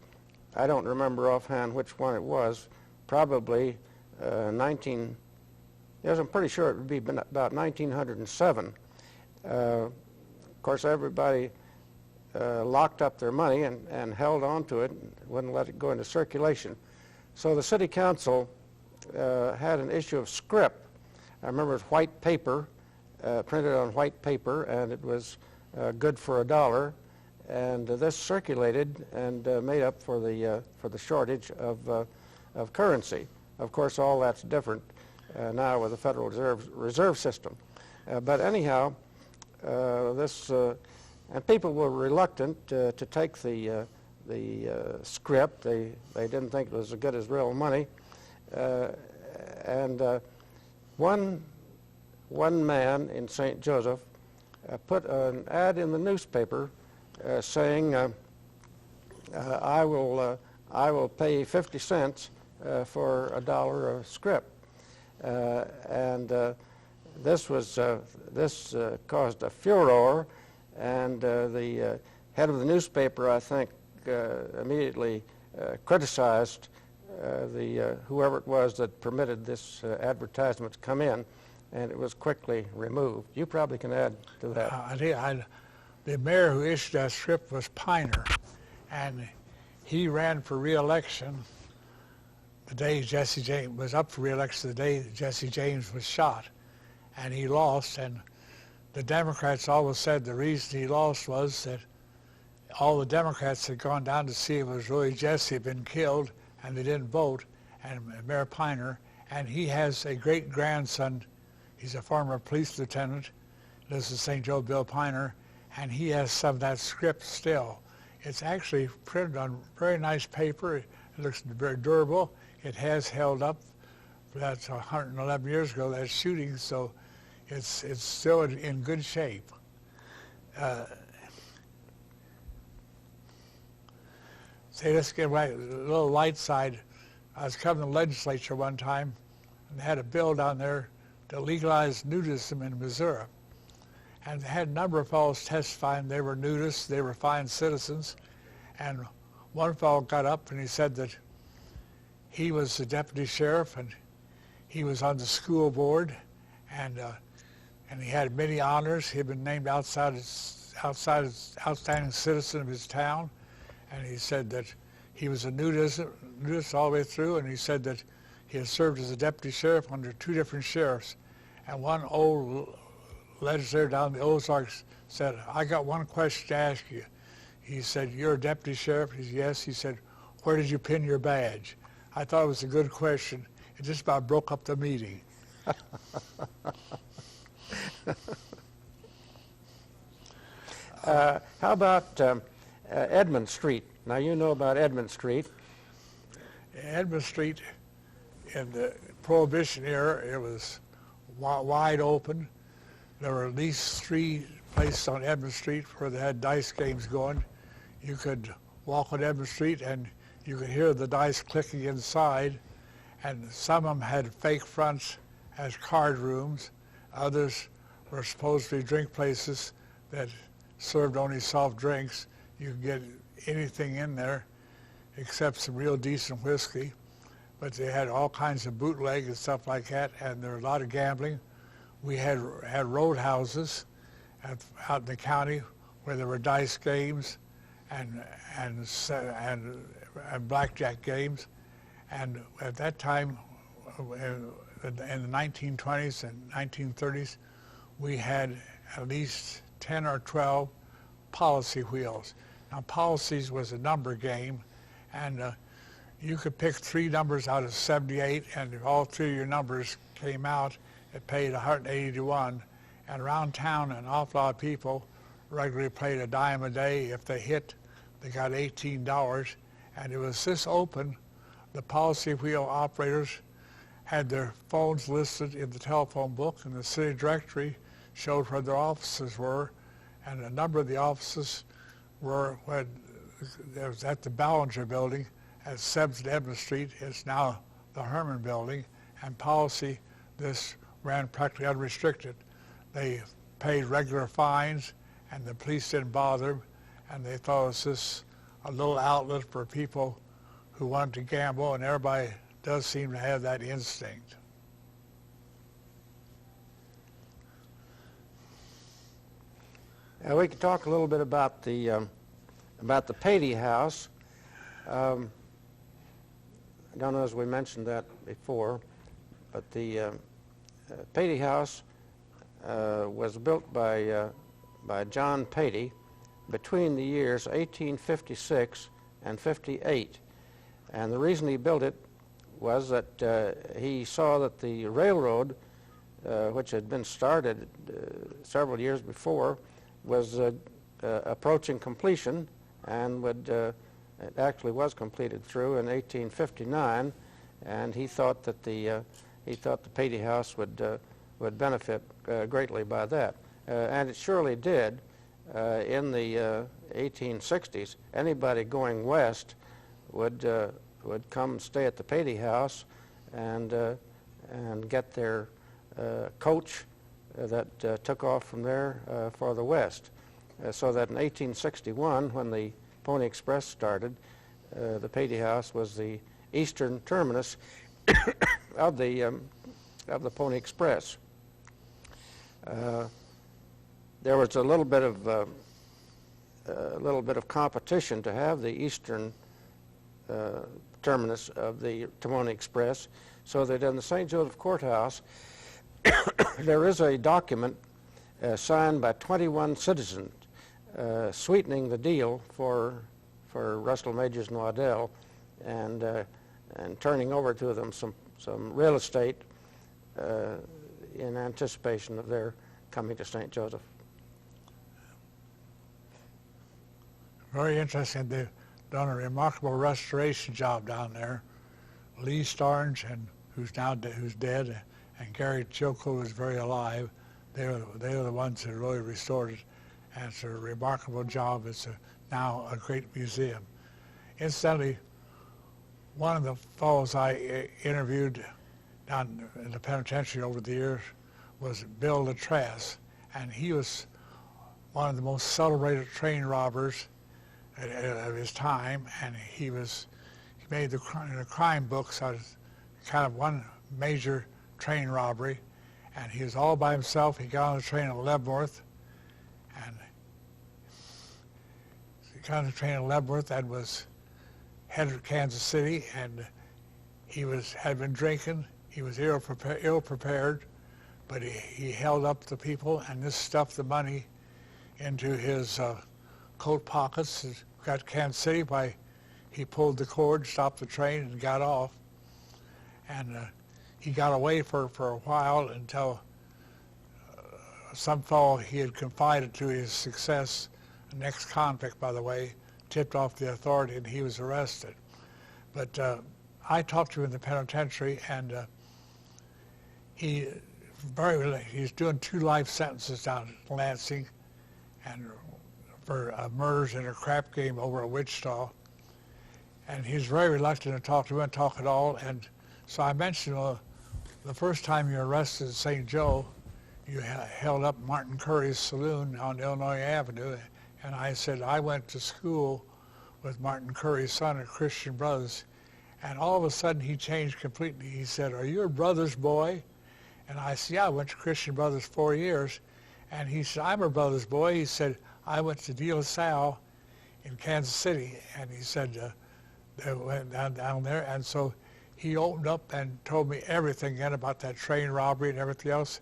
I don't remember offhand which one it was, probably yes, I'm pretty sure it would be about 1907. Of course, everybody locked up their money and held on to it and wouldn't let it go into circulation. So the city council had an issue of scrip. I remember it was white paper, printed on white paper, and it was good for $1. And this circulated and made up for the shortage of currency. Of course, all that's different now with the Federal Reserve System. But anyhow, and people were reluctant to take the scrip. They didn't think it was as good as real money. And one man in St. Joseph put an ad in the newspaper saying, I will pay 50 cents for $1 of scrip. And this caused a furor, and the head of the newspaper, I think, immediately criticized whoever it was that permitted this advertisement to come in, and it was quickly removed. You probably can add to that. The mayor who issued that scrip was Piner, and he ran for re-election the day Jesse James was up for re-election, the day Jesse James was shot, and he lost. And the Democrats always said the reason he lost was that all the Democrats had gone down to see if it was really Jesse had been killed, and they didn't vote. And Mayor Piner, and he has a great-grandson. He's a former police lieutenant, lives in St. Joe, Bill Piner, and he has some of that script still. It's actually printed on very nice paper. It looks very durable. It has held up. That's 111 years ago, that shooting, so it's still in good shape. Let's get right, a little light side. I was coming to the legislature one time, and they had a bill down there to legalize nudism in Missouri. And they had a number of fellows testifying they were nudists, they were fine citizens. And one fellow got up and he said that he was the deputy sheriff and he was on the school board, and he had many honors. He had been named outstanding citizen of his town. And he said that he was a nudist all the way through, and he said that he had served as a deputy sheriff under 2 different sheriffs. And one old legislator down in the Ozarks said, I got one question to ask you. He said, you're a deputy sheriff? He said, yes. He said, where did you pin your badge? I thought it was a good question. It just about broke up the meeting. How about Edmund Street? Now, you know about Edmund Street. Edmund Street, in the Prohibition era, it was wide open. There were at least 3 places on Edmund Street where they had dice games going. you could walk on Edmund Street and you could hear the dice clicking inside, and some of them had fake fronts as card rooms. Others were supposed to be drink places that served only soft drinks. You could get anything in there except some real decent whiskey. But they had all kinds of bootleg and stuff like that, and there was a lot of gambling. We had roadhouses out in the county where there were dice games and blackjack games. And at that time, in the 1920s and 1930s, we had at least 10 or 12 policy wheels. Now, policies was a number game, and you could pick 3 numbers out of 78, and if all 3 of your numbers came out, it paid 180 to 1. And around town, an awful lot of people regularly played a dime a day. If they hit, they got $18. And it was this open. The policy wheel operators had their phones listed in the telephone book, and the city directory showed where their offices were. And a number of the offices were when there was at the Ballinger building at 7th and Edmund Street. It's now the Herman building. And policy, this ran practically unrestricted. They paid regular fines, and the police didn't bother them, and they thought it was just a little outlet for people who wanted to gamble, and everybody does seem to have that instinct. We could talk a little bit about the Patey House. I don't know if we mentioned that before, but the Patey House was built by John Patey between the years 1856 and 58. And the reason he built it was that he saw that the railroad, which had been started several years before, was approaching completion, and it actually was completed through in 1859. And he thought that the Patey House would benefit greatly by that, and it surely did. In the 1860s, anybody going west would come stay at the Patey House and get their coach that took off from there for the west. So that in 1861, when the Pony Express started, the Patey House was the eastern terminus of the Pony Express. There was a little bit of competition to have the eastern terminus of the Pony Express, so that in the St. Joseph Courthouse there is a document signed by 21 citizens sweetening the deal for Russell, Majors, and Waddell, and turning over to them some real estate in anticipation of their coming to St. Joseph. Very interesting. They've done a remarkable restoration job down there. Lee Starnes, who's dead, and Gary Chilco, who's very alive. They are the ones that really restored it, and it's a remarkable job. It's now a great museum. Incidentally, one of the fellows I interviewed down in the penitentiary over the years was Bill Latress, and he was one of the most celebrated train robbers of his time, and he made the crime books out of kind of one major train robbery, and he was all by himself. He got on the train at Leavenworth, and he got on the train at Leavenworth and was headed to Kansas City, and he had been drinking. He was ill prepared, but he held up the people, and this stuffed the money into his coat pockets. Got to Kansas City he pulled the cord, stopped the train, and got off. And he got away for a while until some fellow he had confided to his success, an ex-convict, by the way, tipped off the authority, and he was arrested. But I talked to him in the penitentiary, and he's doing 2 life sentences down in Lansing, and for murders in a crap game over at Wichita. And he's very reluctant to talk to me and talk at all. And so I mentioned, well, the first time you were arrested in St. Joe, you held up Martin Curry's saloon on Illinois Avenue. And I said, I went to school with Martin Curry's son at Christian Brothers. And all of a sudden he changed completely. He said, are you a brother's boy? And I said, yeah, I went to Christian Brothers 4 years. And he said, I'm a brother's boy. He said, I went to De La Salle in Kansas City. And he said, they went down there. And so he opened up and told me everything again about that train robbery and everything else.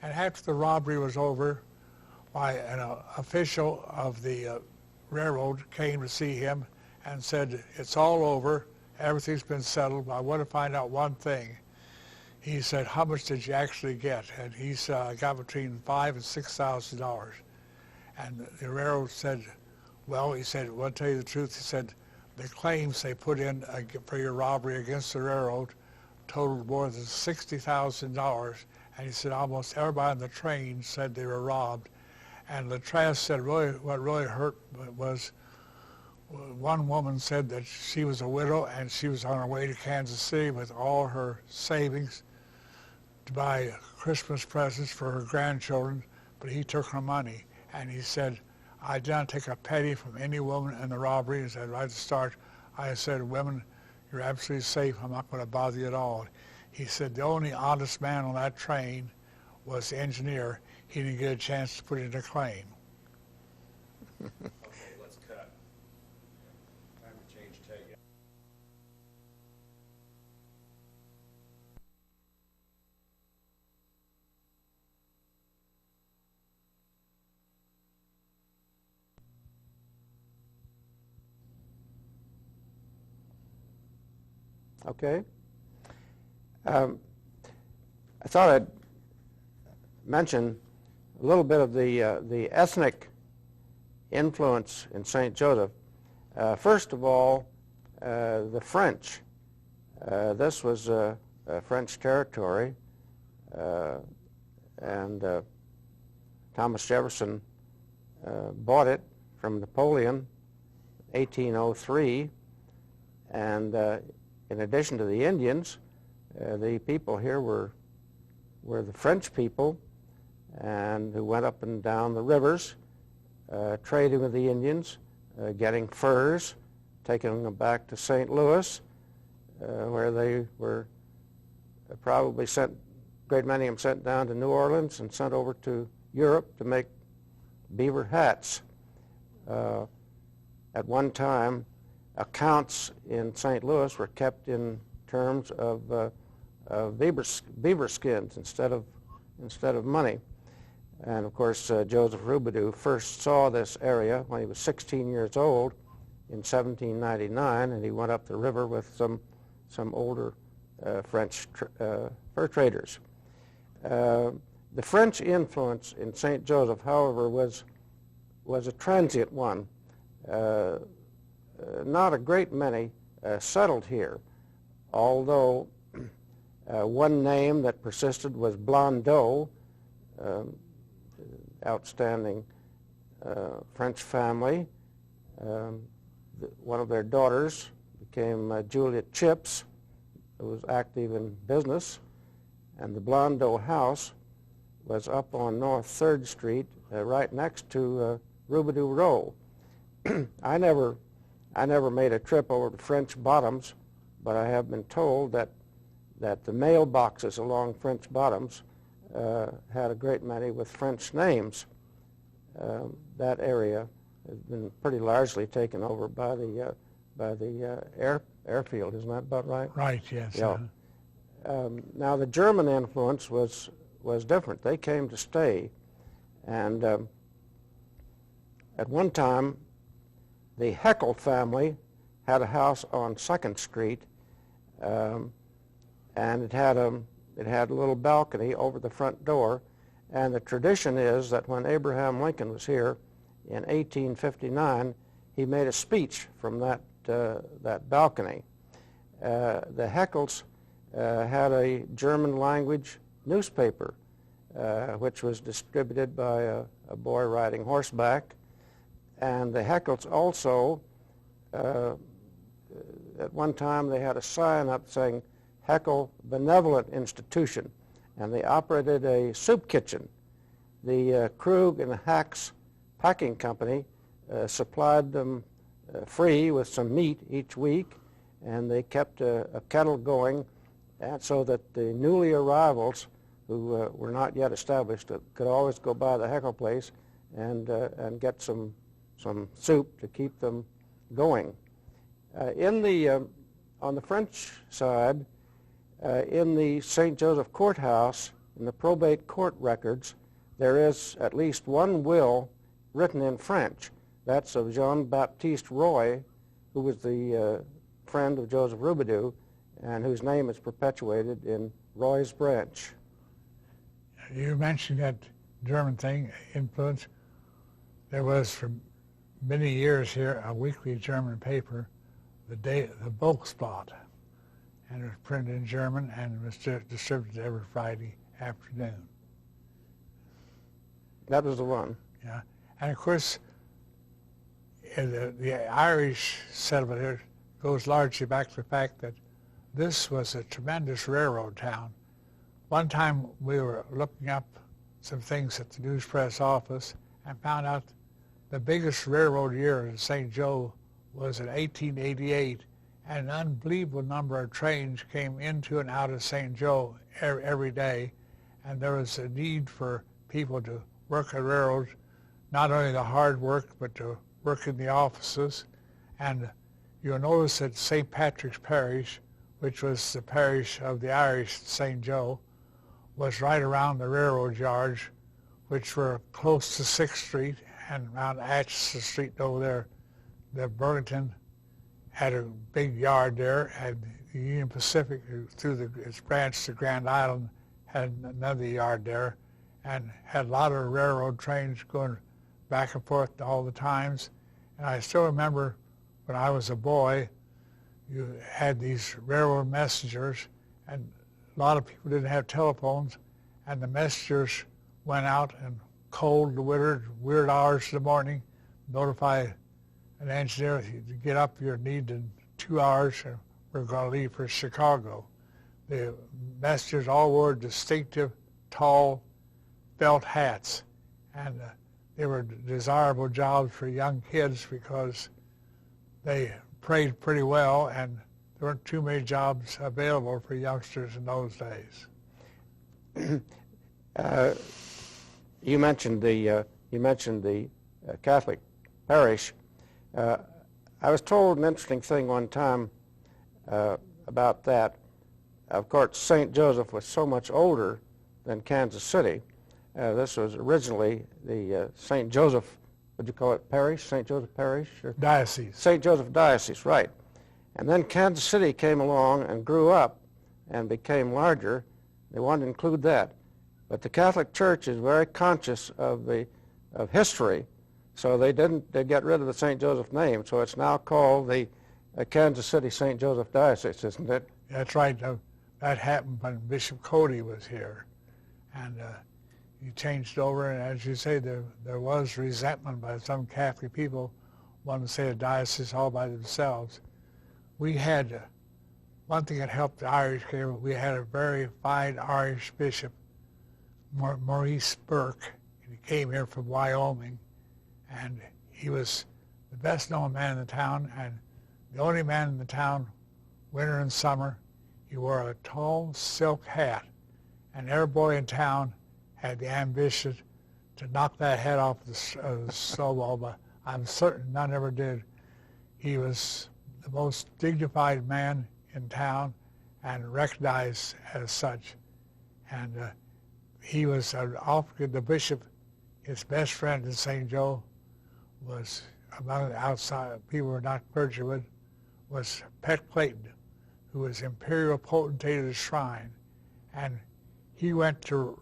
And after the robbery was over, an official of the railroad came to see him and said, it's all over. Everything's been settled. But I want to find out one thing. He said, how much did you actually get? And he said, I got between $5,000 and $6,000. And the railroad said, well, he said, well, to tell you the truth, he said, the claims they put in for your robbery against the railroad totaled more than $60,000. And he said almost everybody on the train said they were robbed. And Latrace said what really hurt was one woman said that she was a widow and she was on her way to Kansas City with all her savings to buy Christmas presents for her grandchildren, but he took her money. And he said, I did not take a penny from any woman in the robbery. He said, right at the start, I said, women, you're absolutely safe. I'm not going to bother you at all. He said, the only honest man on that train was the engineer. He didn't get a chance to put in a claim. Okay, let's cut. Time to change tape. Okay. I thought I'd mention a little bit of the ethnic influence in St. Joseph. First of all, the French. This was a French territory, and Thomas Jefferson bought it from Napoleon, 1803, and in addition to the Indians, the people here were the French people, and who went up and down the rivers, trading with the Indians, getting furs, taking them back to St. Louis, where they were probably sent, a great many of them sent down to New Orleans and sent over to Europe to make beaver hats. At one time, accounts in St. Louis were kept in terms of beaver skins instead of money. And of course, Joseph Robidoux first saw this area when he was 16 years old in 1799, and he went up the river with some older French fur traders. The French influence in St. Joseph, however, was a transient one. Not a great many settled here, although one name that persisted was Blondeau, outstanding French family. One of their daughters became Juliet Chips, who was active in business, and the Blondeau house was up on North 3rd Street, right next to Robidoux Row. I never made a trip over to French Bottoms, but I have been told that the mailboxes along French Bottoms had a great many with French names. That area has been pretty largely taken over by the airfield. Isn't that about right? Right. Yes. Yeah. Now the German influence was different. They came to stay, and at one time, the Heckel family had a house on 2nd Street, and it had a little balcony over the front door. And the tradition is that when Abraham Lincoln was here in 1859, he made a speech from that balcony. The Heckels had a German language newspaper, which was distributed by a boy riding horseback. And the Heckles also, at one time they had a sign up saying Heckle Benevolent Institution, and they operated a soup kitchen. The Krug and Hacks Packing Company supplied them free with some meat each week, and they kept a kettle going, and so that the newly arrivals who were not yet established could always go by the Heckle place and get some soup to keep them going. On the French side, in the St. Joseph Courthouse, in the probate court records, there is at least one will written in French. That's of Jean-Baptiste Roy, who was the friend of Joseph Roubidoux, and whose name is perpetuated in Roy's branch. You mentioned that German thing, influence. There was for many years here a weekly German paper, the Volksblatt, and it was printed in German and it was distributed every Friday afternoon. That was the one. Yeah, and of course, the Irish settlement here goes largely back to the fact that this was a tremendous railroad town. One time we were looking up some things at the News Press office and found out the biggest railroad year in St. Joe was in 1888, and an unbelievable number of trains came into and out of St. Joe every day, and there was a need for people to work at railroads, not only the hard work, but to work in the offices. And you'll notice that St. Patrick's Parish, which was the parish of the Irish St. Joe, was right around the railroad yards, which were close to 6th Street and around Atchison Street over there. The Burlington had a big yard there, and the Union Pacific, through its branch to Grand Island, had another yard there, and had a lot of railroad trains going back and forth all the times. And I still remember when I was a boy, you had these railroad messengers, and a lot of people didn't have telephones, and the messengers went out and cold, weird hours in the morning, notify an engineer to get up, you're needed in 2 hours, and we're going to leave for Chicago. The messengers all wore distinctive, tall felt hats, and they were desirable jobs for young kids because they paid pretty well, and there weren't too many jobs available for youngsters in those days. You mentioned the Catholic parish. I was told an interesting thing one time about that. Of course, St. Joseph was so much older than Kansas City. This was originally the St. Joseph, what do you call it, parish? St. Joseph Parish? Or? Diocese. St. Joseph Diocese, right. And then Kansas City came along and grew up and became larger. They wanted to include that. But the Catholic Church is very conscious of history, so they get rid of the St. Joseph name. So it's now called the Kansas City St. Joseph Diocese, isn't it? That's right. That happened when Bishop Cody was here, and he changed over. And as you say, there was resentment by some Catholic people wanting to say a diocese all by themselves. We had one thing that helped the Irish here. We had a very fine Irish bishop, Maurice Burke. He came here from Wyoming, and he was the best known man in the town, and the only man in the town, winter and summer. He wore a tall silk hat, and every boy in town had the ambition to knock that hat off the snowball, but I'm certain none ever did. He was the most dignified man in town and recognized as such. And he was the bishop, his best friend in St. Joe was, among the outside people who were not clergymen, was Pet Clayton, who was imperial potentate of the shrine. And he went to,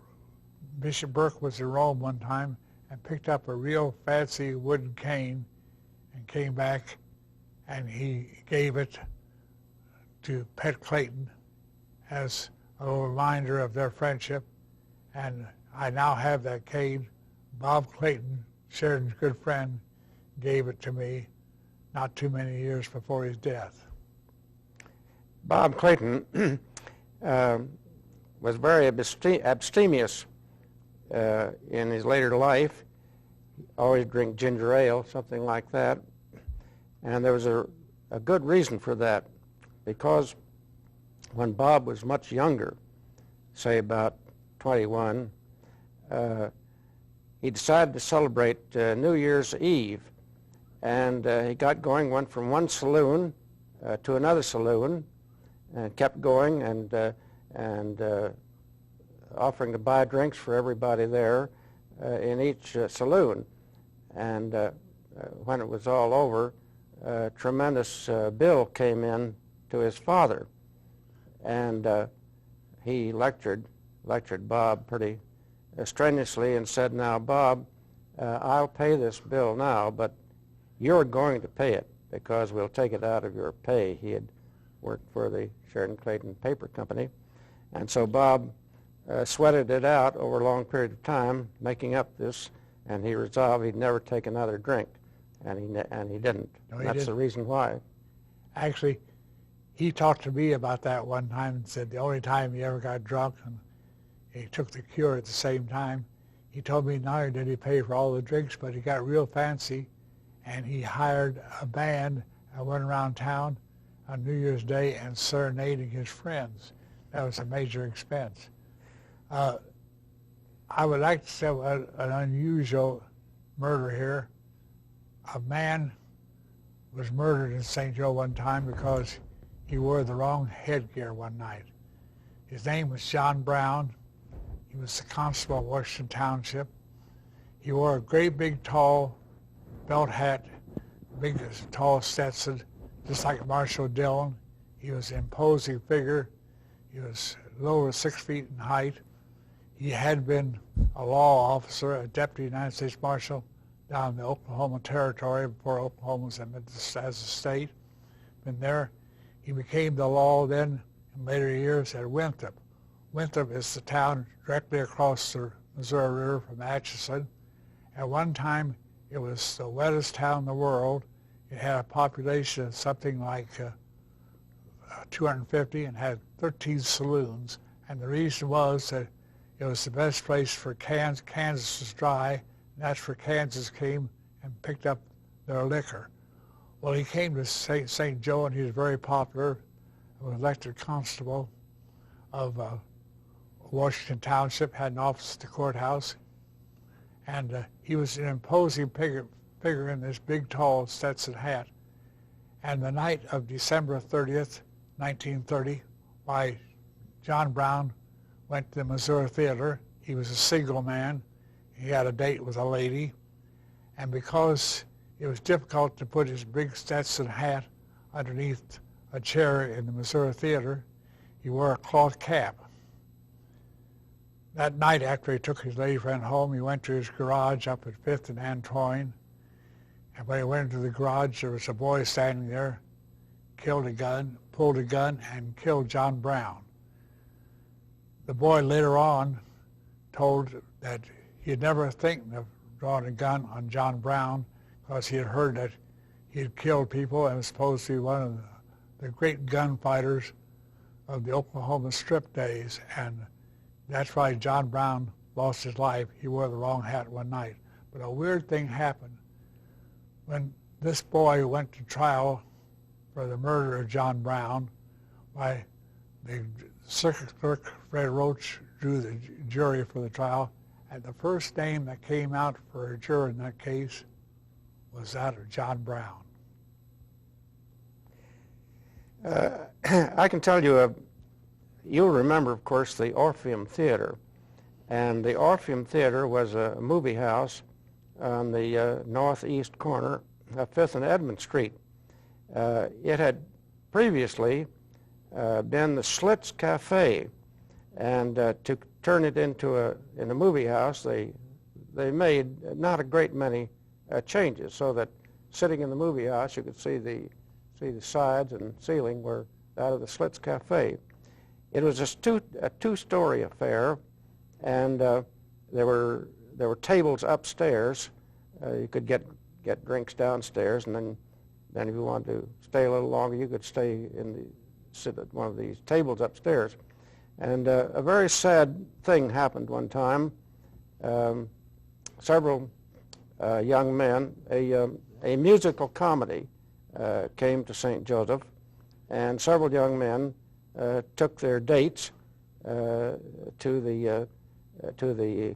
Bishop Burke was in Rome one time and picked up a real fancy wooden cane and came back, and he gave it to Pet Clayton as a reminder of their friendship. And I now have that cane. Bob Clayton, Sheridan's good friend, gave it to me not too many years before his death. Bob Clayton was very abstemious in his later life. He always drink ginger ale, something like that. And there was a good reason for that, because when Bob was much younger, say about 21, he decided to celebrate New Year's Eve. And he got going, went from one saloon to another saloon, and kept going and offering to buy drinks for everybody there in each saloon. And when it was all over, a tremendous bill came in to his father, and he lectured Bob pretty strenuously and said, "Now, Bob, I'll pay this bill now, but you're going to pay it because we'll take it out of your pay." He had worked for the Sheridan Clayton Paper Company, and so Bob sweated it out over a long period of time, making up this, and he resolved he'd never take another drink, and he didn't. No, he That's didn't. the reason why. Actually, he talked to me about that one time and said the only time he ever got drunk, and he took the cure at the same time, he told me not only did he pay for all the drinks, but he got real fancy, and he hired a band and went around town on New Year's Day and serenading his friends. That was a major expense. I would like to say an unusual murder here. A man was murdered in St. Joe one time because he wore the wrong headgear one night. His name was John Brown. He was the constable of Washington Township. He wore a great big tall belt hat, big tall Stetson, just like Marshall Dillon. He was an imposing figure. He was a little over 6 feet in height. He had been a law officer, a deputy United States Marshal down in the Oklahoma Territory before Oklahoma was admitted as a state. Been there. He became the law then in later years at Winthrop. Winthrop is the town directly across the Missouri River from Atchison. At one time, it was the wettest town in the world. It had a population of something like 250 and had 13 saloons. And the reason was that it was the best place for Kansas. Kansas was dry, and that's where Kansas came and picked up their liquor. Well, he came to St. Joe, and he was very popular. He was elected constable of Washington Township, had an office at the courthouse, and he was an imposing figure in this big, tall Stetson hat. And the night of December 30th, 1930, why John Brown went to the Missouri Theater. He was a single man. He had a date with a lady. And because it was difficult to put his big Stetson hat underneath a chair in the Missouri Theater, he wore a cloth cap. That night, after he took his lady friend home, he went to his garage up at 5th and Antoine. And when he went into the garage, there was a boy standing there, pulled a gun, and killed John Brown. The boy later on told that he had never think of drawing a gun on John Brown because he had heard that he had killed people and was supposed to be one of the great gunfighters of the Oklahoma Strip days. And that's why John Brown lost his life. He wore the wrong hat one night. But a weird thing happened. When this boy went to trial for the murder of John Brown, why the circuit clerk, Fred Roach, drew the jury for the trial, and the first name that came out for a juror in that case was that of John Brown. I can tell you, you'll remember, of course, the Orpheum Theater. And the Orpheum Theater was a movie house on the northeast corner of 5th and Edmond Street. It had previously been the Schlitz Cafe, and to turn it into a movie house, they made not a great many changes, so that sitting in the movie house, you could see the sides and ceiling were out of the Schlitz Cafe. It was a two-story affair, and there were tables upstairs. You could get get drinks downstairs, and then if you wanted to stay a little longer, you could sit at one of these tables upstairs. And a very sad thing happened one time. Several young men, a musical comedy came to St. Joseph, and several young men took their dates to the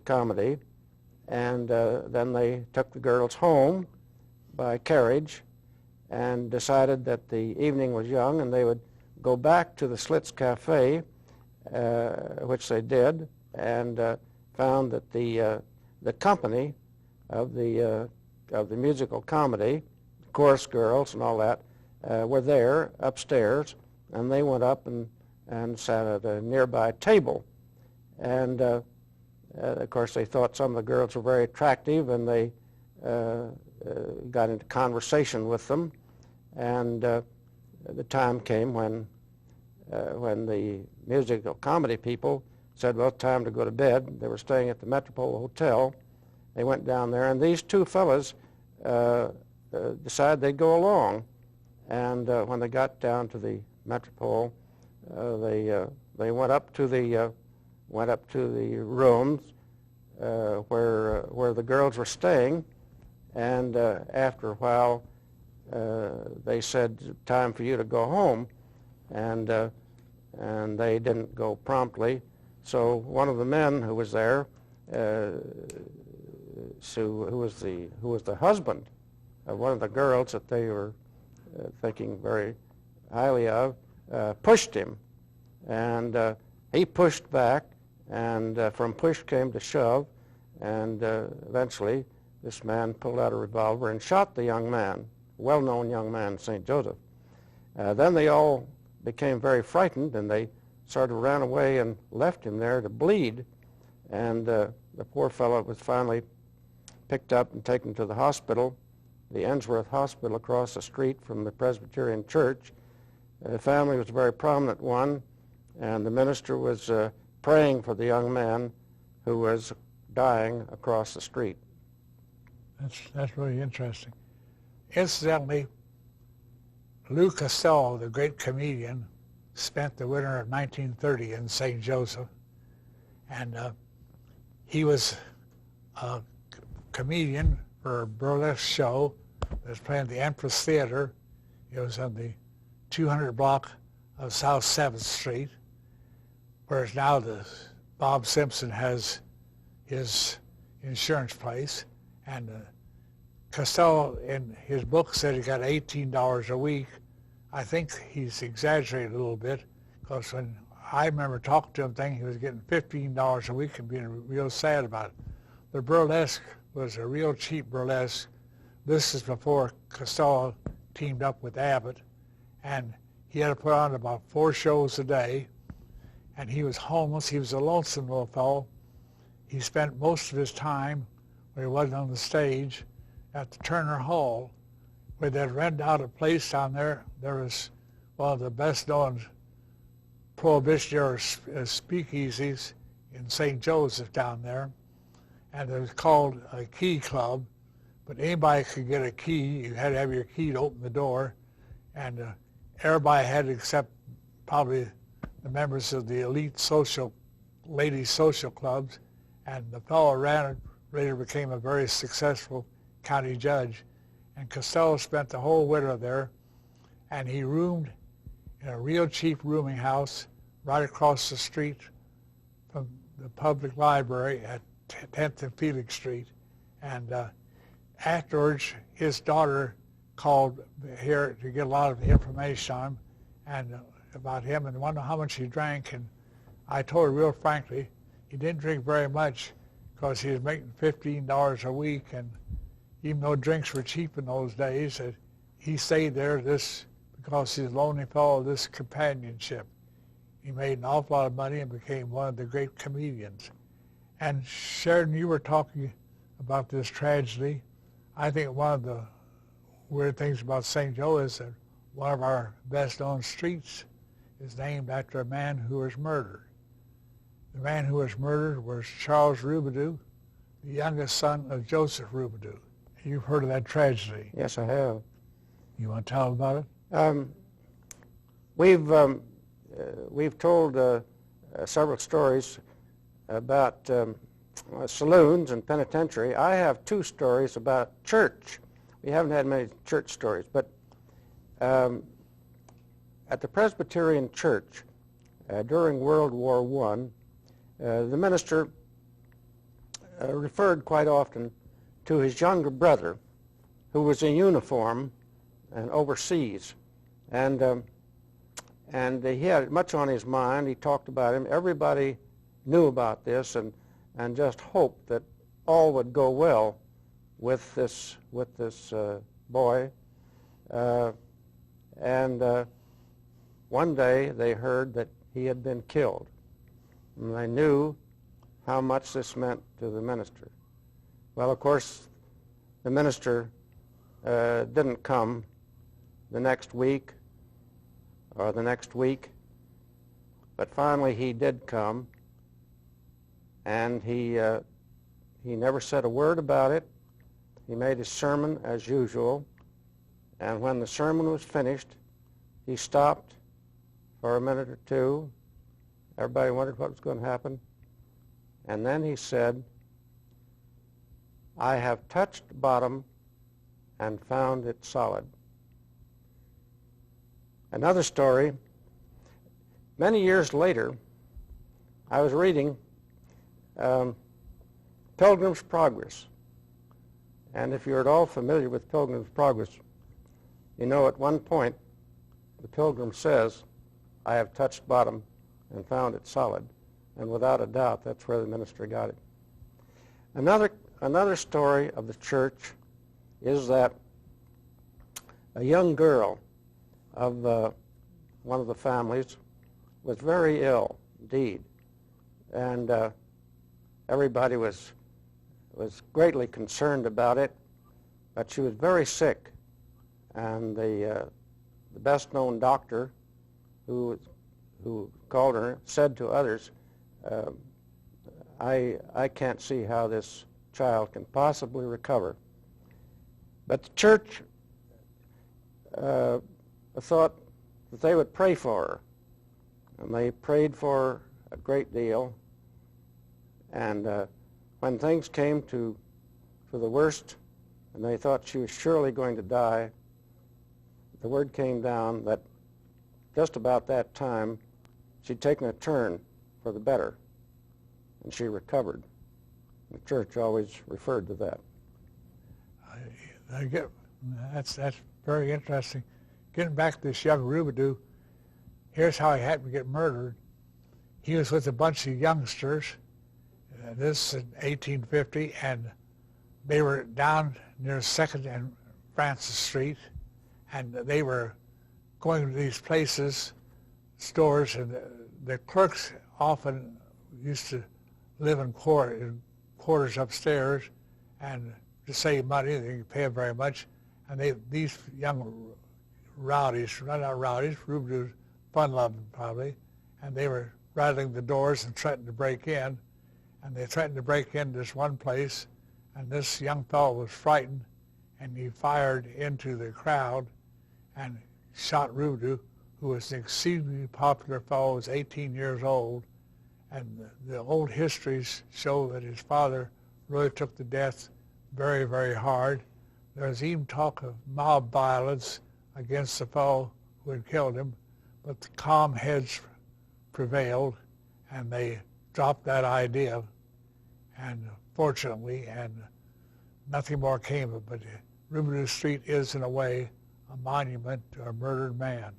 comedy, and then they took the girls home by carriage and decided that the evening was young and they would go back to the Slits Cafe, which they did, and found that the company of the musical comedy, chorus girls and all that, were there upstairs, and they went up and sat at a nearby table. And of course they thought some of the girls were very attractive, and they got into conversation with them. And the time came when the musical comedy people said, well, it's time to go to bed. They were staying at the Metropole Hotel. They went down there, and these two fellas decided they'd go along. And when they got down to the Metropole, they went up to the rooms where the girls were staying, and after a while they said, time for you to go home, and they didn't go promptly. So one of the men who was there, who was the husband of one of the girls that they were thinking very highly of, pushed him, and he pushed back, and from push came to shove, and eventually this man pulled out a revolver and shot the young man, well-known young man in St. Joseph. Then they all became very frightened, and they sort of ran away and left him there to bleed, and the poor fellow was finally picked up and taken to the hospital, the Ensworth Hospital across the street from the Presbyterian Church. The family was a very prominent one, and the minister was praying for the young man who was dying across the street. That's really interesting. Incidentally, Lou Costello, the great comedian, spent the winter of 1930 in St. Joseph, and he was a comedian for a burlesque show that was playing at the Empress Theater. It was on the 200 block of South 7th Street, whereas now Bob Simpson has his insurance place, and Costello in his book said he got $18 a week. I think he's exaggerated a little bit, because when I remember talking to him thinking he was getting $15 a week and being real sad about it. The burlesque was a real cheap burlesque. This is before Costello teamed up with Abbott, and he had to put on about 4 shows a day, and he was homeless. He was a lonesome little fellow. He spent most of his time, when he wasn't on the stage, at the Turner Hall, where they'd rent out a place down there. There was one of the best known prohibition-era speakeasies in St. Joseph down there, and it was called a Key Club, but anybody could get a key. You had to have your key to open the door, and everybody had to accept probably the members of the elite ladies social clubs, and the fellow ran it, later became a very successful county judge. And Costello spent the whole winter there, and he roomed in a real cheap rooming house right across the street from the public library at 10th and Felix Street. And afterwards, his daughter called here to get a lot of information on him and about him, and wondered how much he drank. And I told her real frankly, he didn't drink very much because he was making $15 a week, and even though drinks were cheap in those days, he stayed there because he's a lonely fellow, this companionship. He made an awful lot of money and became one of the great comedians. And Sheridan, you were talking about this tragedy. I think one of the weird things about St. Joe is that one of our best known streets is named after a man who was murdered. The man who was murdered was Charles Robidoux, the youngest son of Joseph Robidoux. you've heard of that tragedy. Yes, I have. You want to tell about it? We've told several stories about saloons and penitentiary. I have two stories about church. We haven't had many church stories, but at the Presbyterian Church during World War I, the minister referred quite often to his younger brother, who was in uniform and overseas, and he had much on his mind. He talked about him. Everybody knew about this, and just hoped that all would go well with this boy. One day they heard that he had been killed, and they knew how much this meant to the minister. Well, of course, the minister didn't come the next week or the next week, but finally he did come, and he never said a word about it. He made his sermon as usual, and when the sermon was finished, he stopped for a minute or two. Everybody wondered what was going to happen. And then he said, "I have touched bottom and found it solid." Another story, many years later, I was reading Pilgrim's Progress. And if you're at all familiar with Pilgrim's Progress, you know at one point the pilgrim says, "I have touched bottom and found it solid." And without a doubt, that's where the minister got it. Another story of the church is that a young girl of one of the families was very ill indeed, and everybody was greatly concerned about it, but she was very sick, and the best-known doctor who called her said to others, I can't see how this child can possibly recover. But the church thought that they would pray for her, and they prayed for her a great deal. And when things came to the worst, and they thought she was surely going to die, the word came down that just about that time she'd taken a turn for the better, and she recovered. The church always referred to that. That's very interesting. Getting back to this young Robidoux, here's how he happened to get murdered. He was with a bunch of youngsters, this in 1850, and they were down near 2nd and Francis Street, and they were going to these places, stores, and the clerks often used to live in quarters upstairs, and to save money, they didn't pay them very much, and these young rowdies, not rowdies, Robidoux, fun-loving probably, and they were rattling the doors and threatened to break in, and they threatened to break in this one place, and this young fellow was frightened, and he fired into the crowd and shot Robidoux, who was an exceedingly popular fellow, was 18 years old, and the old histories show that his father really took the death very, very hard. There was even talk of mob violence against the fellow who had killed him, but the calm heads prevailed, and they dropped that idea, and fortunately, and nothing more came of it. But Robidoux Street is, in a way, a monument to a murdered man.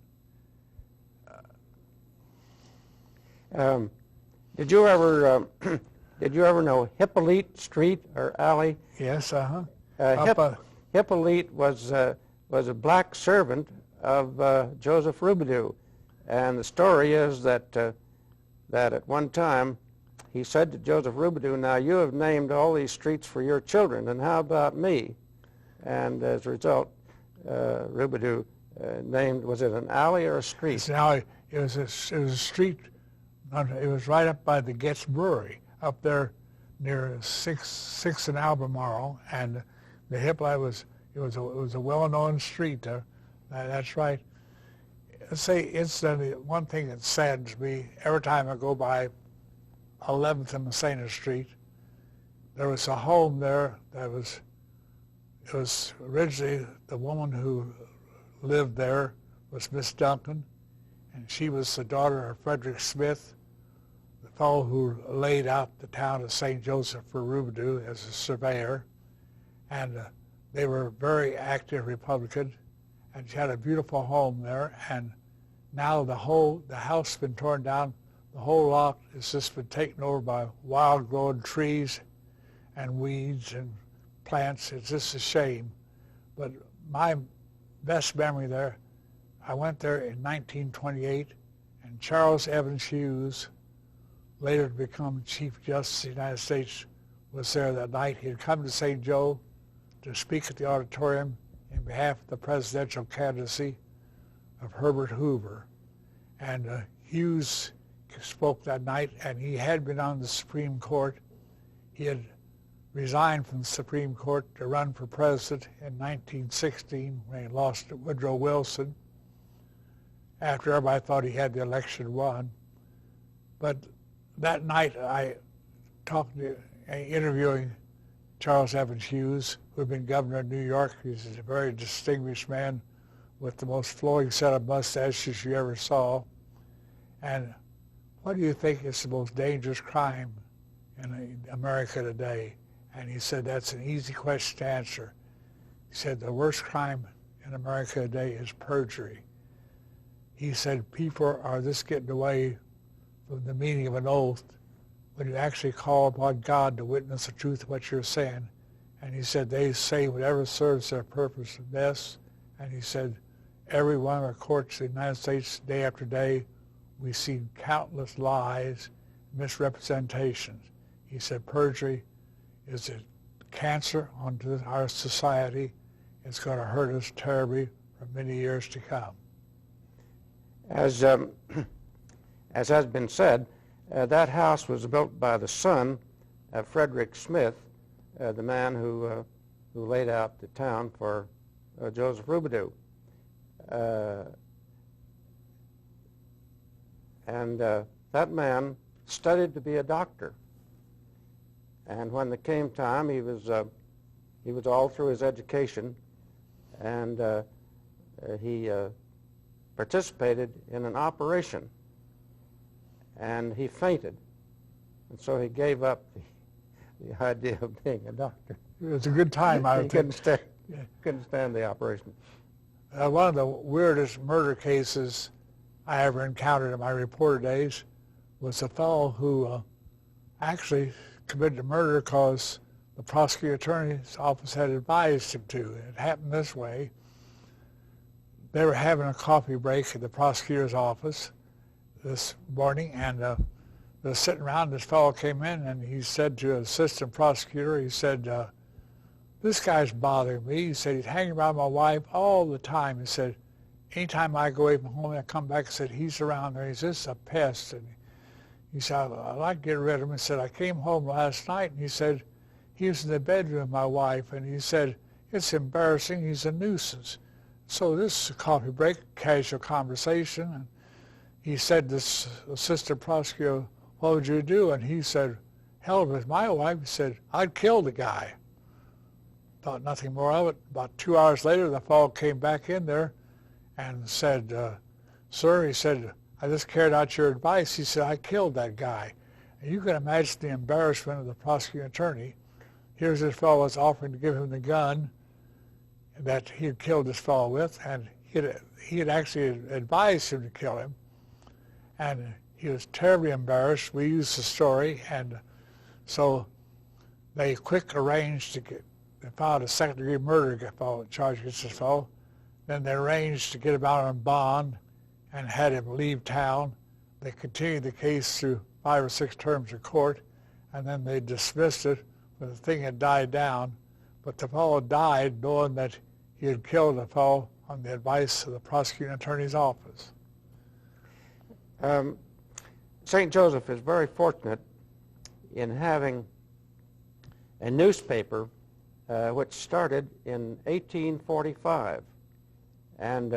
Did you ever know Hippolyte Street or alley? Yes, Hippolyte was a black servant of Joseph Robidoux, and the story is that at one time he said to Joseph Robidoux, "Now you have named all these streets for your children, and how about me?" And as a result, Robidoux named, was it an alley or a street? It's an alley. It was a street. It was right up by the Getz Brewery, up there near 6th and Albemarle, and The hip line was a well-known street there. That's right. Say incidentally, one thing that saddens me every time I go by 11th and Messina Street, there was a home there that was. It was originally the woman who lived there was Miss Duncan, and she was the daughter of Frederick Smith, the fellow who laid out the town of St. Joseph for Rubidoux as a surveyor. And they were very active Republican, and she had a beautiful home there. And now the house has been torn down. The whole lot has just been taken over by wild-growing trees and weeds and plants. It's just a shame. But my best memory there, I went there in 1928, and Charles Evans Hughes, later to become Chief Justice of the United States, was there that night. He had come to St. Joe to speak at the auditorium in behalf of the presidential candidacy of Herbert Hoover. And Hughes spoke that night, and he had been on the Supreme Court. He had resigned from the Supreme Court to run for president in 1916 when he lost to Woodrow Wilson, after everybody thought he had the election won. But that night I interviewing Charles Evans Hughes, who had been governor of New York. He's a very distinguished man with the most flowing set of mustaches you ever saw. And what do you think is the most dangerous crime in America today? And he said, that's an easy question to answer. He said, the worst crime in America today is perjury. He said, people are just getting away from the meaning of an oath when you actually call upon God to witness the truth of what you're saying. And he said, they say whatever serves their purpose best. And he said, every one of our courts in the United States, day after day, we see countless lies, misrepresentations. He said, perjury is a cancer onto our society. It's going to hurt us terribly for many years to come. As has been said, that house was built by the son of Frederick Smith, the man who laid out the town for Joseph Rubidoux. And that man studied to be a doctor. And when it came time, he was all through his education, and he participated in an operation, and he fainted, and so he gave up the idea of being a doctor. It was a good time, I He think. couldn't stand the operation. One of the weirdest murder cases I ever encountered in my reporter days was a fellow who actually committed a murder because the prosecuting attorney's office had advised him to. It happened this way. They were having a coffee break at the prosecutor's office this morning, and they were sitting around. This fellow came in, and he said to an assistant prosecutor, he said, this guy's bothering me. He said, he's hanging around my wife all the time. He said, anytime I go away from home, I come back and said, he's around there. He's just a pest. And he said, I'd like to get rid of him. He said, I came home last night, and he said, he was in the bedroom with my wife, and he said, it's embarrassing. He's a nuisance. So this is a coffee break, casual conversation, and he said, this assistant prosecutor, what would you do? And he said, hell, with my wife, he said, I'd kill the guy. Thought nothing more of it. About 2 hours later, the fellow came back in there and said, sir, he said, I just carried out your advice. He said, I killed that guy. And you can imagine the embarrassment of the prosecuting attorney. Here's this fellow that's offering to give him the gun that he had killed this fellow with, and he had actually advised him to kill him. And he was terribly embarrassed. We used the story, and so they quick arranged to they filed a second-degree murder charge against this fellow. Then they arranged to get him out on bond and had him leave town. They continued the case through 5 or 6 terms of court, and then they dismissed it when the thing had died down. But the fellow died knowing that he had killed the fellow on the advice of the prosecuting attorney's office. St. Joseph is very fortunate in having a newspaper which started in 1845, and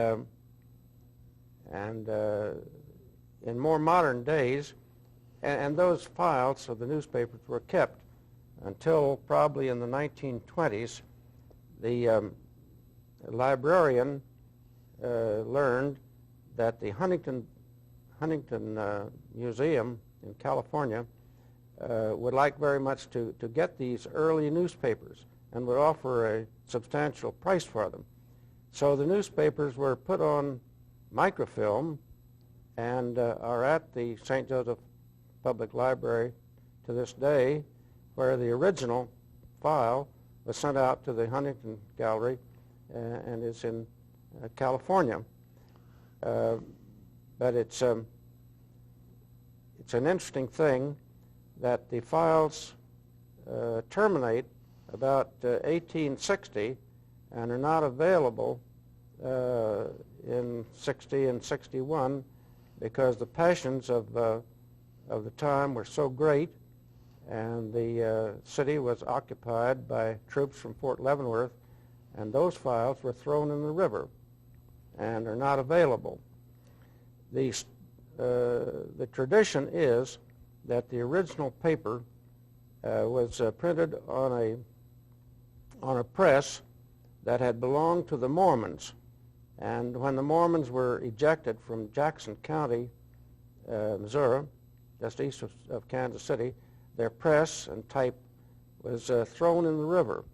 in more modern days, and those files of the newspapers were kept until probably in the 1920s. The librarian learned that the Huntington Museum in California would like very much to get these early newspapers and would offer a substantial price for them. So the newspapers were put on microfilm and are at the St. Joseph Public Library to this day, where the original file was sent out to the Huntington Gallery and is in California. But it's an interesting thing that the files terminate about 1860 and are not available in 60 and 61 because the passions of the time were so great, and the city was occupied by troops from Fort Leavenworth, and those files were thrown in the river and are not available. The tradition is that the original paper was printed on a press that had belonged to the Mormons, and when the Mormons were ejected from Jackson County, Missouri, just east of Kansas City, their press and type was thrown in the river,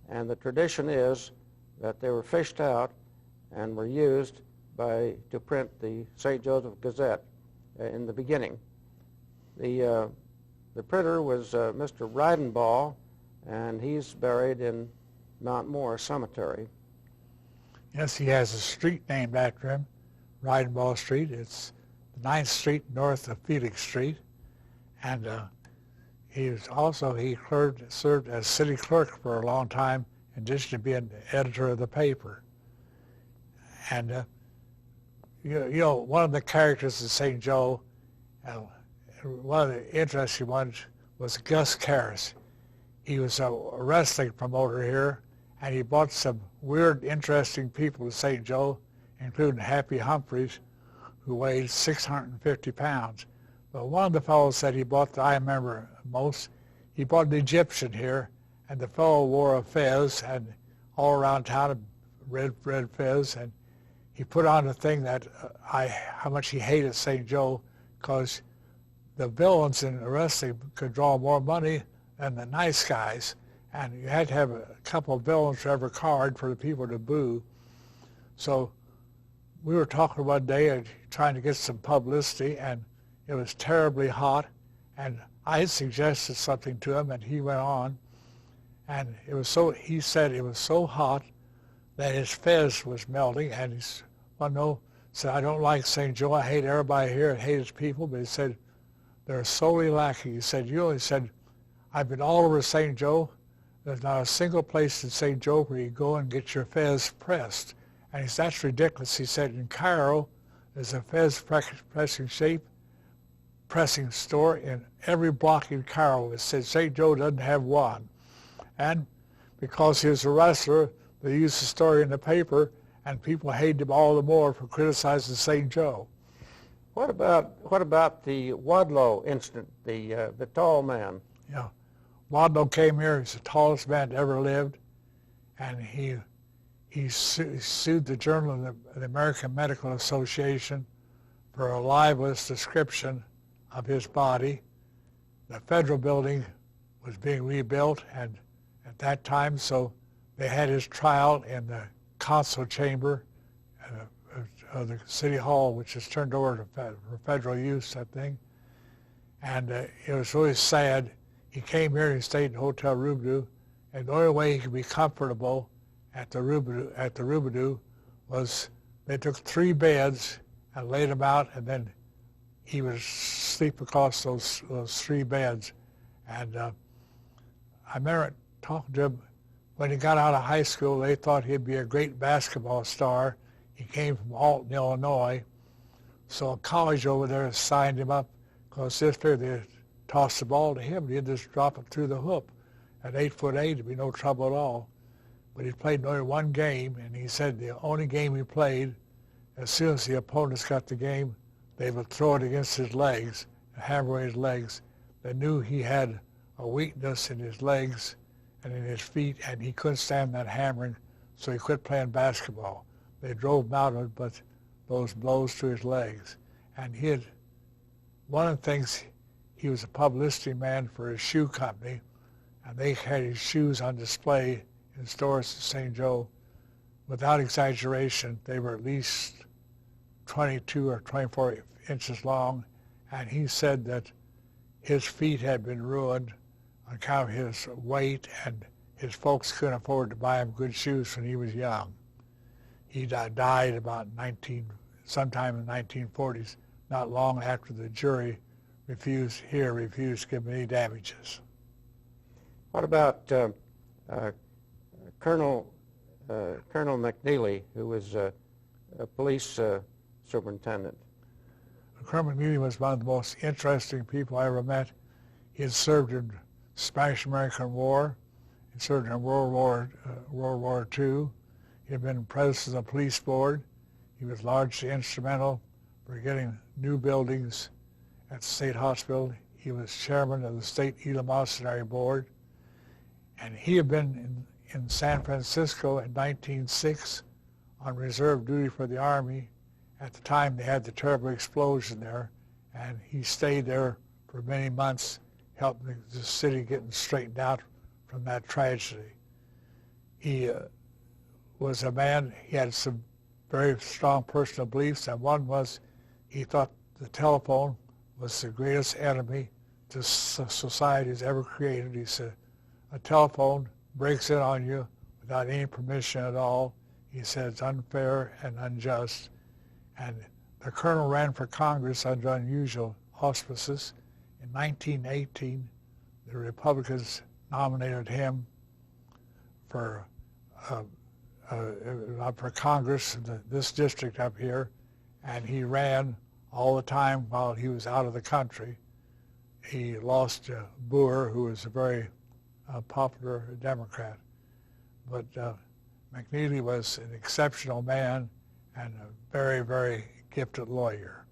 and the tradition is that they were fished out and were used to print the St. Joseph Gazette in the beginning. The printer was Mr. Reidenbaugh, and he's buried in Mount Moore Cemetery. Yes, he has a street named after him, Reidenbaugh Street. It's 9th Street north of Felix Street, and he served as city clerk for a long time, in addition to being the editor of the paper. And you know, one of the characters in St. Joe, one of the interesting ones was Gus Karras. He was a wrestling promoter here, and he brought some weird, interesting people to St. Joe, including Happy Humphreys, who weighed 650 pounds. But one of the fellows that he brought that I remember most, he brought an Egyptian here, and the fellow wore a fez, and all around town a red fez, and he put on a thing that how much he hated St. Joe, because the villains in wrestling could draw more money than the nice guys, and you had to have a couple of villains for every card for the people to boo. So we were talking one day and trying to get some publicity, and it was terribly hot, and I suggested something to him, and he went on, and he said it was so hot that his fez was melting, and he said, I don't like St. Joe, I hate everybody here, I hate his people, but he said, they're sorely lacking. He said, I've been all over St. Joe, there's not a single place in St. Joe where you go and get your fez pressed. And he said, that's ridiculous. He said, in Cairo, there's a fez pressing store in every block in Cairo. It said St. Joe doesn't have one. And because he was a wrestler, they used the story in the paper, and people hated him all the more for criticizing St. Joe. What about the Wadlow incident, the tall man? Yeah, Wadlow came here. He's the tallest man that ever lived, and he sued the Journal of the American Medical Association for a libelous description of his body. The federal building was being rebuilt, and at that time, so they had his trial in the council chamber of the city hall, which is turned over for federal use, that thing. And it was really sad. He came here and he stayed in Hotel Rubidoux, and the only way he could be comfortable at the Rubidoux was they took 3 beds and laid him out, and then he would sleep across those 3 beds. And I remember talking to him when he got out of high school. They thought he'd be a great basketball star. He came from Alton, Illinois, so a college over there signed him up because this year they tossed the ball to him and he'd just drop it through the hoop. At 8'8", it'd be no trouble at all. But he played only one game, and he said the only game he played, as soon as the opponents got the game, they would throw it against his legs, and hammer his legs. They knew he had a weakness in his legs and in his feet, and he couldn't stand that hammering, so he quit playing basketball. They drove him out of it, but those blows to his legs. And one of the things, he was a publicity man for his shoe company, and they had his shoes on display in stores in St. Joe. Without exaggeration, they were at least 22 or 24 inches long, and he said that his feet had been ruined on account of his weight, and his folks couldn't afford to buy him good shoes when he was young. He died about sometime in the 1940s, not long after the jury refused to give him any damages. What about Colonel McNeely, who was a police superintendent? Colonel McNeely was one of the most interesting people I ever met. He had served in the Spanish-American War. He served in World War II. He had been president of the police board. He was largely instrumental for getting new buildings at the state hospital. He was chairman of the state eleemosynary board. And he had been in San Francisco in 1906 on reserve duty for the Army. At the time, they had the terrible explosion there, and he stayed there for many months, helping the city getting straightened out from that tragedy. He was a man, he had some very strong personal beliefs, and one was he thought the telephone was the greatest enemy this society has ever created. He said, a telephone breaks in on you without any permission at all. He said it's unfair and unjust. And the colonel ran for Congress under unusual auspices. In 1918, the Republicans nominated him for Congress in this district up here, and he ran all the time while he was out of the country. He lost Boer, who was a very popular Democrat. But McNeely was an exceptional man and a very, very gifted lawyer.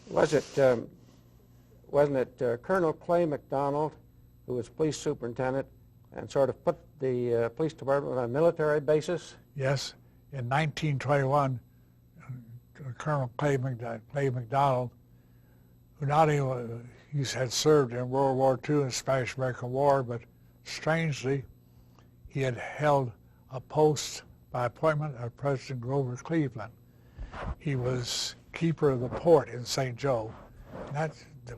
Wasn't it Colonel Clay McDonald, who was police superintendent, and sort of put the police department on a military basis? Yes. In 1921, Colonel Clay McDonald, who not only he had served in World War II and the Spanish-American War, but strangely, he had held a post by appointment of President Grover Cleveland. He was keeper of the port in St. Joe. And the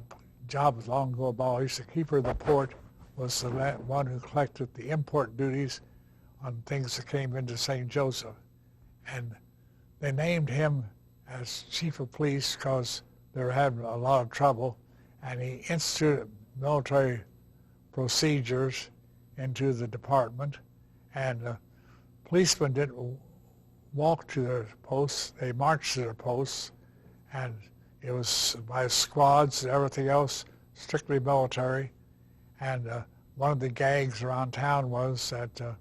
job was long ago abolished. The keeper of the port was the one who collected the import duties on things that came into St. Joseph. And they named him as chief of police because they were having a lot of trouble, and he instituted military procedures into the department, and policemen didn't walk to their posts, they marched to their posts, and it was by squads and everything else, strictly military. And one of the gags around town was that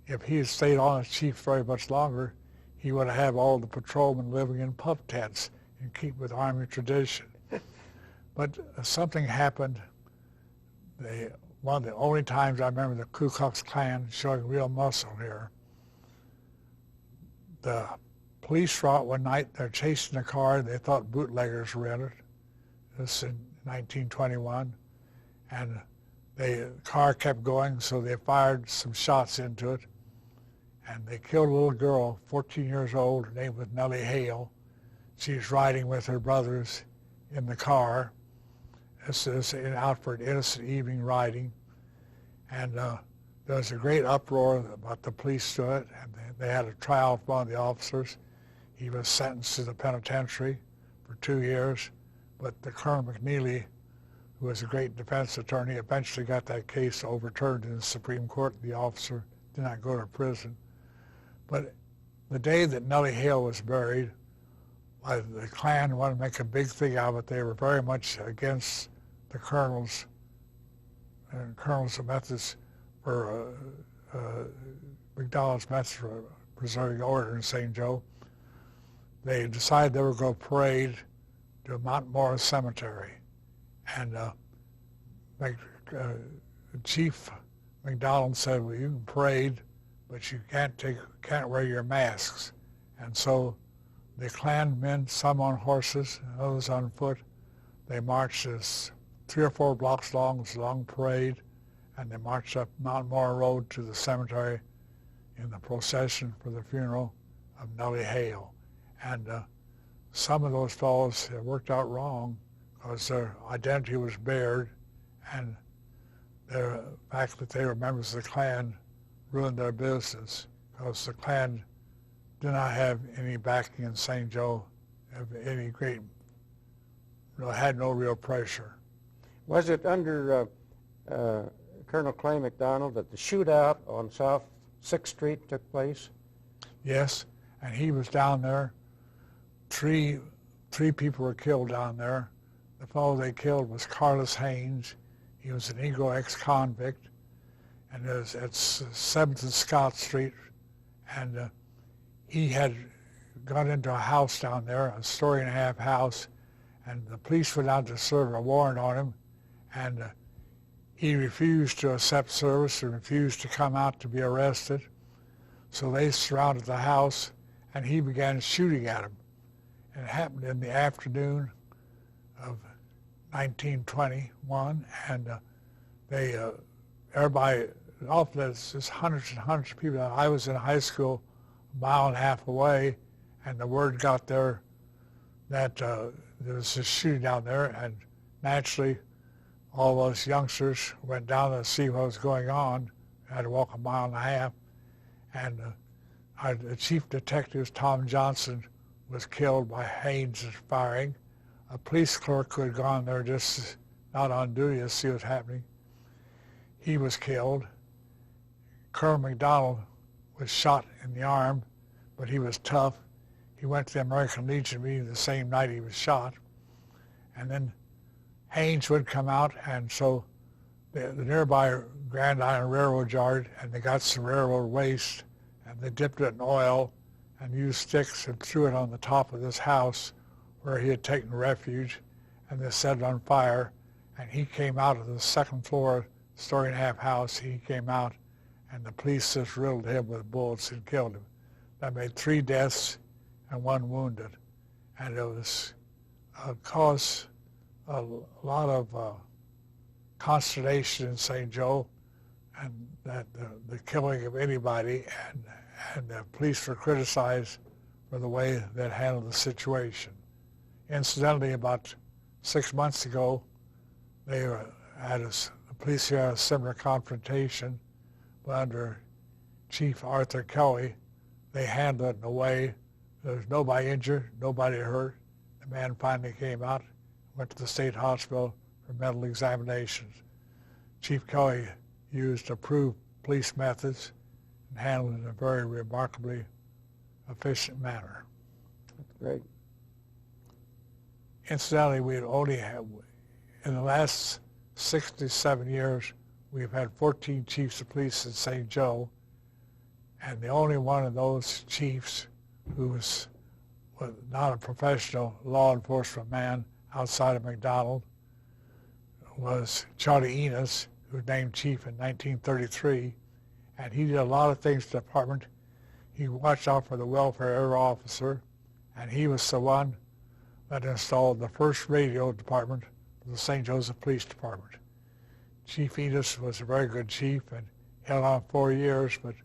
if he had stayed on as chief very much longer, he would have all the patrolmen living in pup tents and keep with Army tradition. But something happened. One of the only times I remember the Ku Klux Klan showing real muscle here. The police were out one night, they're chasing a car, they thought bootleggers were in it. This in 1921. And the car kept going, so they fired some shots into it. And they killed a little girl, 14 years old, her name was Nellie Hale. She was riding with her brothers in the car. This is out for an innocent evening riding. And there was a great uproar about the police to it, and they had a trial for one of the officers. He was sentenced to the penitentiary for 2 years, but the Colonel McNeely, who was a great defense attorney, eventually got that case overturned in the Supreme Court. The officer did not go to prison. But the day that Nellie Hale was buried, the Klan wanted to make a big thing out of it. They were very much against the colonel's colonels of Methodists for McDonald's Methodist for preserving order in St. Joe. They decided they were going to parade to Mount Morris Cemetery, and Chief McDonald said, "Well, you can parade, but you can't wear your masks." And so the Klan men, some on horses, others on foot, they marched this 3 or 4 blocks long. It was a long parade, and they marched up Mount Morris Road to the cemetery in the procession for the funeral of Nellie Hale. And some of those fellows, it worked out wrong because their identity was bared, and the fact that they were members of the Klan ruined their business because the Klan did not have any backing in St. Joe of any great, had no real pressure. Was it under Colonel Clay McDonald that the shootout on South 6th Street took place? Yes, and he was down there. Three people were killed down there. The fellow they killed was Carlos Haynes. He was a Negro ex-convict, and it was at 7th and Scott Street, and he had got into a house down there, a 1.5-story house, and the police went out to serve a warrant on him, and he refused to accept service and refused to come out to be arrested. So they surrounded the house, and he began shooting at him. And it happened in the afternoon of 1921, and everybody, often there's just hundreds and hundreds of people. I was in high school a mile and a half away, and the word got there that there was this shooting down there, and naturally all those youngsters went down to see what was going on. I had to walk a mile and a half, and the chief detective, Tom Johnson, was killed by Haynes' firing. A police clerk who had gone there just not on duty to see what's happening, he was killed. Colonel McDonald was shot in the arm, but he was tough. He went to the American Legion meeting the same night he was shot. And then Haynes would come out, and so the nearby Grand Island Railroad yard, and they got some railroad waste, and they dipped it in oil and used sticks and threw it on the top of this house where he had taken refuge, and they set it on fire, and he came out of the 2nd floor, 1.5-story house. He came out, and the police just riddled him with bullets and killed him. That made 3 deaths and 1 wounded, and it was caused a lot of consternation in St. Joe, and that the killing of anybody, and the police were criticized for the way they handled the situation. Incidentally, about 6 months ago, the police here had a similar confrontation, but under Chief Arthur Kelly, they handled it in a way there was nobody injured, nobody hurt. The man finally came out, went to the state hospital for medical examinations. Chief Kelly used approved police methods and handled it in a very remarkably efficient manner. That's great. Incidentally, we only have, in the last 67 years, we've had 14 chiefs of police in St. Joe, and the only one of those chiefs who was not a professional law enforcement man outside of McDonald was Charlie Enos, who was named chief in 1933, and he did a lot of things to the department. He watched out for the welfare area officer, and he was the one that installed the first radio department for the St. Joseph Police Department. Chief Enos was a very good chief and held on 4 years, but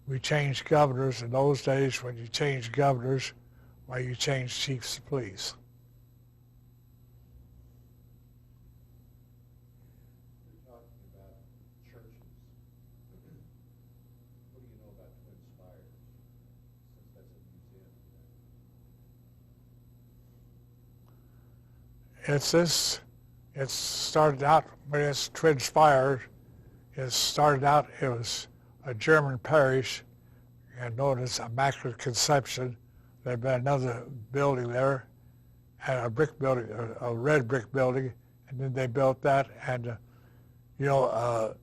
we changed governors. In those days, when you change governors, why, you change chiefs of police. You're talking about churches. What do you know about Twin Spires, since that's a museum? It started out when it's Twin Spires. It started out, it was a German parish and known as Immaculate Conception. There had been another building there, and a brick building, a red brick building, and then they built that, and You know,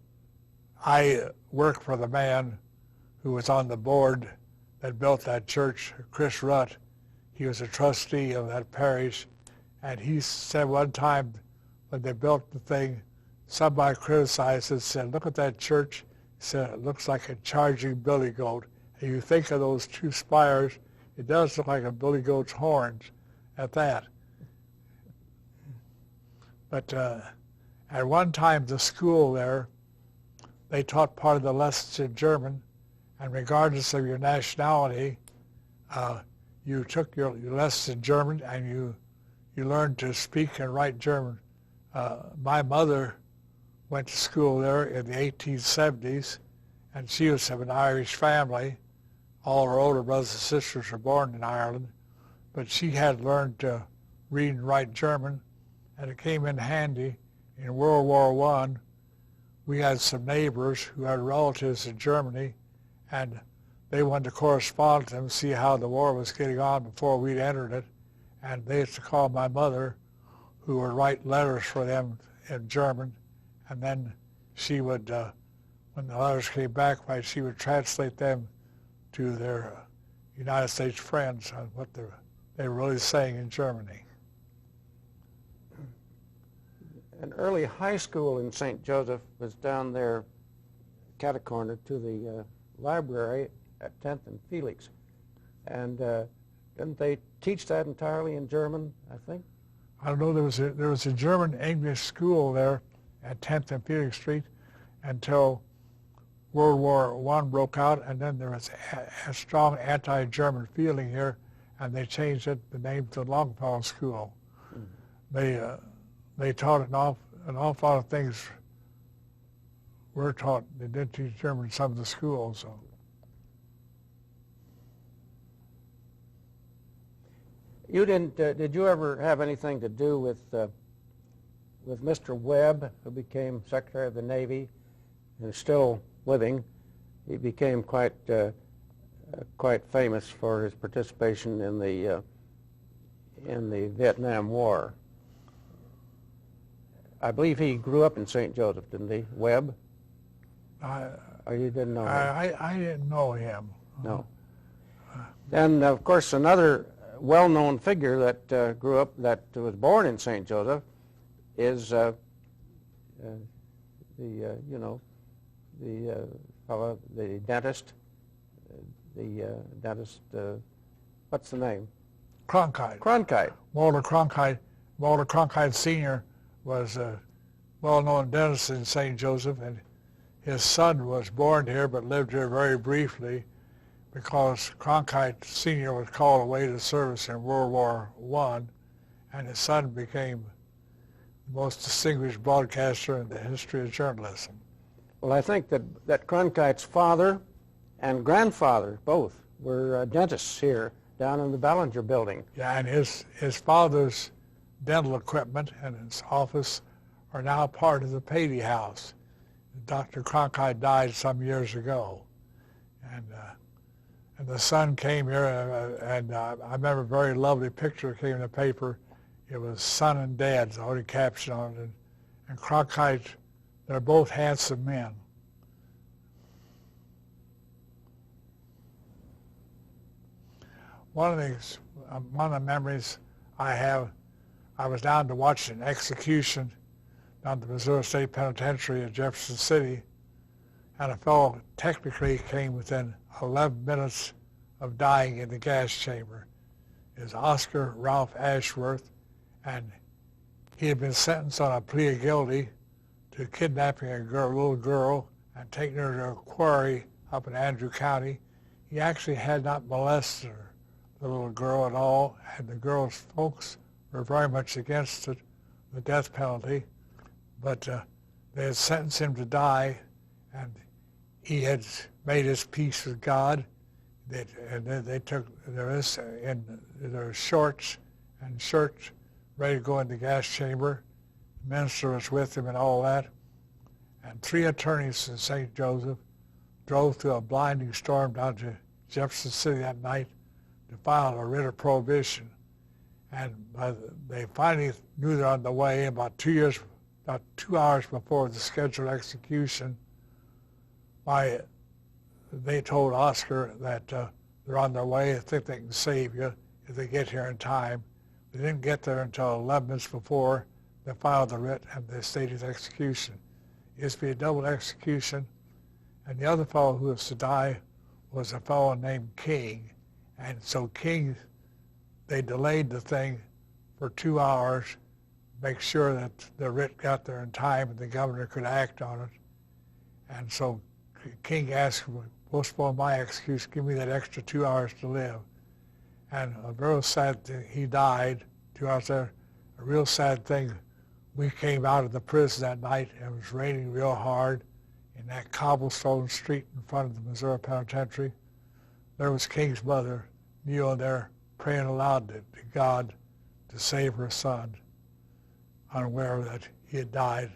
I worked for the man who was on the board that built that church, Chris Rutt. He was a trustee of that parish, and he said one time when they built the thing, somebody criticized it, said, look at that church. He said, it looks like a charging billy goat. And you think of those two spires, it does look like a billy goat's horns at that. But at one time, the school there, they taught part of the lessons in German, and regardless of your nationality, you took your lessons in German and you learned to speak and write German. My mother went to school there in the 1870s, and she was of an Irish family. All her older brothers and sisters were born in Ireland, but she had learned to read and write German, and it came in handy. In World War I, we had some neighbors who had relatives in Germany, and they wanted to correspond with them, see how the war was getting on before we'd entered it, and they used to call my mother, who would write letters for them in German, and then she would, when the letters came back, she would translate them to their United States friends on what they were really saying in Germany. An early high school in St. Joseph was down there, catacorner to the library at 10th and Felix. And didn't they teach that entirely in German, I think? I don't know, there was a German-English school there at 10th and Felix Street until World War I broke out, and then there was a strong anti-German feeling here, and they changed the name to Longfellow School. They taught an awful lot of things were taught. They did teach German in some of the schools. So. You didn't? Did you ever have anything to do with Mr. Webb, who became Secretary of the Navy and is still living? He became quite famous for his participation in the Vietnam War. I believe he grew up in St. Joseph, didn't he, Webb? Or you didn't know him? I didn't know him. No. Then, of course, another well-known figure that grew up, that was born in St. Joseph, is the fellow, the dentist. What's the name? Cronkite. Cronkite. Walter Cronkite. Walter Cronkite Sr. was a well-known dentist in St. Joseph, and his son was born here but lived here very briefly because Cronkite Sr. was called away to service in World War I, and his son became the most distinguished broadcaster in the history of journalism. Well, I think that Cronkite's father and grandfather both were dentists here down in the Ballinger building. Yeah, and his father's dental equipment and his office are now part of the Patey House. Dr. Cronkite died some years ago, and the son came here, and I remember a very lovely picture came in the paper. It was son and dad's the only caption on it, and Cronkite, they're both handsome men. One of the memories I have, I was down to watch an execution down at the Missouri State Penitentiary in Jefferson City, and a fellow technically came within 11 minutes of dying in the gas chamber. It was Oscar Ralph Ashworth, and he had been sentenced on a plea of guilty to kidnapping a little girl and taking her to a quarry up in Andrew County. He actually had not molested her, the little girl, at all, and the girl's folks were very much against it, the death penalty, but they had sentenced him to die, and he had made his peace with God. And then they took in their shorts and shirts, ready to go in the gas chamber. The minister was with him and all that. And 3 attorneys in St. Joseph drove through a blinding storm down to Jefferson City that night to file a writ of prohibition. And they finally knew they're on the way. About 2 years about 2 hours before the scheduled execution, they told Oscar that they're on their way. I think they can save you if they get here in time. They didn't get there until 11 minutes before they filed the writ and they stated execution. It used to be a double execution, and the other fellow who was to die was a fellow named King. And so King, they delayed the thing for 2 hours, make sure that the writ got there in time and the governor could act on it. And so King asked, postpone my execution, give me that extra 2 hours to live. And a real sad thing, he died 2 hours there. A real sad thing, we came out of the prison that night and it was raining real hard in that cobblestone street in front of the Missouri Penitentiary. There was King's mother kneeling there praying aloud to God to save her son, unaware that he had died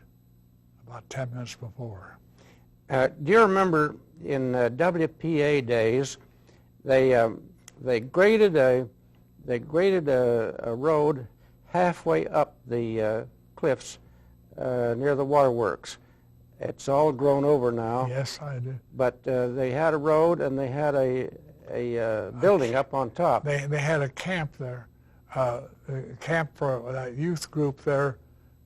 about 10 minutes before. Do you remember in WPA days, they graded a road halfway up the cliffs near the waterworks. It's all grown over now. Yes, I do. But they had a road and they had a building up on top. They had a camp there, a camp for a youth group there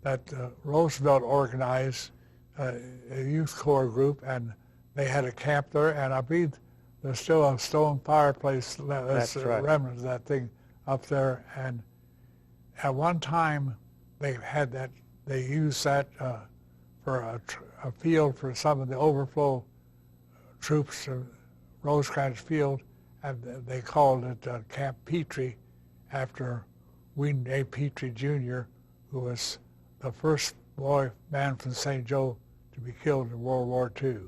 that Roosevelt organized, a youth corps group, and they had a camp there, and I believe there's still a stone fireplace that's a remnant of that thing up there. And at one time they used that for a field for some of the overflow troops, Rosecrans Field, and they called it Camp Petrie after Wheaton A. Petrie Jr., who was the first man from St. Joe to be killed in World War II.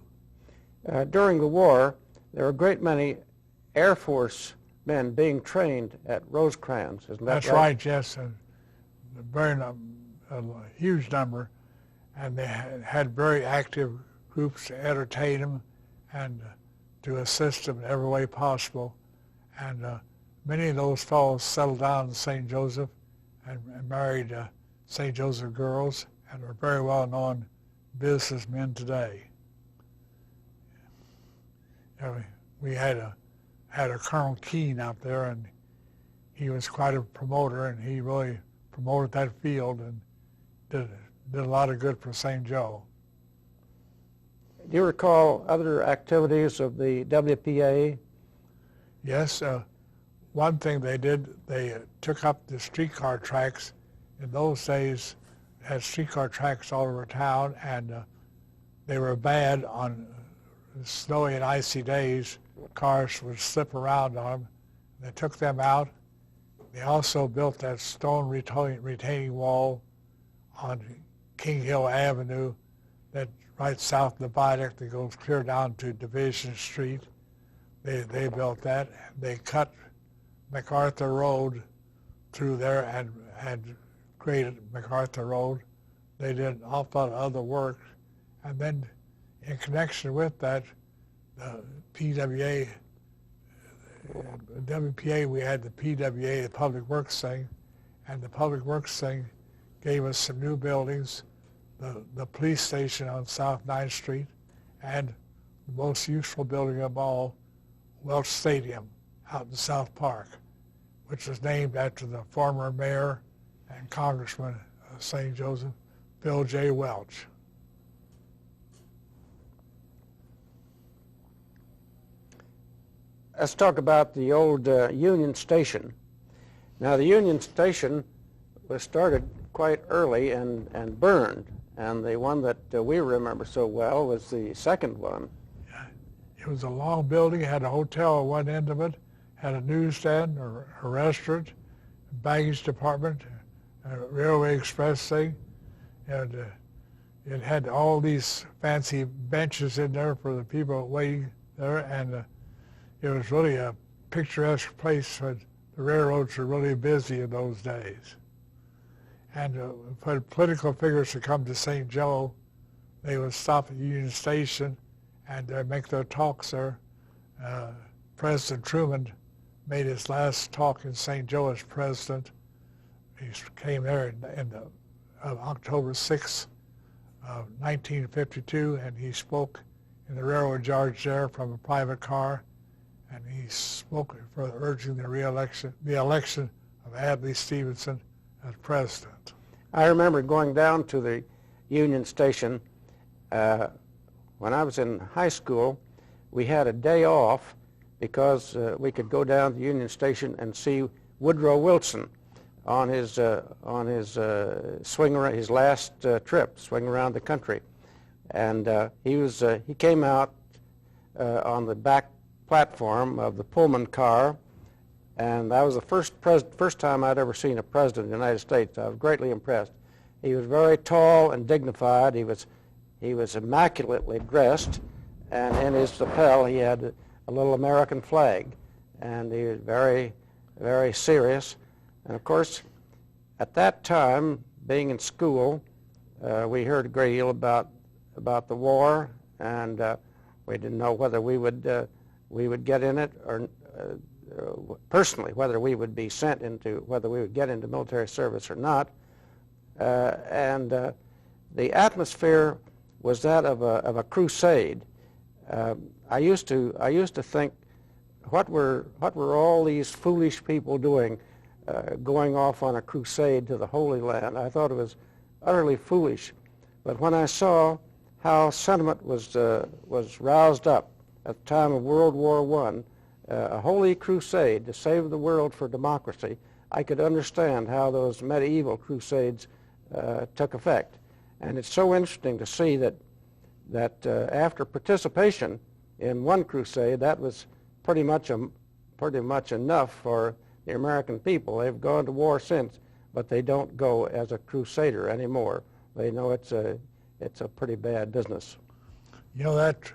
During the war, there were a great many Air Force men being trained at Rosecrans, isn't that right? That's right, yes. A huge number, and they had very active groups to entertain them and to assist them in every way possible. And many of those fellows settled down in St. Joseph and married St. Joseph girls and are very well-known businessmen today. We had a Colonel Keene out there, and he was quite a promoter, and he really promoted that field and did a lot of good for St. Joe. Do you recall other activities of the WPA? Yes. One thing they did, they took up the streetcar tracks. In those days, they had streetcar tracks all over town, and they were bad on snowy and icy days. Cars would slip around on them. They took them out. They also built that stone retaining wall on King Hill Avenue that right south of the viaduct that goes clear down to Division Street. They built that. They cut MacArthur Road through there and graded MacArthur Road. They did an awful lot of other work. And then in connection with that, the PWA, WPA, we had the PWA, the Public Works thing, and the Public Works thing gave us some new buildings, the police station on South 9th Street, and the most useful building of all, Welch Stadium out in South Park, which was named after the former mayor and congressman of St. Joseph, Bill J. Welch. Let's talk about the old Union Station. Now, the Union Station was started quite early and burned, and the one that we remember so well was the second one. Yeah. It was a long building. It had a hotel at one end of it, had a newsstand or a restaurant, a baggage department, a railway express thing, and it had all these fancy benches in there for the people waiting there, and it was really a picturesque place. The railroads were really busy in those days. And for political figures to come to St. Joe, they would stop at Union Station and make their talks there. President Truman made his last talk in St. Joe as president. He came there in October 6th, 1952, and he spoke in the railroad yards there from a private car, and he spoke for urging the election of Adlai Stevenson as president. I remember going down to the Union Station when I was in high school. We had a day off because we could go down to the Union Station and see Woodrow Wilson on his swing around, his last trip, swing around the country, and he came out on the back platform of the Pullman car, and that was the first time I'd ever seen a president of the United States. I was greatly impressed. He was very tall and dignified. He was immaculately dressed, and in his lapel he had a little American flag, and he was very, very serious. And of course, at that time, being in school, we heard a great deal about the war, and we didn't know whether we would get in it, or personally whether we would be sent into, whether we would get into military service or not. And the atmosphere was that of a crusade. I used to think, what were all these foolish people doing, going off on a crusade to the Holy Land? I thought it was utterly foolish. But when I saw how sentiment was roused up at the time of World War I, a holy crusade to save the world for democracy, I could understand how those medieval crusades took effect. And it's so interesting to see that after participation in one crusade, that was pretty much enough for the American people. They've gone to war since, but they don't go as a crusader anymore. They know it's a pretty bad business. You know, that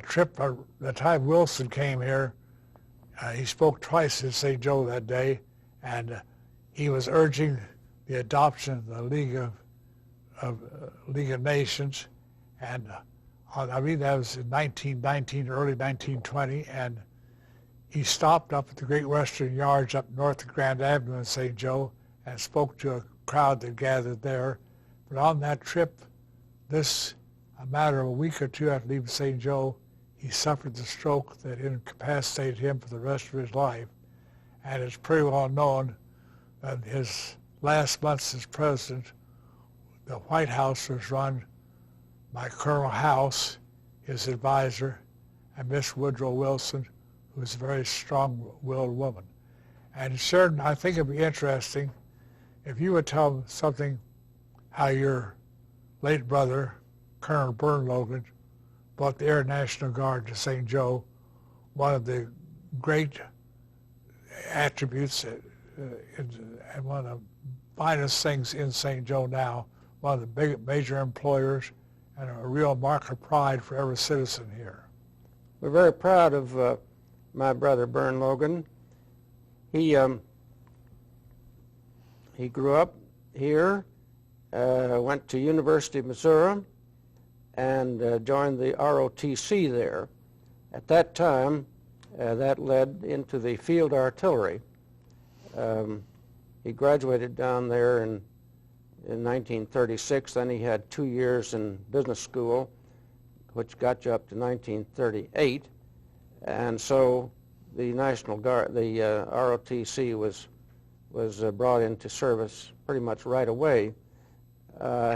trip, the time Wilson came here, he spoke twice in St. Joe that day, and he was urging the adoption of the League of Nations, and I mean that was in 1919, early 1920, and he stopped up at the Great Western Yards up north of Grand Avenue in St. Joe and spoke to a crowd that gathered there. But on that trip, a matter of a week or two after leaving St. Joe, he suffered the stroke that incapacitated him for the rest of his life. And it's pretty well known that his last months as president, the White House was run by Colonel House, his advisor, and Miss Woodrow Wilson, who was a very strong-willed woman. And Sheridan, I think it'd be interesting if you would tell something how your late brother, Colonel Bern Logan, brought the Air National Guard to St. Joe, one of the great attributes and one of the finest things in St. Joe now, one of the big major employers, and a real mark of pride for every citizen here. We're very proud of my brother Bern Logan. He grew up here, went to University of Missouri, and joined the ROTC there. At that time, that led into the field artillery. He graduated down there in 1936. Then he had 2 years in business school, which got you up to 1938. And so the National Guard, the ROTC was brought into service pretty much right away.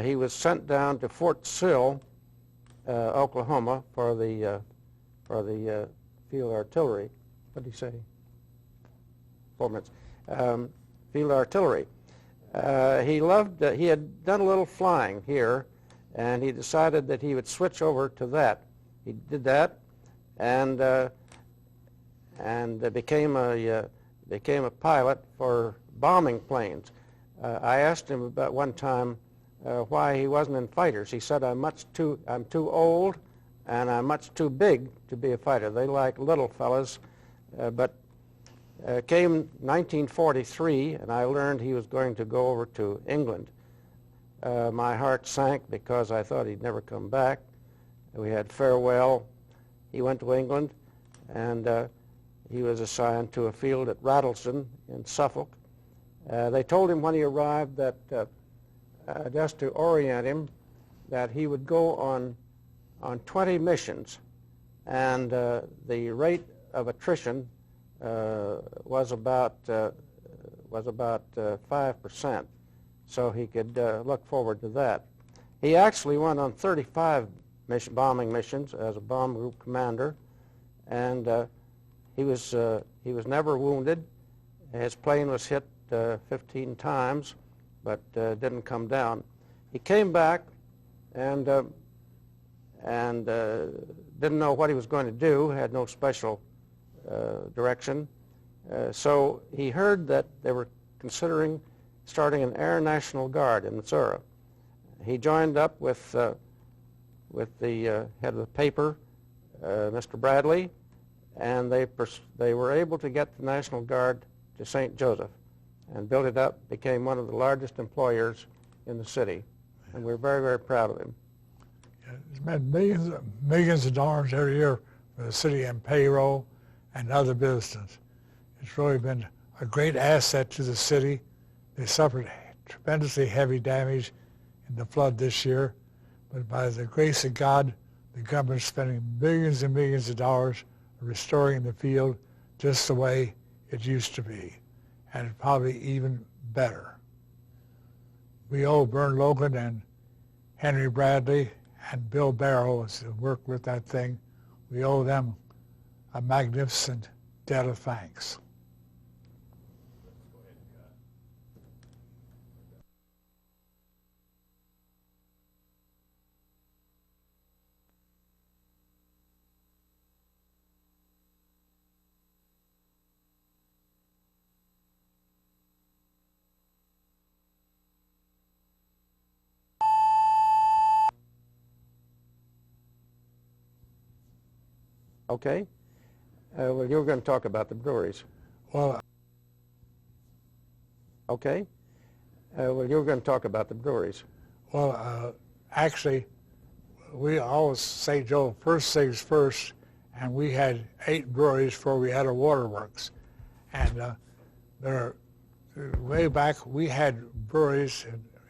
He was sent down to Fort Sill, Oklahoma, for the field artillery. What did he say? 4 minutes. Field artillery. He had done a little flying here, and he decided that he would switch over to that. He did that, and became a pilot for bombing planes. I asked him about one time why he wasn't in fighters. He said, I'm too old, and I'm much too big to be a fighter. They like little fellas. But came 1943, and I learned he was going to go over to England. My heart sank because I thought he'd never come back. We had farewell. He went to England, and he was assigned to a field at Rattlesden in Suffolk. They told him when he arrived that, just to orient him, that he would go on 20 missions, and the rate of attrition was about 5%, so he could look forward to that. He actually went on 35 bombing missions as a bomb group commander, and he was never wounded. His plane was hit 15 times, but didn't come down. He came back and didn't know what he was going to do, had no special direction. So he heard that they were considering starting an Air National Guard in Missouri. He joined up with the head of the paper, Mr. Bradley, and they were able to get the National Guard to St. Joseph and built it up, became one of the largest employers in the city, and we're very, very proud of him. Yeah, he spent millions of dollars every year for the city in payroll and other business. It's really been a great asset to the city. They suffered tremendously heavy damage in the flood this year, but by the grace of God, the government is spending millions and millions of dollars restoring the field just the way it used to be, and probably even better. We owe Vern Logan and Henry Bradley and Bill Barrow, who worked with that thing, we owe them a magnificent debt of thanks. Okay? Well, you were going to talk about the breweries. Well, Okay? Well, you were going to talk about the breweries. well, actually, we always say, Joe, first things first, and we had 8 breweries before we had a waterworks. And way back, we had breweries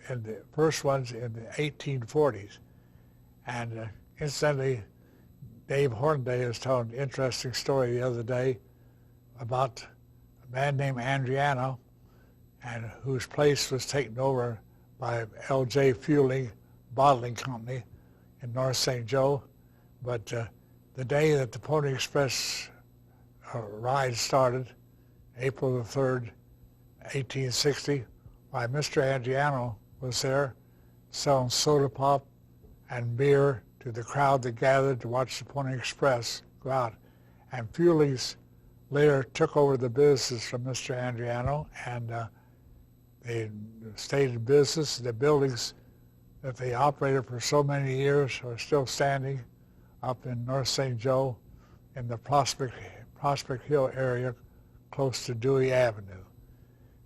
in the first ones in the 1840s. And incidentally, Dave Hornaday was telling an interesting story the other day about a man named Andriano, and whose place was taken over by L.J. Fueling Bottling Company in North St. Joe. But the day that the Pony Express ride started, April the 3rd, 1860, why Mr. Andriano was there selling soda pop and beer to the crowd that gathered to watch the Pony Express go out. And Fuelings later took over the business from Mr. Andriano, and they stayed in business. The buildings that they operated for so many years are still standing up in North St. Joe in the Prospect Hill area close to Dewey Avenue.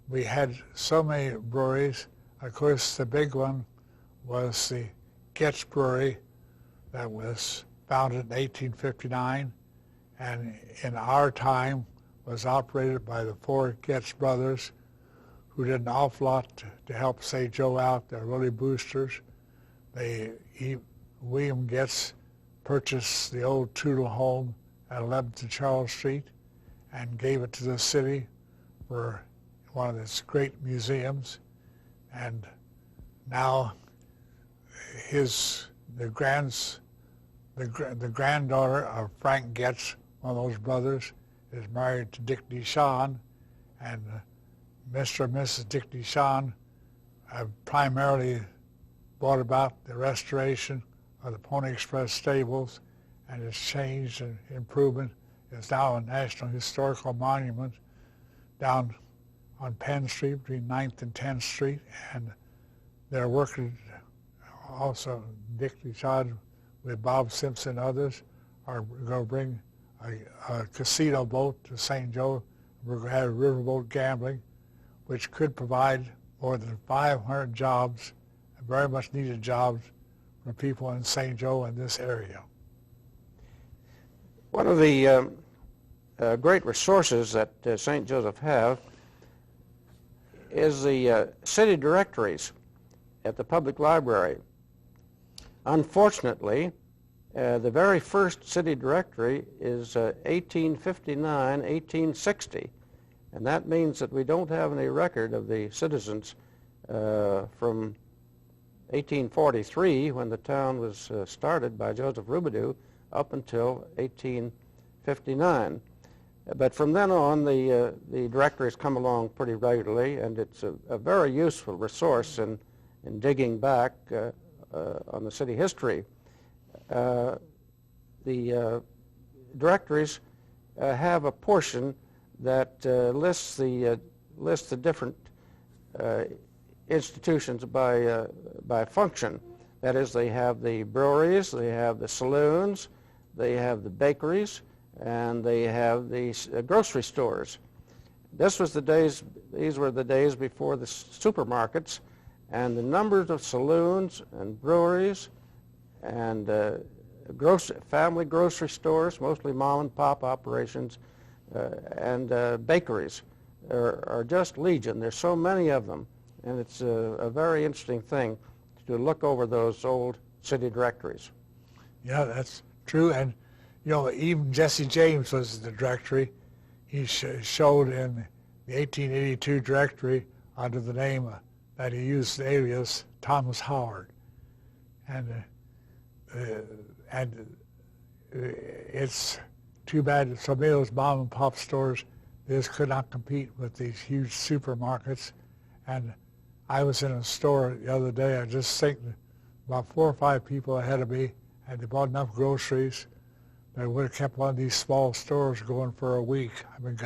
We had so many breweries. Of course, the big one was the Getz Brewery that was founded in 1859, and in our time was operated by the 4 Getz brothers, who did an awful lot to help St. Joe out. They're really boosters. William Getz purchased the old Tudor home at 11th and Charles Street and gave it to the city for one of its great museums. And now the granddaughter of Frank Getz, one of those brothers, is married to Dick DeShawn, and Mr. and Mrs. Dick DeShawn have primarily brought about the restoration of the Pony Express stables, and its change and improvement. It's now a National Historical Monument down on Penn Street between 9th and 10th Street, and they're working also, Dick DeShawn with Bob Simpson and others are going to bring a casino boat to St. Joe. We're going to have riverboat gambling, which could provide more than 500 jobs, very much needed jobs for people in St. Joe and this area. One of the great resources that St. Joseph have is the city directories at the public library. Unfortunately, the very first city directory is 1859, 1860, and that means that we don't have any record of the citizens from 1843, when the town was started by Joseph Robidoux, up until 1859. But from then on, the directories come along pretty regularly, and it's a very useful resource in digging back on the city history. The directories have a portion that lists the different institutions by function. That is, they have the breweries, they have the saloons, they have the bakeries, and they have the grocery stores. These were the days before the supermarkets, and the numbers of saloons and breweries and family grocery stores, mostly mom and pop operations, and bakeries are just legion. There's so many of them, and it's a very interesting thing to look over those old city directories. Yeah, that's true. And you know, even Jesse James was in the directory. He showed in the 1882 directory under the name that he used, the alias Thomas Howard. And it's too bad so many of those mom and pop stores, they just could not compete with these huge supermarkets. And I was in a store the other day, I just think about 4 or 5 people ahead of me, and they bought enough groceries. They would have kept one of these small stores going for a week. I mean,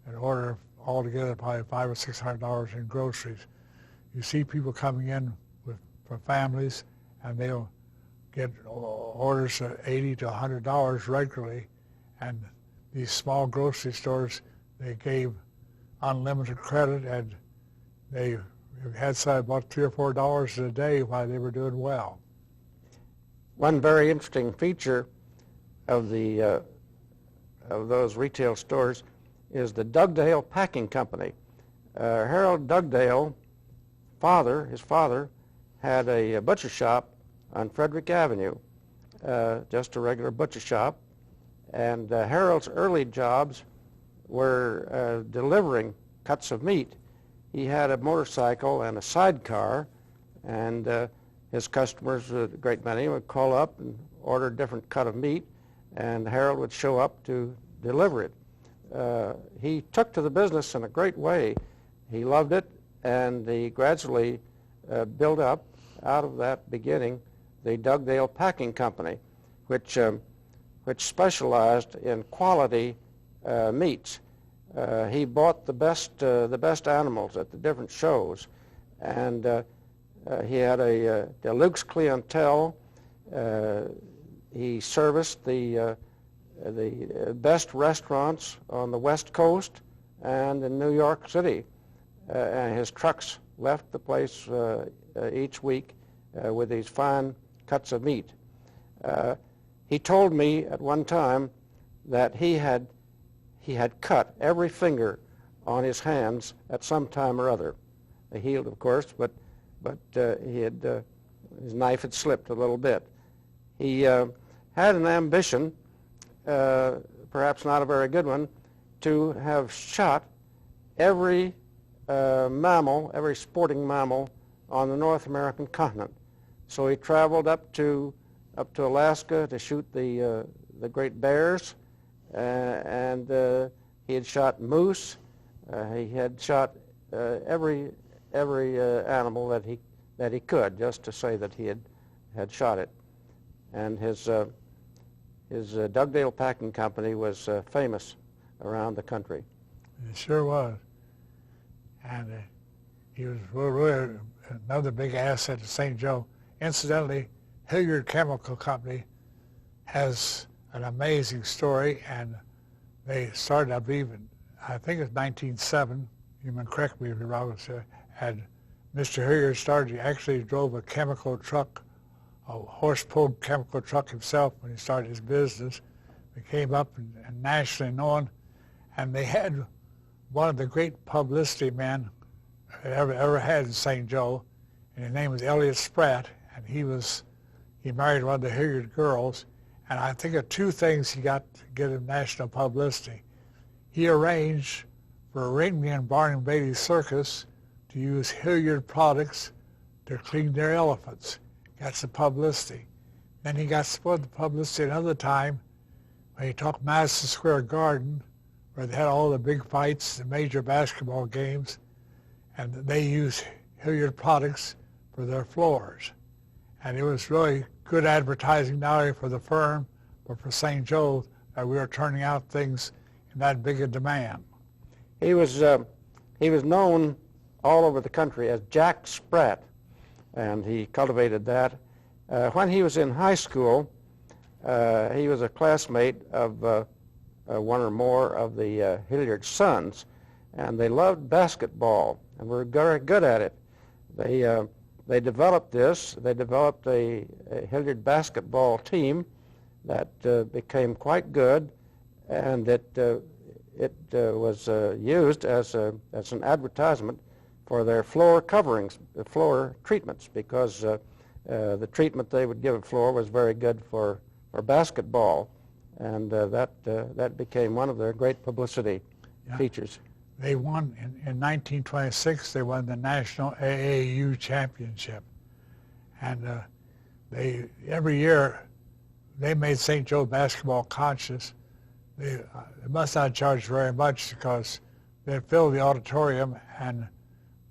an order altogether probably $500 or $600 in groceries. You see people coming in for families, and they'll get orders of $80 to $100 regularly. And these small grocery stores, they gave unlimited credit, and they had about $3 or $4 a day while they were doing well. One very interesting feature of those retail stores is the Dugdale Packing Company. Harold Dugdale, his father, had a butcher shop on Frederick Avenue, just a regular butcher shop. And Harold's early jobs were delivering cuts of meat. He had a motorcycle and a sidecar, and his customers, a great many, would call up and order a different cut of meat, and Harold would show up to deliver it. He took to the business in a great way. He loved it, and he gradually built up out of that beginning the Dugdale Packing Company, which specialized in quality meats. He bought the best animals at the different shows, and he had a deluxe clientele. He serviced the best restaurants on the West Coast and in New York City. And his trucks left the place each week with these fine cuts of meat. He told me at one time that he had cut every finger on his hands at some time or other. They healed, of course, but his knife had slipped a little bit. He had an ambition, perhaps not a very good one, to have shot every mammal, every sporting mammal on the North American continent. So he traveled up to Alaska to shoot the great bears, and he had shot moose. He had shot every animal that he could, just to say that he had shot it. And his Dugdale Packing Company was famous around the country. It sure was. And he was really another big asset to St. Joe. Incidentally, Hilliard Chemical Company has an amazing story, and they started, I think it was 1907, you can correct me if you're wrong, and Mr. Hilliard actually drove a chemical truck, a horse-pulled chemical truck himself when he started his business. It came up and nationally known, and they had one of the great publicity men ever had in St. Joe, and his name was Elliot Spratt, and he was he married one of the Hilliard girls, and I think of two things he got to get him national publicity. He arranged for Ringley and Barnum Bailey Circus to use Hilliard products to clean their elephants. Got some publicity. Then he got some publicity another time when he took Madison Square Garden, where they had all the big fights, the major basketball games, and they used Hilliard products for their floors. And it was really good advertising not only for the firm, but for St. Joe, that we were turning out things in that big a demand. He was known all over the country as Jack Spratt, and he cultivated that. When he was in high school, he was a classmate of one or more of the Hilliard sons, and they loved basketball and were very good at it. They developed this. They developed a Hilliard basketball team that became quite good, and it was used as an advertisement for their floor coverings, floor treatments, because the treatment they would give a floor was very good for basketball, and that became one of their great publicity features. They won, in 1926, they won the National AAU Championship. And every year, they made St. Joe basketball conscious. They must not charge very much because they'd fill the auditorium and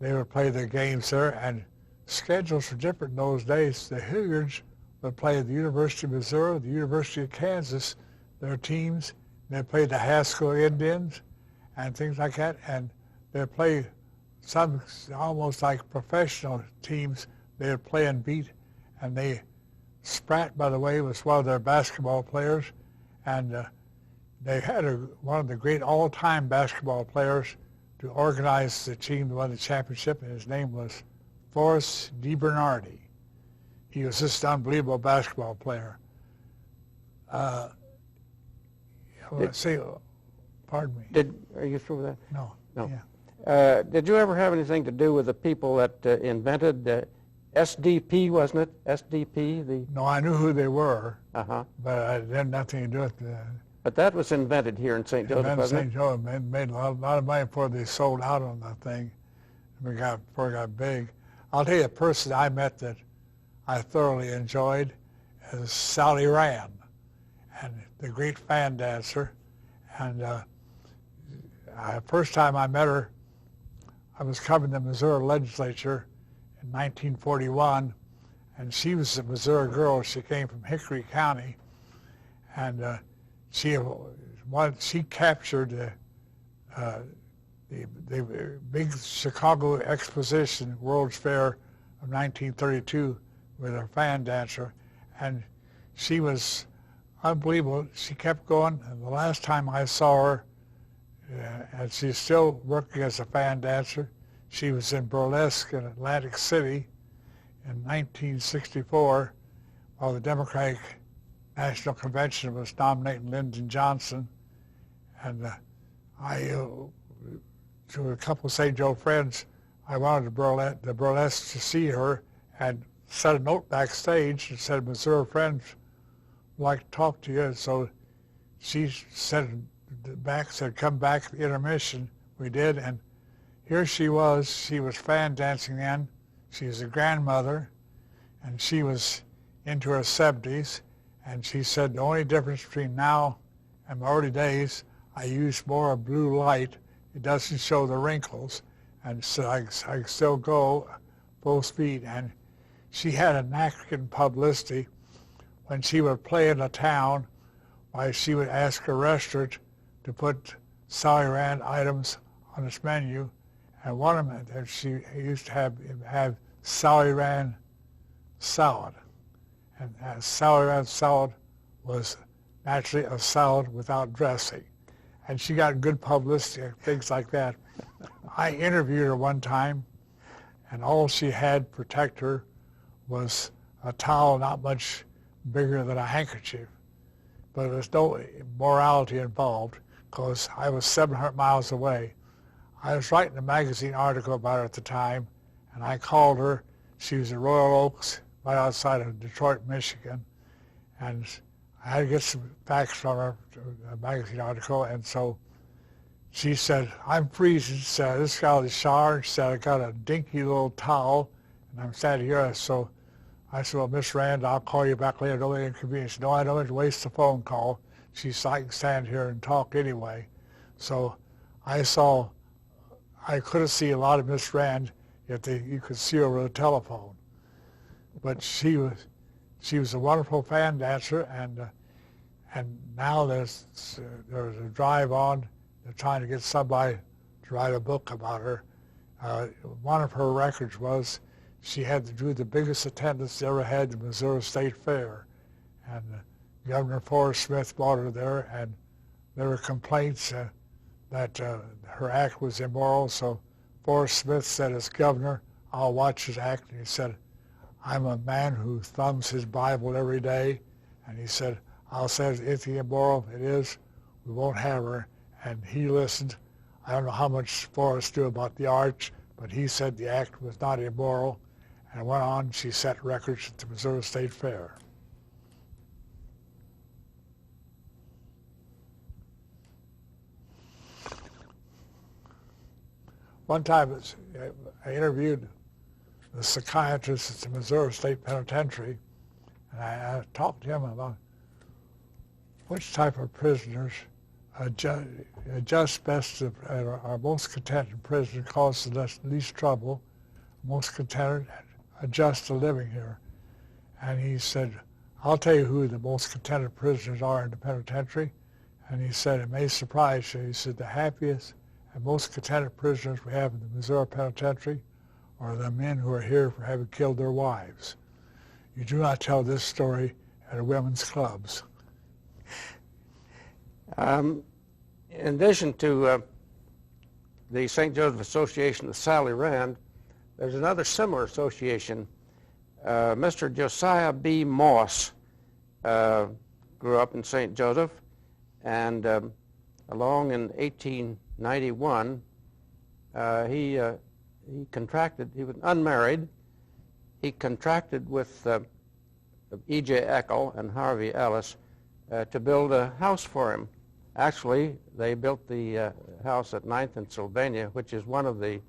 they would play their games there. And schedules were different in those days. The Hilliards would play at the University of Missouri, the University of Kansas, their teams. They'd play the Haskell Indians and things like that, and they'd play some almost like professional teams. They'd play and beat, and Spratt, by the way, was one of their basketball players, and they had one of the great all-time basketball players to organize the team that won the championship, and his name was Forrest DiBernardi. He was just an unbelievable basketball player. Pardon me. Are you through with that? No. Yeah. Did you ever have anything to do with the people that invented SDP, wasn't it? SDP? No, I knew who they were, Uh-huh. but I had nothing to do with that. But that was invented here in St. Joseph, wasn't it? St. Joe made a lot of money before they sold out on the thing. Before it got big. I'll tell you a person I met that I thoroughly enjoyed is Sally Rand, and the great fan dancer. And first time I met her, I was covering the Missouri legislature in 1941, and she was a Missouri girl. She came from Hickory County, and she captured the big Chicago Exposition World's Fair of 1932 with her fan dancer, and she was unbelievable. She kept going, and the last time I saw her, and she's still working as a fan dancer, she was in burlesque in Atlantic City in 1964 while the Democratic National Convention was nominating Lyndon Johnson, and to a couple of St. Joe friends, I wanted the burlesque to see her and sent a note backstage and said, Missouri friends would like to talk to you. So she said, come back at the intermission. We did, and here she was fan dancing then. She was a grandmother, and she was into her 70s, and she said the only difference between now and my early days, I use more blue light. It doesn't show the wrinkles, and so I still go full speed. And she had a knack in publicity. When she would play in a town, why she would ask a restaurant to put Sally Rand items on its menu, and one of them that she used to have Sally Rand salad, and Sally Rand salad was naturally a salad without dressing. And she got good publicity and things like that. I interviewed her one time, and all she had to protect her was a towel not much bigger than a handkerchief. But there was no morality involved because I was 700 miles away. I was writing a magazine article about her at the time, and I called her. She was in Royal Oaks, right outside of Detroit, Michigan, and I had to get some facts from her, a magazine article, and so she said, I'm freezing. She said, this guy in the shower. She said, I got a dinky little towel, and I'm standing here. So I said, well, Miss Rand, I'll call you back later. Don't inconvenience. No, I don't want to waste the phone call. She said, I can stand here and talk anyway. So I couldn't see a lot of Miss Rand, yet you could see her over the telephone. But she was a wonderful fan dancer, and now there's a drive on. They're trying to get somebody to write a book about her. One of her records was she had to do the biggest attendance they ever had at the Missouri State Fair. And Governor Forrest Smith brought her there, and there were complaints that her act was immoral. So Forrest Smith said, as governor, I'll watch his act. And he said, I'm a man who thumbs his Bible every day. And he said, I'll say if it's immoral, it is, we won't have her. And he listened. I don't know how much Forrest knew about the arts, but he said the act was not immoral. And went on, she set records at the Missouri State Fair. One time I interviewed the psychiatrist at the Missouri State Penitentiary, and I talked to him about which type of prisoners adjust best to, are most contented prisoners, cause the least trouble, most contented, adjust to living here. And he said, I'll tell you who the most contented prisoners are in the penitentiary. And he said, it may surprise you. He said, the happiest and most contented prisoners we have in the Missouri Penitentiary are the men who are here for having killed their wives. You do not tell this story at women's clubs. In addition to the St. Joseph Association with Sally Rand, there's another similar association. Mr. Josiah B. Moss grew up in St. Joseph, and along in 1891, he was unmarried. He contracted with E.J. Eckel and Harvey Ellis to build a house for him. Actually, they built the house at 9th and Sylvania, which is one of the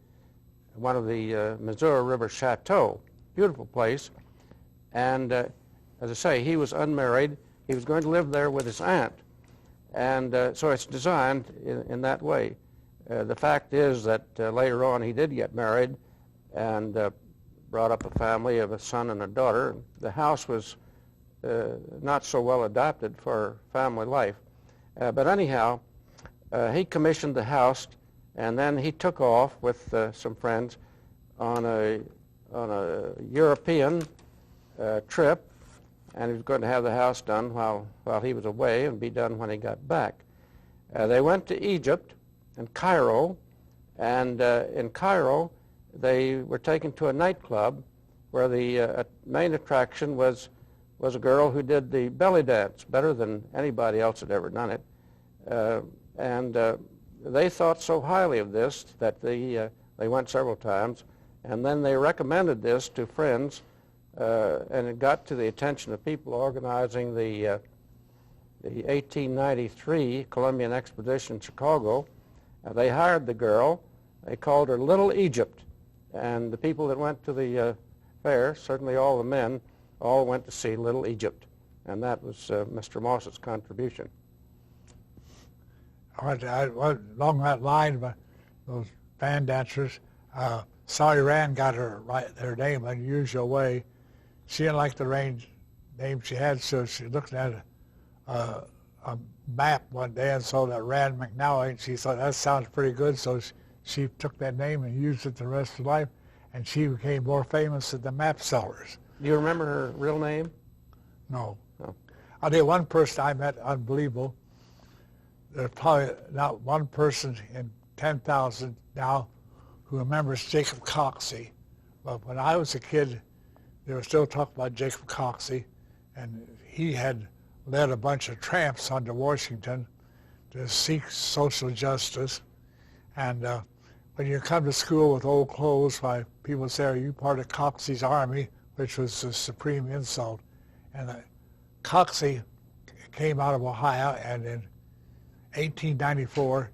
Missouri River Chateau. Beautiful place. And as I say, he was unmarried. He was going to live there with his aunt. And so it's designed in that way. The fact is that later on he did get married and brought up a family of a son and a daughter. The house was not so well adapted for family life. But anyhow, he commissioned the house, and then he took off with some friends on a European trip, and he was going to have the house done while he was away and be done when he got back. They went to Egypt and Cairo, and in Cairo they were taken to a nightclub where the main attraction was a girl who did the belly dance better than anybody else had ever done it. And they thought so highly of this that they went several times, and then they recommended this to friends, and it got to the attention of people organizing the 1893 Columbian Expedition in Chicago. They hired the girl. They called her Little Egypt, and the people that went to the fair, certainly all the men, all went to see Little Egypt, and that was Mr. Moss's contribution. All right, along that line, those band dancers, Sally Rand got her name in an unusual way. She didn't like the name she had, so she looked at a map one day and saw that Rand McNally, and she thought that sounds pretty good, so she took that name and used it the rest of her life, and she became more famous than the map sellers. Do you remember her real name? No. No. I'll tell you one person I met, unbelievable. There's probably not one person in 10,000 now who remembers Jacob Coxey. But when I was a kid, they were still talking about Jacob Coxey, and he had led a bunch of tramps onto Washington to seek social justice. And when you come to school with old clothes, why people say, are you part of Coxey's army? which was the supreme insult. And Coxey came out of Ohio, and in 1894,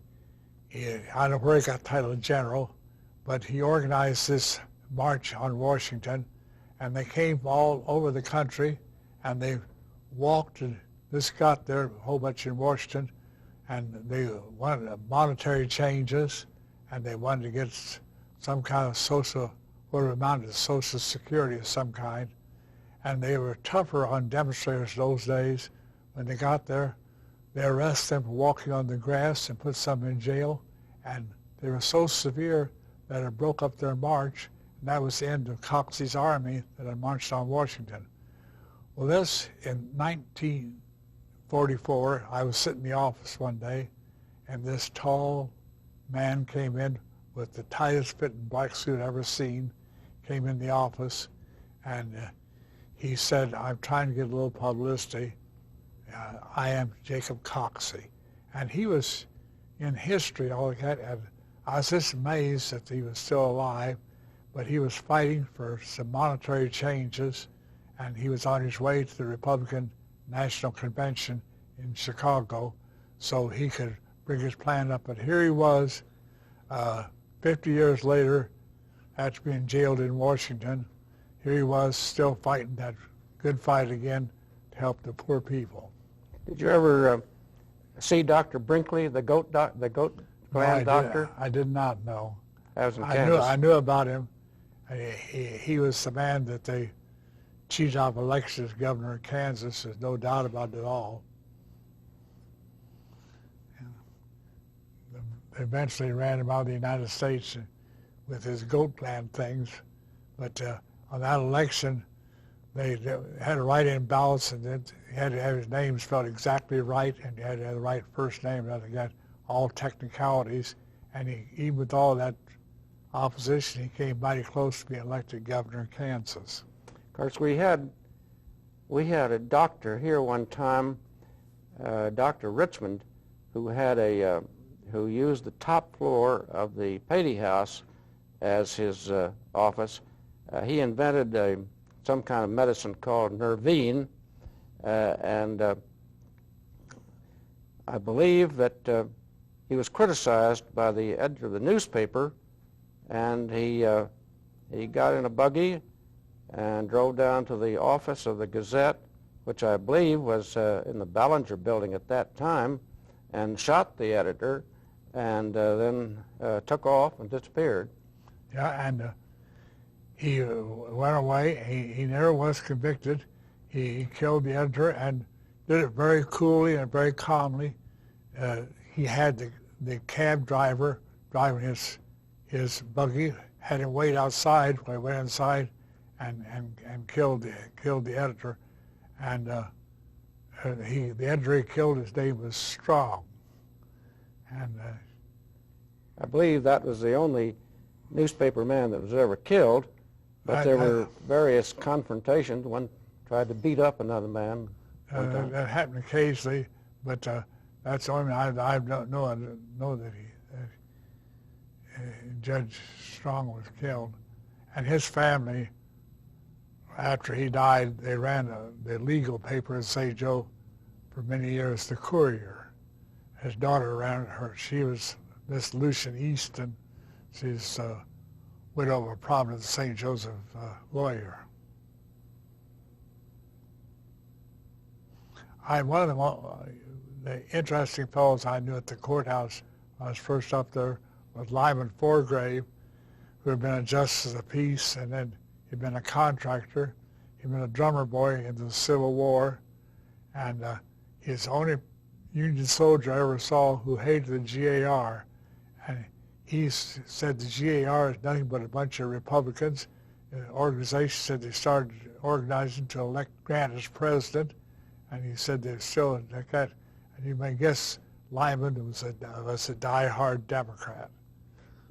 I don't know where he got the title of general, but he organized this march on Washington, and they came all over the country, and they walked, and this got there a whole bunch in Washington, and they wanted monetary changes, and they wanted to get some kind of social, what amounted to social security of some kind, and they were tougher on demonstrators those days. When they got there, they arrested them for walking on the grass and put some in jail, and they were so severe that it broke up their march, and that was the end of Coxey's army that had marched on Washington. Well, this, in 1944, I was sitting in the office one day, and this tall man came in with the tightest fitting black suit I've ever seen, came in the office, and he said, "I'm trying to get a little publicity. I am Jacob Coxey." And he was in history, all that, and I was just amazed that he was still alive, but he was fighting for some monetary changes, and he was on his way to the Republican National Convention in Chicago so he could bring his plan up. But here he was, 50 years later, after being jailed in Washington, here he was still fighting that good fight again to help the poor people. Did you ever see Dr. Brinkley, the goat gland doctor? I did not know. That was in Kansas. I knew about him. He was the man that they cheated off election as governor of Kansas. There's no doubt about it at all. They eventually ran him out of the United States with his goat gland things. But on that election, they had to write in ballots, and then he had to have his name spelled exactly right, and he had to have the right first name, and got all technicalities. And even with all that opposition, he came mighty close to being elected governor of Kansas. Of course, we had a doctor here one time, Dr. Richmond, who used the top floor of the Patey House as his office. He invented some kind of medicine called Nervine, and I believe that he was criticized by the editor of the newspaper, and he got in a buggy and drove down to the office of the Gazette, which I believe was in the Ballinger building at that time, and shot the editor, and then took off and disappeared. Yeah, and he went away. He never was convicted. He killed the editor and did it very coolly and very calmly. He had the cab driver driving his buggy, had him wait outside while he went inside and killed the editor. And the editor he killed, his name was Strong. And I believe that was the only newspaper man that was ever killed, but there were various confrontations. One tried to beat up another man. That happened occasionally, but that's the only I don't know that Judge Strong was killed. And his family, after he died, they ran the legal paper in St. Joe for many years, the Courier. His daughter ran her. She was Miss Lucian Easton. She's widow of a prominent St. Joseph lawyer. One of the interesting fellows I knew at the courthouse when I was first up there was Lyman Forgrave, who had been a justice of the peace, and then he'd been a contractor. He'd been a drummer boy in the Civil War, and he's the only Union soldier I ever saw who hated the GAR. And he said the GAR is nothing but a bunch of Republicans. The organization said they started organizing to elect Grant as president, and he said they're still like that. And you may guess Lyman was a die-hard Democrat.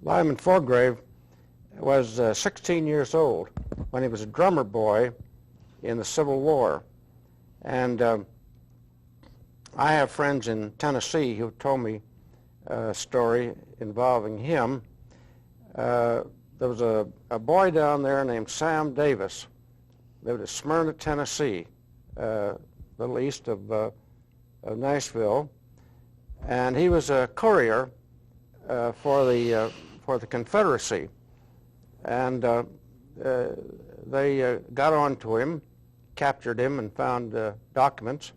Lyman Forgrave was 16 years old when he was a drummer boy in the Civil War. And I have friends in Tennessee who told me a story involving him. There was a boy down there named Sam Davis, lived at Smyrna, Tennessee, a little east of Nashville, and he was a courier for the Confederacy, and they got on to him, captured him, and found documents,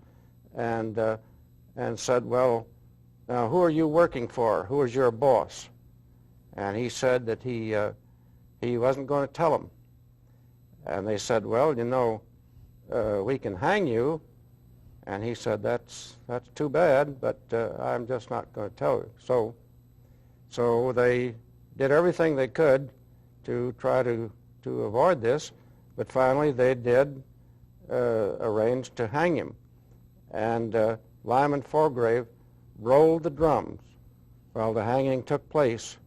and said, "Well, now who are you working for? Who is your boss?" And he said that he wasn't going to tell them. And they said, "Well, you know, we can hang you." And he said, "That's too bad, but I'm just not going to tell you." So they did everything they could to try to avoid this, but finally they did arrange to hang him. And Lyman Forgrave rolled the drums while the hanging took place.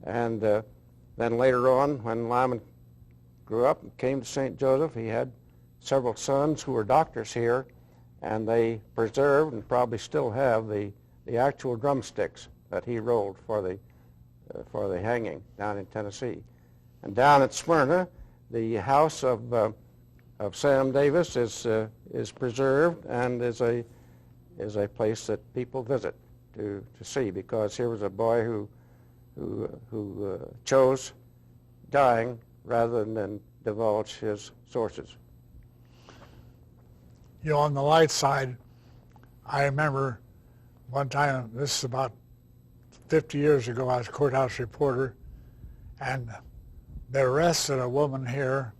And then later on, when Lyman grew up and came to St. Joseph, he had several sons who were doctors here, and they preserved and probably still have the actual drumsticks that he rolled for the hanging down in Tennessee. And down at Smyrna, the house of Sam Davis is preserved and is a place that people visit to see, because here was a boy who chose dying rather than divulge his sources. You know, on the light side, I remember one time, this is about 50 years ago, I was a courthouse reporter, and they arrested a woman here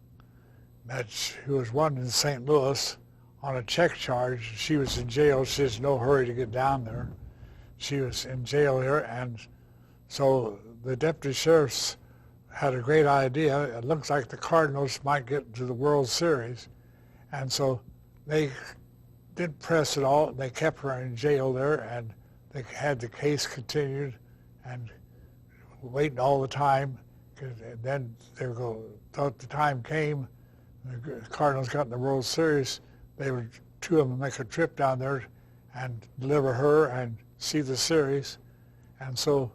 who was wanted in St. Louis on a check charge. She was in jail. She was in no hurry to get down there. She was in jail here, and so the deputy sheriffs had a great idea. It looks like the Cardinals might get to the World Series, and so they didn't press at all. They kept her in jail there, and they had the case continued and waiting all the time. And then they would go, thought the time came, the Cardinals got in the World Series, two of them make a trip down there and deliver her and see the series. And so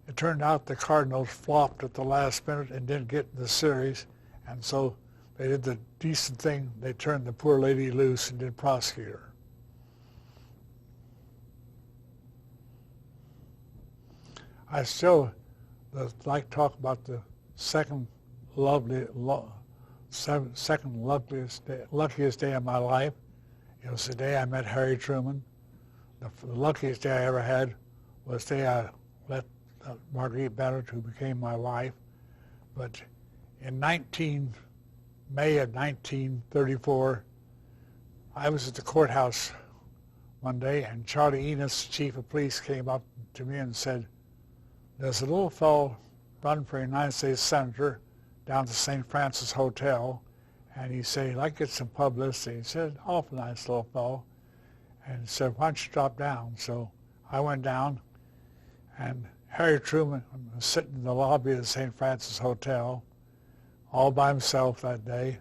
it turned out the Cardinals flopped at the last minute and didn't get the series. And so they did the decent thing. They turned the poor lady loose and didn't prosecute her. I still like to talk about the second luckiest day of my life. It was the day I met Harry Truman. The luckiest day I ever had was the day I met Marguerite Bennett, who became my wife. But in May of 1934, I was at the courthouse one day, and Charlie Enos, chief of police, came up to me and said, "There's a little fellow run for United States Senator down to St. Francis Hotel, and he said he'd like to get some publicity." He said, "Awful nice little fellow." And he said, "Why don't you drop down?" So I went down, and Harry Truman was sitting in the lobby of the St. Francis Hotel all by himself that day.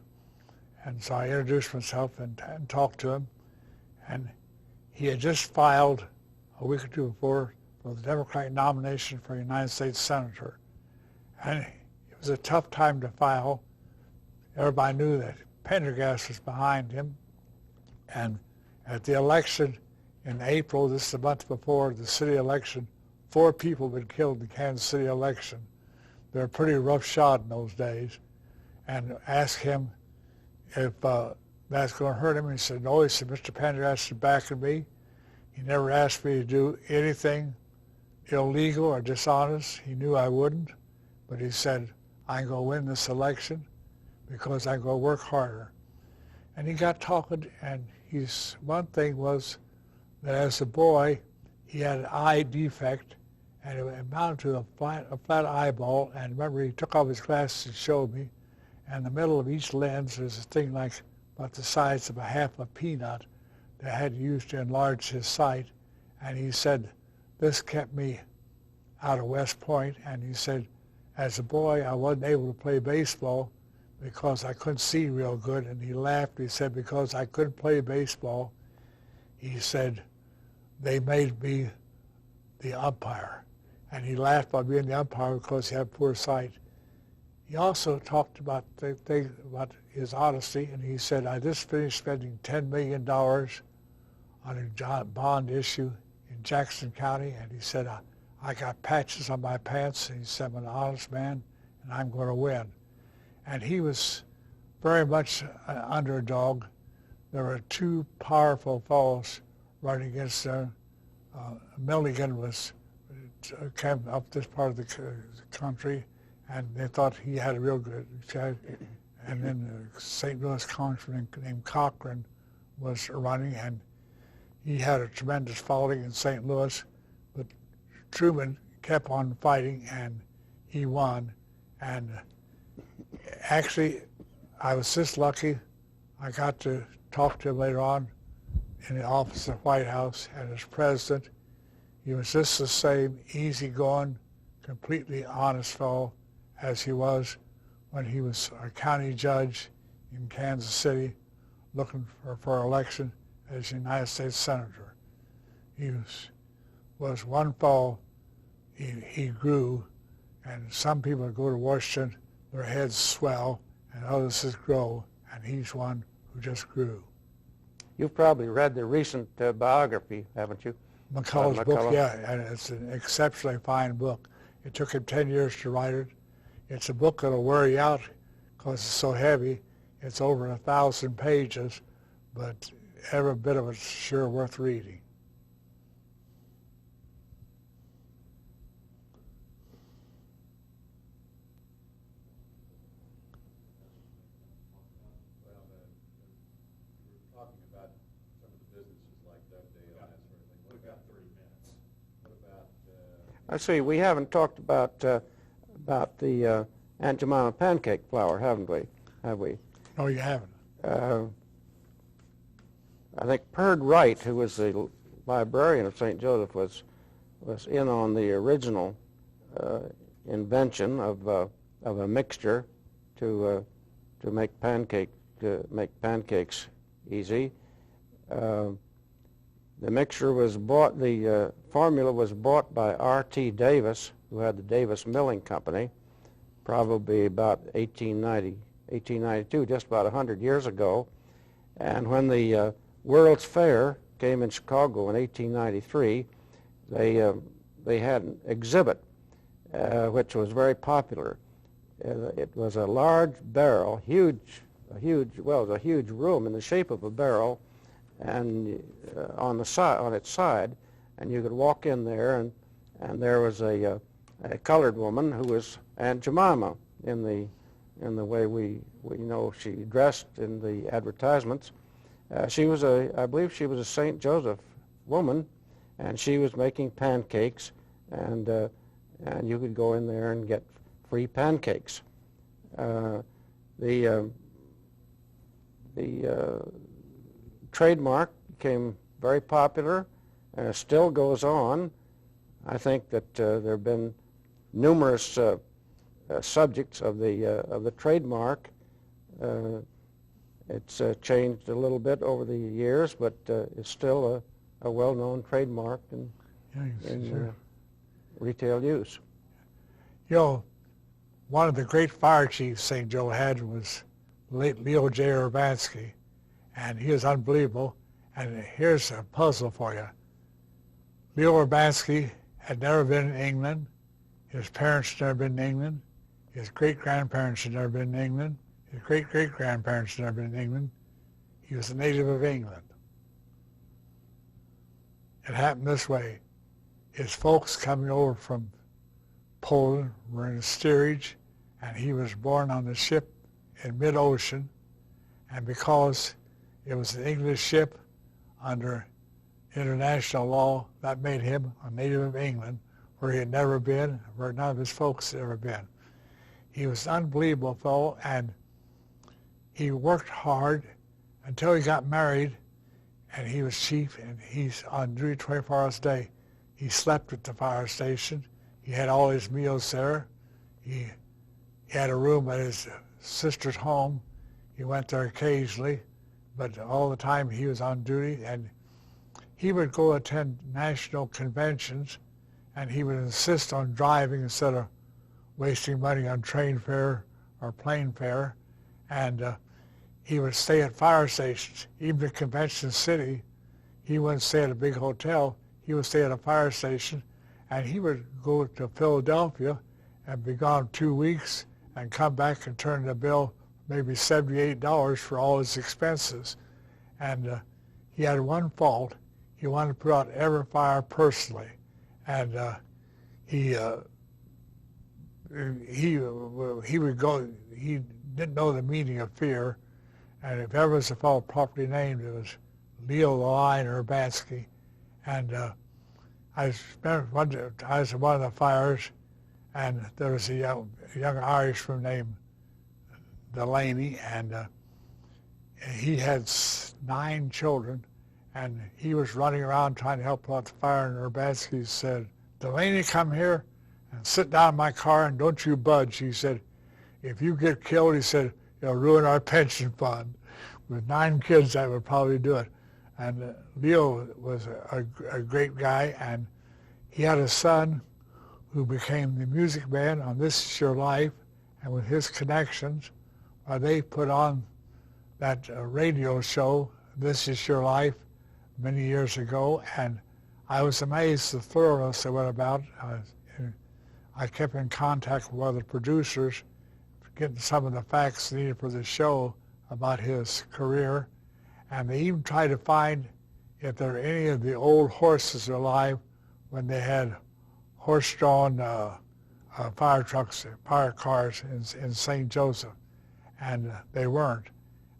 And so I introduced myself and talked to him. And he had just filed a week or two before for the Democratic nomination for United States Senator. And it was a tough time to file. Everybody knew that Pendergast was behind him. And at the election in April, this is the month before the city election, 4 people had been killed in the Kansas City election. They were pretty rough shot in those days. And asked him if that's going to hurt him. And he said, no. He said, Mr. Pendergast is backing me. He never asked me to do anything illegal or dishonest. He knew I wouldn't. But he said, I'm going to win this election because I'm going to work harder. And he got talking, and one thing was that as a boy, he had an eye defect, and it amounted to a flat eyeball. And remember, he took off his glasses and showed me. And in the middle of each lens, there's a thing like about the size of a half a peanut that I had used to enlarge his sight. And he said, this kept me out of West Point. And he said, as a boy, I wasn't able to play baseball because I couldn't see real good. And he laughed. He said, because I couldn't play baseball, he said, they made me the umpire. And he laughed by being the umpire because he had poor sight. He also talked about the thing about his honesty, and he said, I just finished spending $10 million on a bond issue in Jackson County, and he said, I got patches on my pants, and he said, I'm an honest man, and I'm going to win. And he was very much an underdog. There were two powerful fellows running against him. Milligan came up this part of the country, and they thought he had a real good chance. And then a St. Louis congressman named Cochran was running, and he had a tremendous following in St. Louis. But Truman kept on fighting, and he won. And actually, I was just lucky. I got to talk to him later on in the office of the White House, and as president, he was just the same easygoing, completely honest fellow as he was when he was a county judge in Kansas City looking for election as United States Senator. He was one fellow, he grew, and some people go to Washington, their heads swell, and others just grow, and he's one who just grew. You've probably read the recent biography, haven't you? McCullough's book, yeah, and it's an exceptionally fine book. It took him 10 years to write it. It's a book that'll wear you out because it's so heavy. It's over 1,000 pages, but every bit of it's sure worth reading. I see. We haven't talked about the Aunt Jemima pancake flour, haven't we? Have we? No, you haven't. I think Perd Wright, who was the librarian of St. Joseph, was in on the original invention of a mixture to make pancakes easy. The mixture was bought, the formula was bought by R.T. Davis, who had the Davis Milling Company, probably about 1892, just about 100 years ago. And when the World's Fair came in Chicago in 1893, they had an exhibit which was very popular. It was a large barrel, it was a huge room in the shape of a barrel, and on its side, and you could walk in there, and there was a colored woman who was Aunt Jemima in the way we know she dressed in the advertisements. I believe she was a St. Joseph woman, and she was making pancakes, and you could go in there and get free pancakes. The trademark became very popular, and it still goes on. I think that there have been numerous subjects of the trademark. It's changed a little bit over the years, but it's still a well-known trademark in retail use. You know, one of the great fire chiefs St. Joe had was late Leo J. Urbanski, and he was unbelievable. And here's a puzzle for you. Leo Urbanski had never been in England. His parents had never been in England. His great-grandparents had never been in England. His great-great-grandparents had never been in England. He was a native of England. It happened this way. His folks coming over from Poland were in a steerage, and he was born on the ship in mid-ocean. And because it was an English ship under international law, that made him a native of England, where he had never been, where none of his folks had ever been. He was an unbelievable fellow, and he worked hard until he got married, and he was chief, and he's on duty 24 hours a day. He slept at the fire station. He had all his meals there. He had a room at his sister's home. He went there occasionally, but all the time he was on duty, and he would go attend national conventions, and he would insist on driving instead of wasting money on train fare or plane fare, and he would stay at fire stations. Even in Convention City, he wouldn't stay at a big hotel. He would stay at a fire station, and he would go to Philadelphia and be gone 2 weeks and come back and turn the bill maybe $78 for all his expenses. And he had one fault. He wanted to put out every fire personally. And he would go, he didn't know the meaning of fear. And if ever was a fellow properly named, it was Leo the Lion Urbanski. And I was at one of the fires, and there was a young Irishman named Delaney, and he had 9 children, and he was running around trying to help put out the fire, and Urbanski said, "Delaney, come here and sit down in my car and don't you budge." He said, "If you get killed," he said, "it'll ruin our pension fund." With 9 kids, that would probably do it. And Leo was a great guy, and he had a son who became the music man on This Is Your Life, and with his connections, they put on that radio show, This Is Your Life, many years ago, and I was amazed the thoroughness they went about. I kept in contact with one of the producers, getting some of the facts needed for the show about his career, and they even tried to find if there were any of the old horses alive when they had horse-drawn fire trucks, fire cars in St. Joseph, and they weren't.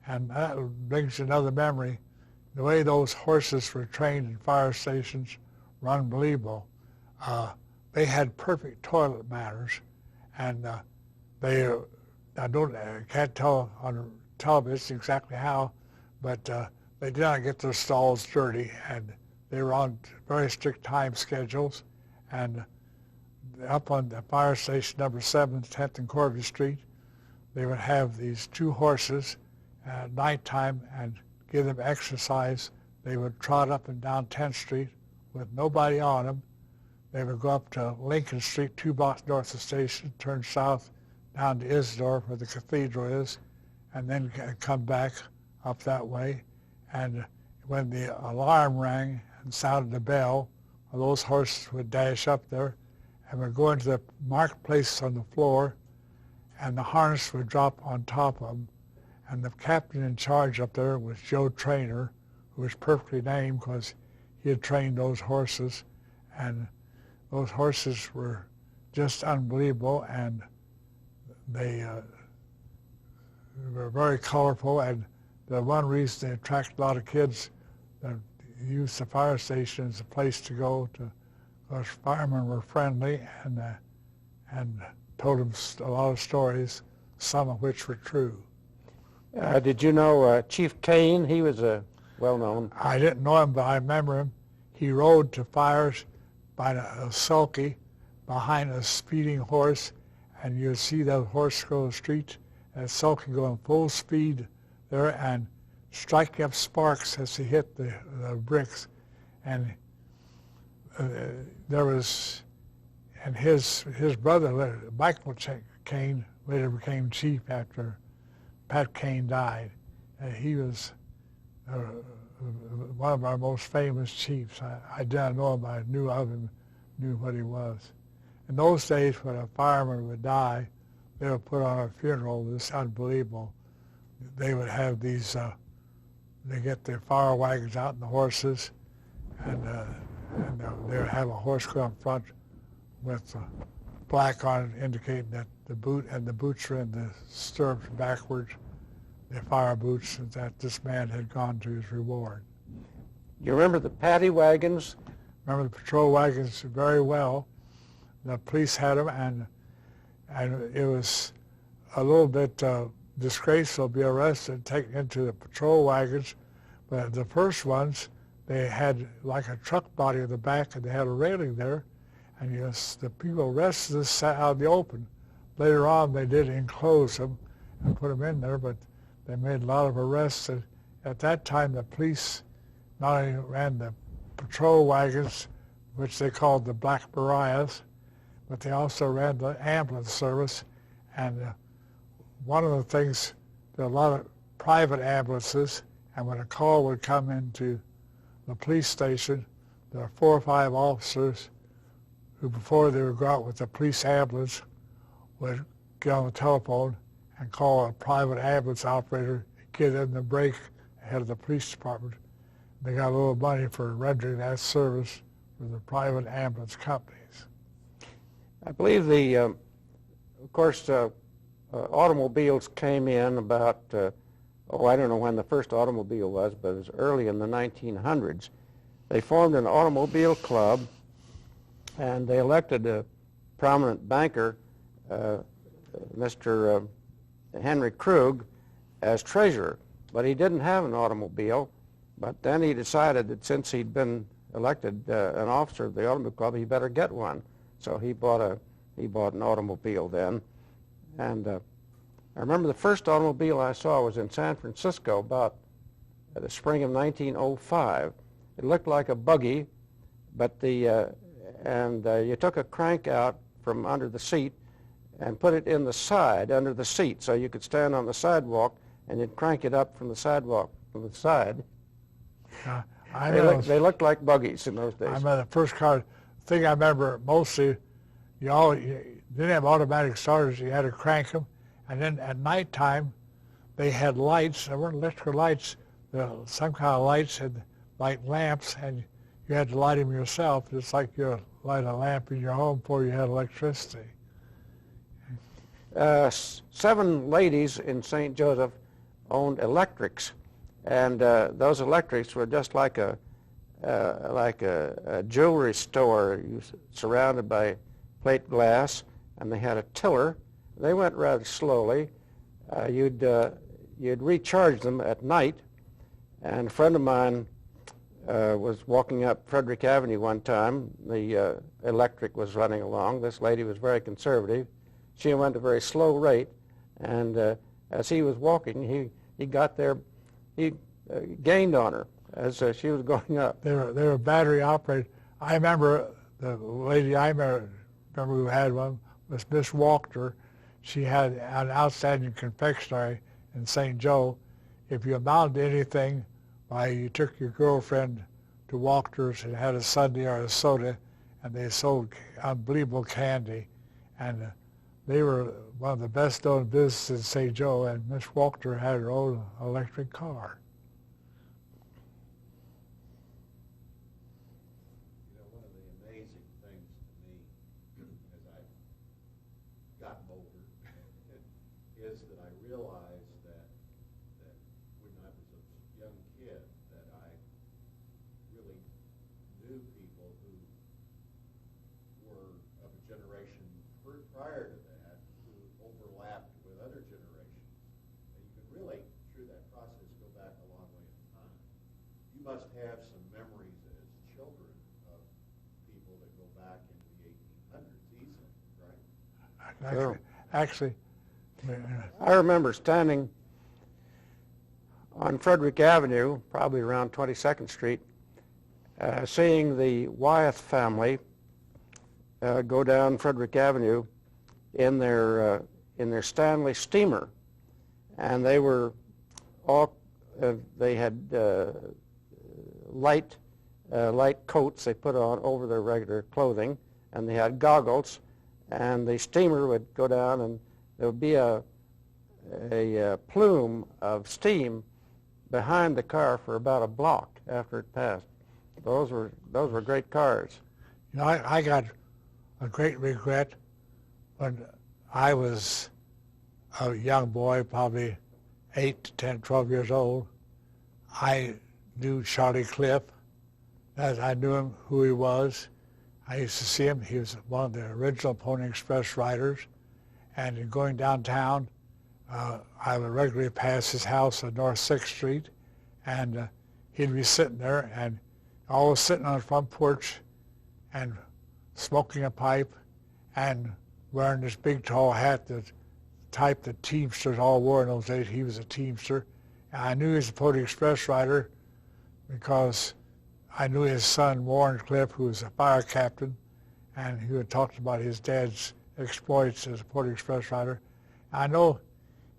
And that brings another memory. The way those horses were trained in fire stations were unbelievable. They had perfect toilet manners, and I can't tell on television exactly how, but they did not get their stalls dirty, and they were on very strict time schedules. And up on the fire station number 7, 10th and Corby Street, they would have these 2 horses at nighttime and give them exercise. They would trot up and down 10th Street with nobody on them. They would go up to Lincoln Street, 2 blocks north of the station, turn south down to Isidore where the cathedral is, and then come back up that way. And when the alarm rang and sounded the bell, those horses would dash up there and would go into the marketplace on the floor, and the harness would drop on top of them. And the captain in charge up there was Joe Trainer, who was perfectly named because he had trained those horses. And those horses were just unbelievable, and they were very colorful. And the one reason they attracted a lot of kids that used the fire station as a place to go to, because firemen were friendly and told them a lot of stories, some of which were true. Did you know Chief Kane? He was well-known. I didn't know him, but I remember him. He rode to fires by a sulky behind a speeding horse, and you'd see that horse go the street, and sulky going full speed there and striking up sparks as he hit the bricks. And there was, and his brother, Michael Kane, later became chief after Pat Kane died. He was one of our most famous chiefs. I didn't know him, I knew of him, knew what he was. In those days, when a fireman would die, they would put on a funeral. This unbelievable. They would have these, they get their fire wagons out and the horses, and they would have a horse go up front with black on it, indicating that the boots were in the stirrups backwards, the fire boots, and that this man had gone to his reward. You remember the paddy wagons? Remember the patrol wagons very well. The police had them, and it was a little bit disgraceful to be arrested and taken into the patrol wagons. But the first ones, they had like a truck body in the back, and they had a railing there, and the people arrested us sat out in the open. Later on, they did enclose them and put them in there, but they made a lot of arrests. And at that time, the police not only ran the patrol wagons, which they called the Black Marias, but they also ran the ambulance service. And one of the things, there are a lot of private ambulances, and when a call would come into the police station, there are 4 or 5 officers who, before they would go out with the police ambulance, would get on the telephone and call a private ambulance operator, get them the break ahead of the police department. They got a little money for rendering that service for the private ambulance companies. I believe of course, automobiles came in about, I don't know when the first automobile was, but it was early in the 1900s. They formed an automobile club, and they elected a prominent banker, Mr. Henry Krug, as treasurer. But he didn't have an automobile. But then he decided that since he'd been elected an officer of the automobile club, he better get one. So he bought an automobile then. And I remember the first automobile I saw was in San Francisco about the spring of 1905. It looked like a buggy, but you took a crank out from under the seat and put it in the side under the seat, so you could stand on the sidewalk and you'd crank it up from the sidewalk from the side. They looked like buggies in those days. I remember the first car. Thing I remember mostly, you didn't have automatic starters. You had to crank them, and then at nighttime, they had lights. There weren't electrical lights. Some kind of lights had like lamps, and you had to light them yourself, just like you light a lamp in your home before you had electricity. 7 ladies in St. Joseph owned electrics, and those electrics were just like a jewelry store surrounded by plate glass, and they had a tiller. They went rather slowly. You'd recharge them at night, and a friend of mine was walking up Frederick Avenue one time. The electric was running along. This lady was very conservative. She went at a very slow rate, and as he was walking, he got there. He gained on her as she was going up. They were battery operated. I remember the lady I remember who had one was Miss Walker. She had an outstanding confectionery in St. Joe. If you amounted to anything, you took your girlfriend to Walker's and had a sundae or a soda, and they sold unbelievable candy. And they were one of the best known businesses in St. Joe, and Miss Walker had her own electric car. You know, one of the amazing things to me as I've gotten older is that I realized that when I was a young kid that I really knew people who were of a generation prior to that who overlapped with other generations. And you can really, through that process, go back a long way in time. You must have some memories as children of people that go back into the 1800s easily, right? Actually, I remember standing on Frederick Avenue, probably around 22nd Street, seeing the Wyeth family go down Frederick Avenue in their Stanley steamer, and they were all they had light coats they put on over their regular clothing, and they had goggles, and the steamer would go down, and there would be a plume of steam behind the car for about a block after it passed. Those were great cars. You know, I got a great regret when I was a young boy, probably 8 to 10, 12 years old. I knew Charlie Cliff. I knew him, who he was. I used to see him. He was one of the original Pony Express riders. And in going downtown, I would regularly pass his house on North 6th Street, and he'd be sitting there, and always sitting on the front porch and smoking a pipe and wearing this big tall hat, the type that Teamsters all wore in those days. He was a Teamster. And I knew he was a Pony Express rider because I knew his son, Warren Cliff, who was a fire captain, and he had talked about his dad's exploits as a Pony Express rider. I know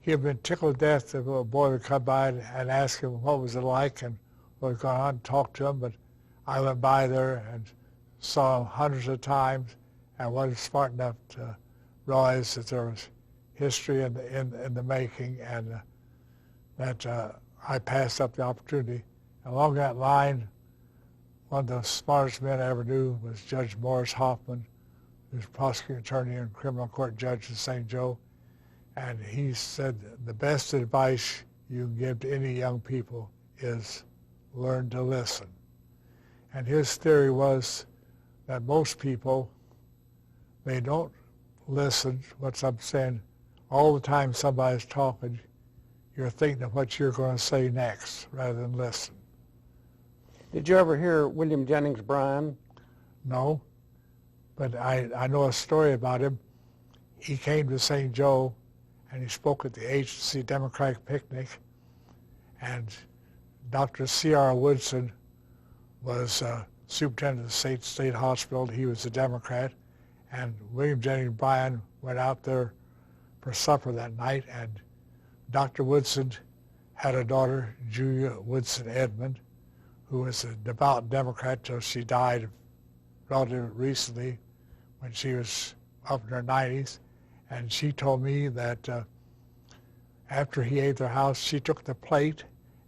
he had been tickled to death if a boy would come by and ask him what was it like and what was going on and talk to him. But I went by there and saw him hundreds of times and wasn't smart enough to realize that there was history in the making, and that I passed up the opportunity. Along that line, one of the smartest men I ever knew was Judge Morris Hoffman, who's prosecuting attorney and criminal court judge in St. Joe. And he said the best advice you can give to any young people is learn to listen. And his theory was that most people, they don't listen to what I'm saying. All the time somebody's talking, you're thinking of what you're going to say next rather than listen. Did you ever hear William Jennings Bryan? No, but I know a story about him. He came to St. Joe and he spoke at the agency Democratic picnic, and Dr. C.R. Woodson was superintendent of the state hospital. He was a Democrat, and William Jennings Bryan went out there for supper that night, and Dr. Woodson had a daughter, Julia Woodson Edmond, who was a devout Democrat till she died relatively recently when she was up in her 90s. And she told me that after he ate their house, she took the plate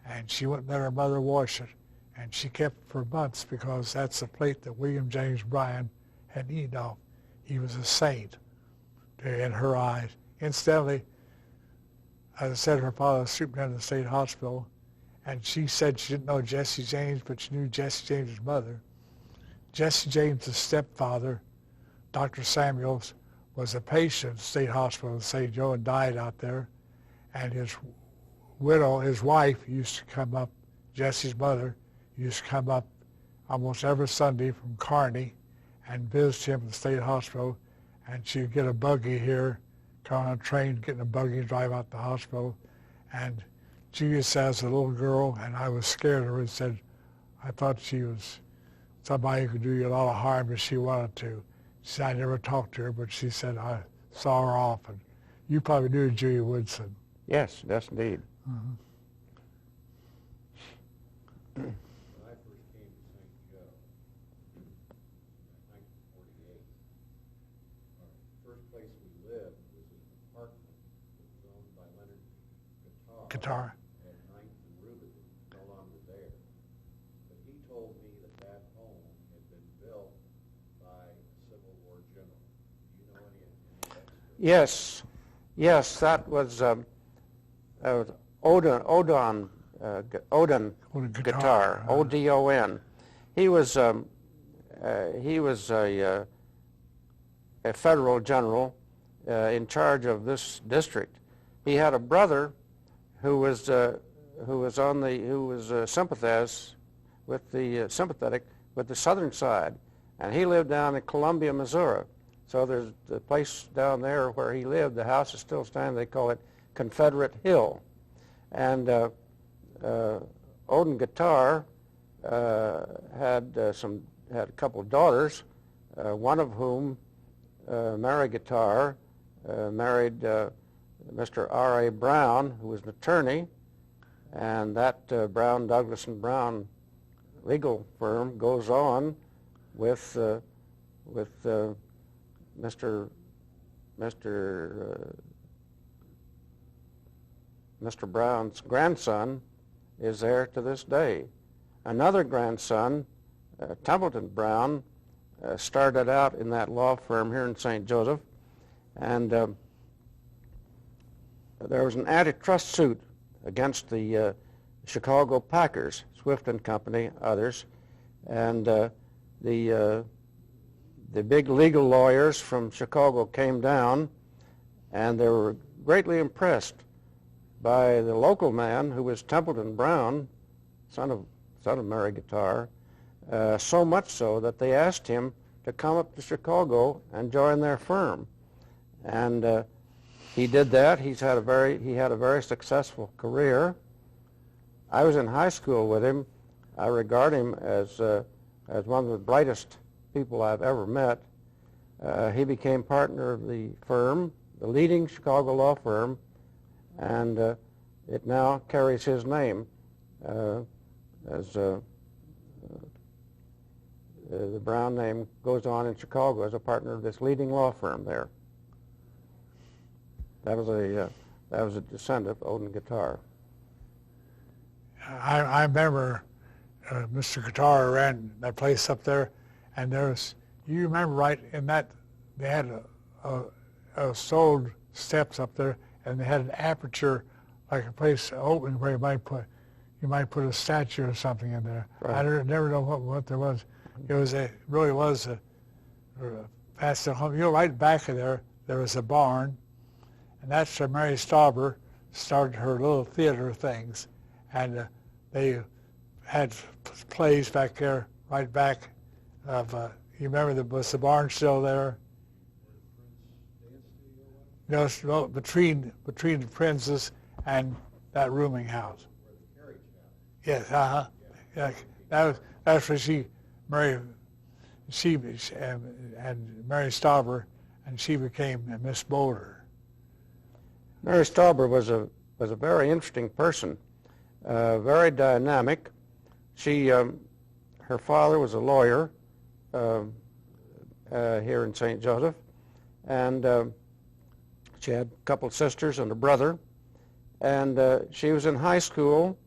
and she wouldn't let her mother wash it. And she kept it for months because that's the plate that William Jennings Bryan had eaten off. He was a saint in her eyes. Incidentally, as I said, her father was superintendent of the state hospital, and she said she didn't know Jesse James, but she knew Jesse James' mother. Jesse James' stepfather, Dr. Samuels, was a patient at the state hospital in St. Joe and died out there. And his widow, his wife, used to come up, Jesse's mother, used to come up almost every Sunday from Kearney and visit him at the state hospital. And she'd get a buggy here, come on a train, get in a buggy, drive out to the hospital. And Julia says, a little girl, and I was scared of her and said, I thought she was somebody who could do you a lot of harm if she wanted to. She said, I never talked to her, but she said, I saw her often. You probably knew Julia Woodson. Yes, yes, indeed. Mm-hmm. When I first came to St. Joe in 1948, our first place we lived was an apartment that was owned by Leonard Guitar at 9th and Ruben, no longer there. But he told me that that home had been built by a Civil War general. Do you know any of that story? Yes, yes, that was Odon Guitar, O-D-O-N. He was a federal general in charge of this district. He had a brother who was sympathetic with the southern side, and he lived down in Columbia, Missouri. So there's the place down there where he lived. The house is still standing. They call it Confederate Hill, and Odin Guitar had a couple of daughters, one of whom, Mary Guitar, married Mr. R.A. Brown, who was an attorney, and that Brown, Douglas and Brown legal firm goes on with Mr. Brown's grandson is there to this day. Another grandson, Templeton Brown, started out in that law firm here in St. Joseph, and there was an antitrust suit against the Chicago Packers, Swift and Company, others, and the big legal lawyers from Chicago came down, and they were greatly impressed by the local man, who was Templeton Brown, son of Mary Guitar, so much so that they asked him to come up to Chicago and join their firm, and he did that. He had a very successful career. I was in high school with him. I regard him as one of the brightest people I've ever met. He became partner of the firm, the leading Chicago law firm, and it now carries his name as the Brown name goes on in Chicago as a partner of this leading law firm there. That was a descendant of Odin Guitar. I remember Mr. Guitar ran that place up there, and you remember right in that, they had a sold steps up there, and they had an aperture, like a place open where you might put a statue or something in there. Right. I never know what there was. It really was a past the home. Right back of there was a barn, and that's where Mary Stauber started her little theater things, and they had plays back there, right back of. You remember was the barn still there? No, between the Prince's and that rooming house. Yes, yeah, that's where Mary Stauber, and she became Miss Boulder. Mary Stauber was a very interesting person, very dynamic. Her father was a lawyer here in St. Joseph, and she had a couple sisters and a brother, and she was in high school,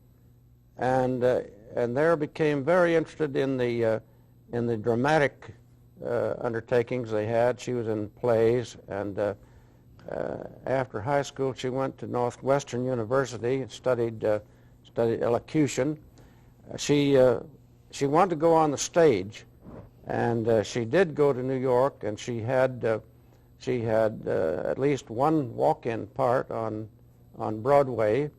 and there became very interested in the dramatic undertakings they had. She was in plays, and after high school she went to Northwestern University and studied elocution. She wanted to go on the stage, and she did go to New York, and she had at least one walk-in part on Broadway.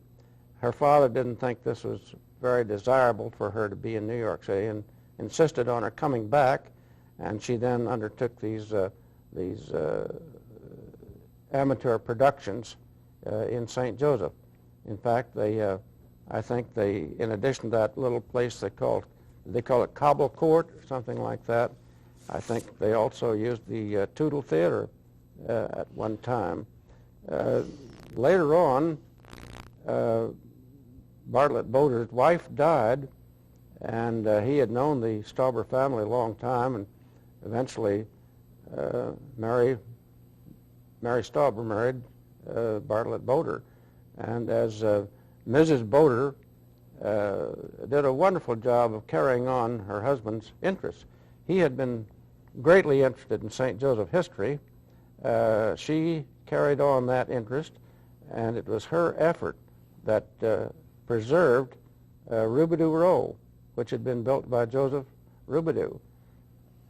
Her father didn't think this was very desirable for her to be in New York City and insisted on her coming back, and she then undertook these amateur productions in St. Joseph. In fact, I think in addition to that little place they call it Cobble Court or something like that, I think they also used the Tootle Theater at one time. Later on, Bartlett Boder's wife died, and he had known the Stauber family a long time, and eventually Mary Stauber married Bartlett Boder, and as Mrs. Boder did a wonderful job of carrying on her husband's interests. He had been greatly interested in St. Joseph history. She carried on that interest, and it was her effort that preserved Roubidoux Row, which had been built by Joseph Roubidoux.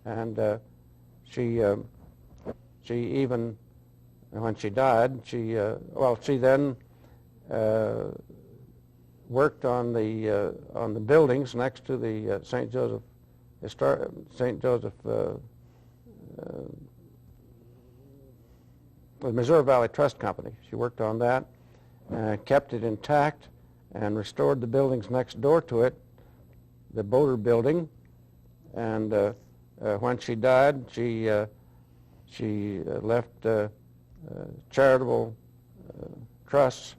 And she even, when she died, she then worked on the buildings next to the St. Joseph the Missouri Valley Trust Company. She worked on that, kept it intact, and restored the buildings next door to it, the Boder building. And when she died, she left charitable trusts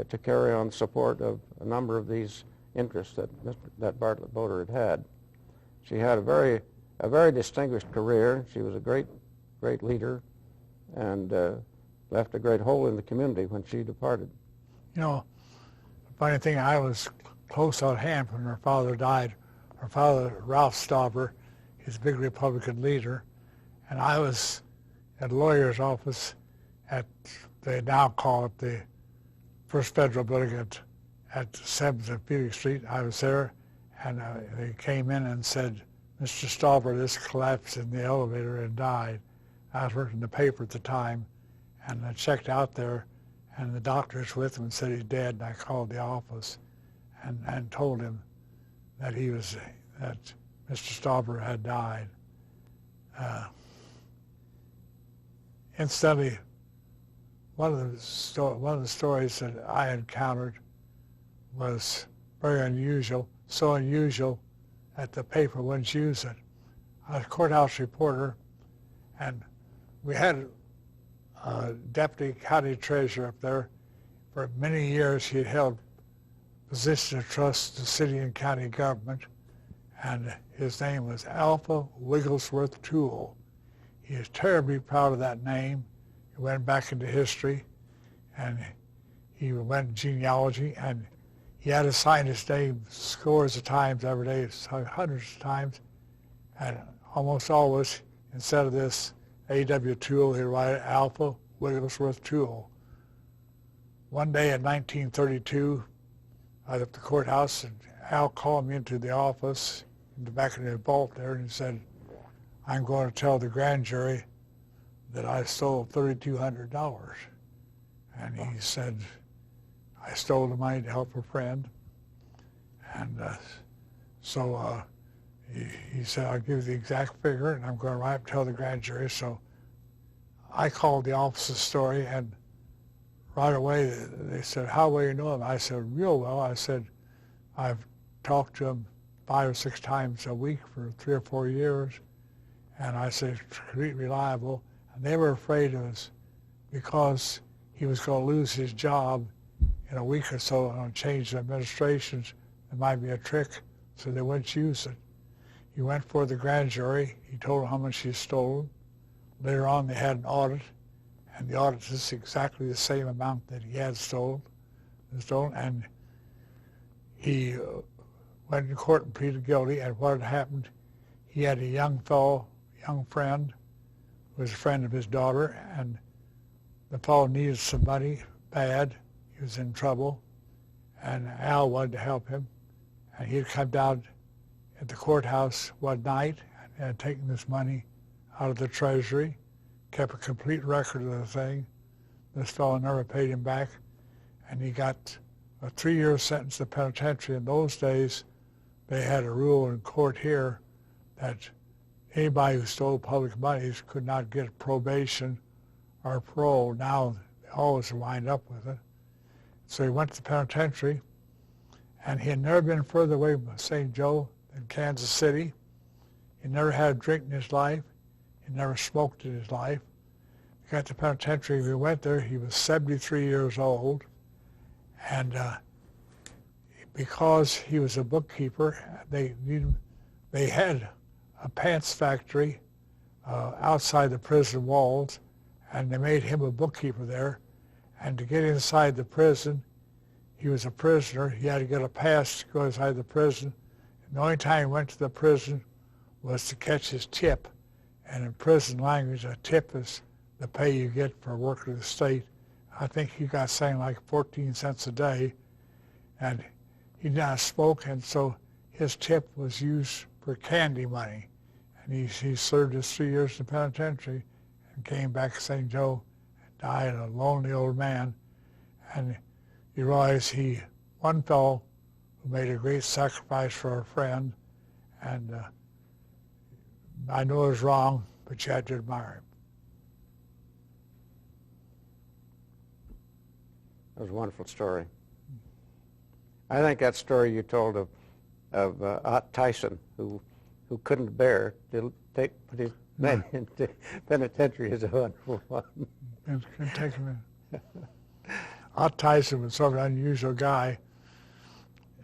to carry on support of a number of these interests that Bartlett Boder had. She had a very distinguished career. She was a great leader, and left a great hole in the community when she departed. You know, the funny thing, I was close on hand when her father died. Her father, Ralph Stauber, he's a big Republican leader, and I was at a lawyer's office they now call it the First Federal Building at 7th and Felix Street. I was there, and they came in and said, "Mr. Stauber, this collapsed in the elevator and died." I was working in the paper at the time, and I checked out there, and the doctors with him said he's dead, and I called the office and told him that that Mr. Stauber had died. Incidentally, one of the stories that I encountered was very unusual, so unusual that the paper wouldn't use it. I was a courthouse reporter, and we had a deputy county treasurer up there. For many years he had held positions of trust in the city and county government, and his name was Alpha Wigglesworth Toole. He is terribly proud of that name. He went back into history, and he went in genealogy, and he had to sign his name scores of times every day, hundreds of times, and almost always, instead of this A.W. Toole, he'd write Alpha Wigglesworth Toole. One day in 1932, I was at the courthouse, and Al called me into the office, in the back of the vault there, and he said, "I'm going to tell the grand jury that I stole $3,200. And he said, I stole the money to help a friend. And so he said, I'll give you the exact figure, and I'm going to write and tell the grand jury. So I called the officer's story, and right away they said, how well you know him? I said, real well. I said, I've talked to him 5 or 6 times a week for 3 or 4 years. And I said, completely reliable. And they were afraid of us because he was going to lose his job in a week or so on change of administrations. There might be a trick, so they wouldn't use it. He went for the grand jury. He told them how much he stole. Later on, they had an audit, and the audit is exactly the same amount that he had stolen. And he went to court and pleaded guilty. And what had happened, he had a young fellow, young friend, who was a friend of his daughter, and the fellow needed some money bad. He was in trouble, and Al wanted to help him. And he had come down at the courthouse one night and had taken this money out of the treasury, kept a complete record of the thing. This fellow never paid him back, and he got a 3-year sentence to penitentiary. In those days, they had a rule in court here that anybody who stole public monies could not get probation or parole. Now they always wind up with it. So he went to the penitentiary, and he had never been further away from St. Joe than Kansas City. He never had a drink in his life. He never smoked in his life. He got to the penitentiary. We went there. He was 73 years old, and because he was a bookkeeper, they had a pants factory outside the prison walls, and they made him a bookkeeper there. And to get inside the prison, he was a prisoner. He had to get a pass to go inside the prison. And the only time he went to the prison was to catch his tip. And in prison language, a tip is the pay you get for work of the state. I think he got something like 14 cents a day. And he did not smoke, and so his tip was used for candy money. And he served his 3 years in the penitentiary and came back to St. Joe and died a lonely old man. And you realize one fellow who made a great sacrifice for a friend, and I know it was wrong, but you had to admire him. That was a wonderful story. I think that story you told of Ott Tyson, who couldn't bear to put his men into penitentiary, is a wonderful one. It can take a minute. Ott Tyson was sort of an unusual guy.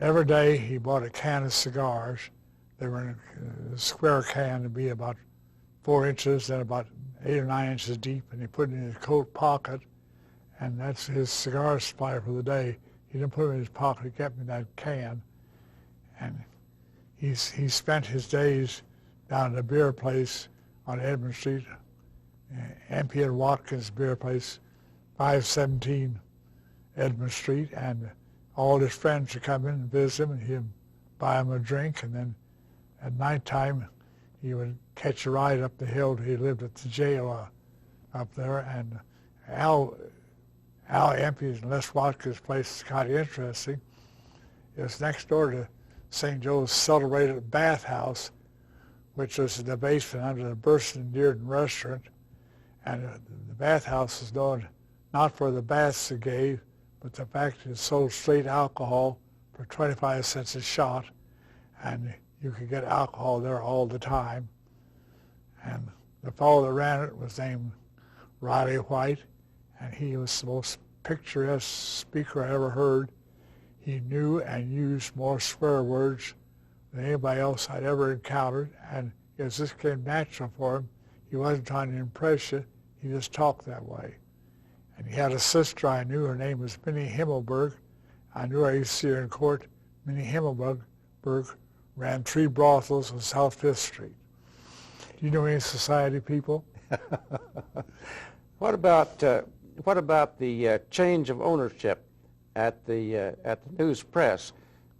Every day he bought a can of cigars. They were in a square can to be about 4 inches and about 8 or 9 inches deep, and he put it in his coat pocket, and that's his cigar supply for the day. He didn't put it in his pocket, he kept it in that can. And he spent his days down at a beer place on Edmund Street, M.P. and Watkins beer place, 517 Edmund Street, and all his friends would come in and visit him, and he'd buy him a drink, and then at nighttime he would catch a ride up the hill. He lived at the jail up there, and Al Empey's and Les Watkins' place is kind of interesting. It was next door to St. Joe's celebrated bathhouse, which was in the basement under the Burston Dearden restaurant. And the bathhouse is known not for the baths it gave, but the fact that it sold straight alcohol for 25 cents a shot, and you could get alcohol there all the time. And the fellow that ran it was named Riley White, and he was the most picturesque speaker I ever heard. He knew and used more swear words than anybody else I'd ever encountered, and as this came natural for him, he wasn't trying to impress you, he just talked that way. And he had a sister I knew, her name was Minnie Himmelberg. I knew I used to see her in court. Minnie Himmelberg ran 3 brothels on South 5th Street. Do you know any society people? What about the change of ownership at the news press?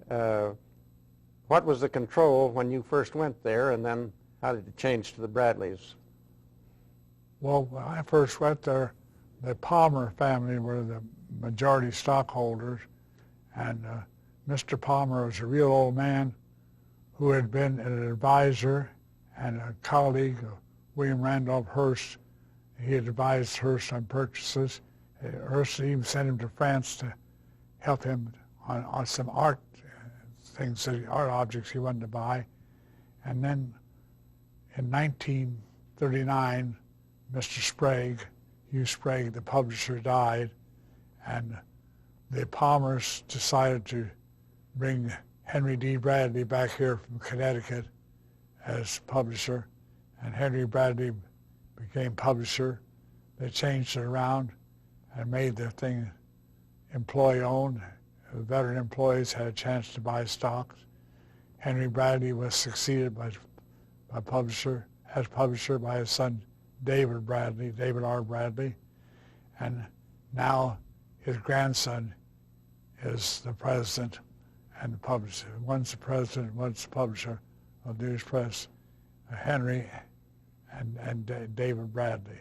What was the control when you first went there, and then how did it change to the Bradleys? Well, when I first went there, the Palmer family were the majority stockholders, and Mr. Palmer was a real old man who had been an advisor and a colleague of William Randolph Hearst. He had advised Hearst on purchases. Hearst even sent him to France to help him on some art things, art objects he wanted to buy. And then in 1939, Mr. Sprague, Hugh Sprague, the publisher, died, and the Palmers decided to bring Henry D. Bradley back here from Connecticut as publisher, and Henry Bradley became publisher. They changed it around and made the thing employee-owned. The veteran employees had a chance to buy stocks. Henry Bradley was succeeded as publisher by his son David Bradley, David R. Bradley, and now his grandson is the president and the publisher. One's the president, one's the publisher of News Press, Henry and David Bradley.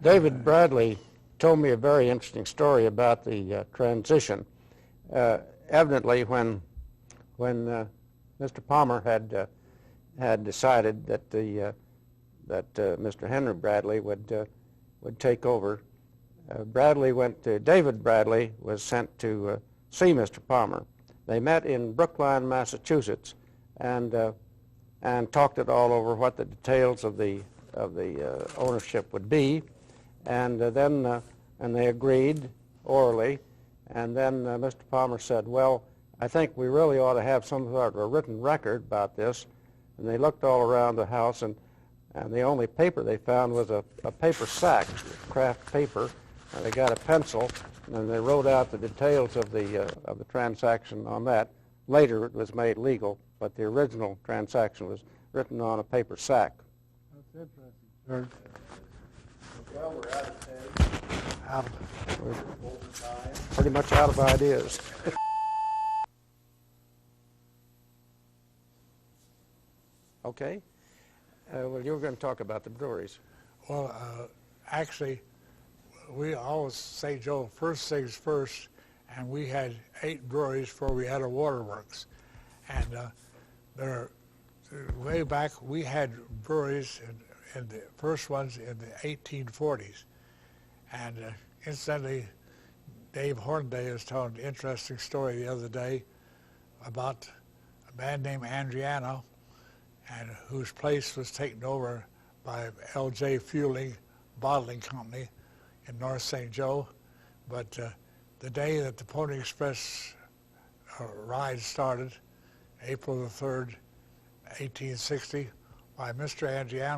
David Bradley told me a very interesting story about the transition. Evidently, when Mr. Palmer had decided that Mr. Henry Bradley would take over, David Bradley was sent to see Mr. Palmer. They met in Brookline, Massachusetts, and talked it all over what the details of the ownership would be, and they agreed orally. And then Mr. Palmer said, "Well, I think we really ought to have some sort of a written record about this." And they looked all around the house, and the only paper they found was a paper sack, craft paper. And they got a pencil, and they wrote out the details of the transaction on that. Later, it was made legal, but the original transaction was written on a paper sack. That's interesting. Well, we're out of time. We're Over time. pretty much out of ideas. Okay. Well, you were going to talk about the breweries. Well, actually, we always say, Joe, first things first, and we had 8 breweries before we had a waterworks. And way back, we had breweries in the first ones in the 1840s. And incidentally, Dave Hornaday was telling an interesting story the other day about a man named Andriano, and whose place was taken over by L.J. Fueling Bottling Company in North St. Joe. But the day that the Pony Express ride started, April the 3rd, 1860, by Mr. Andriano